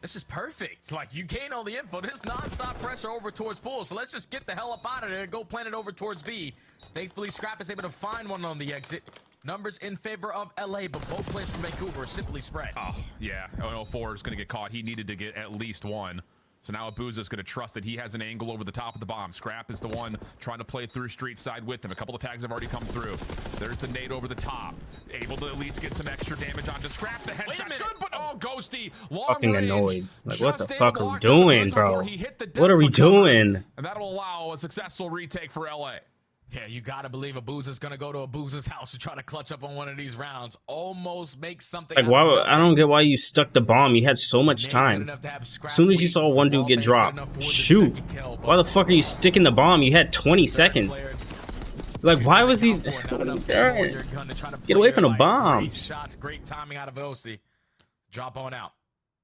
This is perfect. Like, you gain all the info. There's non-stop pressure over towards pool. So let's just get the hell up out of there and go plant it over towards B. Thankfully, Scrap is able to find one on the exit. Numbers in favor of LA, but both players from Vancouver are simply spread. Oh, yeah. 04 is going to get caught. He needed to get at least 1. So now Abuza is going to trust that he has an angle over the top of the bomb. Scrap is the one trying to play through street side with him. A couple of tags have already come through. There's the nade over the top. Able to at least get some extra damage onto Scrap. The headshot's good, but oh, Ghosty. Long Fucking range. Annoyed. Like, what the fuck are we doing, bro? What are we doing? And that'll allow a successful retake for LA. Yeah, you gotta believe Abuza's gonna go to Abuza's house to try to clutch up on one of these rounds. Almost make something. Like, why? I don't get why you stuck the bomb. You had so much time. As soon as you saw one dude get dropped, shoot. Why the fuck are you sticking the bomb? You had 20 seconds. Like, why was he? Get away from the bomb. Great shots, great timing out of OC. Drop on out.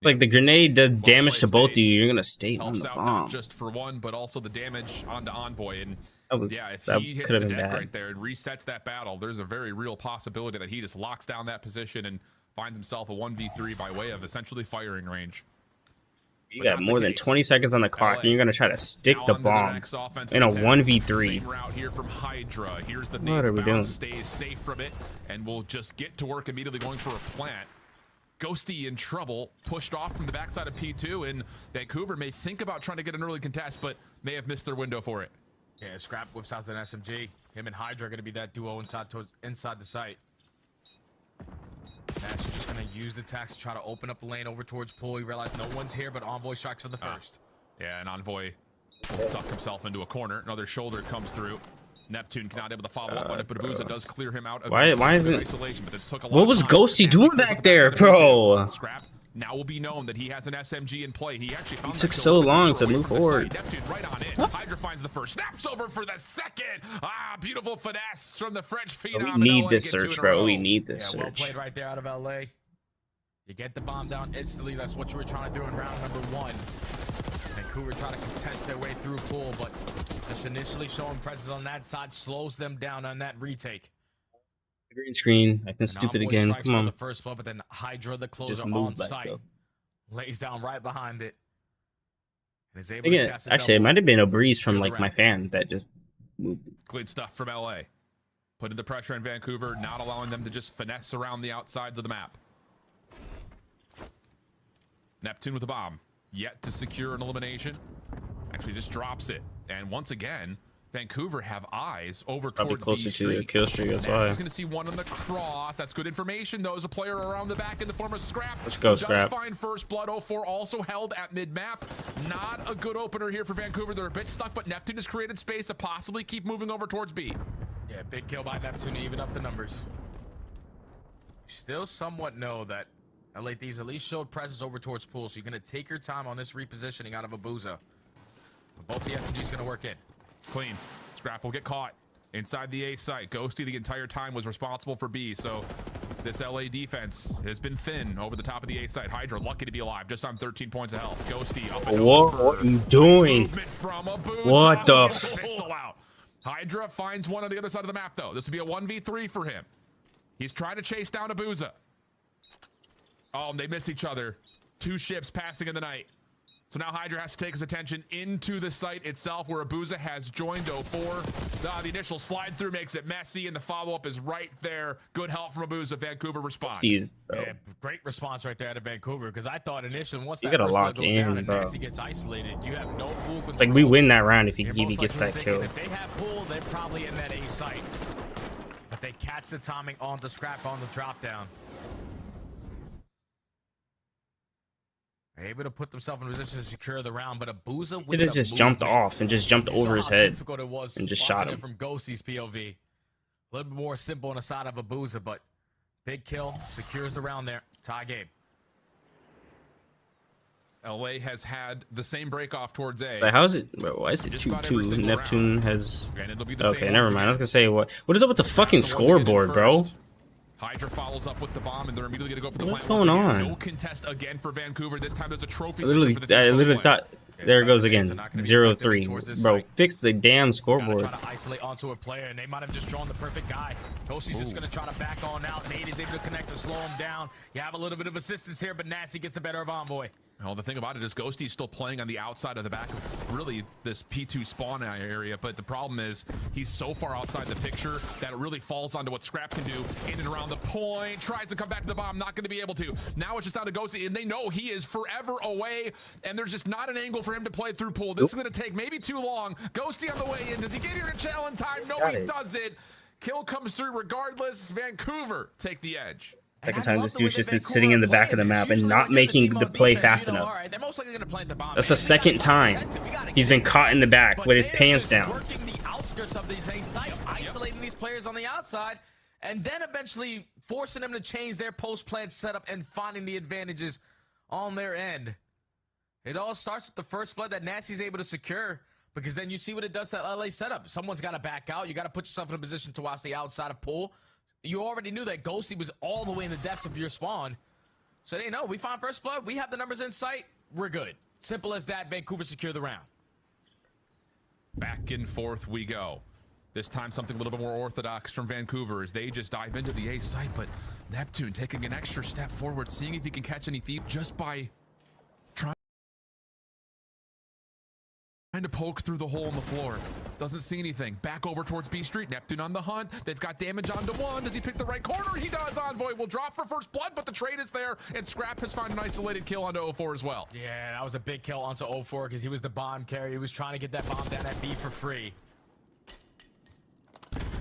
Like the grenade did damage to both of you. You're gonna stay on Helps the out bomb. not just for one, but also the damage onto Envoy. And yeah, if that he hits could've the been deck bad. right there and resets that battle, there's a very real possibility that he just locks down that position and finds himself a 1v3 by way of essentially firing range. You got more than 20 seconds on the clock, and you're gonna try to stick the bomb in a 1v3. Same route here from Hydra. Here's the What are we doing? stays safe from it, and we'll just get to work immediately going for a plant. Ghosty in trouble, pushed off from the backside of P2, and Vancouver may think about trying to get an early contest, but may have missed their window for it. Yeah, Scrap whips out an SMG. Him and Hydra are going to be that duo inside the site. Nash is just going to use the tax to try to open up the lane over towards Pool. He realized no one's here, but Envoy strikes for the first. Yeah, and Envoy will duck himself into a corner. Another shoulder comes through. Neptune not able to follow up on it, but Abuza does clear him out of Why isn't? isolation. But this took a lot What of was time. Ghosty doing back there, bro? Scrap now will be known that he has an SMG in play. He actually found It took that so shoulder long to away move from the forward. side. Neptune right on in. Hydra finds the first. Snaps over for the second. Beautiful finesse from the French phenom. We need LA this get two search, in a bro. row. We need this Well search. played right there out of LA. You get the bomb down instantly. That's what you were trying to do in round number 1. Vancouver trying to contest their way through Pool, but just initially showing presence on that side slows them down on that retake. Green screen. I can And stupid Envoy again. strikes Come for on. the first blow, but then Hydra, the closer, Just move on back, site, though. lays down right behind it. And is able to Again, cast a actually, it double. might have been a breeze from Secure like the my round. fan that just moved. Good stuff from LA. Putting the pressure on Vancouver, not allowing them to just finesse around the outsides of the map. Neptune with a bomb. Yet to secure an elimination. Actually just drops it. And once again, Vancouver have eyes over Probably towards closer B to the Street. kill streak. That's why. He's going to see one on the cross. That's good information. Though, as a player around the back in the form of Scrap. Let's go, Does Scrap. find first blood. 04 also held at mid-map. Not a good opener here for Vancouver. They're a bit stuck, but Neptune has created space to possibly keep moving over towards B. Yeah, big kill by Neptune to even up the numbers. Still somewhat know that LA Thieves at least showed presence over towards Pool, so you're going to take your time on this repositioning out of Abuza. But both the SMGs going to work in. Clean. Scrap will get caught inside the A site. Ghosty the entire time was responsible for B, so this LA defense has been thin over the top of the A site. Hydra lucky to be alive, just on 13 points of health. Ghosty up and What over. are you doing? Movement from Abuza. What the Gets the pistol out. Hydra finds one on the other side of the map, though. This will be a 1v3 for him. He's trying to chase down Abuza. Oh, and they miss each other. Two ships passing in the night. So now Hydra has to take his attention into the site itself where Abuza has joined 04. The initial slide through makes it messy, and the follow-up is right there. Good help from Abuza. Vancouver responds. See, Yeah, great response right there out of Vancouver, because I thought initially once You that gotta first lock blood goes in, down and bro. Nasty gets isolated, you have no pool control. Like we win that round if he You're even most gets likely that thinking kill. If they have pool, they're probably in that A site. But they catch the timing onto Scrap on the drop down. They're able to put themselves in a position to secure the round, but Abuza Could have just jumped off and just jumped over his head difficult it was and just watching shot it him. from Ghosty's POV. A little bit more simple on the side of Abuza, but big kill, secures the round there. Tie game. LA has had the same break off towards A. But how is it? Bro, why is it Just about every 2-2? single Neptune round. has. And it'll be the Okay, same never once mind. I was again. gonna say what is up with the fucking The one to get in scoreboard, bro? first. Hydra follows up with the bomb, and they're immediately going to go for the What's plant. going Once again, on? No contest again for Vancouver. This time there's a trophy I system literally, for the Fishbone plant. thought. Okay, There it so goes that's again. not gonna be 0-3. effectively towards this Bro, site. fix the damn Gotta scoreboard. try to isolate onto a player, and they might have just drawn the perfect guy. Ghosty's just going to try to back on out. Nate is able to connect to slow him down. You have a little bit of assistance here, but Nasty gets the better of Envoy. Well, the thing about it is Ghosty's still playing on the outside of the back of really this P2 spawn area, but the problem is he's so far outside the picture that it really falls onto what Scrap can do in and around the point. Tries to come back to the bomb, not going to be able to. Now it's just down to Ghosty, and they know he is forever away, and there's just not an angle for him to play through Pool. This is going to take maybe too long. Ghosty on the way in. Does he get here to channel in time? No, he doesn't. Kill comes through regardless. Vancouver take the edge. Second time this dude's just been sitting in the back of the map and not making the play fast enough. All right, they're most likely going to plant the bomb. That's the second time he's been caught in the back with his pants down. Working the outskirts of these A site, isolating these players on the outside, and then eventually forcing them to change their post-plant setup and finding the advantages on their end. It all starts with the first blood that Nasty's able to secure, because then you see what it does to that LA setup. Someone's got to back out. You got to put yourself in a position to watch the outside of pool. You already knew that Ghosty was all the way in the depths of your spawn. So they know we found first blood. We have the numbers in sight. We're good. Simple as that. Vancouver secure the round. Back and forth we go. This time something a little bit more orthodox from Vancouver as they just dive into the A site, but Neptune taking an extra step forward, seeing if he can catch any thief just by trying to poke through the hole in the floor. Doesn't see anything. Back over towards B Street. Neptune on the hunt. They've got damage onto one. Does he pick the right corner? He does. Envoy will drop for first blood, but the trade is there, and Scrap has found an isolated kill onto 04 as well. Yeah, that was a big kill onto 04 because he was the bomb carrier. He was trying to get that bomb down at B for free.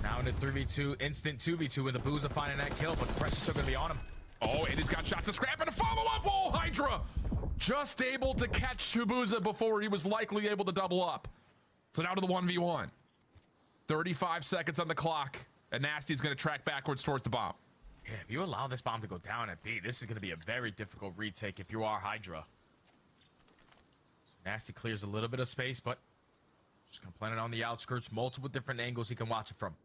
Now into 3v2, instant 2v2 with the Booza finding that kill, but the pressure's still going to be on him. Oh, and he's got shots to Scrap and a follow-up. Oh, Hydra just able to catch Shubuza before he was likely able to double up. So now to the 1v1. 35 seconds on the clock, and Nasty's going to track backwards towards the bomb. Yeah, if you allow this bomb to go down at B, this is going to be a very difficult retake if you are Hydra. Nasty clears a little bit of space, but just going to plant it on the outskirts. Multiple different angles he can watch it from.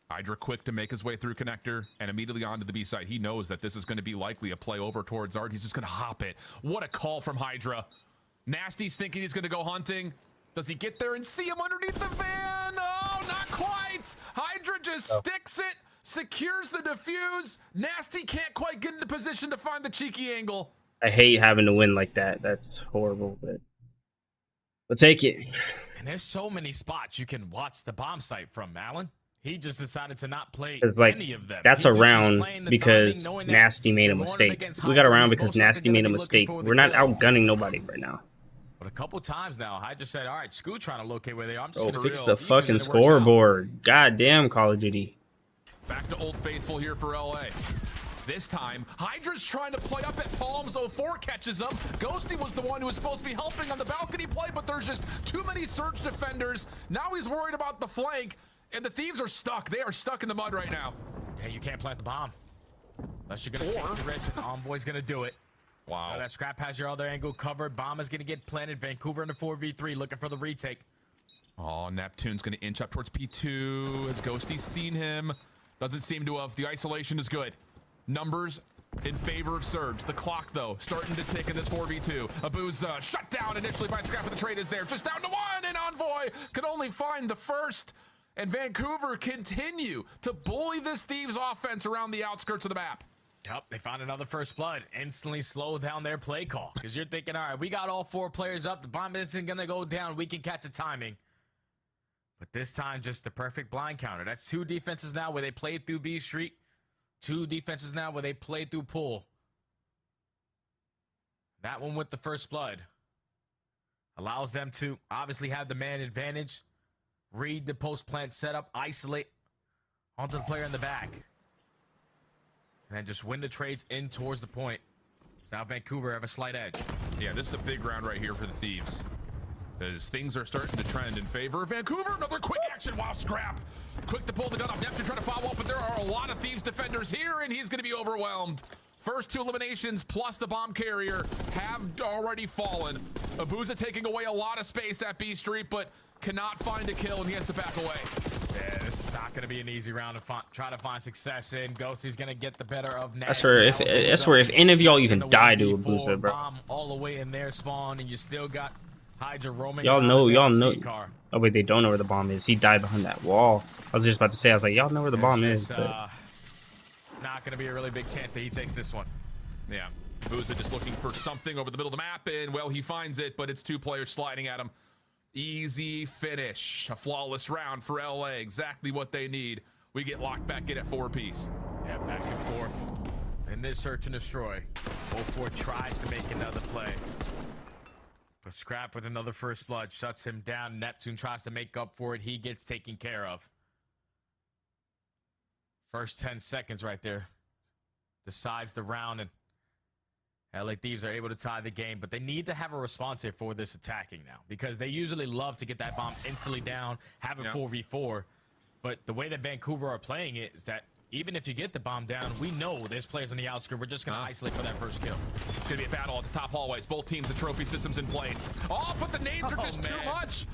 Hydra quick to make his way through connector and immediately onto the B side. He knows that this is going to be likely a play over towards Art. He's just going to hop it. What a call from Hydra. Nasty's thinking he's going to go hunting. Does he get there and see him underneath the van? Oh, not quite. Hydra just sticks it, secures the defuse. Nasty can't quite get into position to find the cheeky angle. I hate having to win like that. That's horrible, but we'll take it. And there's so many spots you can watch the bomb site from, Alan. He just decided to not play Like, any of them. that's He a just was round playing the because timing, knowing that Nasty made a they're going up mistake. against We got a Hydra. round He's because most likely Nasty gonna made a be mistake. looking for the We're not kill. outgunning nobody right now. But a couple times now, I just said, all right, Scoot trying to locate where they are. I'm just Bro, going fix to the fucking scoreboard. God damn, Call of Duty. Back to Old Faithful here for LA. This time, Hydra's trying to play up at Palms. 04 catches him. Ghosty was the one who was supposed to be helping on the balcony play, but there's just too many Surge defenders. Now he's worried about the flank, and the Thieves are stuck. They are stuck in the mud right now. Yeah, you can't plant the bomb. Unless you're going to take the risk, and Envoy's going to do it. Wow. Now that Scrap has your other angle covered. Bomb is going to get planted. Vancouver in the 4v3 looking for the retake. Oh, Neptune's going to inch up towards P2. Has Ghosty seen him? Doesn't seem to have. The isolation is good. Numbers in favor of Surge. The clock, though, starting to tick in this 4v2. Abu's shut down initially by Scrap, but the trade is there. Just down to one, and Envoy could only find the first. And Vancouver continue to bully this Thieves offense around the outskirts of the map. Yep, they found another first blood. Instantly slow down their play call. Because you're thinking, all right, we got all 4 players up. The bomb isn't going to go down. We can catch a timing. But this time, just the perfect blind counter. That's 2 defenses now where they played through B Street. 2 defenses now where they played through Pool. That one with the first blood allows them to obviously have the man advantage. Read the post-plant setup. Isolate onto the player in the back. And then just win the trades in towards the point. So now Vancouver have a slight edge. Yeah, this is a big round right here for the Thieves. As things are starting to trend in favor of Vancouver. Another quick action. Wow, Scrap. Quick to pull the gun off. Neptune trying to follow up, but there are a lot of Thieves defenders here, and he's going to be overwhelmed. First 2 eliminations plus the bomb carrier have already fallen. Abuza taking away a lot of space at B Street, but cannot find a kill, and he has to back away. Yeah, this is not going to be an easy round to try to find success in. Ghosty's going to get the better of Nasty. That's where if any of y'all even die to Abuza, bro. Bomb all the way in their spawn, and you still got Hydra roaming. Y'all know. Car. Oh wait, they don't know where the bomb is. He died behind that wall. I was just about to say, I was like, y'all know where the bomb is. But Not going to be a really big chance that he takes this one. Yeah, Abuza just looking for something over the middle of the map, and well, he finds it, but it's 2 players sliding at him. Easy finish. A flawless round for LA. Exactly what they need. We get locked back in at 4 apiece. Yeah, back and forth. In this search and destroy. 04 tries to make another play. But Scrap with another first blood shuts him down. Neptune tries to make up for it. He gets taken care of. First 10 seconds right there. Decides the round, and LA Thieves are able to tie the game, but they need to have a response here for this attacking now, because they usually love to get that bomb instantly down, have it 4v4. But the way that Vancouver are playing it is that even if you get the bomb down, we know there's players on the outskirts. We're just going to isolate for that first kill. It's going to be a battle at the top hallways. Both teams, the trophy systems in place. Oh, but the nades are just too much.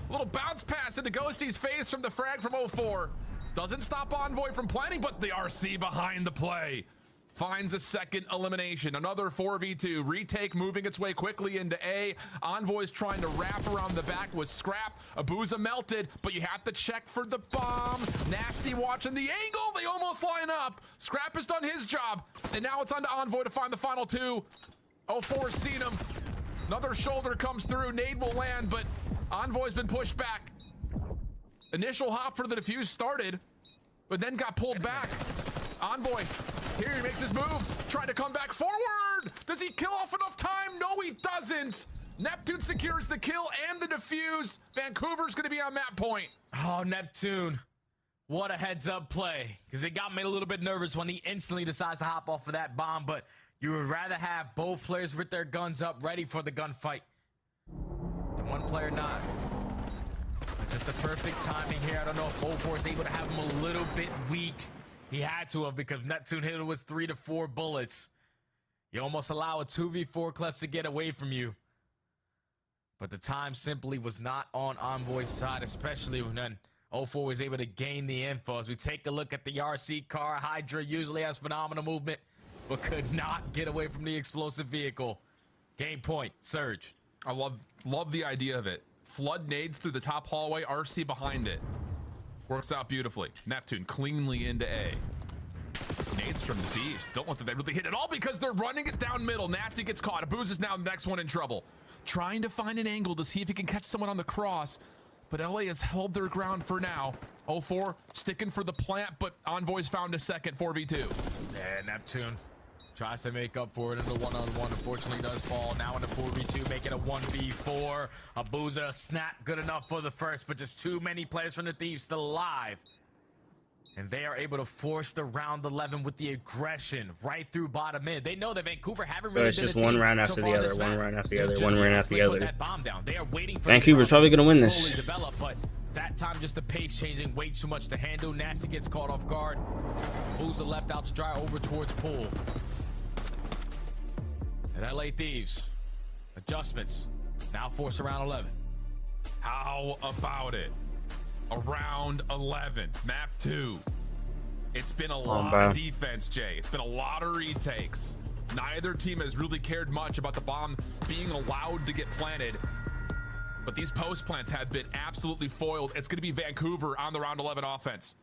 A little bounce pass into Ghosty's face from the frag from 04. Doesn't stop Envoy from planning, but the RC behind the play. Finds a second elimination. Another 4v2. Retake moving its way quickly into A. Envoy's trying to wrap around the back with Scrap. Abuza melted, but you have to check for the bomb. Nasty watching the angle. They almost line up. Scrap has done his job. And now it's on to Envoy to find the final two. 04's seen him. Another shoulder comes through. Nade will land, but Envoy's been pushed back. Initial hop for the defuse started, but then got pulled back. Envoy, here he makes his move, trying to come back forward. Does he kill off enough time? No, he doesn't. Neptune secures the kill and the defuse. Vancouver's gonna be on map point. Oh, Neptune. What a heads up play. Because it got me a little bit nervous when he instantly decides to hop off of that bomb, but you would rather have both players with their guns up ready for the gunfight than one player not. But just the perfect timing here. I don't know if 04 is able to have him a little bit weak. He had to have, because Neptune hit him with 3 to 4 bullets. You almost allow a 2v4 clutch to get away from you. But the time simply was not on Envoy's side, especially when 04 was able to gain the info. As we take a look at the RC car, Hydra usually has phenomenal movement, but could not get away from the explosive vehicle. Game point, Surge. I love the idea of it. Flood nades through the top hallway, RC behind it. Works out beautifully. Neptune cleanly into A. Nades from the Thieves. Don't want them to really hit it all because they're running it down middle. Nasty gets caught. Abuz is now the next one in trouble. Trying to find an angle to see if he can catch someone on the cross, but LA has held their ground for now. 04 sticking for the plant, but Envoy's found a second 4v2. Yeah, Neptune tries to make up for it in the one-on-one. Unfortunately, does fall. Now in the 4v2, make it a 1v4. Abuza snap good enough for the first, but just too many players from the Thieves still alive. And they are able to force the round 11 with the aggression right through bottom mid. They know that Vancouver haven't really. It's just one round after the other, one round after the other, one round after the other. They are waiting for Vancouver's probably going to win this. Develop, but that time just the pace changing way too much to handle. Nasty gets caught off guard. Abuza left out to dry over towards pool. And LA Thieves, adjustments, now force around 11. How about it? Around 11, map 2. It's been a lot of defense, Jay. It's been a lot of retakes. Neither team has really cared much about the bomb being allowed to get planted, but these post plants have been absolutely foiled. It's going to be Vancouver on the round 11 offense.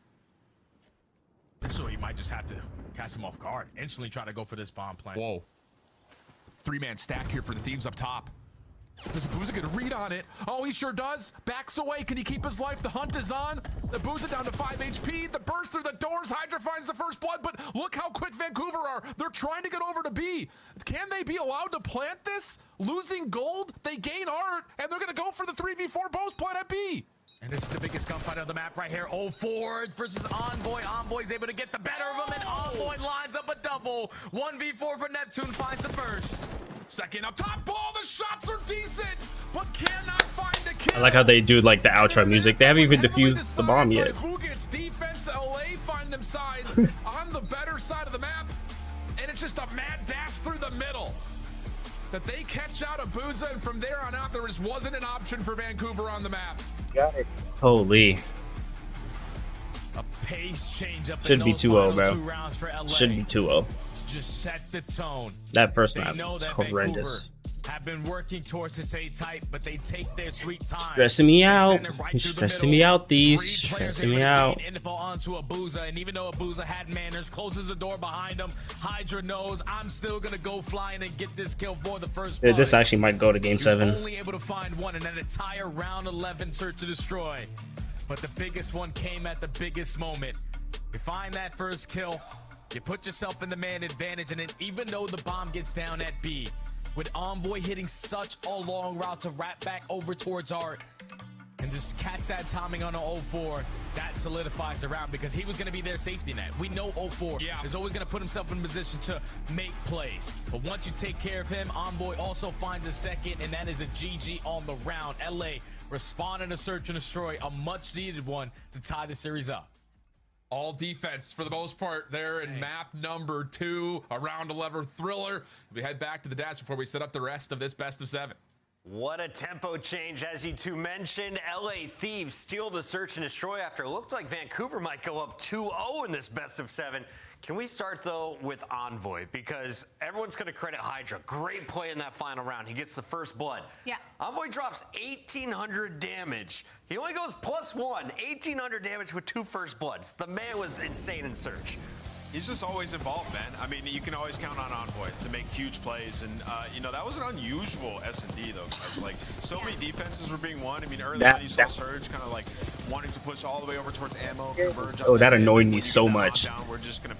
So you might just have to catch him off guard, instantly try to go for this bomb plant. Whoa. 3-man stack here for the Thieves up top. Does Abuza get a read on it? Oh, he sure does. Backs away. Can he keep his life? The hunt is on. Abuza down to 5 HP. The burst through the doors. Hydra finds the first blood, but look how quick Vancouver are. They're trying to get over to B. Can they be allowed to plant this? Losing gold, they gain art, and they're going to go for the 3v4 post plant at B. And this is the biggest gunfight of the map right here. 04 versus Envoy. Envoy's able to get the better of him, and Envoy lines up a double. 1v4 for Neptune, finds the first. Second up top. Ball, the shots are decent, but cannot find the kill. I like how they do like the outro music. They haven't even defused the bomb yet. Who gets defense? LA find them side on the better side of the map, and it's just a mad dash through the middle. That they catch out Abuza, and from there on out, there just wasn't an option for Vancouver on the map. Got it. Holy. A pace change up. Should be 2-0, bro. Should be 2-0. Just set the tone. That first they map know is that horrendous. Vancouver have been working towards this A-type, but they take their sweet time. Stressing me out. Right, stressing me out, these. Stressing me out. Info onto Abuza, and even though Abuza had manners, closes the door behind him, Hydra knows I'm still gonna go flying and get this kill for the first. Yeah, this actually might go to game 7. Only able to find one in an entire round 11 search to destroy, but the biggest one came at the biggest moment. You find that first kill. You put yourself in the man advantage, and then even though the bomb gets down at B, with Envoy hitting such a long route to wrap back over towards Art and just catch that timing on an 04, that solidifies the round because he was going to be their safety net. We know 04 is always going to put himself in position to make plays, but once you take care of him, Envoy also finds a second, and that is a GG on the round. LA responding to search and destroy, a much needed one to tie the series up. All defense for the most part there in map number 2, a round 11 thriller. We head back to the dash before we set up the rest of this best of 7. What a tempo change, as you two mentioned. LA Thieves steal the search and destroy after it looked like Vancouver might go up 2-0 in this best of 7. Can we start, though, with Envoy? Because everyone's going to credit Hydra. Great play in that final round. He gets the first blood. Yeah. Envoy drops 1,800 damage. He only goes +1. 1,800 damage with 2 first bloods. The man was insane in search. He's just always involved, man. I mean, you can always count on Envoy to make huge plays. And, you know, that was an unusual S&D, though, guys. Like, so many defenses were being won. I mean, early on, you saw Surge kind of, like, wanting to push all the way over towards ammo. Converge. Oh, that annoyed me so much,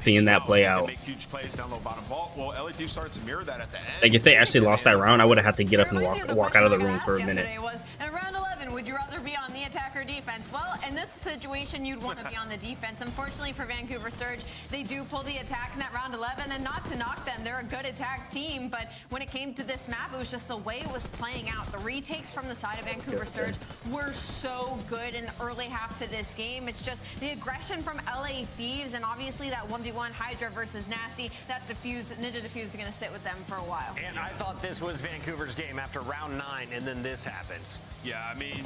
seeing that play out. Make huge plays down low bottom vault. Well, LA Thieves started to mirror that at the end. Like, if they actually lost that round, I would have had to get up and walk out of the room for a minute. Was, in round 11, would you rather be on the attack or defense? Well, in this situation, you'd want to be on the defense. Unfortunately for Vancouver Surge, they do pull the attack in that round 11, and not to knock them, they're a good attack team, but when it came to this map, it was just the way it was playing out. The retakes from the side of Vancouver Surge were so good in the early half of this game. It's just the aggression from LA Thieves, and obviously that 1v1 Hydra versus Nasty, that Ninja Diffuse is going to sit with them for a while. And I thought this was Vancouver's game after round 9, and then this happens. Yeah, I mean,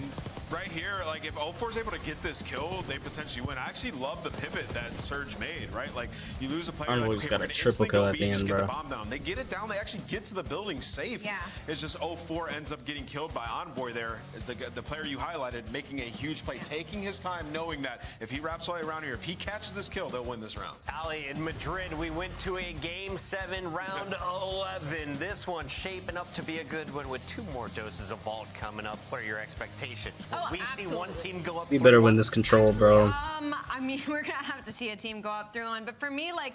right here, like, if 0-4 is able to get this kill, they potentially win. I actually love the pivot that Surge made, right? Like, you lose a player, Envoy's got a triple kill at the end, bro. They get it down. They actually get to the building safe. Yeah. It's just 0-4 ends up getting killed by Envoy there. Is the player you highlighted making a huge play, taking his time, knowing that if he wraps all the way around here, if he catches this kill, they'll win this round. Ali, in Madrid, we went to a Game 7, round 11. This one shaping up to be a good one with 2 more doses of Vault coming up. What are your expectations? Will we see one team go up? You better win this control, bro. I mean, we're gonna have to see a team go up through one, but for me, like,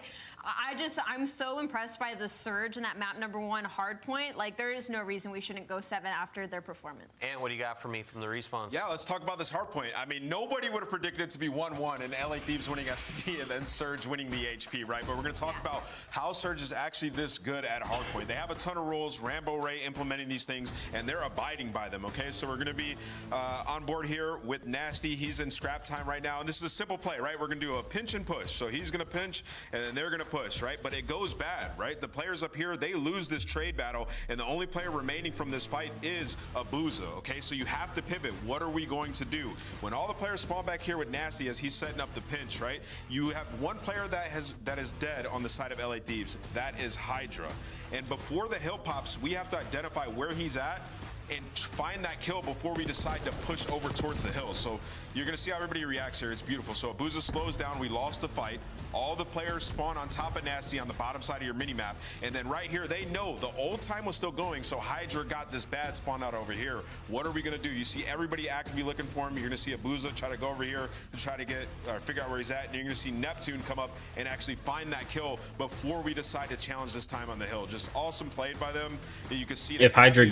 I'm so impressed by the Surge in that map number 1 hardpoint. Like, there is no reason we shouldn't go 7 after their performance. And what do you got for me from the respawns? Yeah, let's talk about this hardpoint. I mean, nobody would have predicted it to be 1-1 and LA Thieves winning SD and then Surge winning the HP, right? But we're going to talk about how Surge is actually this good at hardpoint. They have a ton of rules, Rambo Ray implementing these things, and they're abiding by them, okay? So we're going to be on board here with Nasty. He's in scrap time right now, and this is a simple play, right? We're going to do a pinch and push. So he's going to pinch, and then they're going to push, right? But it goes bad, right? The players up here, they lose this trade battle, and the only player remaining from this fight is Abuza, okay? So you have to pivot. What are we going to do? When all the players spawn back here with Nasty as he's setting up the pinch, right? You have one player that is dead on the side of LA Thieves. That is Hydra. And before the hill pops, we have to identify where he's at and find that kill before we decide to push over towards the hill. So you're gonna see how everybody reacts here. It's beautiful. So Abuza slows down, we lost the fight. All the players spawn on top of Nasty on the bottom side of your mini map. And then right here, they know the old time was still going, so Hydra got this bad spawn out over here. What are we gonna do? You see everybody actively looking for him. You're gonna see Abuza try to go over here to try to figure out where he's at. And you're gonna see Neptune come up and actually find that kill before we decide to challenge this time on the hill. Just awesome played by them. You can see if Hydra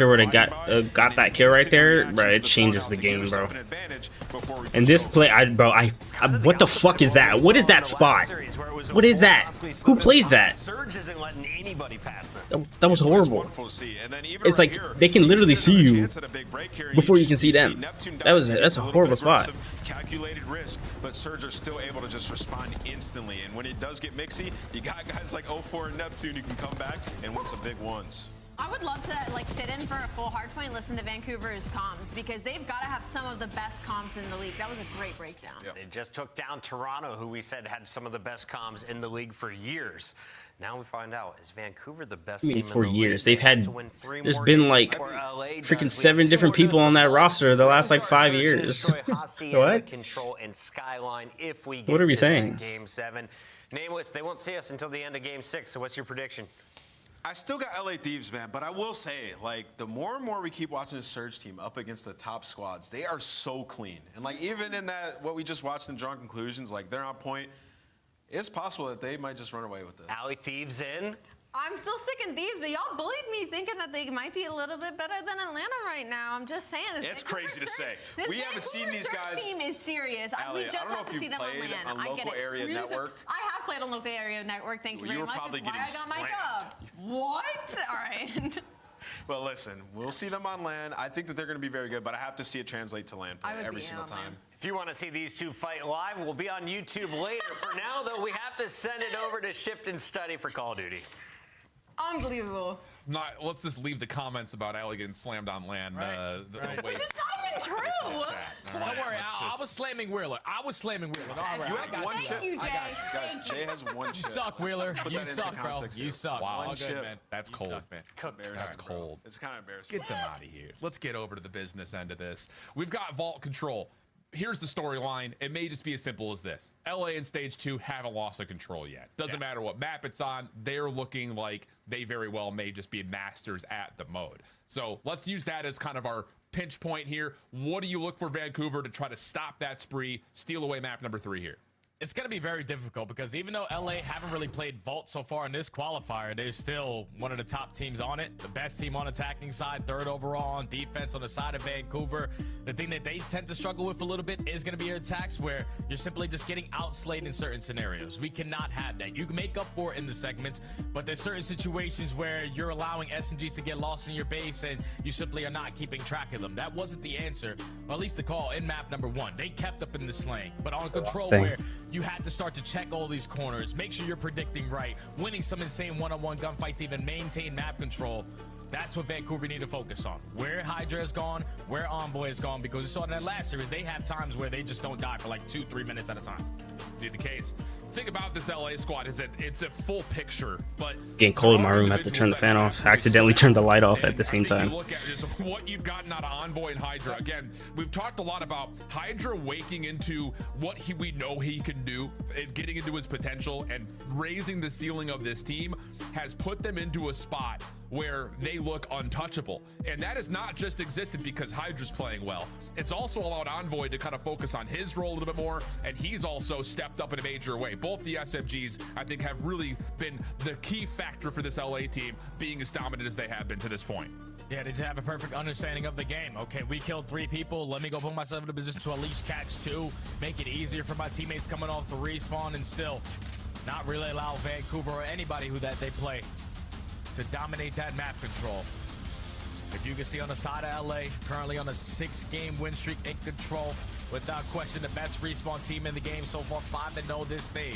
would have got that kill right there, bro, it changes the game, bro. And this play, what the fuck is that? What is that spot? What is that? Who plays that? Surge isn't letting anybody pass them. That was horrible. It's like they can literally see you before you can see them. That's a horrible spot. Calculated risk, but Surge are still able to just respond instantly. And when it does get mixy, you got guys like 0-4 and Neptune who can come back and win some big ones. I would love to like sit in for a full hardpoint and listen to Vancouver's comms, because they've got to have some of the best comms in the league. That was a great breakdown. Yeah. They just took down Toronto, who we said had some of the best comms in the league for years. Now we find out, is Vancouver the best team for in the years? league? They've had, there's been like freaking 7 different people on that roster the last like 5 years. What? Control and Skyline if we get What are we to saying? Game 7. Nameless, they won't see us until the end of Game 6, so what's your prediction? I still got LA Thieves, man, but I will say, like, the more and more we keep watching the Surge team up against the top squads, they are so clean. And, like, even in that, what we just watched in Drawn Conclusions, like, they're on point. It's possible that they might just run away with this. LA Thieves in? I'm still sticking Thieves, but y'all bullied me thinking that they might be a little bit better than Atlanta right now. I'm just saying. It's crazy to say. We haven't seen these guys. Team is serious. Allie, we just have to see them on land. On local area network. I have played on local area network. Thank you very much. Probably Why I got my job. What? All right. Well, listen, we'll see them on land. I think that they're going to be very good, but I have to see it translate to land play every single time. If you want to see these two fight live, we'll be on YouTube later. For now, though, we have to send it over to Shift and Study for Call of Duty. Unbelievable. Let's just leave the comments about Ellie getting slammed on land. But it's not even true. Don't worry, I was slamming Wheeler. I was slamming Wheeler. All right, You have one chip. you, Jay. Guys, Jay has one chip. You suck, Wheeler. Put You that into suck, bro. context You here. suck. Wow. All One good, chip. man. That's cold, man. That's cold. It's kind of embarrassing. Get them out of here. Let's get over to the business end of this. We've got Vault Control. Here's the storyline. It may just be as simple as this. LA in stage 2 haven't lost the control yet. Doesn't matter what map it's on. They're looking like they very well may just be masters at the mode. So let's use that as kind of our pinch point here. What do you look for Vancouver to try to stop that spree, steal away map number 3 here? It's going to be very difficult because even though LA haven't really played Vault so far in this qualifier, they're still one of the top teams on it. The best team on attacking side, 3rd overall on defense on the side of Vancouver. The thing that they tend to struggle with a little bit is going to be your attacks where you're simply just getting outslayed in certain scenarios. We cannot have that. You can make up for it in the segments, but there's certain situations where you're allowing SMGs to get lost in your base and you simply are not keeping track of them. That wasn't the answer, or at least the call in map number 1. They kept up in the slaying, but on control where you had to start to check all these corners, make sure you're predicting right, winning some insane one-on-one gunfights, even maintain map control. That's what Vancouver need to focus on. Where Hydra has gone, where Envoy has gone, because we saw in that last series, they have times where they just don't die for like 2-3 minutes at a time. Be the case. Thing about this LA squad is that it's a full picture, but Getting cold in my room. I have to turn the fan off. I accidentally turned the light off at the same time. You look at just what you've gotten out of Envoy and Hydra. Again, we've talked a lot about Hydra waking into what we know he can do, and getting into his potential and raising the ceiling of this team has put them into a spot where they look untouchable. And that has not just existed because Hydra's playing well. It's also allowed Envoy to kind of focus on his role a little bit more, and he's also stepped up in a major way. Both the SMGs, I think, have really been the key factor for this LA team being as dominant as they have been to this point. Yeah, they just have a perfect understanding of the game. Okay, we killed 3 people. Let me go put myself in a position to at least catch 2, make it easier for my teammates coming off the respawn, and still not really allow Vancouver or anybody who that they play to dominate that map control. If you can see on the side of LA, currently on a 6-game win streak in control, without question the best respawn team in the game so far, 5-0 this stage.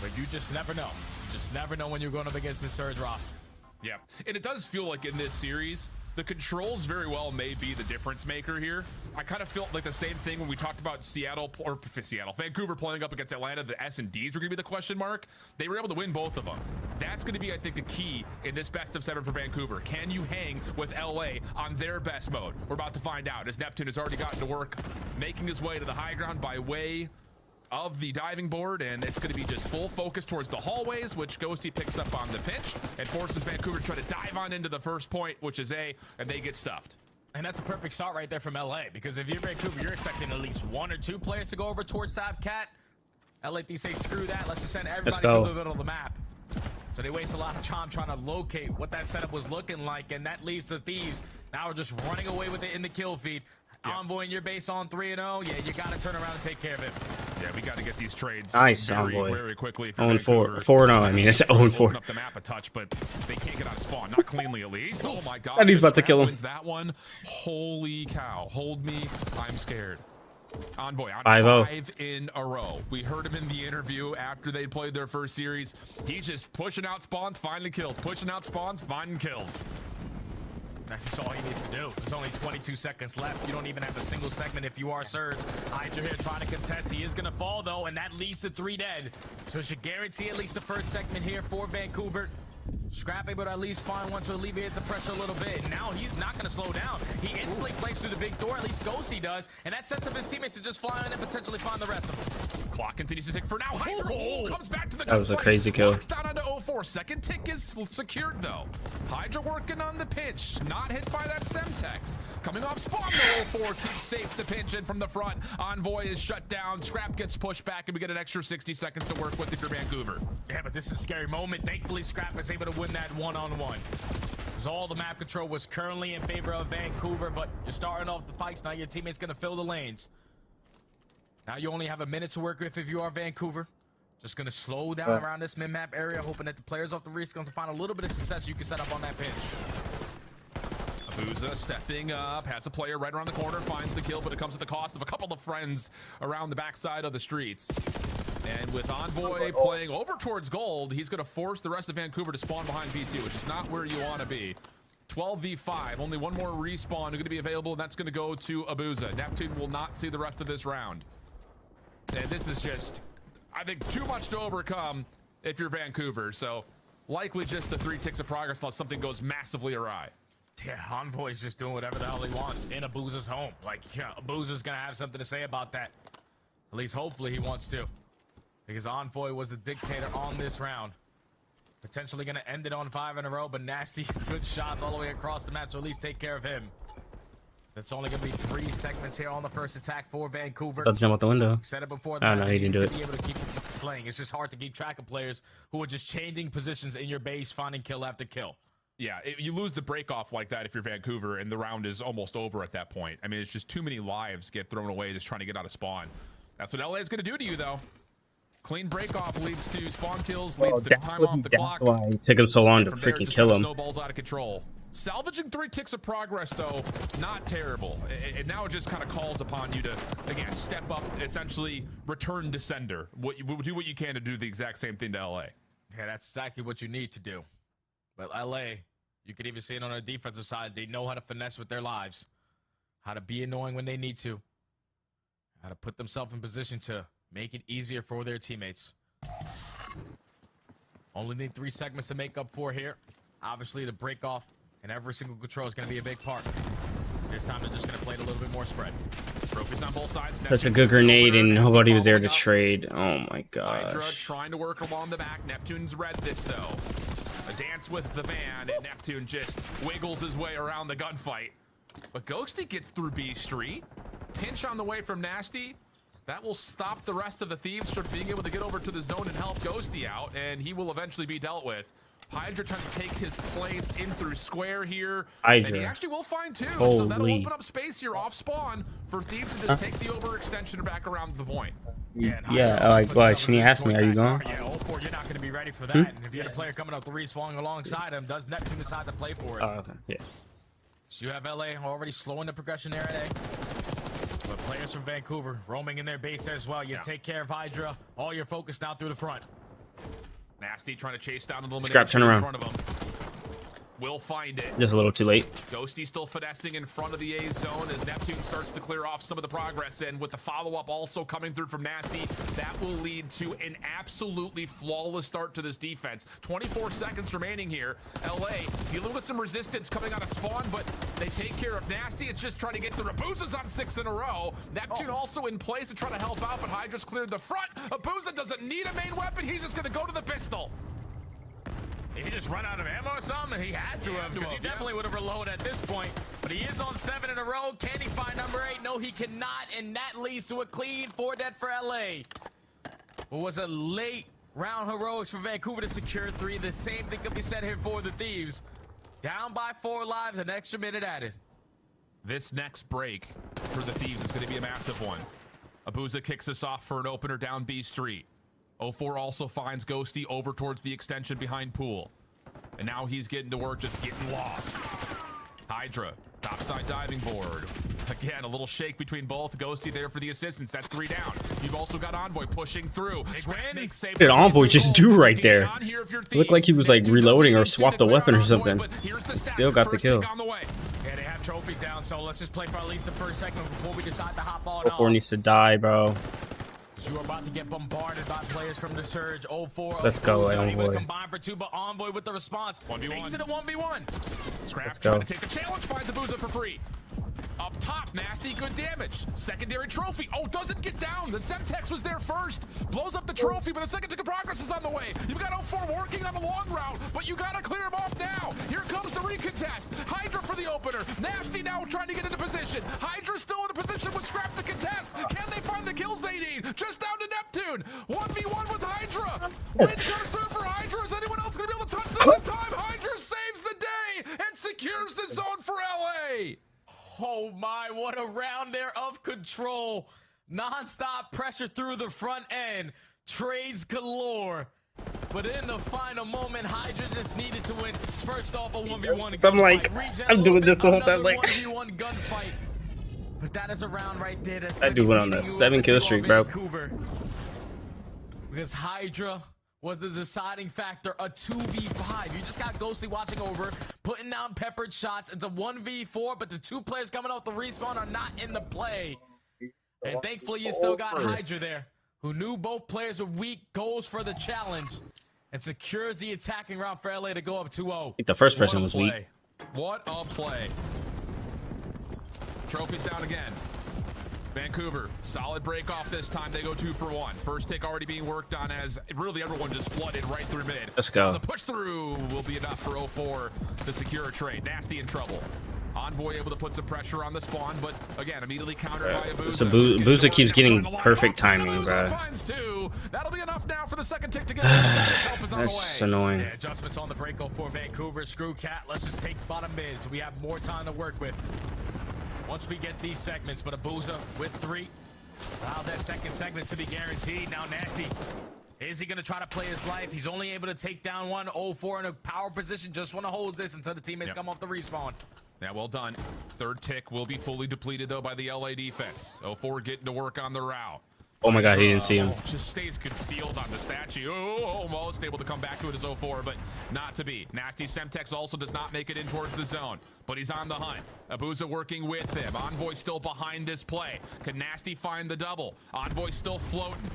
But you just never know. Just never know when you're going up against this Surge roster. Yeah, and it does feel like in this series, the controls very well may be the difference maker here. I kind of felt like the same thing when we talked about Vancouver playing up against Atlanta. The S&Ds were going to be the question mark. They were able to win both of them. That's going to be, I think, a key in this best of 7 for Vancouver. Can you hang with LA on their best mode? We're about to find out as Neptune has already gotten to work, making his way to the high ground by way of the diving board, and it's going to be just full focus towards the hallways, which Ghosty picks up on the pinch and forces Vancouver to try to dive on into the first point, which is A, and they get stuffed. And that's a perfect start right there from LA, because if you're Vancouver, you're expecting at least 1 or 2 players to go over towards Cat. LA thinks, say, screw that, let's just send everybody to the middle of the map. So they waste a lot of time trying to locate what that setup was looking like, and that leads to Thieves now we're just running away with it in the kill feed. Envoy in your base on 3-0. Yeah, you got to turn around and take care of it. Yeah, we got to get these trades nice, very quickly. 0-4. 4-0. I mean, it's 0-4. Up the map a touch, but they can't get on spawn. Not cleanly, at least. Oh my god. And he's about to kill him. Wins that one. Holy cow. Hold me. I'm scared. Envoy on 5 in a row. We heard him in the interview after they played their first series. He's just pushing out spawns, finding kills. Pushing out spawns, finding kills. That's just all he needs to do. There's only 22 seconds left. You don't even have a single segment if you are Surge. Hydra here trying to contest. He is going to fall, though, and that leads to 3 dead. So it should guarantee at least the first segment here for Vancouver. Scrappy, but at least find one to alleviate the pressure a little bit. Now he's not going to slow down. He instantly plays through the big door, at least Ghosty does, and that sets up his teammates to just fly in and potentially find the rest of them. Clock continues to tick for now. Hydra comes back to the That was a crazy kill. Locks down onto 0-4. Second tick is secured, though. Hydra working on the pinch. Not hit by that Semtex. Coming off spawn, the 0-4 keeps safe the pinch in from the front. Envoy is shut down. Scrap gets pushed back, and we get an extra 60 seconds to work with if you're Vancouver. Yeah, but this is a scary moment. Thankfully, Scrap is able to win that one-on-one. Because all the map control was currently in favor of Vancouver, but you're starting off the fights. Now your teammate's going to fill the lanes. Now you only have a minute to work with if you are Vancouver. Just going to slow down around this mid-map area, hoping that the players off the respawns will find a little bit of success you can set up on that pinch. Booza stepping up, has a player right around the corner, finds the kill, but it comes at the cost of a couple of friends around the backside of the streets. And with Envoy playing over towards gold, he's going to force the rest of Vancouver to spawn behind B2, which is not where you want to be. 12v5, only one more respawn going to be available, and that's going to go to Abuza. Neptune will not see the rest of this round. And this is just, I think, too much to overcome if you're Vancouver. So likely just the 3 ticks of progress unless something goes massively awry. Yeah, Envoy's just doing whatever the hell he wants in Abuza's home. Like, yeah, Abuza's gonna have something to say about that. At least hopefully he wants to. Because Envoy was the dictator on this round. Potentially gonna end it on 5 in a row, but Nasty, good shots all the way across the map to at least take care of him. That's only gonna be 3 segments here on the first attack for Vancouver. Let's jump out the window. Said it before. Oh, no, he didn't do it. To be able to keep slaying. It's just hard to keep track of players who are just changing positions in your base, finding kill after kill. Yeah, you lose the break off like that if you're Vancouver, and the round is almost over at that point. I mean, it's just too many lives get thrown away just trying to get out of spawn. That's what LA is going to do to you, though. Clean break off leads to spawn kills, leads to time off the clock. That's why it took him so long to freaking kill him. Snowballs out of control. Salvaging 3 ticks of progress, though, not terrible. And now it just kind of calls upon you to, again, step up, essentially return to sender. Do what you can to do the exact same thing to LA. Yeah, that's exactly what you need to do. But LA, you could even see it on the defensive side. They know how to finesse with their lives, how to be annoying when they need to, how to put themselves in position to make it easier for their teammates. Only need 3 segments to make up for here. Obviously, the break off and every single control is going to be a big part. This time, they're just going to play it a little bit more spread. Trophies on both sides. Such a good grenade, and nobody was there to trade. Oh my Hydra gosh. trying to work along the back. Neptune's read this, though. A dance with the van, and Neptune just wiggles his way around the gunfight. But Ghosty gets through B Street. Pinch on the way from Nasty. That will stop the rest of the Thieves from being able to get over to the zone and help Ghosty out, and he will eventually be dealt with. Hydra trying to take his place in through square here. Hydra. And he actually will find 2, Holy. so that'll open up space here off spawn for Thieves to just take the overextension back around the point. Yeah, like, why? Shouldn't he ask me, are you going? Yeah, 0-4, you're not going to be ready for that. And if you had a player coming up to respawn alongside him, does Neptune decide to play for it? Oh, okay, yeah. So you have LA already slowing the progression there at A. But players from Vancouver roaming in their base as well. You take care of Hydra. All your focus now through the front. Nasty trying to chase down a little Scrap, turn around. in front of him. Will find it. Just a little too late. Ghosty still finessing in front of the A zone as Neptune starts to clear off some of the progress, and with the follow-up also coming through from Nasty, that will lead to an absolutely flawless start to this defense. 24 seconds remaining here. LA dealing with some resistance coming out of spawn, but they take care of Nasty. It's just trying to get the Abuzas on 6 in a row. Neptune also in place to try to help out, but Hydra's cleared the front. Abuza doesn't need a main weapon. He's just going to go to the pistol. He just run out of ammo or something? He had to have, because he definitely would have reloaded at this point. But he is on 7 in a row. Can he find number 8? No, he cannot, and that leads to a clean 4 dead for LA. It was a late round heroics for Vancouver to secure 3. The same thing could be said here for the Thieves. Down by 4 lives, an extra minute added. This next break for the Thieves is going to be a massive one. Abuza kicks us off for an opener down B Street. 0-4 also finds Ghosty over towards the extension behind Pool. And now he's getting to work, just getting lost. Hydra, topside diving board. Again, a little shake between both. Ghosty there for the assistance. That's 3 down. You've also got Envoy pushing through. What did Envoy just do right there? It looked like he was like reloading or swapped a weapon or something. Still got the kill. Yeah, they have trophies down, so let's just play for at least the first segment before we decide to hop on Before off. needs to die, bro. You are about to get bombarded by players from the Surge. 0-4. Let's go, Envoy. Combine for 2, but Envoy with the response. 1v1. Makes it a 1v1. Scrap trying to take the challenge, finds Abuza for free. Up top, Nasty, good damage. Secondary trophy. Oh, doesn't get down. The Semtex was there first. Blows up the trophy, but the second tick of progress is on the way. You've got 0-4 working on the long route, but you got to clear him off now. Here comes the recontest. Hydra for the opener. Nasty now trying to get into position. Hydra still in a position with Scrap to contest. Can they find the kills they need? Just down to Neptune. 1v1 with Hydra. Red comes through for Hydra. Is anyone else going to be able to touch this in time? Hydra saves the day and secures the zone for LA. Oh my, what a round there of control. Non-stop pressure through the front end. Trades galore. But in the final moment, Hydra just needed to win. First off, a 1v1. So I'm like, I'm doing this the whole time, like. 1v1 gunfight. But that is a round right there. That's That dude went on a 7-kill streak, bro. Vancouver. Because Hydra was the deciding factor, a 2v5. You just got Ghostly watching over, putting down peppered shots. It's a 1v4, but the 2 players coming off the respawn are not in the play. And thankfully, you still got Hydra there, who knew both players were weak, goes for the challenge, and secures the attacking round for LA to go up 2-0. I think the first person was weak. What a play. Trophies down again. Vancouver, solid break off this time. They go 2 for 1. First take already being worked on as really everyone just flooded right through mid. Let's go. The push through will be enough for 0-4 to secure a trade. Nasty in trouble. Envoy able to put some pressure on the spawn, but again, immediately countered by Abuza. So Abuza keeps getting perfect timing, bro. That'll be enough now for the second tick to get help is on the way. That's annoying. Yeah, adjustments on the break for Vancouver. Screw Cat. Let's just take bottom mid so we have more time to work with once we get these segments. But Abuza with 3. Allow that second segment to be guaranteed. Now Nasty. Is he going to try to play his life? He's only able to take down 1. 0-4 in a power position. Just want to hold this until the teammates come off the respawn. Yeah, well done. Third tick will be fully depleted, though, by the LA defense. 0-4 getting to work on the route. Oh my god, he didn't see him. Just stays concealed on the statue. Almost able to come back to it as 0-4, but not to be. Nasty Semtex also does not make it in towards the zone, but he's on the hunt. Abuza working with him. Envoy still behind this play. Can Nasty find the double? Envoy still floating,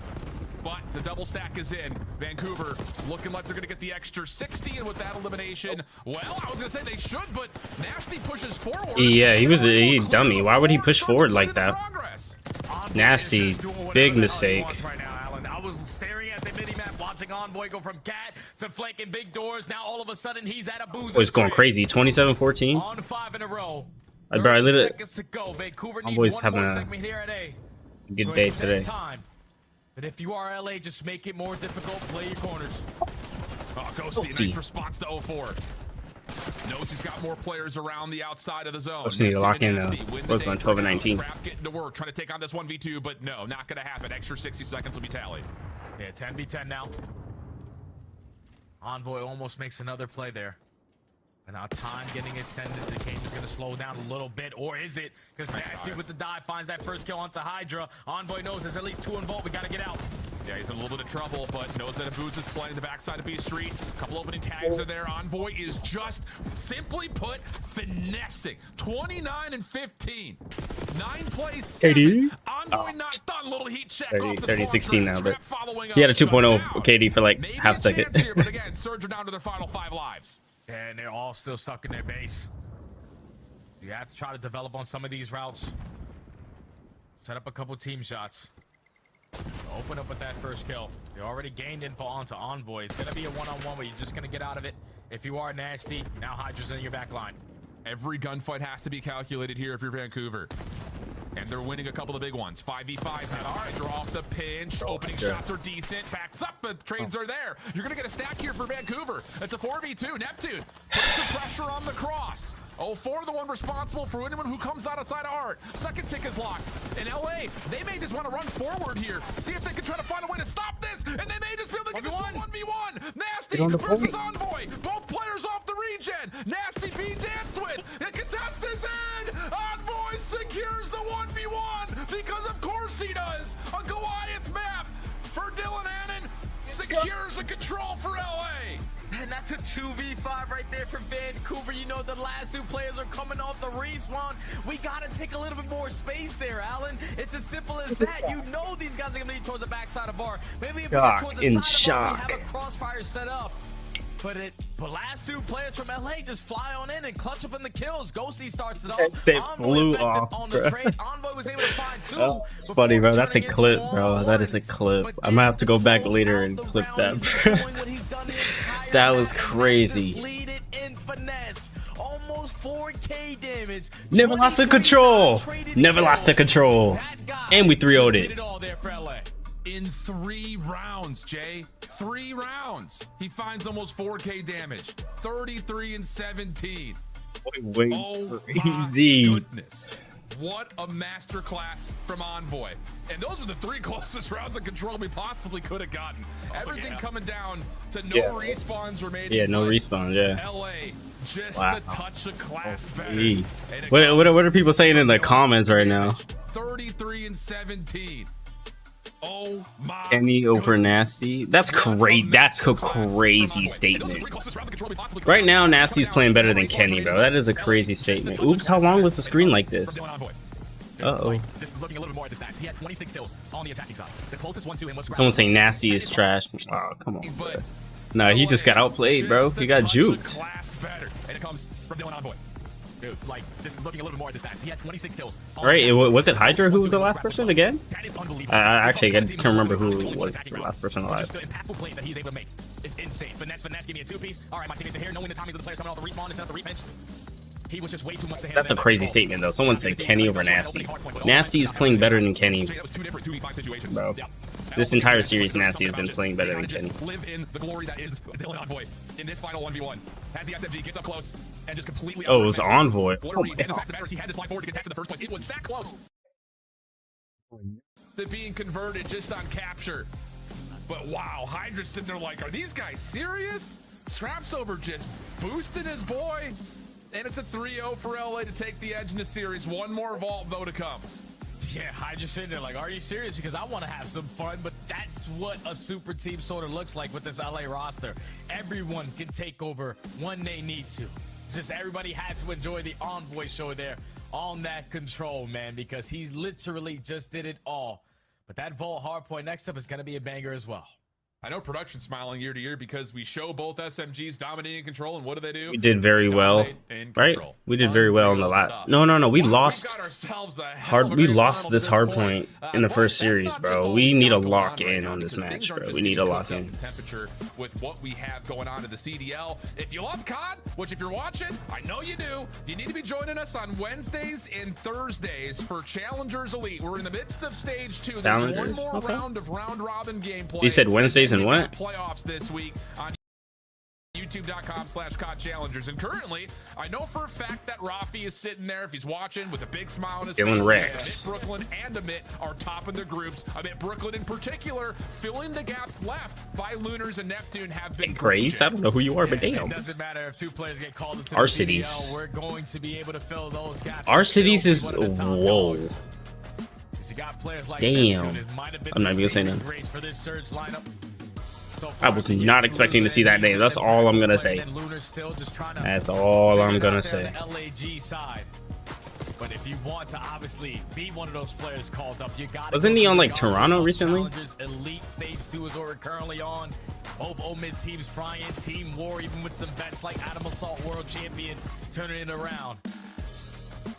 but the double stack is in. Vancouver looking like they're going to get the extra 60, and with that elimination, well, I was going to say they should, but Nasty pushes forward. Yeah, he was a dummy. Why would he push forward like that? Nasty, big mistake. Right now, Alan. I was staring at the mini-map, watching Envoy go from Cat to flanking big doors. Now all of a sudden he's at Abuza. Oh, he's going crazy. 27-14. On 5 in a row. Bro, I literally. Seconds to go. Vancouver need Envoy's one having more a segment here at A. good day today. Time. But if you are LA, just make it more difficult. Play your corners. Oh, Ghosty, nice response to 0-4. Knows he's got more players around the outside of the zone. Ghosty need to lock in. Both on 12-19. Getting to work, trying to take on this 1v2, but no, not going to happen. Extra 60 seconds will be tallied. Yeah, 10v10 now. Envoy almost makes another play there. And now time getting extended. The game is going to slow down a little bit, or is it? Because Nasty with the dive finds that first kill onto Hydra. Envoy knows there's at least 2 involved. We got to get out. Yeah, he's in a little bit of trouble, but knows that Abuza's playing the backside of B Street. A couple opening tags are there. Envoy is just, simply put, finessing. 29-15. 9 plays 7. Envoy not done. Little heat check 30-16 now, but he had a 2.0 KD for like half second. Here, but again, Surge are down to their final 5 lives. And they're all still stuck in their base. You have to try to develop on some of these routes. Set up a couple team shots. Open up with that first kill. You already gained info onto Envoy. It's going to be a one-on-one, but you're just going to get out of it. If you are Nasty, now Hydra's in your back line. Every gunfight has to be calculated here if you're Vancouver. And they're winning a couple of big ones. 5v5 now. Hydra off the pinch. Opening shots are decent. Backs up, but trades are there. You're going to get a stack here for Vancouver. It's a 4v2. Neptune puts some pressure on the cross. 0-4, the one responsible for anyone who comes outside of Art. Second tick is locked. In LA, they may just want to run forward here. See if they can try to find a way to stop this. And they may just be able to get this to 1v1. Nasty versus Envoy. Both players off the regen. Nasty being danced with. The contest is in. Envoy secures the 1v1 because of course he does. A Goliath map for Dylan Hannon. Secures a control for LA. And that's a 2v5 right there for Vancouver. You know the last 2 players are coming off the respawn. We gotta take a little bit more space there, Alan. It's as simple as that. You know these guys are gonna be towards the backside of bar. Maybe if we get towards the side of bar, we have a crossfire set up. But last 2 players from LA just fly on in and clutch up in the kills. Ghosty starts it off. They flew off, on the trade. Envoy was able to find 2. Oh, it's funny, bro. That's a clip, bro. That is a clip. I'm gonna have to go back later and clip that, bro. That was crazy. Almost 4K damage. Never lost the control. Never lost the control. And we 3-0'd it. In 3 rounds, Jay. 3 rounds. He finds almost 4K damage. 33-17. Wait, oh crazy. my goodness. What a masterclass from Envoy. And those are the 3 closest rounds of control we possibly could have gotten. Everything coming down to no respawns remaining. Yeah, no respawn, yeah. LA, just Wow. a touch of class better. Gee. What are people saying in the comments right now? 33-17. Oh my. Kenny over Nasty. That's crazy. That's a crazy statement. Right now, Nasty's playing better than Kenny, bro. That is a crazy statement. Oops, how long was the screen like this? Uh-oh. This is looking a little more at the stats. He had 26 kills on the attacking side. The closest one to him was Someone saying Nasty is trash. Oh, come on, bro. No, he just got outplayed, bro. He got juked. And it comes from Dylan Envoy. Dude, like, this is looking a little more at the stats. He had 26 kills. Right, was it Hydra who was the last person again? Actually, I can't remember who was the last person alive. Just the impactful plays that he's able to make is insane. Finesse, give me a 2-piece. All right, my teammates are here, knowing the timings of the players coming off the respawn instead of the repitch. He was just way too much to handle. That's a crazy statement, though. Someone said Kenny over Nasty. Nasty is playing better than Kenny. Bro, this entire series, Nasty has been playing better than Kenny. Live in the glory that is Dylan Envoy in this final 1v1. As the SMG gets up close and just completely. Oh, it was Envoy. What a read. And the fact of the matter is he had to slide forward to contest in the first place. It was that close to being converted just on capture. But wow, Hydra's sitting there like, are these guys serious? Scrapsover just boosted his boy. And it's a 3-0 for LA to take the edge in the series. One more vault, though, to come. Yeah, Hydra sitting there like, are you serious? Because I want to have some fun, but that's what a super team sort of looks like with this LA roster. Everyone can take over when they need to. It's just everybody had to enjoy the Envoy show there on that control, man, because he's literally just did it all. But that Vault Hardpoint next up is going to be a banger as well. I know production's smiling year to year because we show both SMGs dominating control, and what do? We did very well, right? We did very well in the last. No, we lost. We lost this hardpoint in the first series, bro. We need to lock in on this match, bro. We need to lock in. Temperature with what we have going on in the CDL. If you love COD, which if you're watching, I know you do, you need to be joining us on Wednesdays and Thursdays for Challengers Elite. We're in the midst of stage 2. There's one more round of round robin gameplay. He said Wednesdays and what? Playoffs this week on youtube.com/COD Challengers. And currently, I know for a fact that Rafi is sitting there, if he's watching, with a big smile on his face. Rex. Brooklyn and Amit are topping the groups. Amit Brooklyn in particular, filling the gaps left by Lunars and Neptune have been Grace, I don't know who you are, but damn. It doesn't matter if 2 players get called into Our the cities. CDL, we're going to be able to fill those gaps. Our cities is whoa. You got players like damn. Neptune. It might have been I'm not even gonna say the nothing. for this Surge lineup. I was not expecting to see that name. That's all I'm gonna say. That's all I'm gonna say. LAG side. But if you want to obviously be one of those players called up, you got. Wasn't he on like Toronto recently? Elite Stage 2 is what we're currently on. Both Omid teams frying, Team War, even with some bets like Adam Assault World Champion, turning it around.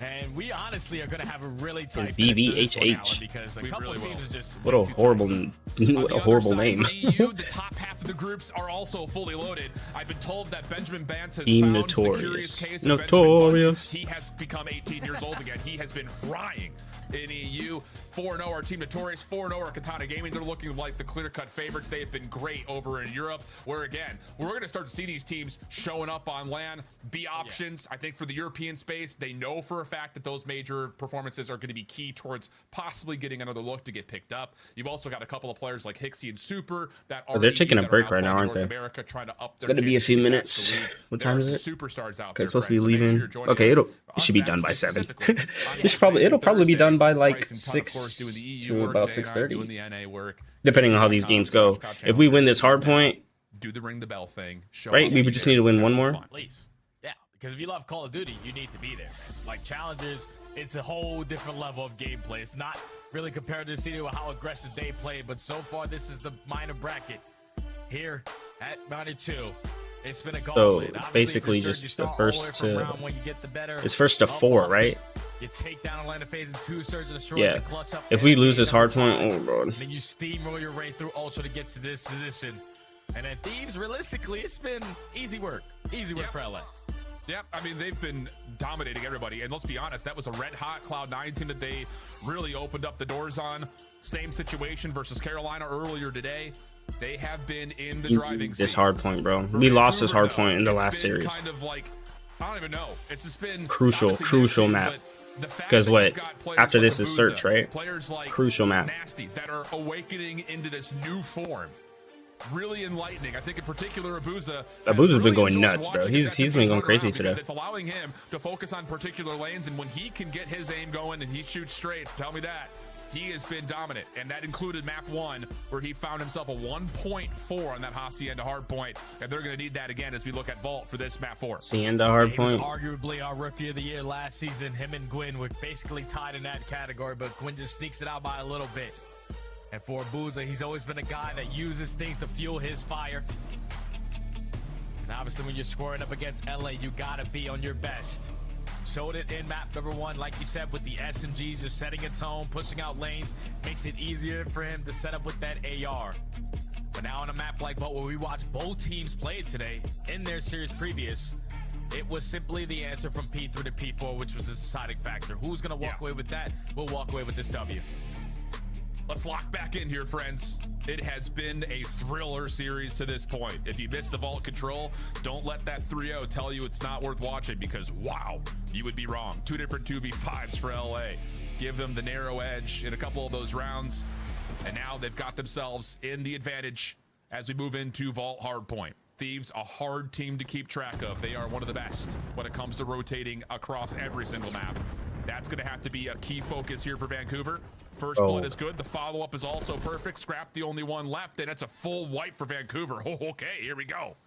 And we honestly are going to have a really tight BBHH. because a couple of teams are just what a horrible name. The top half of the groups are also fully loaded. I've been told that Benjamin Bance has found the curious case of Notorious. He has become 18 years old again. He has been frying in EU. 4-0 our Team Notorious, 4-0 our Katana Gaming. They're looking like the clear-cut favorites. They have been great over in Europe, where again, we're going to start to see these teams showing up on LAN, be options. I think for the European space, they know for a fact that those major performances are going to be key towards possibly getting another look to get picked up. You've also got a couple of players like Hixie and Super that are they're taking a break right now, aren't they? America, trying to up it's going to be a few minutes. What time is it? Superstars out okay, it's supposed to be leaving. Okay, it should be done by 7. It'll probably be done by like 6 to about 6:30, depending on how these games go. If we win this hard point, do the ring the bell thing, right? We would just need to win one more. Please. Yeah, because if you love Call of Duty, you need to be there, man. Like Challengers, it's a whole different level of gameplay. It's not really compared to see how aggressive they play, but so far this is the minor bracket here at 92. It's been a so basically just the first to it's first to 4, right? You take down Atlanta phase in 2, Surge and Destroy. Yeah. If we lose this hard point, oh god. Then you steamroll your way through Ultra to get to this position. And then Thieves, realistically, it's been easy work. Easy work for LA. Yep, I mean, they've been dominating everybody. And let's be honest, that was a red-hot Cloud9 team that they really opened up the doors on. Same situation versus Carolina earlier today. They have been in the driving seat. This hard point, bro. We lost this hard point in the last series. Kind of like, I don't even know. It's just been crucial map. Because what? After this is search, right? Players like Crucial map. Nasty that are awakening into this new form. Really enlightening. I think in particular Abuza. Abuza's been going nuts, bro. He's been going crazy today. It's allowing him to focus on particular lanes, and when he can get his aim going and he shoots straight, tell me that. He has been dominant, and that included map 1, where he found himself a 1.4 on that Hacienda hardpoint, and they're going to need that again as we look at Vault for this map 4. Hacienda hardpoint. He was arguably our rookie of the year last season. Him and Gwyn were basically tied in that category, but Gwyn just sneaks it out by a little bit. And for Abuza, he's always been a guy that uses things to fuel his fire. And obviously, when you're scoring up against LA, you got to be on your best. Showed it in map number 1, like you said, with the SMGs, just setting a tone, pushing out lanes, makes it easier for him to set up with that AR. But now on a map like Vault, where we watched both teams play today in their series previous, it was simply the answer from P3 to P4, which was the deciding factor. Who's going to walk away with that? We'll walk away with this W. Let's lock back in here, friends. It has been a thriller series to this point. If you missed the Vault control, don't let that 3-0 tell you it's not worth watching, because wow, you would be wrong. 2 different 2v5s for LA. Give them the narrow edge in a couple of those rounds, and now they've got themselves in the advantage as we move into Vault hardpoint. Thieves, a hard team to keep track of. They are one of the best when it comes to rotating across every single map. That's going to have to be a key focus here for Vancouver. First blood is good. The follow-up is also perfect. Scrap the only one left, and it's a full wipe for Vancouver. Oh, okay, here we go.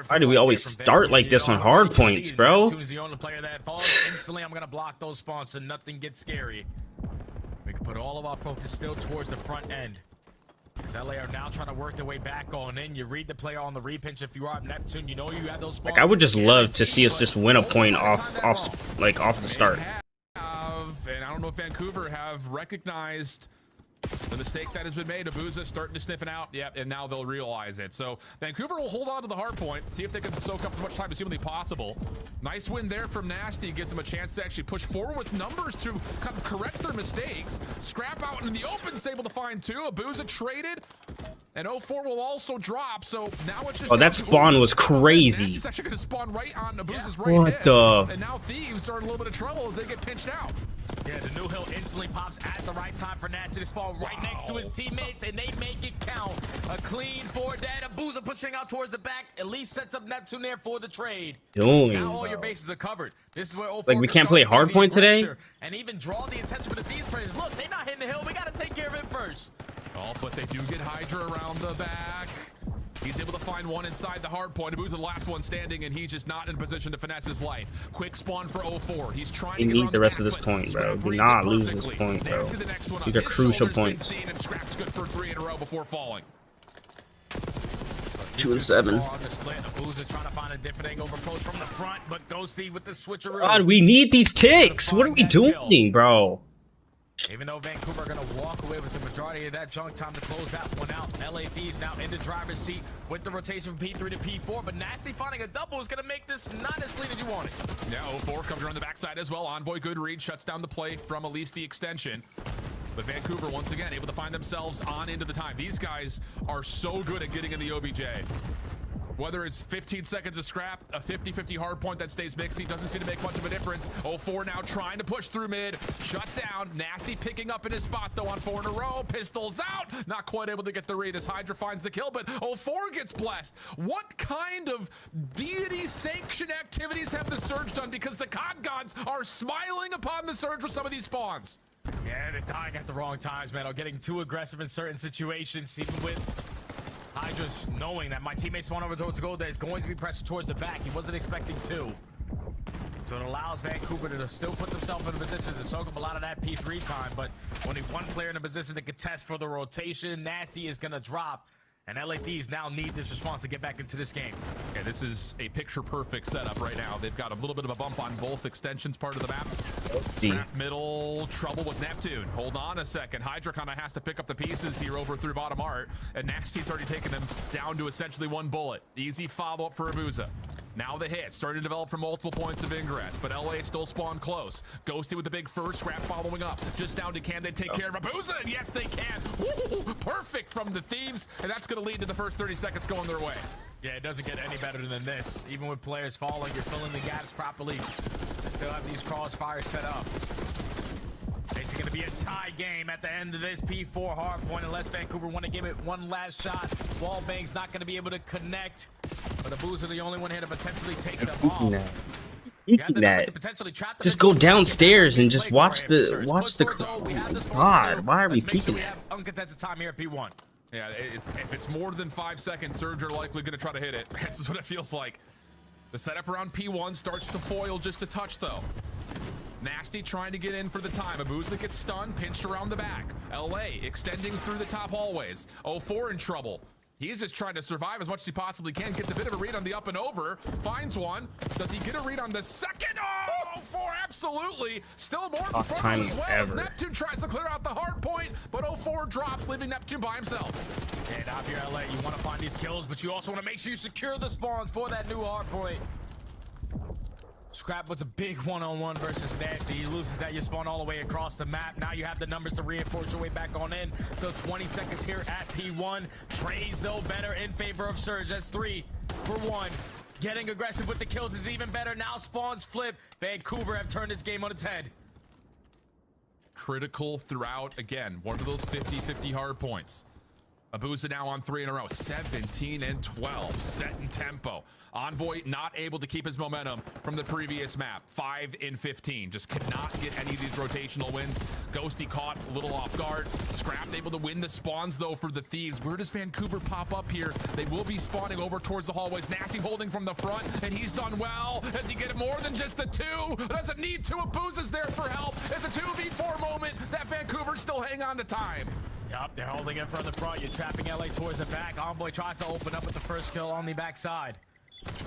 Why do we always start like this on hard points, bro? Who's the only player that falls instantly? I'm going to block those spawns so nothing gets scary. We can put all of our focus still towards the front end. Because LA are now trying to work their way back on in. You read the player on the repinch. If you are Neptune, you know you have those spawns. Like, I would just love to see us just win a point off the start. And I don't know if Vancouver have recognized the mistake that has been made. Abuza starting to sniff it out. Yep, and now they'll realize it. So Vancouver will hold on to the hard point, see if they can soak up as much time as humanly possible. Nice win there from Nasty. Gives them a chance to actually push forward with numbers to kind of correct their mistakes. Scrap out in the open is able to find 2. Abuza traded. And 04 will also drop, so now it's just... Oh, that spawn was crazy. It's actually going to spawn right on Abuza's What hip. the... And now Thieves are in a little bit of trouble as they get pinched out. Yeah, the new hill instantly pops at the right time for Nasty to spawn right next to his teammates, and they make it count. A clean 4 dead. Abuza pushing out towards the back. At least sets up Neptune there for the trade. Now all your bases are covered. This is where 04 like, we can't play hardpoint today? And even draw the attention for the Thieves players. Look, they're not hitting the hill. We got to take care of it first. Oh, but they do get Hydra around the back. He's able to find one inside the hard point. Abuza the last one standing, and he's just not in a position to finesse his life. Quick spawn for 04. He's trying to We get need around the rest back, of this but point, bro. Scrap Do reads not it lose this perfectly. point, bro. Next to the next one up. These are His crucial shoulder's been points. seen, and Scrap's good for 3 in a row before falling. 2 and 7. Abuza trying to find a different angle of approach from the front, but Ghosty with the switcheroo. God, we need these ticks. What are we doing, bro? Even though Vancouver are going to walk away with the majority of that junk, time to close that one out. LA Thieves now in the driver's seat with the rotation from P3 to P4, but Nasty finding a double is going to make this not as clean as you want it. Yeah, 04 comes around the backside as well. Envoy good read, shuts down the play from at least the extension. But Vancouver, once again, able to find themselves on into the time. These guys are so good at getting in the OBJ. Whether it's 15 seconds of scrap, a 50-50 hard point that stays mixy, doesn't seem to make much of a difference. 04 now trying to push through mid, shut down. Nasty picking up in his spot though on 4 in a row. Pistols out, not quite able to get the read as Hydra finds the kill, but 04 gets blessed. What kind of deity-sanctioned activities have the Surge done? Because the COD gods are smiling upon the Surge with some of these spawns. Yeah, they're dying at the wrong times, man, or getting too aggressive in certain situations, even with Hydra's knowing that my teammate spawned over towards gold, that is going to be pressure towards the back. He wasn't expecting 2. So it allows Vancouver to still put themselves in a position to soak up a lot of that P3 time, but only one player in a position to contest for the rotation. Nasty is going to drop, and LA Thieves now need this response to get back into this game. Yeah, this is a picture-perfect setup right now. They've got a little bit of a bump on both extensions part of the map. Scrap middle, trouble with Neptune. Hold on a second. Hydra kind of has to pick up the pieces here over through bottom art, and Nasty's already taken them down to essentially 1 bullet. Easy follow-up for Abuza. Now the hit starting to develop from multiple points of ingress, but LA still spawned close. Ghosty with the big first, Scrap following up. Just down to can they take care of Abuza? And yes, they can. Woo, perfect from the Thieves, and that's going to lead to the first 30 seconds going their way. Yeah, it doesn't get any better than this. Even with players falling, you're filling the gaps properly. They still have these crossfires set up. It's going to be a tie game at the end of this P4 hard point unless Vancouver want to give it one last shot. Wallbang's not going to be able to connect, but Abuza the only one here to potentially take it off. Just go downstairs and just watch the God, why are we peeking We have uncontested time here at P1. Yeah, if it's more than 5 seconds, Surge are likely going to try to hit it. That's what it feels like. The setup around P1 starts to foil just a touch, though. Nasty trying to get in for the time. Abuza gets stunned, pinched around the back. LA extending through the top hallways. 04 in trouble. He's just trying to survive as much as he possibly can. Gets a bit of a read on the up and over. Finds one. Does he get a read on the second? Oh, 04, absolutely. Still more in front as well as Neptune tries to clear out the hard point, but 04 drops, leaving Neptune by himself. And out here, LA, you want to find these kills, but you also want to make sure you secure the spawns for that new hard point. Scrap was a big one-on-one versus Nasty. He loses that, you spawn all the way across the map. Now you have the numbers to reinforce your way back on in. So 20 seconds here at P1. Trays, though, better in favor of Surge. That's 3 for 1. Getting aggressive with the kills is even better. Now spawns flip. Vancouver have turned this game on its head. Critical throughout. Again, one of those 50-50 hard points. Abuza now on 3 in a row. 17 and 12. Set in tempo. Envoy not able to keep his momentum from the previous map. 5 in 15. Just could not get any of these rotational wins. Ghosty caught a little off guard. Scrapped able to win the spawns, though, for the Thieves. Where does Vancouver pop up here? They will be spawning over towards the hallways. Nasty holding from the front, and he's done well. Does he get more than just the 2? Doesn't need to. Abuza's there for help. It's a 2v4 moment that Vancouver still hang on to time. Yup, they're holding it from the front. You're trapping LA towards the back. Envoy tries to open up with the first kill on the backside.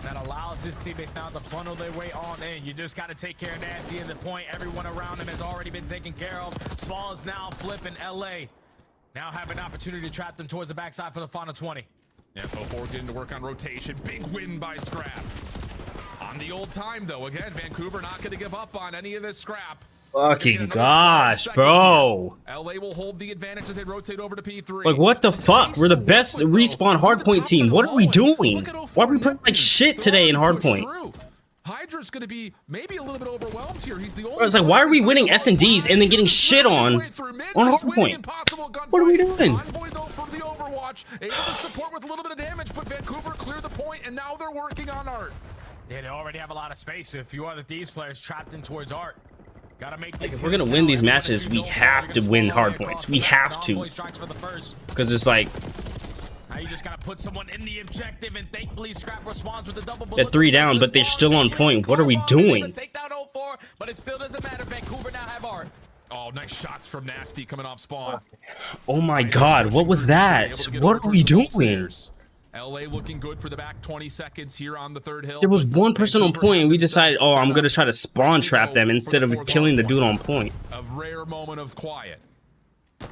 That allows his teammates now to funnel their way on in. You just got to take care of Nasty in the point. Everyone around him has already been taken care of. Small is now flipping LA. Now have an opportunity to trap them towards the backside for the final 20. Yeah, 04 getting to work on rotation. Big win by Scrap. On the old time, though. Again, Vancouver not going to give up on any of this Scrap. Fucking gosh, bro. LA will hold the advantage as they rotate over to P3. Like, what the fuck? We're the best respawn hardpoint team. What are we doing? Why are we playing like shit today in hardpoint? Hydra's going to be maybe a little bit overwhelmed here. He's the only. I was like, why are we winning S&Ds and then getting shit on hardpoint? What are we doing? Envoy, though, for the Overwatch, able to support with a little bit of damage, but Vancouver clear the point, and now they're working on Art. Yeah, they already have a lot of space. If you are the Thieves players trapped in towards Art, gotta make like, if we're gonna win these matches, we have to win hardpoints. We have to, because it's like now you just gotta put someone in the objective, and thankfully Scrap responds with a double. They're 3 down, but they're still on point. What are we doing? Take down 04, but it still doesn't matter. Vancouver now have Art. Oh, nice shots from Nasty coming off spawn. Oh my god, what was that? What are we doing? LA looking good for the back 20 seconds here on the third hill. There was one person on point, and we decided, oh, I'm gonna try to spawn trap them instead of killing the dude on point. A rare moment of quiet.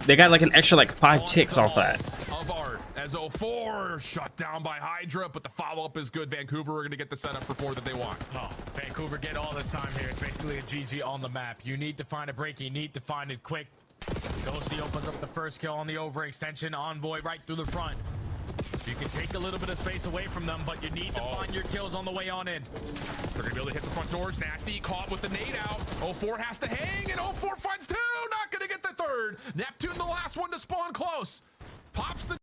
They got like an extra like 5 ticks off that. Of Art as 04 shut down by Hydra, but the follow-up is good. Vancouver are going to get the setup for 4 that they want. Oh, Vancouver get all the time here. It's basically a GG on the map. You need to find a break. You need to find it quick. Ghosty opens up the first kill on the overextension. Envoy right through the front. You can take a little bit of space away from them, but you need to find your kills on the way on in. They're going to be able to hit the front doors. Nasty caught with the nade out. 04 has to hang, and 04 finds 2. Not going to get the 3rd. Neptune, the last one to spawn close. Pops the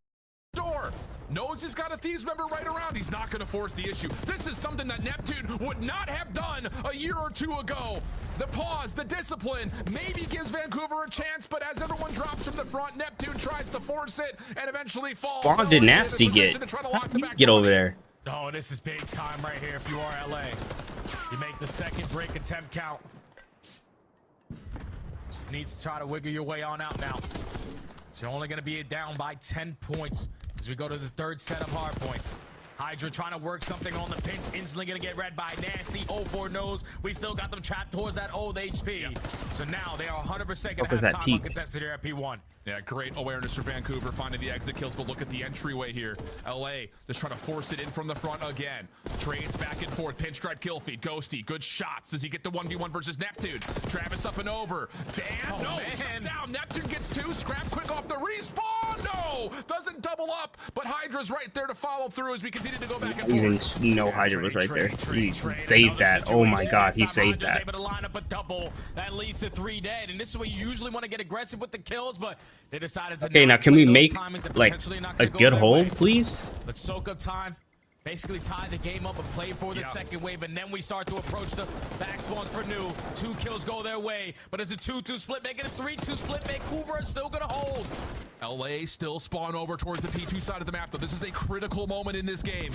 door. Knows he's got a Thieves member right around. He's not going to force the issue. This is something that Neptune would not have done a year or 2 ago. The pause, the discipline, maybe gives Vancouver a chance, but as everyone drops from the front, Neptune tries to force it and eventually falls. Spawn did Nasty get. Get over there. Oh, this is big time right here if you are LA. You make the second break attempt count. Just needs to try to wiggle your way on out now. It's only going to be down by 10 points as we go to the 3rd set of hard points. Hydra trying to work something on the pinch, instantly gonna get read by Nasty. 04 knows we still got them trapped towards that old HP. Yeah. So now they are 100% gonna have time uncontested here at P1. Yeah, great awareness for Vancouver finding the exit kills, but look at the entryway here. LA just trying to force it in from the front again. Trades back and forth, pinstripe kill feed. Ghosty, good shots. Does he get the 1v1 versus Neptune? Travis up and over. Damn, no, shut down. Neptune gets 2. Scrap quick off the respawn. No, doesn't double up, but Hydra's right there to follow through as we continue to go back and Even forth. no Hydra was right there. He saved that. Oh my god, he saved that. Able to line up a double that leads to 3 dead, and this is where you usually want to get aggressive with the kills, but they decided to. Okay, now can play we those make timings that like potentially not a gonna go good their hold, way. please? Let's soak up time. Basically tie the game up and play for the second wave, and then we start to approach the back spawns for new. 2 kills go their way, but it's a 2-2 split, making a 3-2 split. Vancouver is still gonna hold. LA still spawn over towards the P2 side of the map, though. This is a critical moment in this game.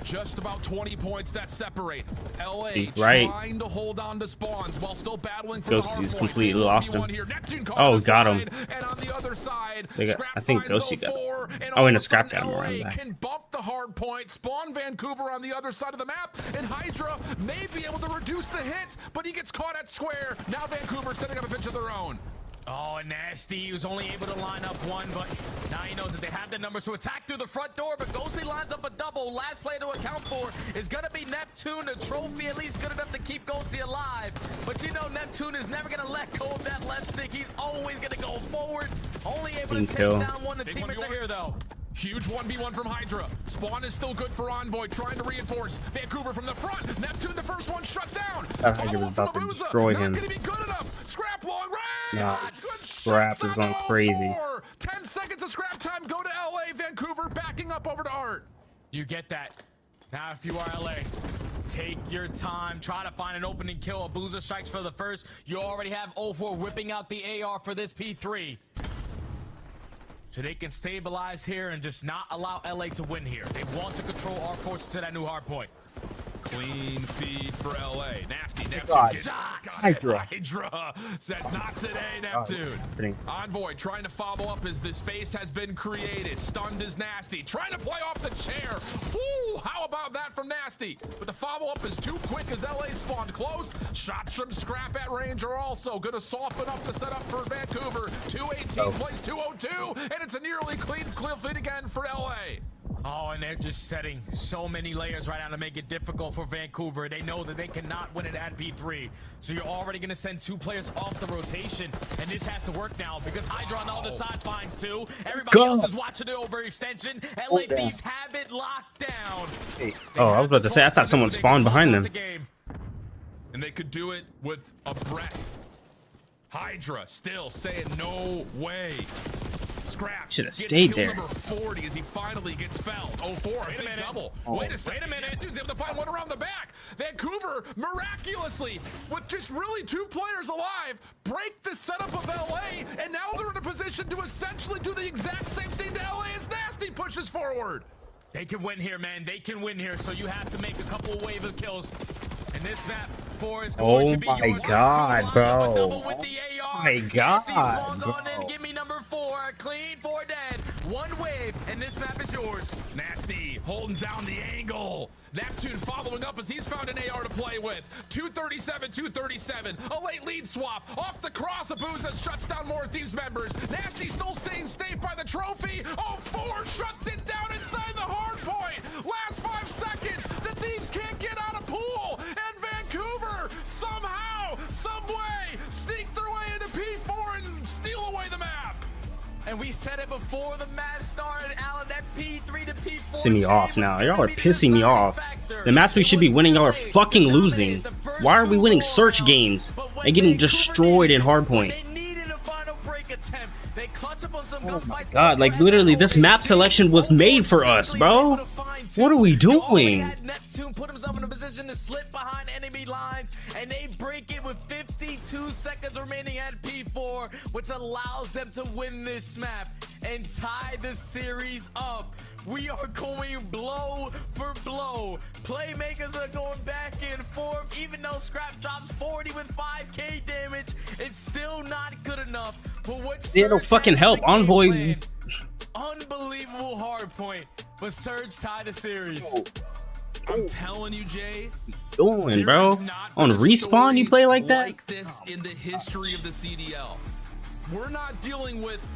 Just about 20 points that separate. LA trying to hold on to spawns while still battling for the hard Ghosty's point. completely lost him. Neptune Oh, got him. And on the other side, I think Ghosty got him. Oh, and a scrap got him around that. can bump the hard point, spawn Vancouver on the other side of the map, and Hydra may be able to reduce the hit, but he gets caught at square. Now Vancouver setting up a pitch of their own. Oh, and Nasty, he was only able to line up 1, but now he knows that they have the numbers to attack through the front door, but Ghosty lines up a double. Last player to account for is going to be Neptune, a trophy at least good enough to keep Ghosty alive. But you know Neptune is never going to let go of that left stick. He's always going to go forward. Only able to take down one. The teammates are here, though. Huge 1v1 from Hydra. Spawn is still good for Envoy, trying to reinforce. Vancouver from the front. Neptune, the first one, shut down. Hydra was about to destroy him. Not gonna be good enough. Scrap long range. Nah, Scrap is going crazy. 10 seconds of scrap time. Go to LA. Vancouver backing up over to Art. You get that. Now, if you are LA, take your time. Try to find an opening kill. Abuza strikes for the first. You already have 0-4 whipping out the AR for this P3. So they can stabilize here and just not allow LA to win here. They want to control our force to that new hard point. Clean feed for LA. Nasty Neptune. God. Hydra says not today, Neptune. God. Envoy trying to follow up as the space has been created. Stunned is Nasty. Trying to play off the chair. Woo! How about that from Nasty? But the follow-up is too quick as LA spawned close. Shots from Scrap at range are also going to soften up the setup for Vancouver. 218 plays 202, and it's a nearly clean feed again for LA. Oh, and they're just setting so many layers right now to make it difficult for Vancouver. They know that they cannot win it at P3. So you're already going to send 2 players off the rotation. And this has to work now because Hydra on the other side finds 2. Everybody else is watching the overextension. LA Thieves have it locked down. Hey. Oh, I was about to say, I thought someone spawned behind them. And they could do it with a breath. Hydra still saying no way. Scrap should have stayed there. Number 40 as he finally gets felled. 0-4, a big double. Wait a second. Wait a minute. Dude's able to find one around the back. Vancouver miraculously, with just really 2 players alive, break the setup of LA, and now they're in a position to essentially do the exact same thing to LA as Nasty pushes forward. They can win here, man. They can win here. So you have to make a couple of wave of kills. And this map 4 is going to be yours. Oh my god, bro. Oh my god, bro. Give me number 4. Clean 4 dead. 1 wave, and this map is yours. Nasty holding down the angle. Neptune following up as he's found an AR to play with. 237, 237. A late lead swap. Off the cross, Abuza shuts down more Thieves members. Nasty still staying safe by the trophy. 0-4 shuts it down inside the hard point. Last 5 seconds. The Thieves can't get out of pool. And Vancouver somehow, some way, sneak their way into P4 and steal away the map. And we said it before the match started, Alan, that P3 to P4. Pissing me off now. Y'all are pissing me off. The maps we should be winning, y'all are fucking losing. Why are we winning search games and getting destroyed in hardpoint? Oh my god, like literally this map selection was made for us, bro. What are we doing? Neptune put himself in a position to slip behind enemy lines, and they break it with 52 seconds remaining at P4, which allows them to win this map and tie the series up. We are going blow for blow. Playmakers are going back and forth. Even though Scrap drops 40 with 5k damage, it's still not good enough. But what's no fucking help. Envoy. Unbelievable hard point, but Surge tied the series. I'm telling you, Jay. Doing, bro. On Respawn, you play like that? Like this in the history of the CDL. We're not dealing with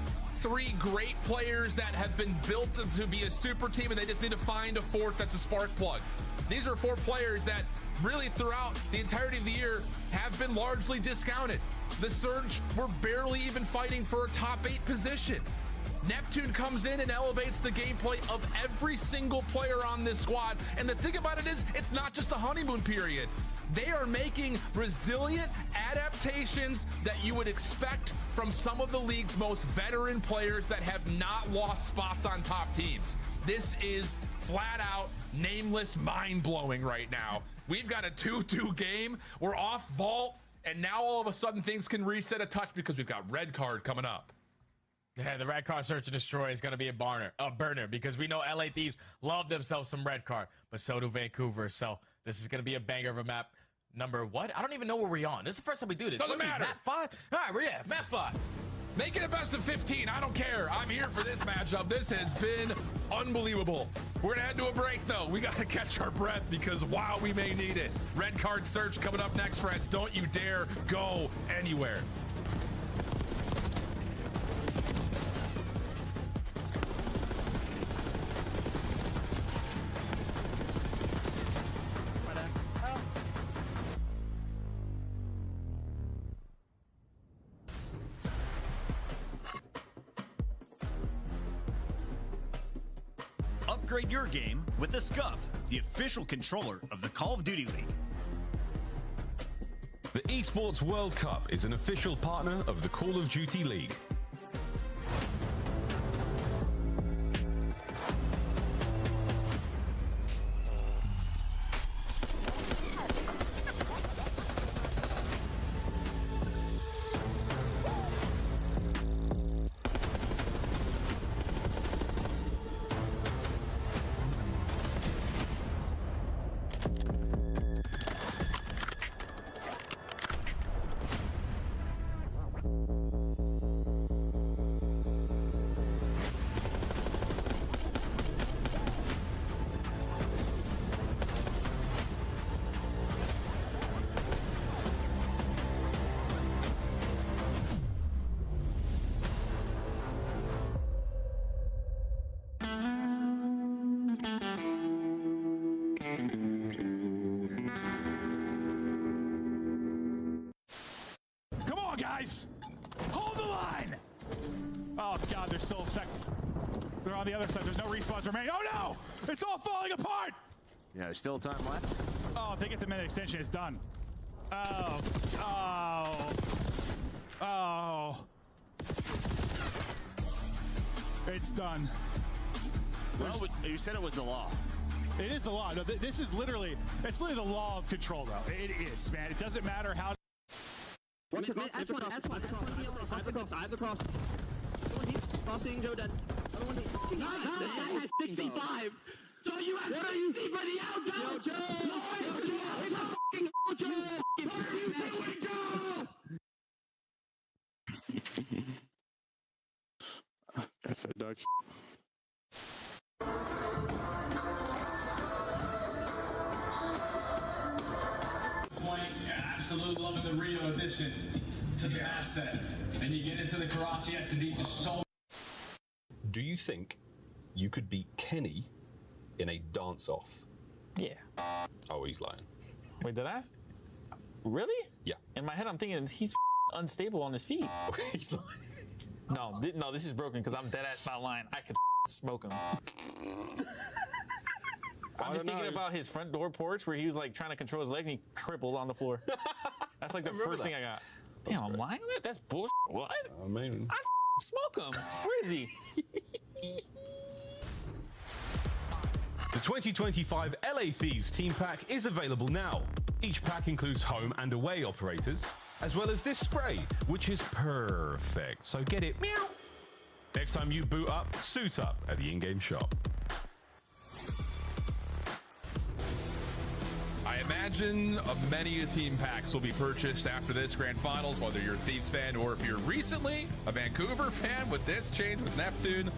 3 great players that have been built to be a super team, and they just need to find a 4th that's a spark plug. These are 4 players that really throughout the entirety of the year have been largely discounted. The Surge were barely even fighting for a top 8 position. Neptune comes in and elevates the gameplay of every single player on this squad. And the thing about it is, it's not just a honeymoon period. They are making resilient adaptations that you would expect from some of the league's most veteran players that have not lost spots on top teams. This is flat out nameless mind-blowing right now. We've got a 2-2 game. We're off vault, and now all of a sudden things can reset a touch because we've got red card coming up. Yeah, the red card search and destroy is going to be a burner because we know LA Thieves love themselves some red card, but so do Vancouver. So this is going to be a banger of a map. Number what? I don't even know where we're on. This is the first time we do this. Doesn't matter. Map 5? All right, we're map 5. Make it a best of 15. I don't care. I'm here for this matchup. This has been unbelievable. We're going to head to a break, though. We got to catch our breath because, wow, we may need it. Red card search coming up next, friends. Don't you dare go anywhere. Upgrade your game with the SCUF, the official controller of the Call of Duty League. The Esports World Cup is an official partner of the Call of Duty League. Guys, hold the line! Oh God, they're still they're on the other side. There's no respawns remaining. Oh no! It's all falling apart! Yeah, there's still time left. Oh, if they get the minute extension, it's done. Oh. Oh. Oh. It's done. Well, you said it was the law. It is the law. No, this is literally, it's literally the law of control, though. It is, man. It doesn't matter how. Watch it, I have the cross. Crossing, Joe dead. Nice, 65. So you have 60 for the outgo. Joe. What are you doing, Joe? That's a dog. Absolute love of the Rio addition to the asset. And you get into the Karachi SD just so. Do you think you could beat Kenny in a dance-off? Yeah. Oh, he's lying. Wait, did I? Really? Yeah. In my head, I'm thinking he's unstable on his feet. He's lying. No, this is broken because I'm dead ass not lying. I could smoke him. I'm just thinking about his front door porch where he was like trying to control his legs and he crippled on the floor. That's like the first thing I got. Damn, I'm lying on that? That's bullshit. What? I mean, I'd smoke him. Where is he? The 2025 LA Thieves Team Pack is available now. Each pack includes home and away operators, as well as this spray, which is perfect. So get it meow next time you boot up, suit up at the in-game shop. I imagine many team packs will be purchased after this grand finals, whether you're a Thieves fan or if you're recently a Vancouver fan. With this change with Neptune,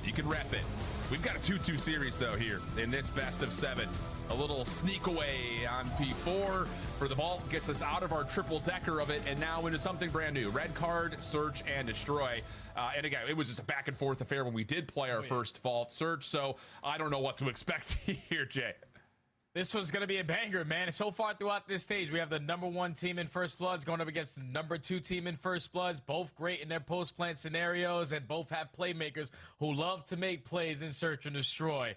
you can rep it. We've got a 2-2 series though here in this best of 7. A little sneak away on P4 for the vault gets us out of our triple decker of it and now into something brand new. Red card, search, and destroy. And again, it was just a back and forth affair when we did play our first vault search. So I don't know what to expect here, Jay. This one's going to be a banger, man. So far throughout this stage, we have the #1 team in First Bloods going up against the #2 team in First Bloods. Both great in their post-plant scenarios, and both have playmakers who love to make plays in search and destroy.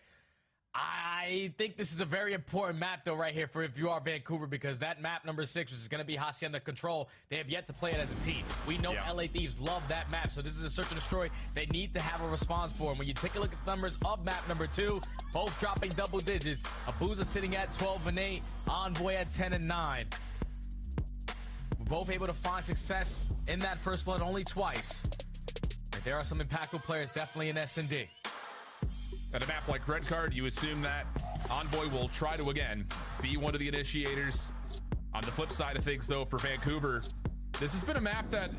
I think this is a very important map, though, right here for if you are Vancouver, because that map #6, which is going to be Hacienda Control, they have yet to play it as a team. We know LA Thieves love that map, so this is a search and destroy they need to have a response for. And when you take a look at the numbers of map #2, both dropping double digits. Abuza sitting at 12 and 8, Envoy at 10 and 9. We're both able to find success in that First Blood only twice. And there are some impactful players definitely in S&D. At a map like Red Card, you assume that Envoy will try to, again, be one of the initiators. On the flip side of things, though, for Vancouver, this has been a map that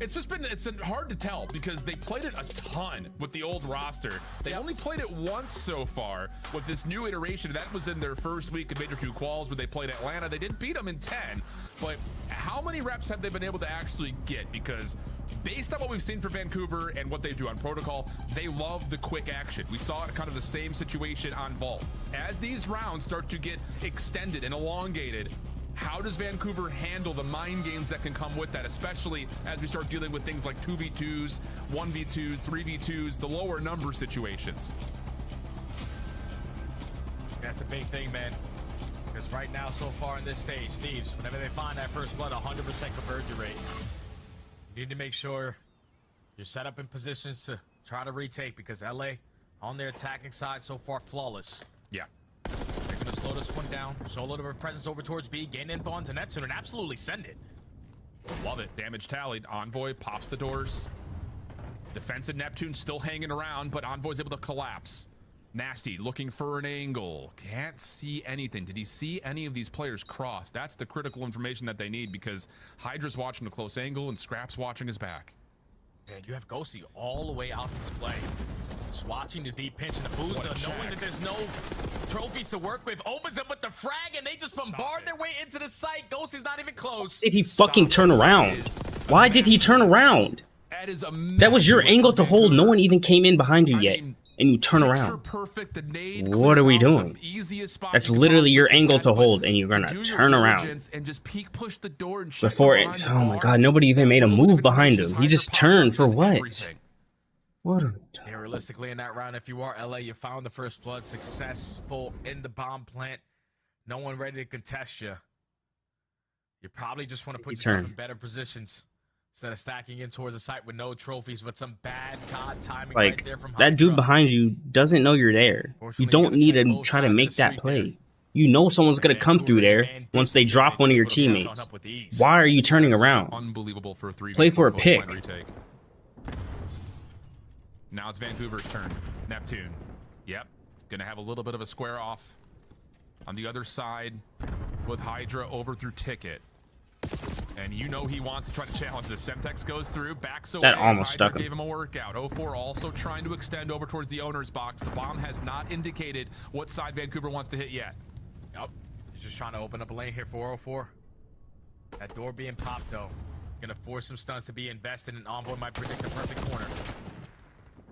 it's hard to tell because they played it a ton with the old roster. They only played it once so far with this new iteration. That was in their first week of Major 2 quals where they played Atlanta. They did beat them in 10, but how many reps have they been able to actually get? Because based on what we've seen for Vancouver and what they do on Protocol, they love the quick action. We saw it kind of the same situation on Vault. As these rounds start to get extended and elongated, how does Vancouver handle the mind games that can come with that, especially as we start dealing with things like 2v2s, 1v2s, 3v2s, the lower number situations? That's a big thing, man. Because right now, so far in this stage, Thieves, whenever they find that First Blood, 100% conversion rate. You need to make sure you're set up in positions to try to retake, because LA, on their attacking side, so far flawless. Yeah. They're going to slow this one down, show a little bit of presence over towards B, gain info onto Neptune, and absolutely send it. Love it. Damage tallied. Envoy pops the doors. Defensive Neptune still hanging around, but Envoy's able to collapse. Nasty looking for an angle. Can't see anything. Did he see any of these players cross? That's the critical information that they need, because Hydra's watching a close angle and Scrap's watching his back. And you have Ghosty all the way out display. Just watching the deep pinch and the Abuza, knowing that there's no trophies to work with, opens up with the frag, and they just bombard their way into the site. Ghosty's not even close. Did he fucking turn around? Why did he turn around? That was your angle to hold. No one even came in behind you yet, and you turn around. What are we doing? That's literally your angle to hold, and you're gonna turn around. And just peek push the door and Before it, oh my god, nobody even made a move behind him. He just turned for what? What? Yeah, realistically, in that round, if you are LA, you found the First Blood, successful in the bomb plant. No one ready to contest you. You probably just want to put yourself in better positions instead of stacking in towards the site with no trophies, but some bad god timing Like, right there from that dude behind you doesn't know you're there. You don't need to try to make that play. You know someone's gonna come through there once they drop one of your teammates. Why are you turning around? Unbelievable for a 3v4 Play for a pick. retake. Now it's Vancouver's turn. Neptune. Yep. Gonna have a little bit of a square off on the other side with Hydra over through Ticket. And you know he wants to try to challenge this. Semtex goes through, backs away. That almost stuck him. Gave him a workout. 04 also trying to extend over towards the owner's box. The bomb has not indicated what side Vancouver wants to hit yet. Yep. He's just trying to open up a lane here for 04. That door being popped, though. Gonna force some stuns to be invested, and Envoy might predict the perfect corner.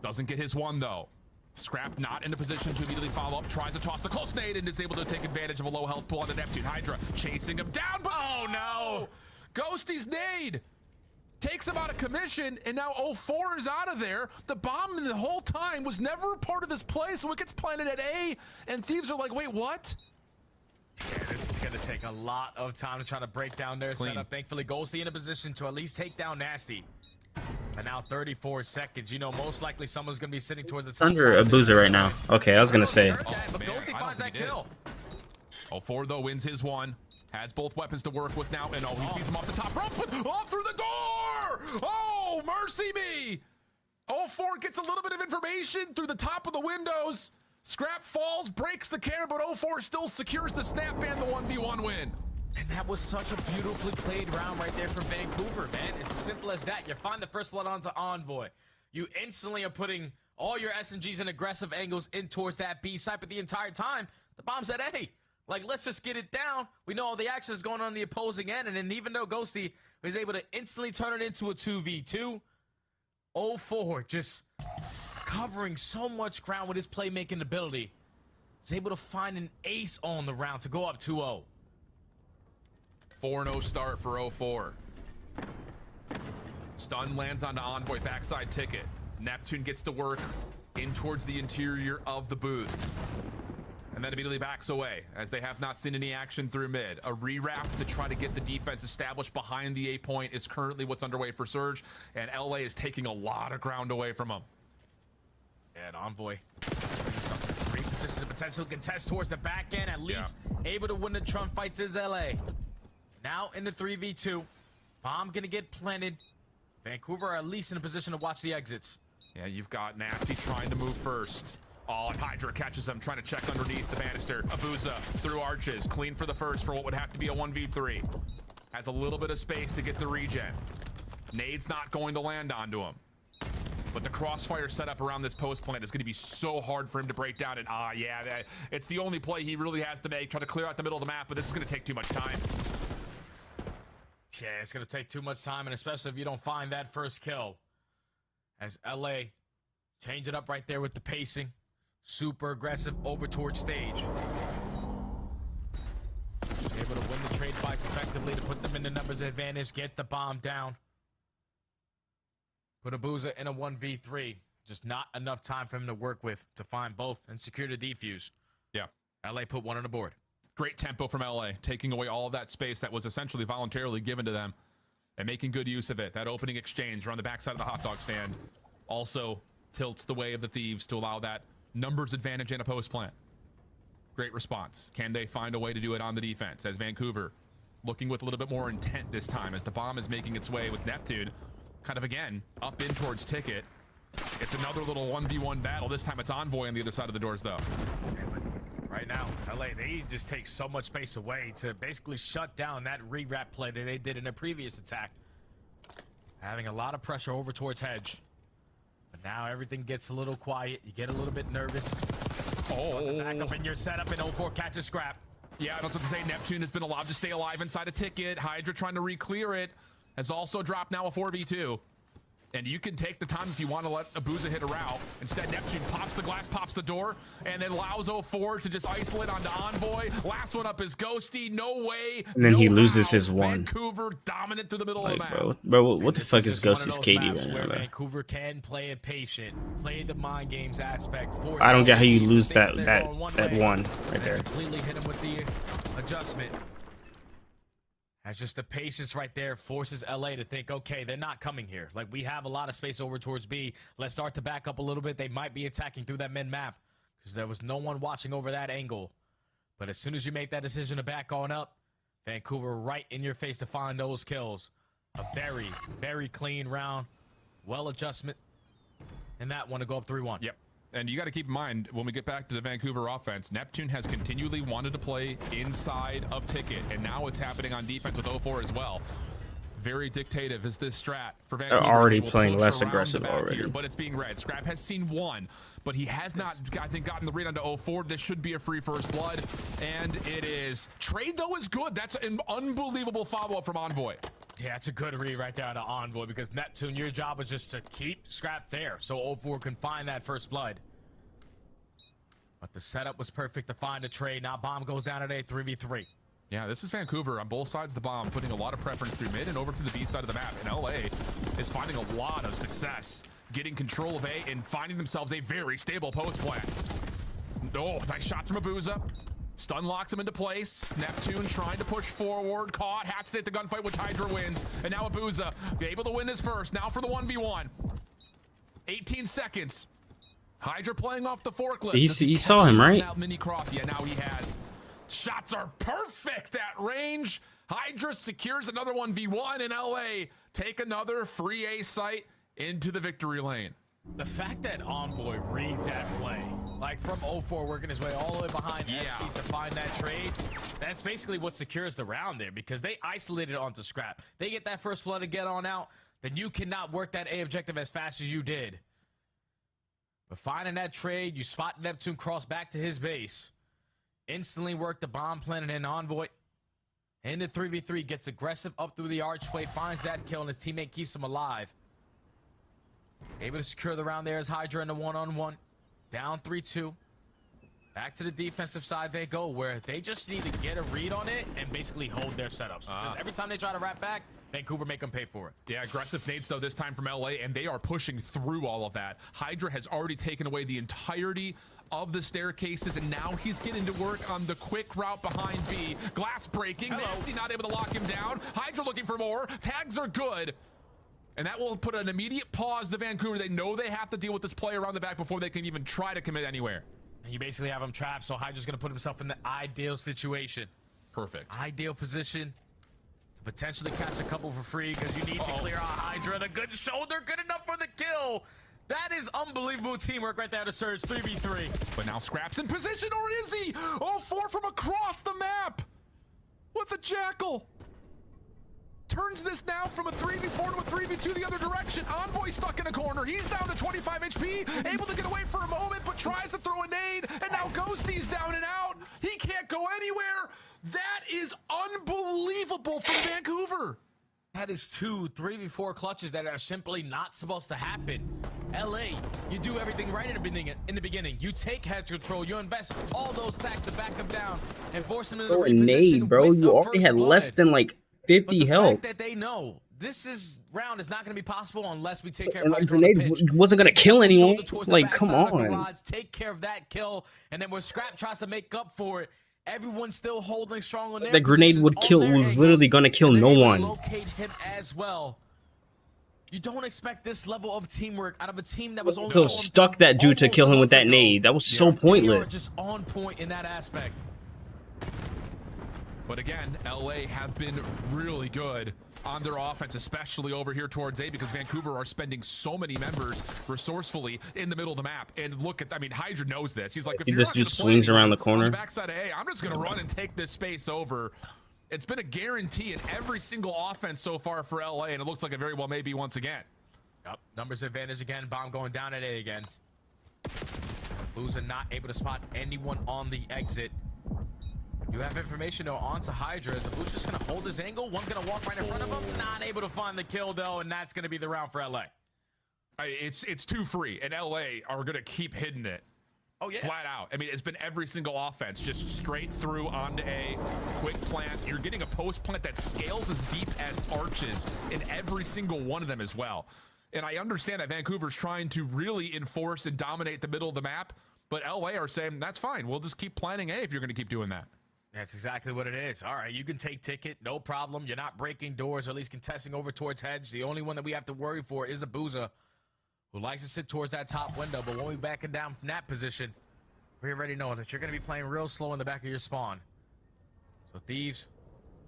Doesn't get his one, though. Scrap not in a position to immediately follow up. Tries to toss the close nade and is able to take advantage of a low health pull on the Neptune. Hydra chasing him down, but oh no! Ghosty's nade takes him out of commission, and now 04 is out of there. The bomb the whole time was never a part of this play, so it gets planted at A, and Thieves are like, wait, what? Yeah, this is going to take a lot of time to try to break down their setup. Thankfully, Ghosty in a position to at least take down Nasty. And now 34 seconds. You know, most likely someone's going to be sitting towards the top. Under a boozer right now. Okay, I was gonna say. But Ghosty finds that kill. 04 though wins his one. Has both weapons to work with now, and he sees him off the top rope, but off through the door! Oh, mercy me! 04 gets a little bit of information through the top of the windows. Scrap falls, breaks the camera, but 04 still secures the snap and the 1v1 win. And that was such a beautifully played round right there from Vancouver, man. It's as simple as that. You find the first blood onto Envoy. You instantly are putting all your SMGs and aggressive angles in towards that B site, but the entire time, the bomb's at A. Like, let's just get it down. We know all the action is going on the opposing end, and then even though Ghosty was able to instantly turn it into a 2v2, 04 just covering so much ground with his playmaking ability. is able to find an ace on the round to go up 2-0. 4-0 start for 0-4. Stun lands onto Envoy, backside ticket. Neptune gets to work in towards the interior of the booth. And then immediately backs away as they have not seen any action through mid. A rewrap to try to get the defense established behind the A point is currently what's underway for Surge, and LA is taking a lot of ground away from them. And Envoy, great position to potentially contest towards the back end, at least able to win the Trump fights is LA. Now in the 3v2, bomb gonna get planted. Vancouver are at least in a position to watch the exits. Yeah, you've got Nasty trying to move first. Oh, and Hydra catches him, trying to check underneath the banister. Abuza through arches, clean for the first for what would have to be a 1v3. Has a little bit of space to get the regen. Nade's not going to land onto him. But the crossfire setup around this post plant is going to be so hard for him to break down. And it's the only play he really has to make. Try to clear out the middle of the map, but this is going to take too much time. Yeah, it's going to take too much time, and especially if you don't find that first kill. As LA change it up right there with the pacing. Super aggressive over towards stage. Able to win the trade fights effectively to put them in the numbers advantage, get the bomb down. Put Abuza in a 1v3. Just not enough time for him to work with to find both and secure the defuse. Yeah. LA put one on the board. Great tempo from LA, taking away all of that space that was essentially voluntarily given to them and making good use of it. That opening exchange around the backside of the hot dog stand also tilts the way of the Thieves to allow that numbers advantage in a post plant. Great response. Can they find a way to do it on the defense as Vancouver looking with a little bit more intent this time as the bomb is making its way with Neptune kind of again up in towards ticket. It's another little 1v1 battle. This time it's Envoy on the other side of the doors though. Right now, LA, they just take so much space away to basically shut down that rewrap play that they did in a previous attack. Having a lot of pressure over towards Hedge. But now everything gets a little quiet. You get a little bit nervous. Oh. Back up in your setup and 0-4 catches scrap. Yeah, I was about to say Neptune has been allowed to stay alive inside a ticket. Hydra trying to re-clear it. Has also dropped now a 4v2. And you can take the time if you want to let Abuza hit a route. Instead, Neptune pops the glass, pops the door, and then allows 0-4 to just isolate onto Envoy. Last one up is Ghosty. No way. And then he loses his one. Vancouver dominant through the middle of the map. Bro, what the fuck is Ghosty's KD right now? Where Vancouver can play it patient, play the mind games aspect. I don't get how you lose that one right there. Completely hit him with the adjustment. That's just the patience right there forces LA to think, okay, they're not coming here. Like, we have a lot of space over towards B. Let's start to back up a little bit. They might be attacking through that mid map because there was no one watching over that angle. But as soon as you make that decision to back on up, Vancouver right in your face to find those kills. A very, very clean round. Well adjustment. And that one to go up 3-1. Yep. And you got to keep in mind, when we get back to the Vancouver offense, Neptune has continually wanted to play inside of ticket, and now it's happening on defense with 0-4 as well. Very dictative is this strat for Vancouver. They're already playing less aggressive already. Here, but it's being read. Scrap has seen one, but he has not, I think, gotten the read onto 0-4. This should be a free first blood, and it is. Trade, though, is good. That's an unbelievable follow-up from Envoy. Yeah, it's a good read right there to Envoy because Neptune, your job was just to keep Scrap there so 0-4 can find that first blood. But the setup was perfect to find a trade. Now bomb goes down at a 3v3. Yeah, this is Vancouver on both sides of the bomb, putting a lot of preference through mid and over to the B side of the map. And LA is finding a lot of success getting control of A and finding themselves a very stable post plan. Oh, nice shots from Abuza. Stun locks him into place. Neptune trying to push forward. Caught. Has to take the gunfight, which Hydra wins. And now Abuza able to win his first. Now for the 1v1. 18 seconds. Hydra playing off the forklift. He saw him, right? Mini cross. Yeah, now he has. Shots are perfect at range. Hydra secures another 1v1, and LA take another free A site into the victory lane. The fact that Envoy reads that play, like from 0-4 working his way all the way behind SPs to find that trade, that's basically what secures the round there because they isolated onto Scrap. They get that first blood to get on out, then you cannot work that A objective as fast as you did. But finding that trade, you spot Neptune cross back to his base. Instantly work the bomb planet and Envoy. Into 3v3, gets aggressive up through the archway, finds that kill, and his teammate keeps him alive. Able to secure the round there as Hydra in the one-on-one. Down 3-2. Back to the defensive side they go, where they just need to get a read on it and basically hold their setups. Because every time they try to wrap back, Vancouver make them pay for it. Yeah, aggressive nades though this time from LA, and they are pushing through all of that. Hydra has already taken away the entirety of the staircases, and now he's getting to work on the quick route behind B. Glass breaking, Nasty not able to lock him down. Hydra looking for more. Tags are good. And that will put an immediate pause to Vancouver. They know they have to deal with this play around the back before they can even try to commit anywhere. And you basically have him trapped, so Hydra's going to put himself in the ideal situation. Perfect. Ideal position to potentially catch a couple for free because you need to clear out Hydra. And a good shoulder, good enough for the kill. That is unbelievable teamwork right there to Surge. 3v3. But now Scrap's in position, or is he? Oh, 4 from across the map with a Jackal. Turns this now from a 3v4 to a 3v2 the other direction. Envoy stuck in a corner. He's down to 25 HP, able to get away for a moment, but tries to throw a nade, and now Ghosty's down and out. He can't go anywhere. That is unbelievable for Vancouver. That is 2 3v4 clutches that are simply not supposed to happen. LA, you do everything right in the beginning. You take head control, you invest all those sacks to back them down and force them into the reposition. Nade, bro. You already had less than like 50 health. That they know this round is not going to be possible unless we take care And of like, Hydra on the grenade pitch. wasn't gonna kill anyone. Shoulder towards the Like, backside come of the on. garage, take care of that kill, and then when Scrap tries to make up for it, everyone's still holding strong on their The grenade positions, would on kill. their Was angles, literally gonna kill and they're no able to one. locate him as well. You don't expect this level of teamwork out of a team that was only So stuck that dude to kill him with that nade. That was so They are pointless. just on point in that aspect. But again, LA have been really good on their offense, especially over here towards A, because Vancouver are spending so many members resourcefully in the middle of the map. And look at, I mean, Hydra knows this. He's like, if you're This not gonna dude play swings around the on corner. the backside of A, I'm just going to run and take this space over. It's been a guarantee in every single offense so far for LA, and it looks like it very well may be once again. Yep, numbers advantage again. Bomb going down at A again. Loser not able to spot anyone on the exit. You have information though onto Hydra. Is the Blue's just gonna hold his angle? One's gonna walk right in front of him. Not able to find the kill though, and that's gonna be the round for LA. It's too free, and LA are going to keep hitting it. Oh yeah, flat out. I mean, it's been every single offense, just straight through onto A, quick plant. You're getting a post plant that scales as deep as arches in every single one of them as well. And I understand that Vancouver's trying to really enforce and dominate the middle of the map, but LA are saying, that's fine. We'll just keep planting A if you're going to keep doing that. That's exactly what it is. All right, you can take ticket, no problem. You're not breaking doors, or at least contesting over towards hedge. The only one that we have to worry for is Abuza, who likes to sit towards that top window. But when we backing down from that position, we already know that you're going to be playing real slow in the back of your spawn. So Thieves,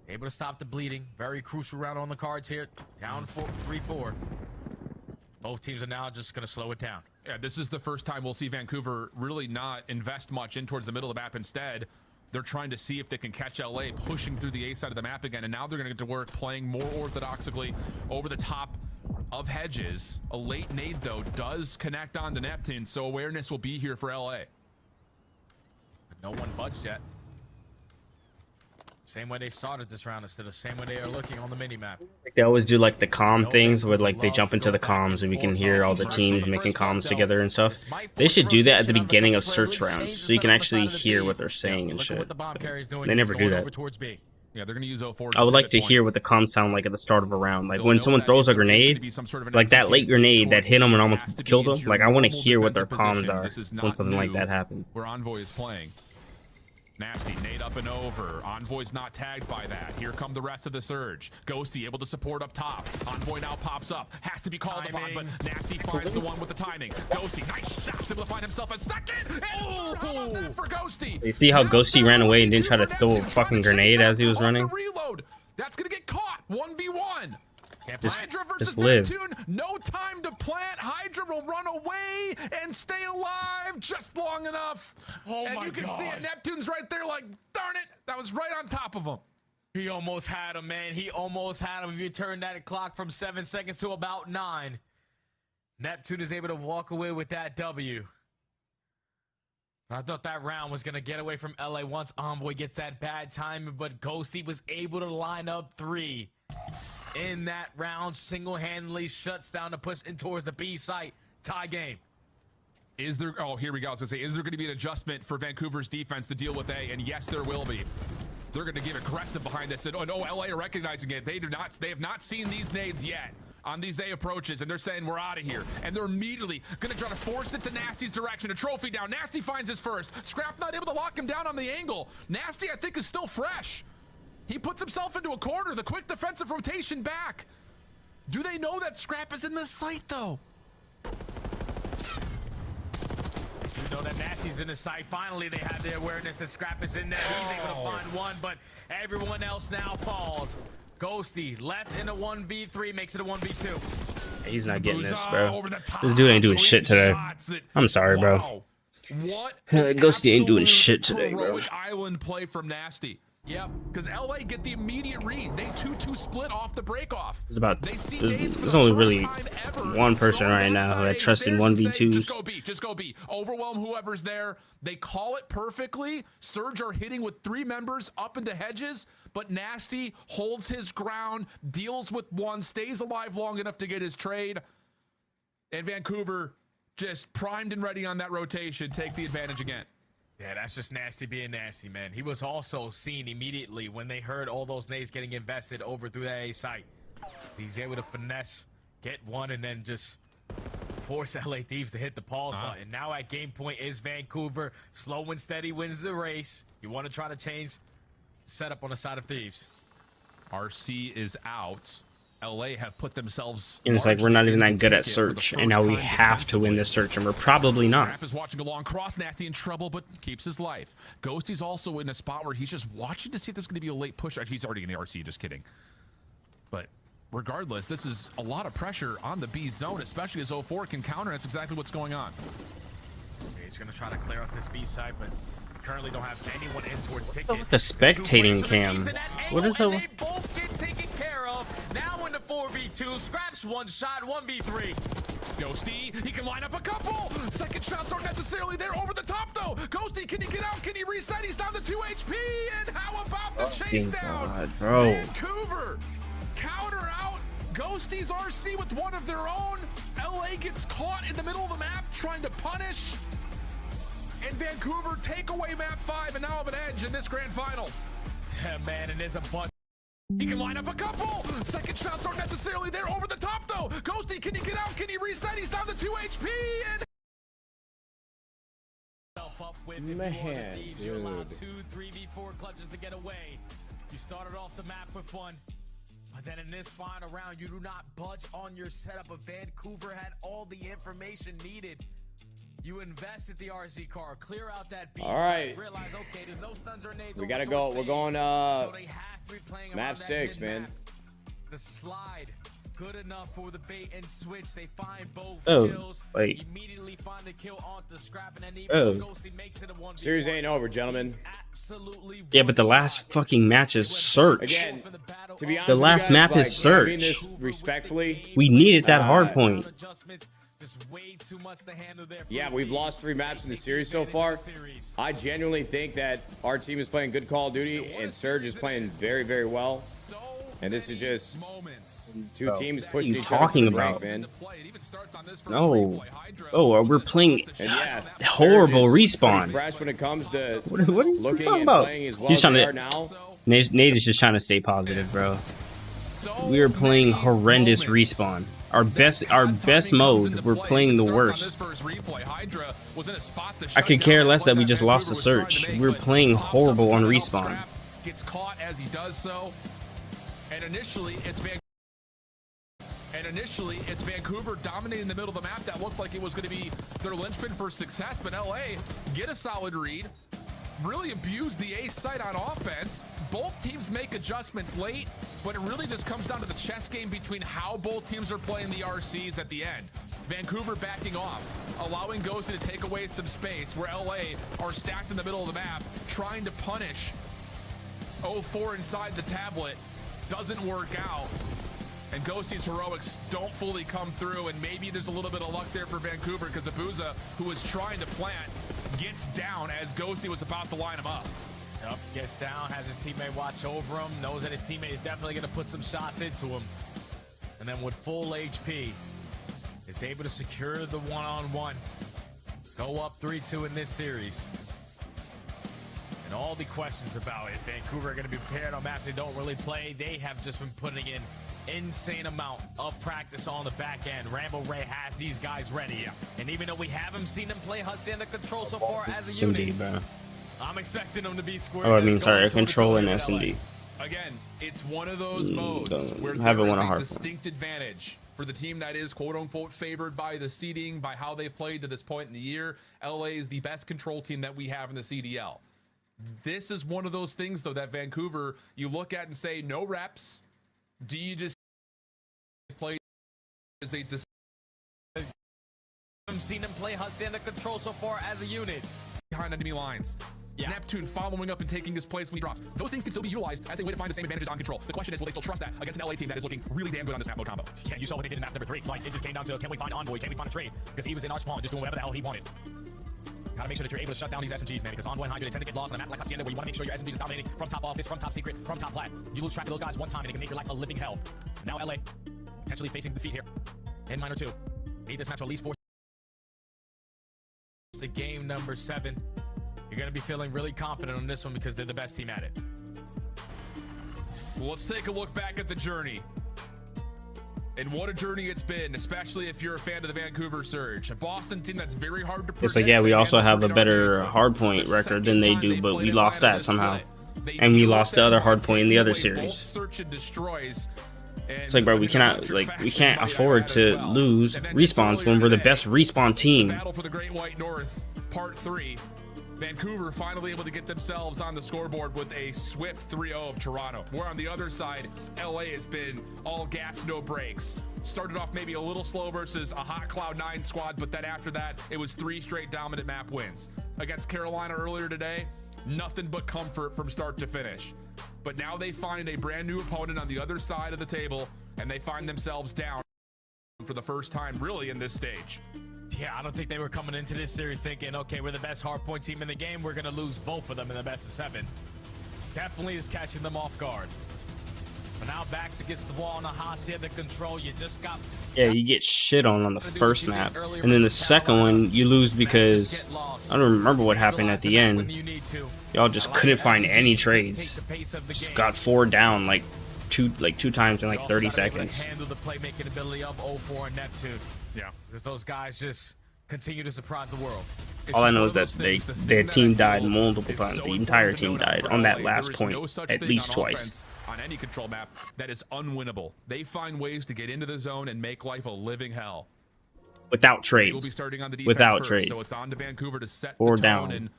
able to stop the bleeding. Very crucial round on the cards here. Down 3-4. Both teams are now just going to slow it down. Yeah, this is the first time we'll see Vancouver really not invest much in towards the middle of the map. Instead, they're trying to see if they can catch LA pushing through the A side of the map again. And now they're going to get to work playing more orthodoxically over the top of hedges. A late nade, though, does connect on to Neptune, so awareness will be here for LA. But no one budged yet. Same way they started this round instead of same way they are looking on the mini-map. They always do like the comm things where like they jump into the comms and we can hear all the teams making comms together and stuff. They should do that at the beginning of search rounds so you can actually hear what they're saying and shit. They never do that. Yeah, they're going to use 04. I would like to hear what the comms sound like at the start of a round. Like when someone throws a grenade, like that late grenade that hit them and almost killed them. Like I want to hear what their comms are when something like that happens. Where Envoy is playing. Nasty, nade up and over. Envoy's not tagged by that. Here come the rest of the Surge. Ghosty able to support up top. Envoy now pops up. Has to be called upon, but Nasty finds the one with the timing. Ghosty, nice shots, able to find himself a second. And how about that for Ghosty? You see how Ghosty ran away and didn't try to throw a fucking grenade as he was running? Reload. That's gonna get caught. 1v1. Hydra versus just live. Neptune. No time to plant. Hydra will run away and stay alive just long enough. Oh and my you can see God. it. Neptune's right there like, darn it. That was right on top of him. He almost had him, man. He almost had him. If you turn that clock from 7 seconds to about 9, Neptune is able to walk away with that W. I thought that round was going to get away from LA once Envoy gets that bad timing, but Ghosty was able to line up 3 in that round, single-handedly shuts down the push in towards the B site. Tie game. Is there, oh, here we go. I was gonna say, is there gonna be an adjustment for Vancouver's defense to deal with A? And yes, there will be. They're gonna get aggressive behind this. And oh no, LA are recognizing it. They have not seen these nades yet on these A approaches, and they're saying we're out of here. And they're immediately gonna try to force it to Nasty's direction. A trophy down. Nasty finds his first. Scrap not able to lock him down on the angle. Nasty, I think, is still fresh. He puts himself into a corner. The quick defensive rotation back. Do they know that Scrap is in this site though? You know that Nasty's in the sight. Finally, they have the awareness that Scrap is in there. He's able to find one, but everyone else now falls. Ghosty left in a 1v3, makes it a 1v2. He's not getting this, bro. This dude ain't doing shit today. I'm sorry, bro. What? Ghosty ain't doing shit today, bro. Heroic island play from Nasty. Yep. Because LA get the immediate read. They 2-2 split off the break-off. There's about there's only really one person right now who I trust in 1v2s. Just go B. Just go B. Overwhelm whoever's there. They call it perfectly. Surge are hitting with 3 members up into hedges, but Nasty holds his ground, deals with one, stays alive long enough to get his trade. And Vancouver just primed and ready on that rotation. Take the advantage again. Yeah, that's just Nasty being nasty, man. He was also seen immediately when they heard all those nades getting invested over through that A site. He's able to finesse, get one, and then just force LA Thieves to hit the pause button. Now at game point is Vancouver. Slow and steady wins the race. You want to try to change setup on the side of Thieves. RC is out. LA have put themselves. And it's like we're not even that good at search, and now we have to win this search, and we're probably not. Scrap is watching along cross. Nasty in trouble, but keeps his life. Ghosty's also in a spot where he's just watching to see if there's going to be a late push. Actually, he's already in the RC. Just kidding. But regardless, this is a lot of pressure on the B zone, especially as 04 can counter. That's exactly what's going on. He's going to try to clear up this B side, but currently don't have anyone in towards ticket. The spectating cam. What is that? They both get taken care of. Now into 4v2. Scraps one shot, 1v3. Ghosty, he can line up a couple. Second shots aren't necessarily there. Over the top though. Ghosty, can he get out? Can he reset? He's down to 2 HP. And how about the chase down? Bro. Vancouver counter out. Ghosty's RC with one of their own. LA gets caught in the middle of the map trying to punish. And Vancouver take away map 5 and now have an edge in this grand finals. Yeah, man, and there's a bunch. He can line up a couple. Second shots aren't necessarily there. Over the top though. Ghosty, can he get out? Can he reset? He's down to 2 HP. And Man, you're allowed dude. 2 3v4 clutches to get away. You started off the map with one. But then in this final round, you do not budge on your setup. But Vancouver had all the information needed. You invested the RC car, clear out that beast. All right. Realize, okay, there's no stuns or nades. We gotta go. We're going so they have to be playing map 6, man. mid-map. The slide, good enough for the bait and switch. They find both Oh, kills. wait. Immediately find the kill onto Scrap, and then even Oh. Ghosty makes it a 1v1. Series ain't over, gentlemen. Absolutely. Yeah, but the last fucking match is search. Again, to be honest The with last you guys, map is like, I mean search. this respectfully. We needed that hard point. Just way too much to handle there. Yeah, we've lost 3 maps in the series so far. I genuinely think that our team is playing good Call of Duty and Surge is playing very, very well. And this is just 2 teams pushing each other to the brink, man. No. Oh, we're playing And yeah, horrible Surge is pretty respawn. fresh when it comes to What are you looking talking and about? playing as well He's as trying they to. are now. Nate is just trying to stay positive, bro. We are playing horrendous respawn. Our best mode. We're playing the worst. I could care less that we just lost the search. We're playing horrible on respawn. Gets caught as he does so. And initially it's Vancouver dominating the middle of the map. That looked like it was going to be their linchpin for success, but LA get a solid read. Really abuse the A site on offense. Both teams make adjustments late, but it really just comes down to the chess game between how both teams are playing the RCs at the end. Vancouver backing off, allowing Ghosty to take away some space, where LA are stacked in the middle of the map, trying to punish 04 inside the tablet. Doesn't work out. And Ghosty's heroics don't fully come through, and maybe there's a little bit of luck there for Vancouver because Abuza, who was trying to plant, gets down as Ghosty was about to line him up. Yep, gets down, has his teammate watch over him, knows that his teammate is definitely going to put some shots into him. And then with full HP, is able to secure the one-on-one. go up 3-2 in this series. And all the questions about it, Vancouver are going to be prepared on maps they don't really play. They have just been putting in insane amount of practice on the back end. Rambo Ray has these guys ready. And even though we haven't seen them play Hacienda Control so far as a unit, bro. I'm expecting them to be square. Oh, I mean, sorry, Control and S&D. Again, it's one of those modes where haven't there won is a a hard distinct advantage for the team that is quote-unquote favored by the seeding, by how they've played to this point in the year. LA is the best control team that we have in the CDL. This is one of those things, though, that Vancouver, you look at and say, no reps. Do you just play as a... I've seen them play Hacienda Control so far as a unit. Behind enemy lines. Yeah. Neptune following up and taking his place when he drops. Those things can still be utilized as a way to find the same advantages on control. The question is, will they still trust that against an LA team that is looking really damn good on this map mode combo? Yeah, you saw what they did in map number 3. Like, it just came down to, can we find Envoy? Can we find a trade? Because he was in our spawn just doing whatever the hell he wanted. Gotta make sure that you're able to shut down these SMGs, man, because Envoy and Hydra, they tend to get lost on a map like Hacienda, where you want to make sure your SMGs are dominating from top office, from top secret, from top plat. You lose track of those guys one time, and it can make your life a living hell. Now LA, potentially facing defeat here. In minor 2. Need this match at least 4. It's game number 7. You're going to be feeling really confident on this one because they're the best team at it. Well, let's take a look back at the journey. And what a journey it's been, especially if you're a fan of the Vancouver Surge. A Boston team that's very hard to predict. It's like, yeah, we also have a better hardpoint record than they do, but we lost that somehow. And we lost the other hardpoint in the other series. Search and destroys. It's like, bro, we cannot, like, we can't afford to lose respawns when we're the best respawn team. Battle for the Great White North, Part 3. Vancouver finally able to get themselves on the scoreboard with a swift 3-0 of Toronto. Where on the other side, LA has been all gas, no brakes. Started off maybe a little slow versus a hot Cloud9 squad, but then after that, it was 3 straight dominant map wins. Against Carolina earlier today, nothing but comfort from start to finish. But now they find a brand new opponent on the other side of the table, and they find themselves down for the first time really in this stage. Yeah, I don't think they were coming into this series thinking, okay, we're the best hardpoint team in the game. We're going to lose both of them in the best of 7. Definitely is catching them off guard. But now backs against the wall on the Hacienda Control. You just got... Yeah, you get shit on the first map. And then the second one, you lose because... I don't remember what happened at the end. Y'all just couldn't find any trades. Just got 4 down like two times in like 30 seconds. Handle the playmaking ability of 04 and Neptune. Yeah, because those guys just continue to surprise the world. All I know is that their team died multiple times. The entire team died on that last point at least twice. On any control map that is unwinnable. They find ways to get into the zone and make life a living hell. Without trades. We'll be starting on the defense Without first, trades. So it's on to Vancouver to set 4 the tone down. And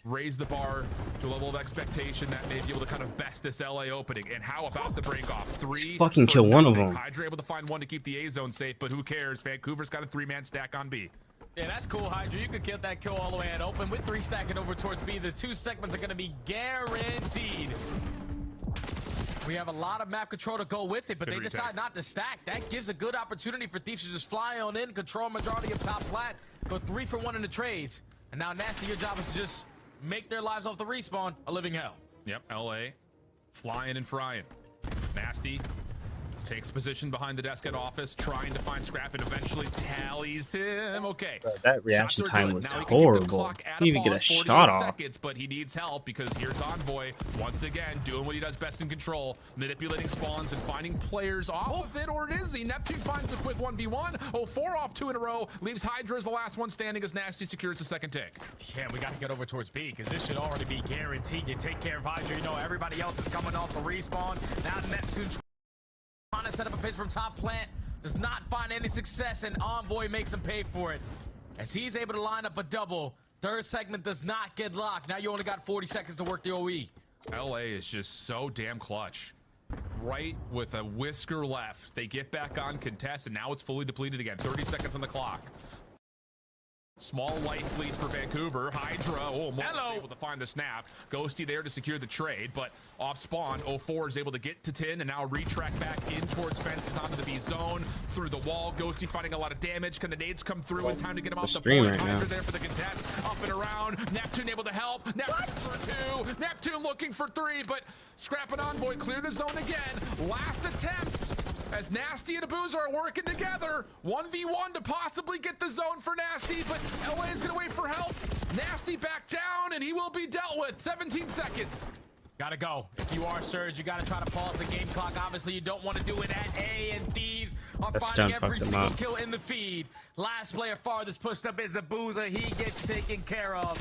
raise the bar to a level of expectation that may be able to kind of best this LA opening. And how about the break off? 3 Just fucking kill one of them. Hydra able to find one to keep the A zone safe, but who cares? Vancouver's got a 3-man stack on B. Yeah, that's cool, Hydra. You could kill that kill all the way at open with 3 stacking over towards B. The 2 segments are going to be guaranteed. We have a lot of map control to go with it, but they decide not to stack. That gives a good opportunity for Thieves to just fly on in, control majority of top plat, go 3 for 1 in the trades. And now, Nasty, your job is to just make their lives off the respawn a living hell. Yep, LA flying and frying. Nasty takes position behind the desk at office, trying to find Scrap, and eventually tallies him. Okay. That reaction time was horrible. Didn't even get a shot off. Seconds, but he needs help because here's Envoy once again doing what he does best in control, manipulating spawns and finding players off of it. Or is he? Neptune finds the quick 1v1. 04 off 2 in a row. Leaves Hydra as the last one standing as Nasty secures the second tick. Yeah, we got to get over towards B because this should already be guaranteed. You take care of Hydra. You know everybody else is coming off the respawn. Now Neptune trying to set up a pitch from top plant, does not find any success, and Envoy makes him pay for it as he's able to line up a double. 3rd segment does not get locked. Now you only got 40 seconds to work the OE. LA is just so damn clutch. Right with a whisker left, they get back on contest, and now it's fully depleted again. 30 seconds on the clock. Small life lead for Vancouver. Hydra, able to find the snap. Ghosty there to secure the trade, but off spawn, 04 is able to get to 10 and now retrack back in towards fences onto the B zone. Through the wall, Ghosty finding a lot of damage. Can the nades come through in time to get him off the point? Right Hydra there for the contest. Up and around. Neptune able to help. Neptune for 2. Neptune looking for 3, but Scrap and Envoy clear the zone again. Last attempt. as Nasty and Abuza are working together. 1v1 to possibly get the zone for Nasty, but LA is going to wait for help. Nasty back down, and he will be dealt with. 17 seconds. Gotta go. If you are Surge, you gotta try to pause the game clock. Obviously, you don't want to do it at A, and Thieves are finding every single kill in the feed. Last player farthest pushed up is Abuza. He gets taken care of.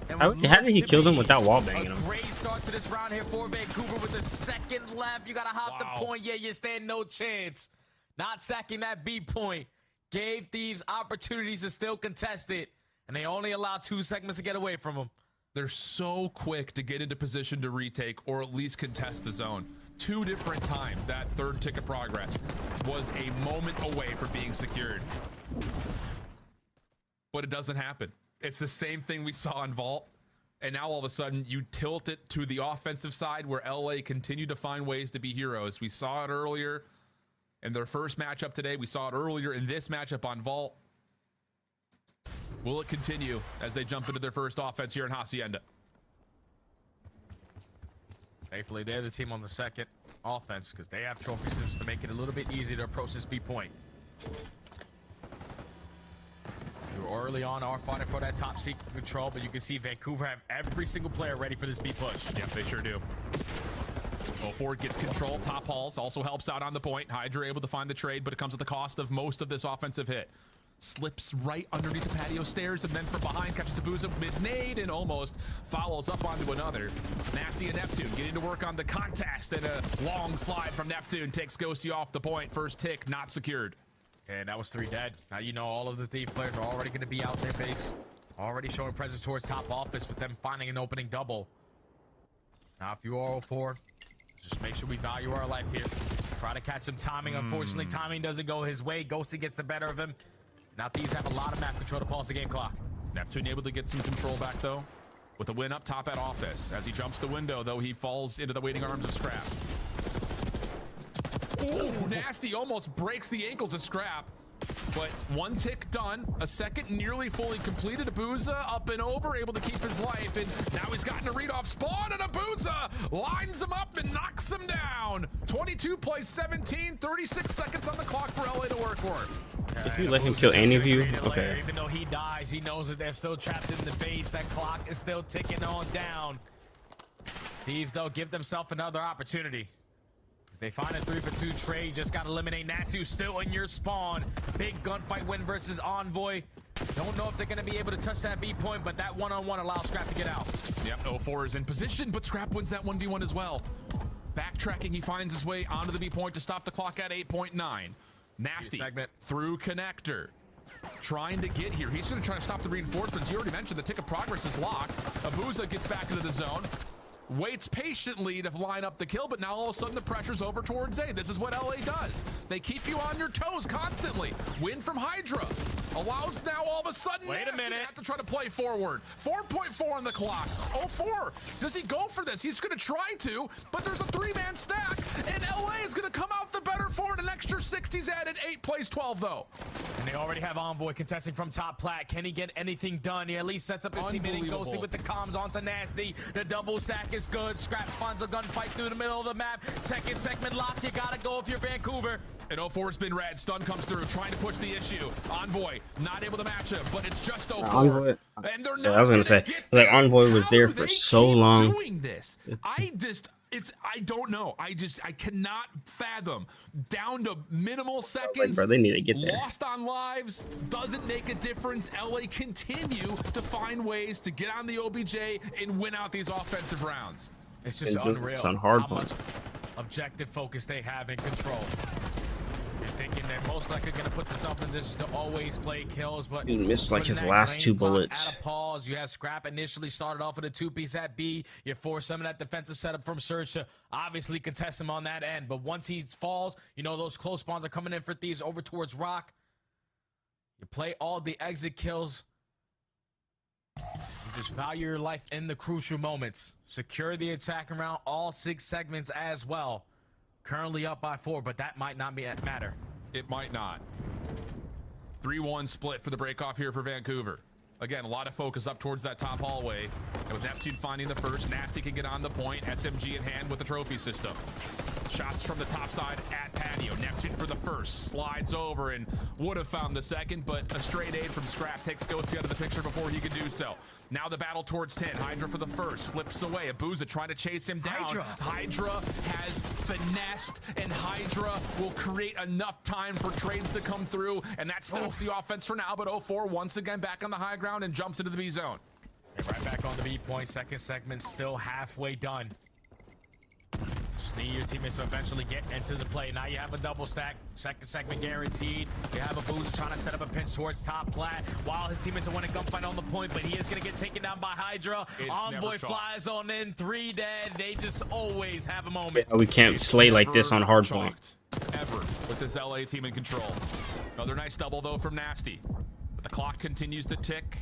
How did he kill them without wallbanging him? Great start to this round here for Vancouver with a second left. You gotta hop the point. Yeah, you stand no chance. Not stacking that B point. Gave Thieves opportunities to still contest it, and they only allowed 2 segments to get away from him. They're so quick to get into position to retake or at least contest the zone. 2 different times that third tick of progress was a moment away from being secured. But it doesn't happen. It's the same thing we saw in Vault. And now all of a sudden you tilt it to the offensive side where LA continued to find ways to be heroes. We saw it earlier in their first matchup today. We saw it earlier in this matchup on Vault. Will it continue as they jump into their first offense here in Hacienda? Thankfully, they're the team on the second offense because they have trophy systems to make it a little bit easier to approach this B point. Drew early on are fighting for that top seat control, but you can see Vancouver have every single player ready for this B push. Yep, they sure do. Ford gets control. Top Halls also helps out on the point. Hydra able to find the trade, but it comes at the cost of most of this offensive hit. Slips right underneath the patio stairs, and then from behind catches Abuza mid-nade and almost follows up onto another. Nasty and Neptune getting to work on the contest, and a long slide from Neptune takes Ghosty off the point. First tick not secured. And that was 3 dead. Now you know all of the Thief players are already going to be out there base. Already showing presence towards top office with them finding an opening double. Now if you are 04, just make sure we value our life here. Try to catch some timing. Unfortunately, timing doesn't go his way. Ghosty gets the better of him. Now Thieves have a lot of map control to pause the game clock. Neptune able to get some control back though, with a win up top at office. As he jumps the window though, he falls into the waiting arms of Scrap. Oh, Nasty almost breaks the ankles of Scrap. But 1 tick done, a second nearly fully completed. Abuza up and over, able to keep his life, and now he's gotten a read off spawn, and Abuza lines him up and knocks him down. 22 plays 17, 36 seconds on the clock for LA to work for. If you let him kill any of you, okay. Even though he dies, he knows that they're still trapped in the base. That clock is still ticking on down. Thieves, though, give themselves another opportunity. They find a 3-for-2 trade. Just got to eliminate Nasty, who's still in your spawn. Big gunfight win versus Envoy. Don't know if they're going to be able to touch that B point, but that one-on-one allows Scrap to get out. Yep, 04 is in position, but Scrap wins that 1v1 as well. Backtracking, he finds his way onto the B point to stop the clock at 8.9. Nasty through connector. Trying to get here. He's going to try to stop the reinforcements. You already mentioned the tick of progress is locked. Abuza gets back into the zone. Waits patiently to line up the kill, but now all of a sudden the pressure's over towards A. This is what LA does. They keep you on your toes constantly. Win from Hydra. Allows now all of a sudden Wait a minute. have to try to play forward. 4.4 on the clock. 04. Does he go for this? He's going to try to, but there's a 3-man stack, and LA is going to come out the better for it. An extra 60's added. 8 plays 12, though. And they already have Envoy contesting from top plat. Can he get anything done? He at least sets up his teammate in Ghosty with the comms onto Nasty. The double stack is good. Scrap finds a gunfight through the middle of the map. Second segment locked. You gotta go if you're Vancouver. And 04's been red. Stun comes through, trying to push the issue. Envoy not able to match him, but it's just 04. Envoy. And they're Yeah, I was gonna say, like Envoy was there for so long. Doing this, I don't know. I cannot fathom. Down to minimal seconds. Like, bro, they need to get there. Lost on lives doesn't make a difference. LA continue to find ways to get on the OBJ and win out these offensive rounds. It's just unreal it's on hard how much objective focus they have in control. You're thinking they're most likely going to put themselves in position to always play kills, but He missed like his last 2 bullets. At a pause, you have Scrap initially started off with a 2-piece at B. You force him in that defensive setup from Surge to obviously contest him on that end. But once he falls, you know those close spawns are coming in for Thieves over towards Rock. You play all the exit kills. You just value your life in the crucial moments. Secure the attack around all 6 segments as well. Currently up by 4, but that might not matter. It might not. 3-1 split for the breakoff here for Vancouver. Again, a lot of focus up towards that top hallway. And with Neptune finding the first, Nasty can get on the point. SMG in hand with the trophy system. Shots from the top side at Patio. Neptune for the first. Slides over and would have found the second, but a straight aid from Scrap takes Ghosty out of the picture before he could do so. Now the battle towards 10. Hydra for the first. Slips away. Abuza trying to chase him down. Hydra has finessed, and Hydra will create enough time for trades to come through, and that stops the offense for now, but 0-4 once again back on the high ground and jumps into the B zone. Right back on the B point. Second segment still halfway done. Just need your teammates to eventually get into the play. Now you have a double stack. Second segment guaranteed. You have Abuza trying to set up a pinch towards top plat while his teammates are winning gunfight on the point, but he is going to get taken down by Hydra. Envoy flies on in. 3 dead. They just always have a moment. We can't slay like this on hardpoint. Ever with this LA team in control. Another nice double, though, from Nasty. But the clock continues to tick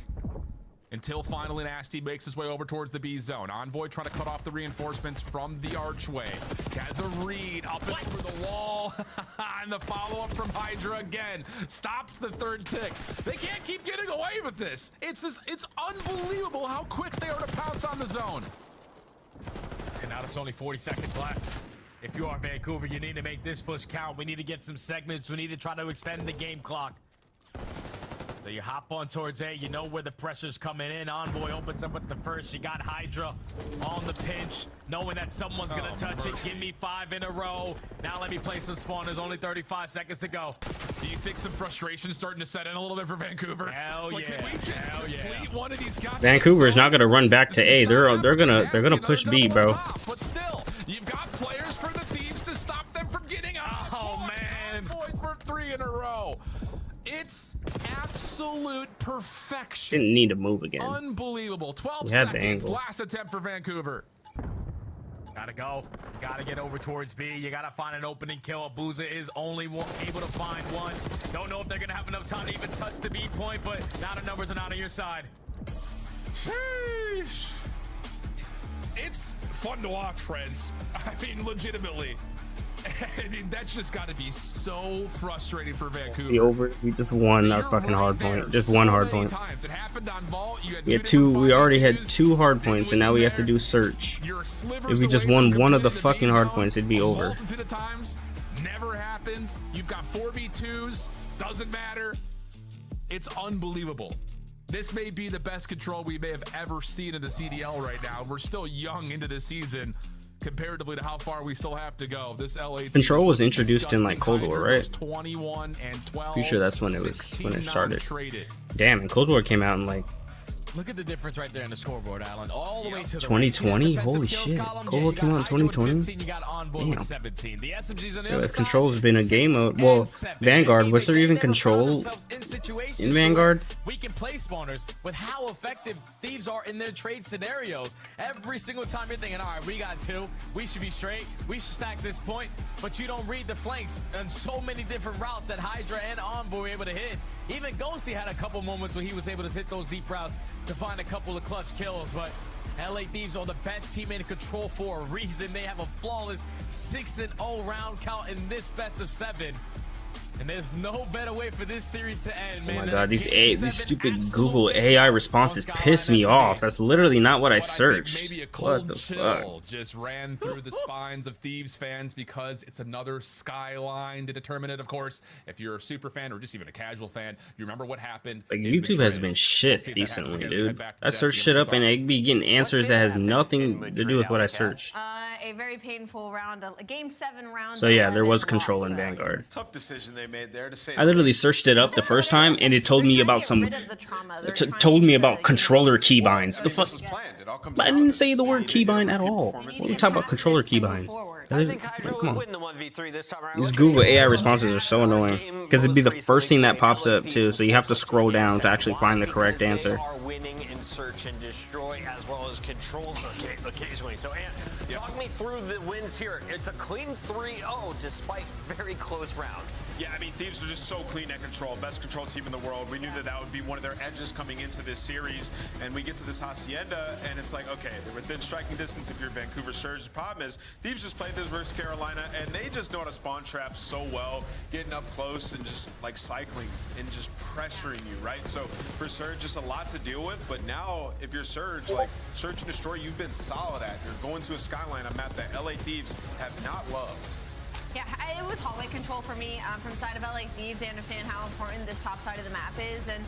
until finally Nasty makes his way over towards the B zone. Envoy trying to cut off the reinforcements from the archway. Has a read up over the wall. And the follow-up from Hydra again stops the third tick. They can't keep getting away with this. It's unbelievable how quick they are to pounce on the zone. And now there's only 40 seconds left. If you are Vancouver, you need to make this push count. We need to get some segments. We need to try to extend the game clock. So you hop on towards A. You know where the pressure's coming in. Envoy opens up with the first. You got Hydra on the pinch, knowing that someone's going to touch it. Give me 5 in a row. Now let me play some spawners. Only 35 seconds to go. Do you think some frustration starting to set in a little bit for Vancouver? Hell yeah. Can we just complete one of these goddamn Vancouver's not gonna run back to A. They're gonna push B, bro. But still, you've got players for the Thieves to stop them from getting out. Oh man, point for 3 in a row. It's absolute perfection. Didn't need to move again. Unbelievable. 12 had the seconds. angle. Last attempt for Vancouver. Gotta go. You gotta get over towards B. You gotta find an opening kill. Abuza is only able to find one. Don't know if they're gonna have enough time to even touch the B point, but now the numbers are not on your side. Sheesh. It's fun to watch, friends. I mean, legitimately. I mean, that's just got to be so frustrating for Vancouver. The over. We just won our fucking hard point. Just one hard point. It happened on Vault. You had We had two. We already had 2 hard points, and now we have to do search. If we just won one of the fucking hard points, it'd be over. Multitude of times, never happens. You've got 4v2s. Doesn't matter. It's unbelievable. This may be the best control we may have ever seen in the CDL right now. We're still young into the season comparatively to how far we still have to go. This LA Control was introduced in like Cold War, right? 21 and 12. Pretty sure that's when it started. Damn, and Cold War came out in like Look at the difference right there in the scoreboard, Alan. All the way to the 2020. Holy shit! Cold War came out in 2020. Damn. Yeah, Control has been a game mode. Well, Vanguard. Was there even Control in Vanguard? We can play spawners with how effective Thieves are in their trade scenarios. Every single time you're thinking, all right, we got 2, we should be straight, we should stack this point, but you don't read the flanks and so many different routes that Hydra and Envoy were able to hit. Even Ghosty had a couple moments where he was able to hit those deep routes to find a couple of clutch kills, but LA Thieves are the best team in Control for a reason. They have a flawless 6-0 round count in this best of 7. And there's no better way for this series to end, man. Oh my god, these stupid Google AI responses piss me off. That's literally not what I searched. Maybe a What cold the chill fuck? just ran through the spines of Thieves fans because it's another skyline to determine it, of course. If you're a super fan or just even a casual fan, you remember what happened. Like, YouTube has been shit recently, dude. I search shit up and I be getting answers that has nothing to do with what I search. A very painful round, a game 7 round. So yeah, there was Control in Vanguard. Tough decision they made there to say. I literally searched it up the first time and it told me about told me about controller keybinds. The fuck? I didn't say the word keybind at all. What are we talking about controller keybinds? Come on. These Google AI responses are so annoying because it'd be the first thing that pops up too, so you have to scroll down to actually find the correct answer. Winning in search and destroy as well as controls occasionally. So, talk me through the wins here. It's a clean 3-0 despite very close rounds. Yeah, I mean, Thieves are just so clean at control. Best control team in the world. We knew that that would be one of their edges coming into this series. And we get to this Hacienda, and it's like, okay, they're within striking distance if you're Vancouver Surge. The problem is, Thieves just played this versus Carolina, and they just know how to spawn traps so well, getting up close and just like cycling and just pressuring you, right? So for Surge, just a lot to deal with. But now, if you're Surge, like Search and Destroy, you've been solid at. You're going to a Skyline, a map that LA Thieves have not loved. Yeah, it was hallway control for me from the side of LA Thieves. They understand how important this top side of the map is, and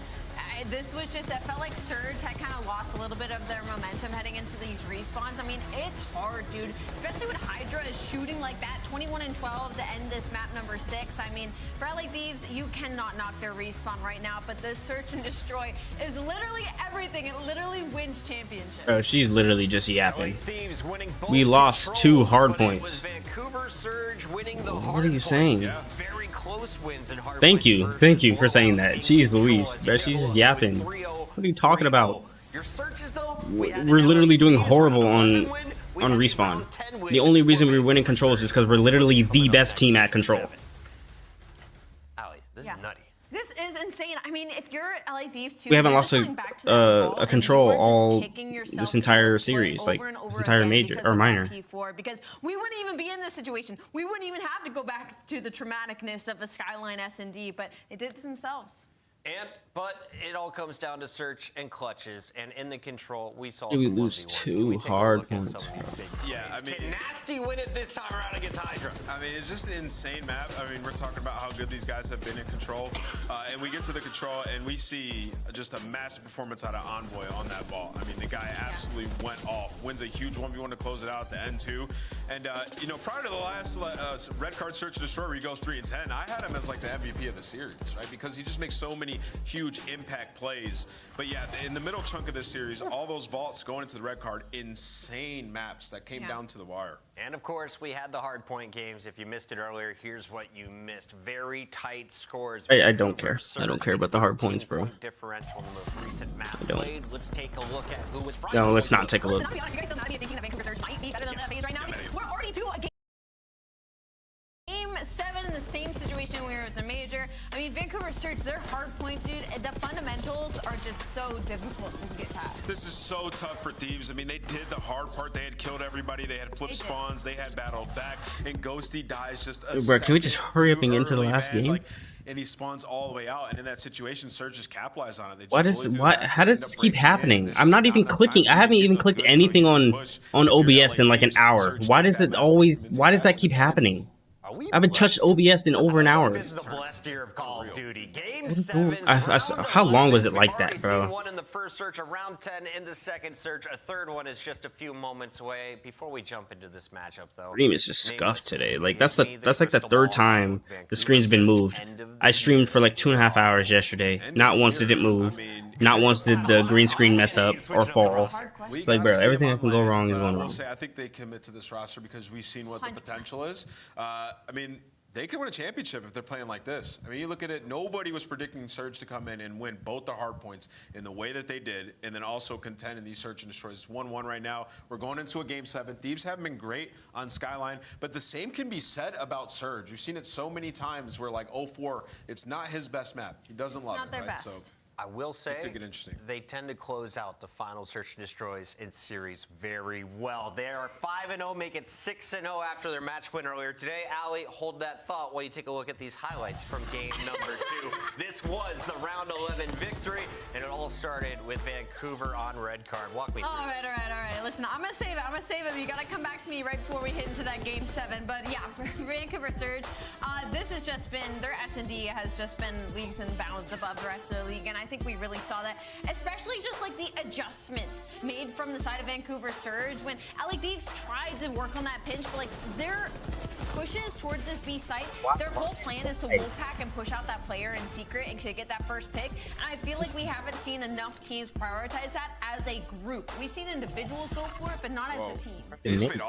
this was just, it felt like Surge had kind of lost a little bit of their momentum heading into these respawns. I mean, it's hard, dude, especially when Hydra is shooting like that, 21 and 12 to end this map number 6. I mean, for LA Thieves, you cannot knock their respawn right now, but the Search and Destroy is literally everything. It literally wins championships. Bro, she's literally just yapping. We lost 2 hard points. What are you saying? Thank you for saying that. Jeez Louise, bro, she's yapping. What are you talking about? We're literally doing horrible on respawn. The only reason we're winning controls is because we're literally the best team at control. This is nutty. This is insane. I mean, if you're LA Thieves too, We haven't lost a control all this entire series, like this entire major or minor. P4, because we wouldn't even be in this situation. We wouldn't even have to go back to the traumaticness of a Skyline S&D, but they did it themselves. But it all comes down to Search and clutches, and in the control, we saw We some lose 2 hard points. Yeah, I mean, Can Nasty win it this time around against Hydra? I mean, it's just an insane map. I mean, we're talking about how good these guys have been in control, and we get to the control, and we see just a massive performance out of Envoy on that ball. I mean, the guy absolutely went off, wins a huge 1v1 to close it out at the end too. And you know, prior to the last red card Search and Destroy, where he goes 3 and 10, I had him as like the MVP of the series, right? Because he just makes so many huge impact plays. But yeah, in the middle chunk of this series, all those vaults going into the red card, insane maps that came down to the wire. And of course, we had the hard point games. If you missed it earlier, here's what you missed. Very tight scores. I don't care. I don't care about the hard points, bro. Differential in the most recent map played. Let's take a look at who was No, let's not take a look. Let's not be honest, you guys still gotta be thinking that Vancouver Surge might be better than that phase right now. I mean, we're already to a Game 7 in the same situation we were at the major. I mean, Vancouver Surge, their hard point, dude, the fundamentals are just so difficult to get past. This is so tough for Thieves. I mean, they did the hard part. They had killed everybody. They had flip spawns. They had battled back. And Ghosty dies just a Bro, can we just hurry up and get into the last game? Like, and he spawns all the way out. And in that situation, Surge just capitalized on it. How does this keep happening? I'm not even clicking. I haven't even clicked anything on OBS in like an hour. Why does that keep happening? I haven't touched OBS in over an hour. This is a blessed year of Call of Duty. Game How long was it like that, bro? One in the first search, around 10 in the second search. A third one is just a few moments away. Before we jump into this matchup, though, Stream is just scuffed today. Like that's like the 3rd time the screen's been moved. I streamed for like 2.5 hours yesterday. Not once did it move. Not once did the green screen mess up or fall. Like, bro, everything that can go wrong is going wrong. I think they commit to this roster because we've seen what the potential is. I mean, they could win a championship if they're playing like this. I mean, you look at it, nobody was predicting Surge to come in and win both the hard points in the way that they did, and then also contend in these Search and Destroys. It's 1-1 right now. We're going into a Game 7. Thieves haven't been great on Skyline, but the same can be said about Surge. You've seen it so many times where, like, 04, it's not his best map. He doesn't love it, right? So I will say it could get interesting. They tend to close out the final Search and Destroys in series very well. They are 5-0, make it 6-0 after their match win earlier today. Allie, hold that thought while you take a look at these highlights from game number 2. This was the round 11 victory, and it all started with Vancouver on red card. Walk me through All right. Listen, I'm gonna save it. You gotta come back to me right before we hit into that game 7. But yeah, Vancouver Surge, this has just been, their S&D has just been leagues and bounds above the rest of the league, and I think we really saw that, especially just like the adjustments made from the side of Vancouver Surge when LA Thieves tried to work on that pinch, but like their pushes towards this B site, their whole plan is to wolfpack and push out that player in secret and to get that first pick. And I feel like we haven't seen enough teams prioritize that as a group. We've seen individuals go for it, but not as a team.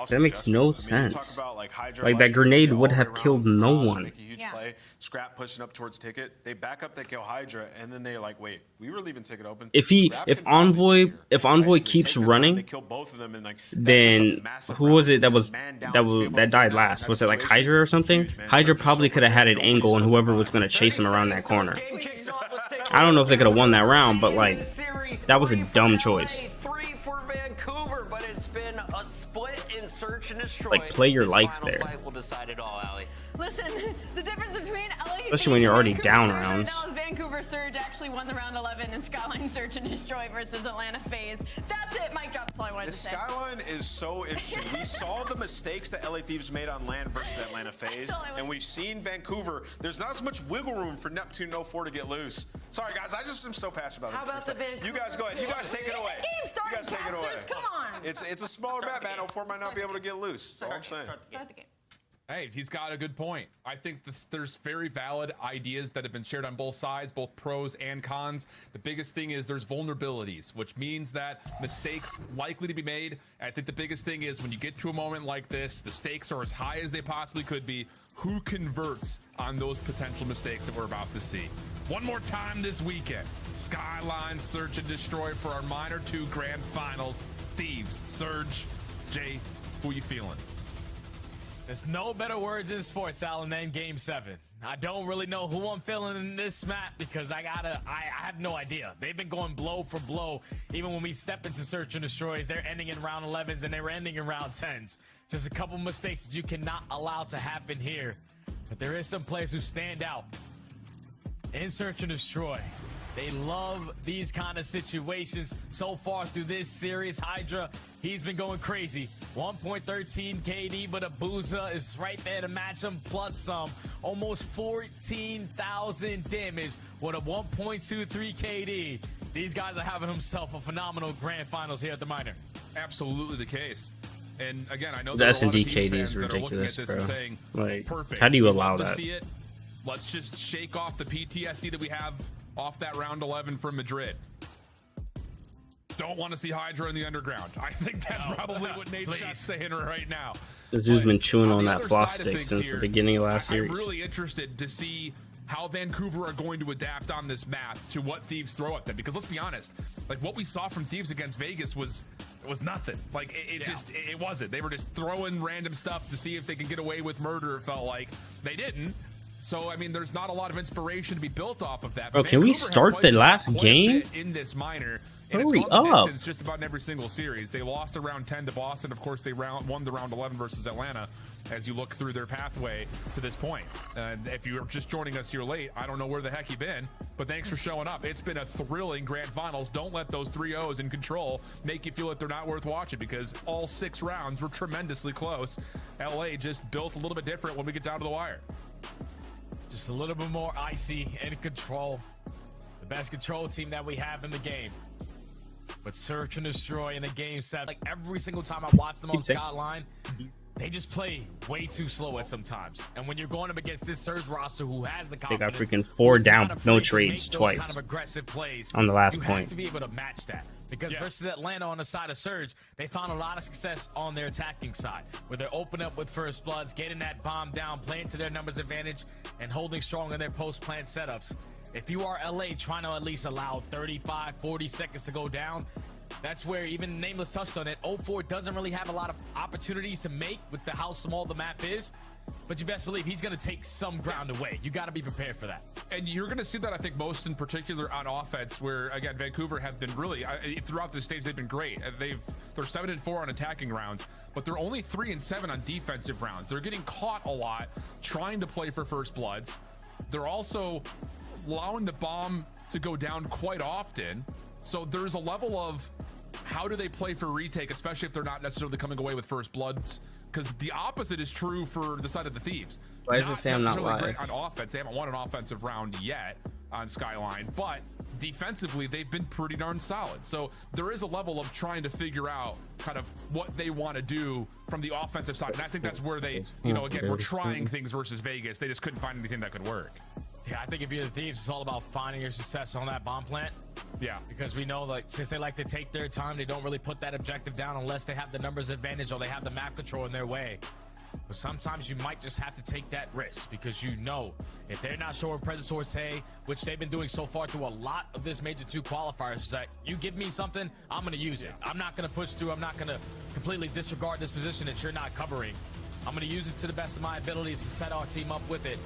That makes no sense. Like that grenade would have killed no one. Make a huge play. Scrap pushing up towards Ticket. They back up, they kill Hydra, and then they're like, wait, wait, we were leaving ticket open. If Grab Envoy can keeps take their time, running, they kill both of them, and like then who was it that died last? Was it like Hydra or something? Hydra probably could have had an angle on whoever was going to chase him around that corner. I don't know if they could have won that round, but like that was a dumb choice. 3 for Vancouver, but it's been a split in search and destroy. Like, play your This life final there. fight will decide it all, Allie. Listen, the difference between LA Especially when you're already Vancouver down Surge right rounds. now is Vancouver Surge actually won the round 11 and Skyline Search and Destroy versus Atlanta FaZe. That's it, Mike drop. That's all I wanted The to say. Skyline is so interesting. We saw the mistakes that LA Thieves made on land versus Atlanta FaZe, and we've seen Vancouver. There's not as much wiggle room for Neptune 04 to get loose. Sorry, guys, I just am so passionate about this. How about the Vancouver? You guys go ahead. You guys take it away. Game started, You guys take it away. casters, come on. It's a smaller map, man. 04 might not be able to get loose. That's all I'm saying. Start the game. Hey, he's got a good point. I think there's very valid ideas that have been shared on both sides, both pros and cons. The biggest thing is there's vulnerabilities, which means that mistakes likely to be made. I think the biggest thing is when you get to a moment like this, the stakes are as high as they possibly could be. Who converts on those potential mistakes that we're about to see? One more time this weekend. Skyline Search and Destroy for our Minor 2 Grand Finals. Thieves, Surge, Jay, who you feeling? There's no better words in sports, Alan, than Game 7. I don't really know who I'm feeling in this map because I have no idea. They've been going blow for blow. Even when we step into Search and Destroys, they're ending in round 11s and they were ending in round 10s. Just a couple mistakes that you cannot allow to happen here. But there is some players who stand out in Search and Destroy. They love these kind of situations. So far through this series, Hydra, he's been going crazy. 1.13 KD, but Abuza is right there to match him, plus some. Almost 14,000 damage with a 1.23 KD. These guys are having themselves a phenomenal grand finals here at the Minor. Absolutely the case. And again, I know The there are a lot of S&D Thieves KD fans is that are looking at ridiculous, this bro. and saying, Like, perfect. how do you We'd allow love to that? see it. Let's just shake off the PTSD that we have off that round 11 from Madrid. Don't want to see Hydra in the underground. I think that's probably what Nate's just saying right now. The Zoo's been chewing on the that other floss side of stick things since here, the beginning of last I'm series. really interested to see how Vancouver are going to adapt on this map to what Thieves throw at them. Because let's be honest, like what we saw from Thieves against Vegas was nothing. Like it wasn't. They were just throwing random stuff to see if they could get away with murder. It felt like they didn't. So I mean, there's not a lot of inspiration to be built off of that. Bro, But can we Vancouver had start played the this last quite a game? bit in this minor? And Hurry it's gone the up. distance just about in every single series. They lost a round 10 to Boston. Of course, they won the round 11 versus Atlanta as you look through their pathway to this point. And if you're just joining us here late, I don't know where the heck you've been, but thanks for showing up. It's been a thrilling grand finals. Don't let those 3-0s in control make you feel like they're not worth watching because all 6 rounds were tremendously close. LA just built a little bit different when we get down to the wire. Just a little bit more icy and control. The best control team that we have in the game. But Search and Destroy in a Game 7. Like every single time I watch them on Skyline, they just play way too slow at some times. And when you're going up against this Surge roster who has the They confidence, got freaking 4 who's down, not afraid no to trades make those twice kind of aggressive plays, on the last you point. have to be able to match that. Because versus Atlanta on the side of Surge, they found a lot of success on their attacking side, where they're open up with first bloods, getting that bomb down, playing to their numbers advantage, and holding strong in their post-plant setups. If you are LA trying to at least allow 35, 40 seconds to go down, that's where even Nameless touched on it. 04 doesn't really have a lot of opportunities to make with how small the map is. But you best believe he's going to take some ground away. You got to be prepared for that. And you're going to see that, I think, most in particular on offense, where, again, Vancouver have been really, throughout this stage, they've been great. They're 7-4 on attacking rounds, but they're only 3-7 on defensive rounds. They're getting caught a lot trying to play for first bloods. They're also allowing the bomb to go down quite often. So there's a level of how do they play for retake, especially if they're not necessarily coming away with first bloods? Because the opposite is true for the side of the Thieves. Why does it say I'm not necessarily live? great on offense. They haven't won an offensive round yet on Skyline, but defensively they've been pretty darn solid. So there is a level of trying to figure out kind of what they want to do from the offensive side. And I think that's where they, again, were trying things versus Vegas. They just couldn't find anything that could work. Yeah, I think if you're the Thieves, it's all about finding your success on that bomb plant. Yeah. Because we know, like, since they like to take their time, they don't really put that objective down unless they have the numbers advantage or they have the map control in their way. But sometimes you might just have to take that risk because you know if they're not showing presence towards A, which they've been doing so far through a lot of this Major 2 qualifiers, is that you give me something, I'm going to use it. I'm not going to push through. I'm not going to completely disregard this position that you're not covering. I'm going to use it to the best of my ability to set our team up with it.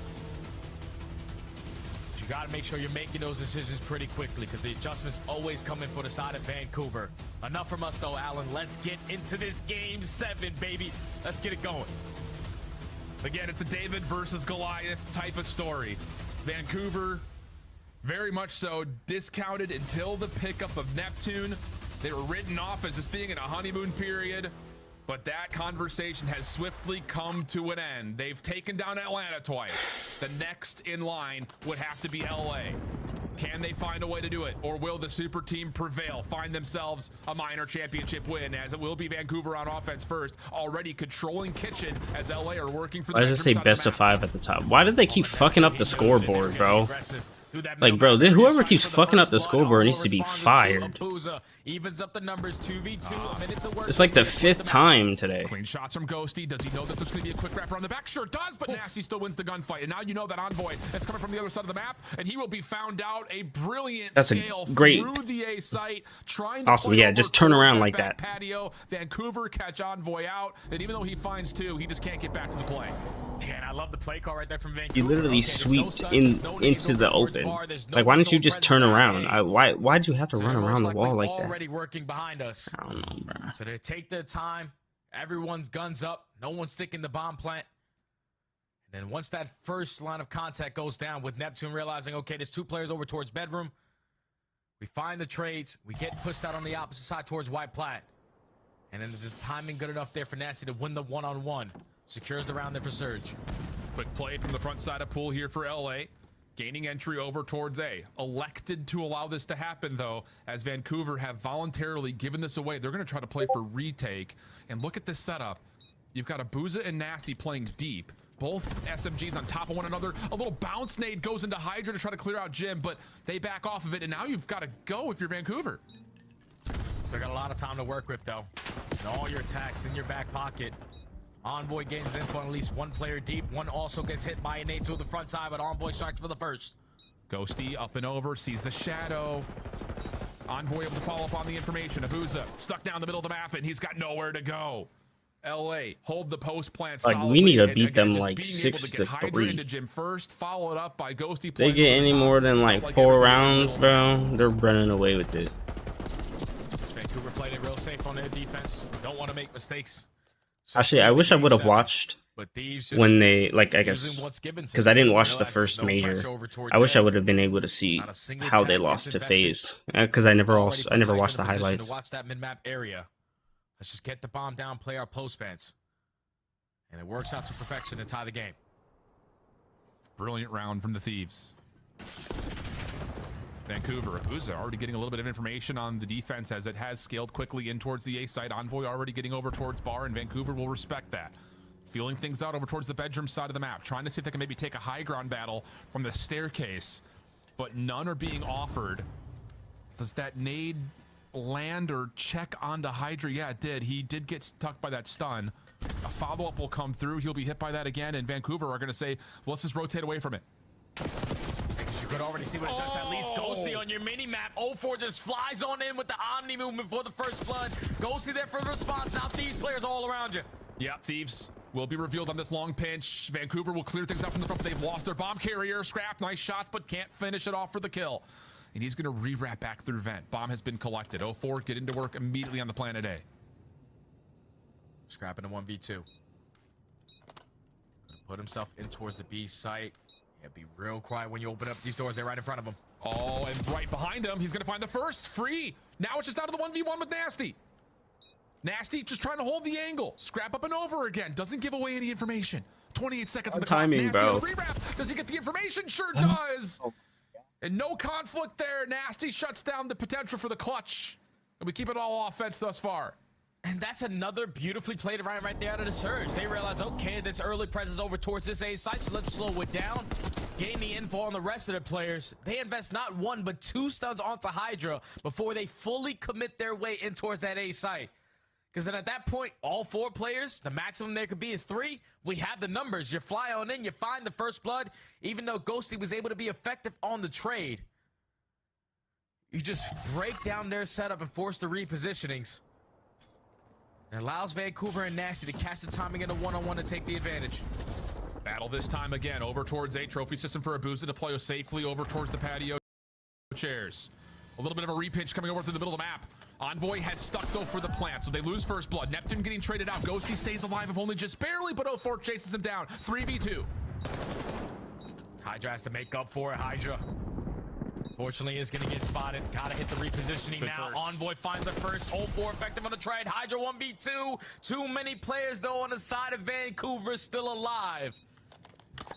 But you got to make sure you're making those decisions pretty quickly because the adjustments always come in for the side of Vancouver. Enough from us, though, Alan. Let's get into this Game 7, baby. Let's get it going. Again, it's a David versus Goliath type of story. Vancouver, very much so, discounted until the pickup of Neptune. They were written off as just being in a honeymoon period. But that conversation has swiftly come to an end. They've taken down Atlanta twice. The next in line would have to be LA. Can they find a way to do it? Or will the super team prevail, find themselves a minor championship win, as it will be Vancouver on offense first, already controlling kitchen as LA are working for the Why does it say best of 5 at the top? Why did they keep fucking up the scoreboard, bro? Like, bro, whoever keeps fucking up the scoreboard needs to be fired. Evens up the numbers, 2v2, minutes of work. It's like the 5th time today. Clean shots from Ghosty. Does he know that there's going to be a quick wrapper on the back? Sure does, but Nasty still wins the gunfight. And now you know that Envoy is coming from the other side of the map, and he will be found out. A brilliant scale through the A site, trying to awesome. Yeah, just turn around like that. Patio. Vancouver catch Envoy out, and even though he finds 2, he just can't get back to the play. Yeah, and I love the play call right there from Vancouver. He literally sweeped into the open. Like, why didn't you just turn around? Why'd you have to run around the wall like that? Already working behind us. I don't know, bro. So they take their time. Everyone's guns up. No one's sticking the bomb plant. And then once that first line of contact goes down with Neptune realizing, okay, there's 2 players over towards bedroom. We find the trades. We get pushed out on the opposite side towards White Plat. And then there's timing good enough there for Nasty to win the one-on-one. Secures the round there for Surge. Quick play from the front side of pool here for LA. Gaining entry over towards A. Elected to allow this to happen, though, as Vancouver have voluntarily given this away. They're going to try to play for retake. And look at this setup. You've got Abuza and Nasty playing deep. Both SMGs on top of one another. A little bounce nade goes into Hydra to try to clear out Jim, but they back off of it. And now you've got to go if you're Vancouver. So got a lot of time to work with, though. And all your attacks in your back pocket. Envoy gains info on at least 1 player deep. 1 also gets hit by a nade to the front side, but Envoy strikes for the first. Ghosty up and over, sees the shadow. Envoy able to follow up on the information. Abuza stuck down the middle of the map, and he's got nowhere to go. LA hold the post plant. Like, we need to beat them like 6-3. Into Jim first, followed up by Ghosty. If they get any more than like 4 rounds, bro, they're running away with it. Vancouver played it real safe on their defense. Don't want to make mistakes. Actually, I wish I would have watched when they, like, I guess, because I didn't watch the first major. I wish I would have been able to see how they lost to FaZe, because I never watched the highlights. Watch that mid-map area. Let's just get the bomb down, play our post bans, and it works out to perfection to tie the game. Brilliant round from the Thieves. Vancouver, Abuza already getting a little bit of information on the defense as it has scaled quickly in towards the A side. Envoy already getting over towards Bar, and Vancouver will respect that. Feeling things out over towards the bedroom side of the map, trying to see if they can maybe take a high ground battle from the staircase, but none are being offered. Does that nade land or check onto Hydra? Yeah, it did. He did get stuck by that stun. A follow-up will come through. He'll be hit by that again, and Vancouver are going to say, well, let's just rotate away from it. You could already see what it does. At least Ghosty on your mini-map. 0-4 just flies on in with the Omni movement for the first blood. Ghosty there for the response. Now Thieves players all around you. Yeah, Thieves will be revealed on this long pinch. Vancouver will clear things out from the front, but they've lost their bomb carrier. Scrap, nice shots, but can't finish it off for the kill. And he's going to re-wrap back through vent. Bomb has been collected. 0-4, get into work immediately on the planet A. Scrapping a 1v2. Gonna put himself in towards the B site. Yeah, be real quiet when you open up these doors. They're right in front of him. Oh, and right behind him, he's going to find the first. Free. Now it's just out of the 1v1 with Nasty. Nasty just trying to hold the angle. Scrap up and over again. Doesn't give away any information. 28 seconds of the timing, clock. Nasty bro. on the rewrap. Does he get the information? Sure does. And no conflict there. Nasty shuts down the potential for the clutch. And we keep it all offense thus far. And that's another beautifully played around right there out of the Surge. They realize, okay, this early presence over towards this A site, so let's slow it down. Gain the info on the rest of the players. They invest not 1, but 2 stuns onto Hydra before they fully commit their way in towards that A site. Because then at that point, all 4 players, the maximum there could be is 3. We have the numbers. You fly on in, you find the first blood. Even though Ghosty was able to be effective on the trade, you just break down their setup and force the repositionings. It allows Vancouver and Nasty to catch the timing in a one-on-one to take the advantage. Battle this time again over towards A. Trophy system for Abuza to play safely over towards the patio chairs. A little bit of a repinch coming over through the middle of the map. Envoy has stuck though for the plant, so they lose first blood. Neptune getting traded out. Ghosty stays alive, if only just barely, but 04 chases him down. 3v2. Hydra has to make up for it. Hydra, fortunately, is going to get spotted. Gotta hit the repositioning now. Envoy finds the first. 04 effective on the trade. Hydra 1v2. Too many players, though, on the side of Vancouver still alive.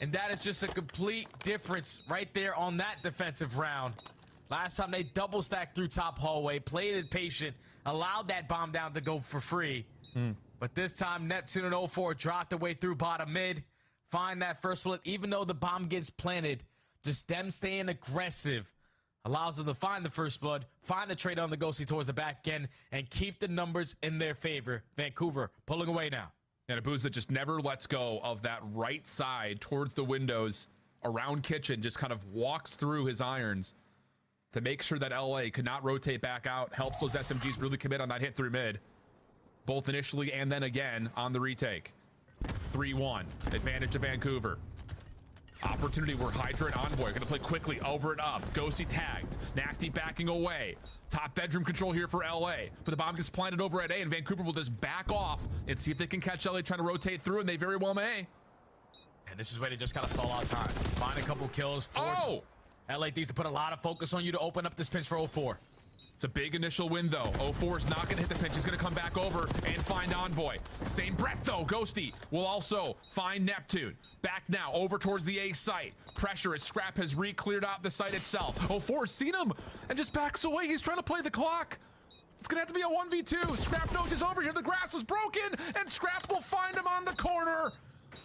And that is just a complete difference right there on that defensive round. Last time they double stacked through top hallway, played it patient, allowed that bomb down to go for free. But this time, Neptune and 04 dropped away through bottom mid. Find that first split, even though the bomb gets planted. Just them staying aggressive allows them to find the first blood, find a trade on the Ghosty towards the back end, and keep the numbers in their favor. Vancouver pulling away now. And Abuza just never lets go of that right side towards the windows around kitchen, just kind of walks through his irons to make sure that LA could not rotate back out. Helps those SMGs really commit on that hit through mid, both initially and then again on the retake. 3-1, advantage to Vancouver. Opportunity where Hydra and Envoy are going to play quickly over and up. Ghosty tagged. Nasty backing away. Top bedroom control here for LA. But the bomb gets planted over at A, and Vancouver will just back off and see if they can catch LA trying to rotate through, and they very well may. And this is where they just got to stall out time. Find a couple kills. Force LA needs to put a lot of focus on you to open up this pinch for 04. It's a big initial win, though. 04 is not going to hit the pinch. He's going to come back over and find Envoy. Same breath, though. Ghosty will also find Neptune. Back now, over towards the A site. Pressure as Scrap has re-cleared out the site itself. 04's seen him and just backs away. He's trying to play the clock. It's going to have to be a 1v2. Scrap knows he's over here. The grass was broken, and Scrap will find him on the corner.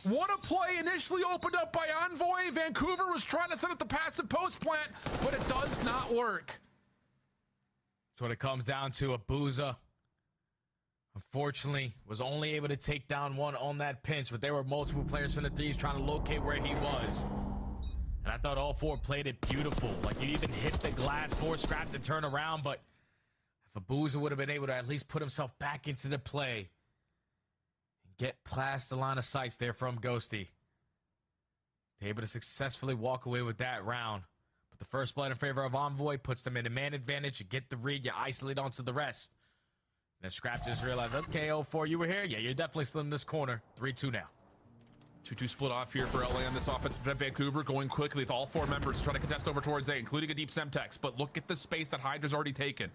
What a play initially opened up by Envoy. Vancouver was trying to set up the passive post plant, but it does not work. That's what it comes down to. Abuza, unfortunately, was only able to take down one on that pinch, but there were multiple players from the Thieves trying to locate where he was. And I thought all 4 played it beautiful. Like, you even hit the glass for Scrap to turn around, but if Abuza would have been able to at least put himself back into the play and get past the line of sights there from Ghosty, they're able to successfully walk away with that round. But the first blood in favor of Envoy puts them in a man advantage. You get the read, you isolate onto the rest. And then Scrap just realized, okay, 04, you were here? Yeah, you're definitely still in this corner. 3-2 now. 2-2 split off here for LA on this offense. Vancouver going quickly with all 4 members trying to contest over towards A, including a deep Semtex. But look at the space that Hydra's already taken.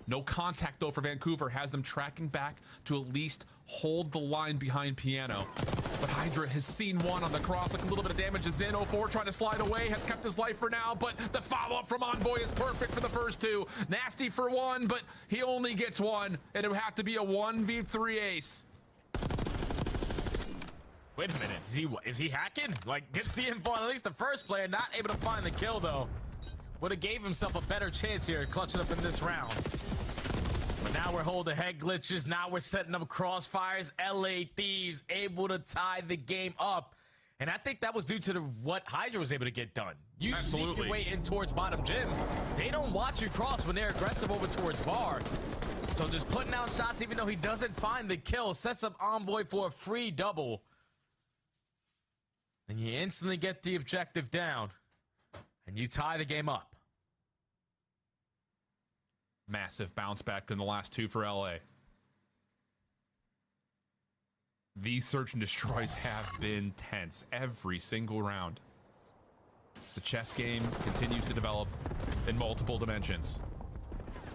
No contact, though, for Vancouver. Has them tracking back to at least hold the line behind Piano. But Hydra has seen one on the cross. Like, a little bit of damage is in. 04 trying to slide away. Has kept his life for now. But the follow-up from Envoy is perfect for the first 2. Nasty for 1, but he only gets 1. And it would have to be a 1v3 ace. Wait a minute. Is he hacking? Like, gets the info on at least the first player. Not able to find the kill, though. Would have gave himself a better chance here, clutching up in this round. But now we're holding head glitches. Now we're setting up crossfires. LA Thieves able to tie the game up. And I think that was due to what Hydra was able to get done. You sneak your way in towards bottom gym. They don't watch you cross when they're aggressive over towards bar. So just putting out shots, even though he doesn't find the kill, sets up Envoy for a free double. And you instantly get the objective down. And you tie the game up. Massive bounce back in the last 2 for LA. These search and destroys have been tense every single round. The chess game continues to develop in multiple dimensions.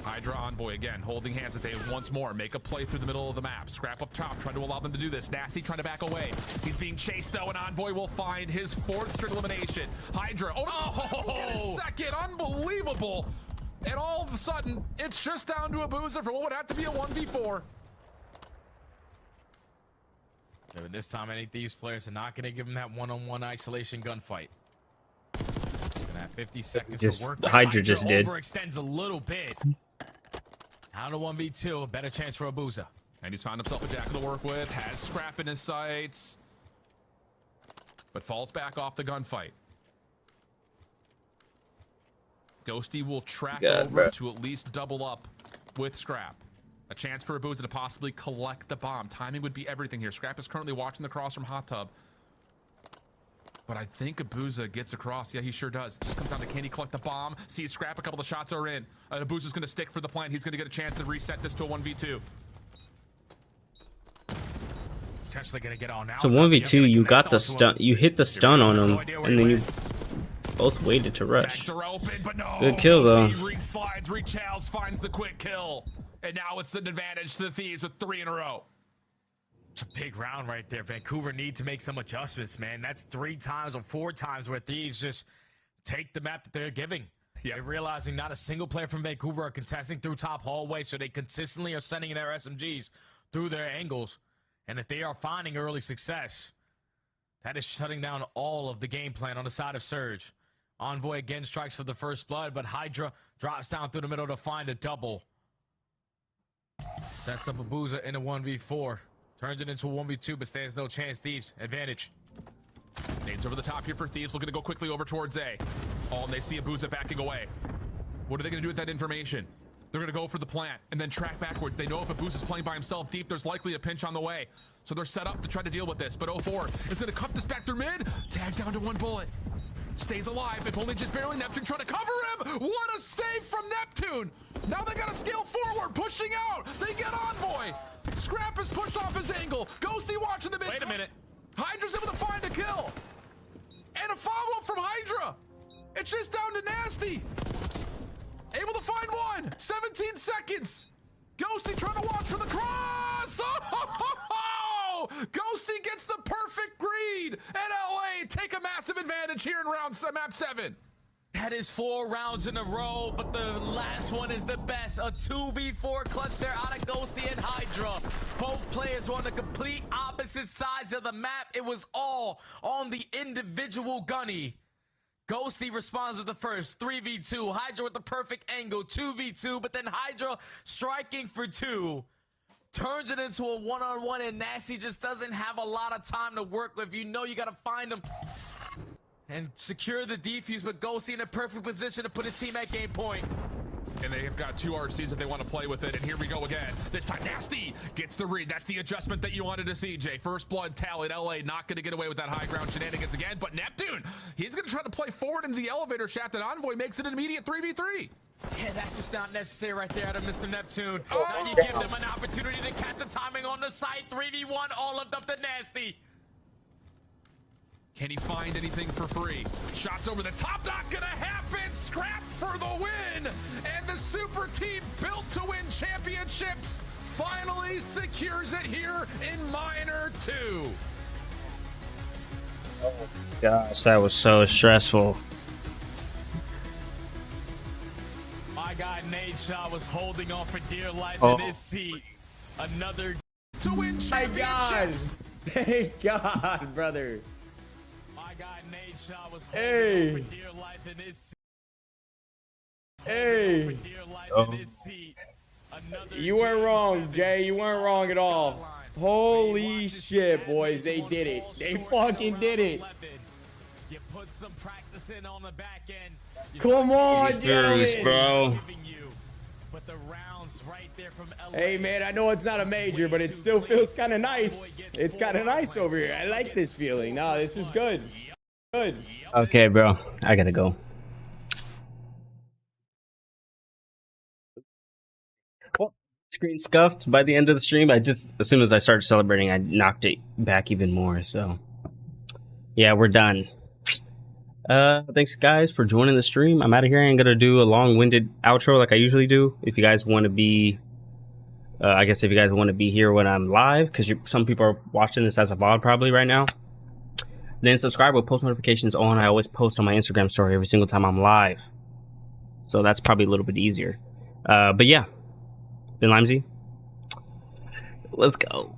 Hydra Envoy again, holding hands as they once more make a play through the middle of the map. Scrap up top, trying to allow them to do this. Nasty trying to back away. He's being chased though, and Envoy will find his 4th straight elimination. Hydra, get a second, unbelievable. And all of a sudden, it's just down to Abuza for what would have to be a 1v4. Yeah, but this time, any Thieves players are not going to give him that one-on-one isolation gunfight. Gonna have 50 seconds Just to work. Hydra just did. Overextends a little bit. Down to 1v2, a better chance for Abuza. And he's found himself a jackal to work with, has Scrap in his sights, but falls back off the gunfight. Ghosty will track over to at least double up with Scrap. A chance for Abuza to possibly collect the bomb. Timing would be everything here. Scrap is currently watching the cross from Hot Tub. But I think Abuza gets across. Yeah, he sure does. Just comes down to can he collect the bomb? Sees Scrap, a couple of shots are in. Abuza's going to stick for the plant. He's going to get a chance to reset this to a 1v2. Essentially going to get on now. So 1v2, you got the stun. You hit the stun on him, and then you both waited to rush. Good kill though. Slides, Charles finds the quick kill, and now it's an advantage to the Thieves with 3 in a row. It's a big round right there. Vancouver need to make some adjustments, man. That's 3 times or 4 times where Thieves just take the map that they're giving. They're realizing not a single player from Vancouver are contesting through top hallway, so they consistently are sending their SMGs through their angles. And if they are finding early success, that is shutting down all of the game plan on the side of Surge. Envoy again strikes for the first blood, but Hydra drops down through the middle to find a double. Sets up Abuza in a 1v4. Turns it into a 1v2, but stands no chance. Thieves, advantage. Nades over the top here for Thieves, looking to go quickly over towards A. Oh, and they see Abuza backing away. What are they going to do with that information? They're going to go for the plant and then track backwards. They know if Abuza's playing by himself deep, there's likely a pinch on the way. So they're set up to try to deal with this. But 04 is going to cuff this back through mid. Tag down to 1 bullet. Stays alive, if only just barely. Neptune trying to cover him. What a save from Neptune. Now they got to scale forward, pushing out. They get Envoy. Scrap is pushed off his angle. Ghosty watching the mid. Wait a minute. Hydra's able to find a kill. And a follow-up from Hydra. It's just down to Nasty. Able to find one. 17 seconds. Ghosty trying to watch for the cross. Oh! Ghosty gets the perfect greed. And LA take a massive advantage here in map 7. That is 4 rounds in a row, but the last one is the best. A 2v4 clutch there out of Ghosty and Hydra. Both players were on the complete opposite sides of the map. It was all on the individual gunny. Ghosty responds with the first 3v2. Hydra with the perfect angle, 2v2, but then Hydra striking for 2. Turns it into a one-on-one, and Nasty just doesn't have a lot of time to work with. You know you got to find him and secure the defuse, but Ghosty in a perfect position to put his team at game point. And they have got 2 RCs if they want to play with it. And here we go again. This time, Nasty gets the read. That's the adjustment that you wanted to see, Jay. First blood tallied. LA not going to get away with that high ground shenanigans again. But Neptune, he's going to try to play forward into the elevator shaft, and Envoy makes it an immediate 3v3. Yeah, that's just not necessary right there out of Mr. Neptune. Now you give them an opportunity to catch the timing on the site. 3v1, all left up to Nasty. Can he find anything for free? Shots over the top, not gonna happen. Scrap for the win. And the super team built to win championships finally secures it here in Minor 2. Oh gosh, that was so stressful. My guy Nate Shaw was holding on for dear life Oh. in his seat. Another to win championships. Thank God, brother. My guy Nate Shaw was holding Hey. on for dear life in his seat. Hey. For dear life Oh. in his seat. Another You weren't wrong, Jay. You weren't wrong at all. Holy shit, boys. They did it. They fucking did it. You put some practice in on the back end. Come on, Series, gentlemen. bro. But the rounds right there from LA. Hey, man, I know it's not a major, but it still feels kind of nice. It's kind of nice over here. I like this feeling. No, this is good. Good. Okay, bro. I gotta go. Well, screen scuffed by the end of the stream. As soon as I started celebrating, I knocked it back even more. So, yeah, we're done. Thanks guys for joining the stream. I'm out of here. I'm gonna do a long-winded outro like I usually do. If you guys want to be, I guess if you guys want to be here when I'm live, because some people are watching this as a VOD probably right now, then subscribe with post notifications on. I always post on my Instagram story every single time I'm live, so that's probably a little bit easier. But yeah, then Limesy, let's go.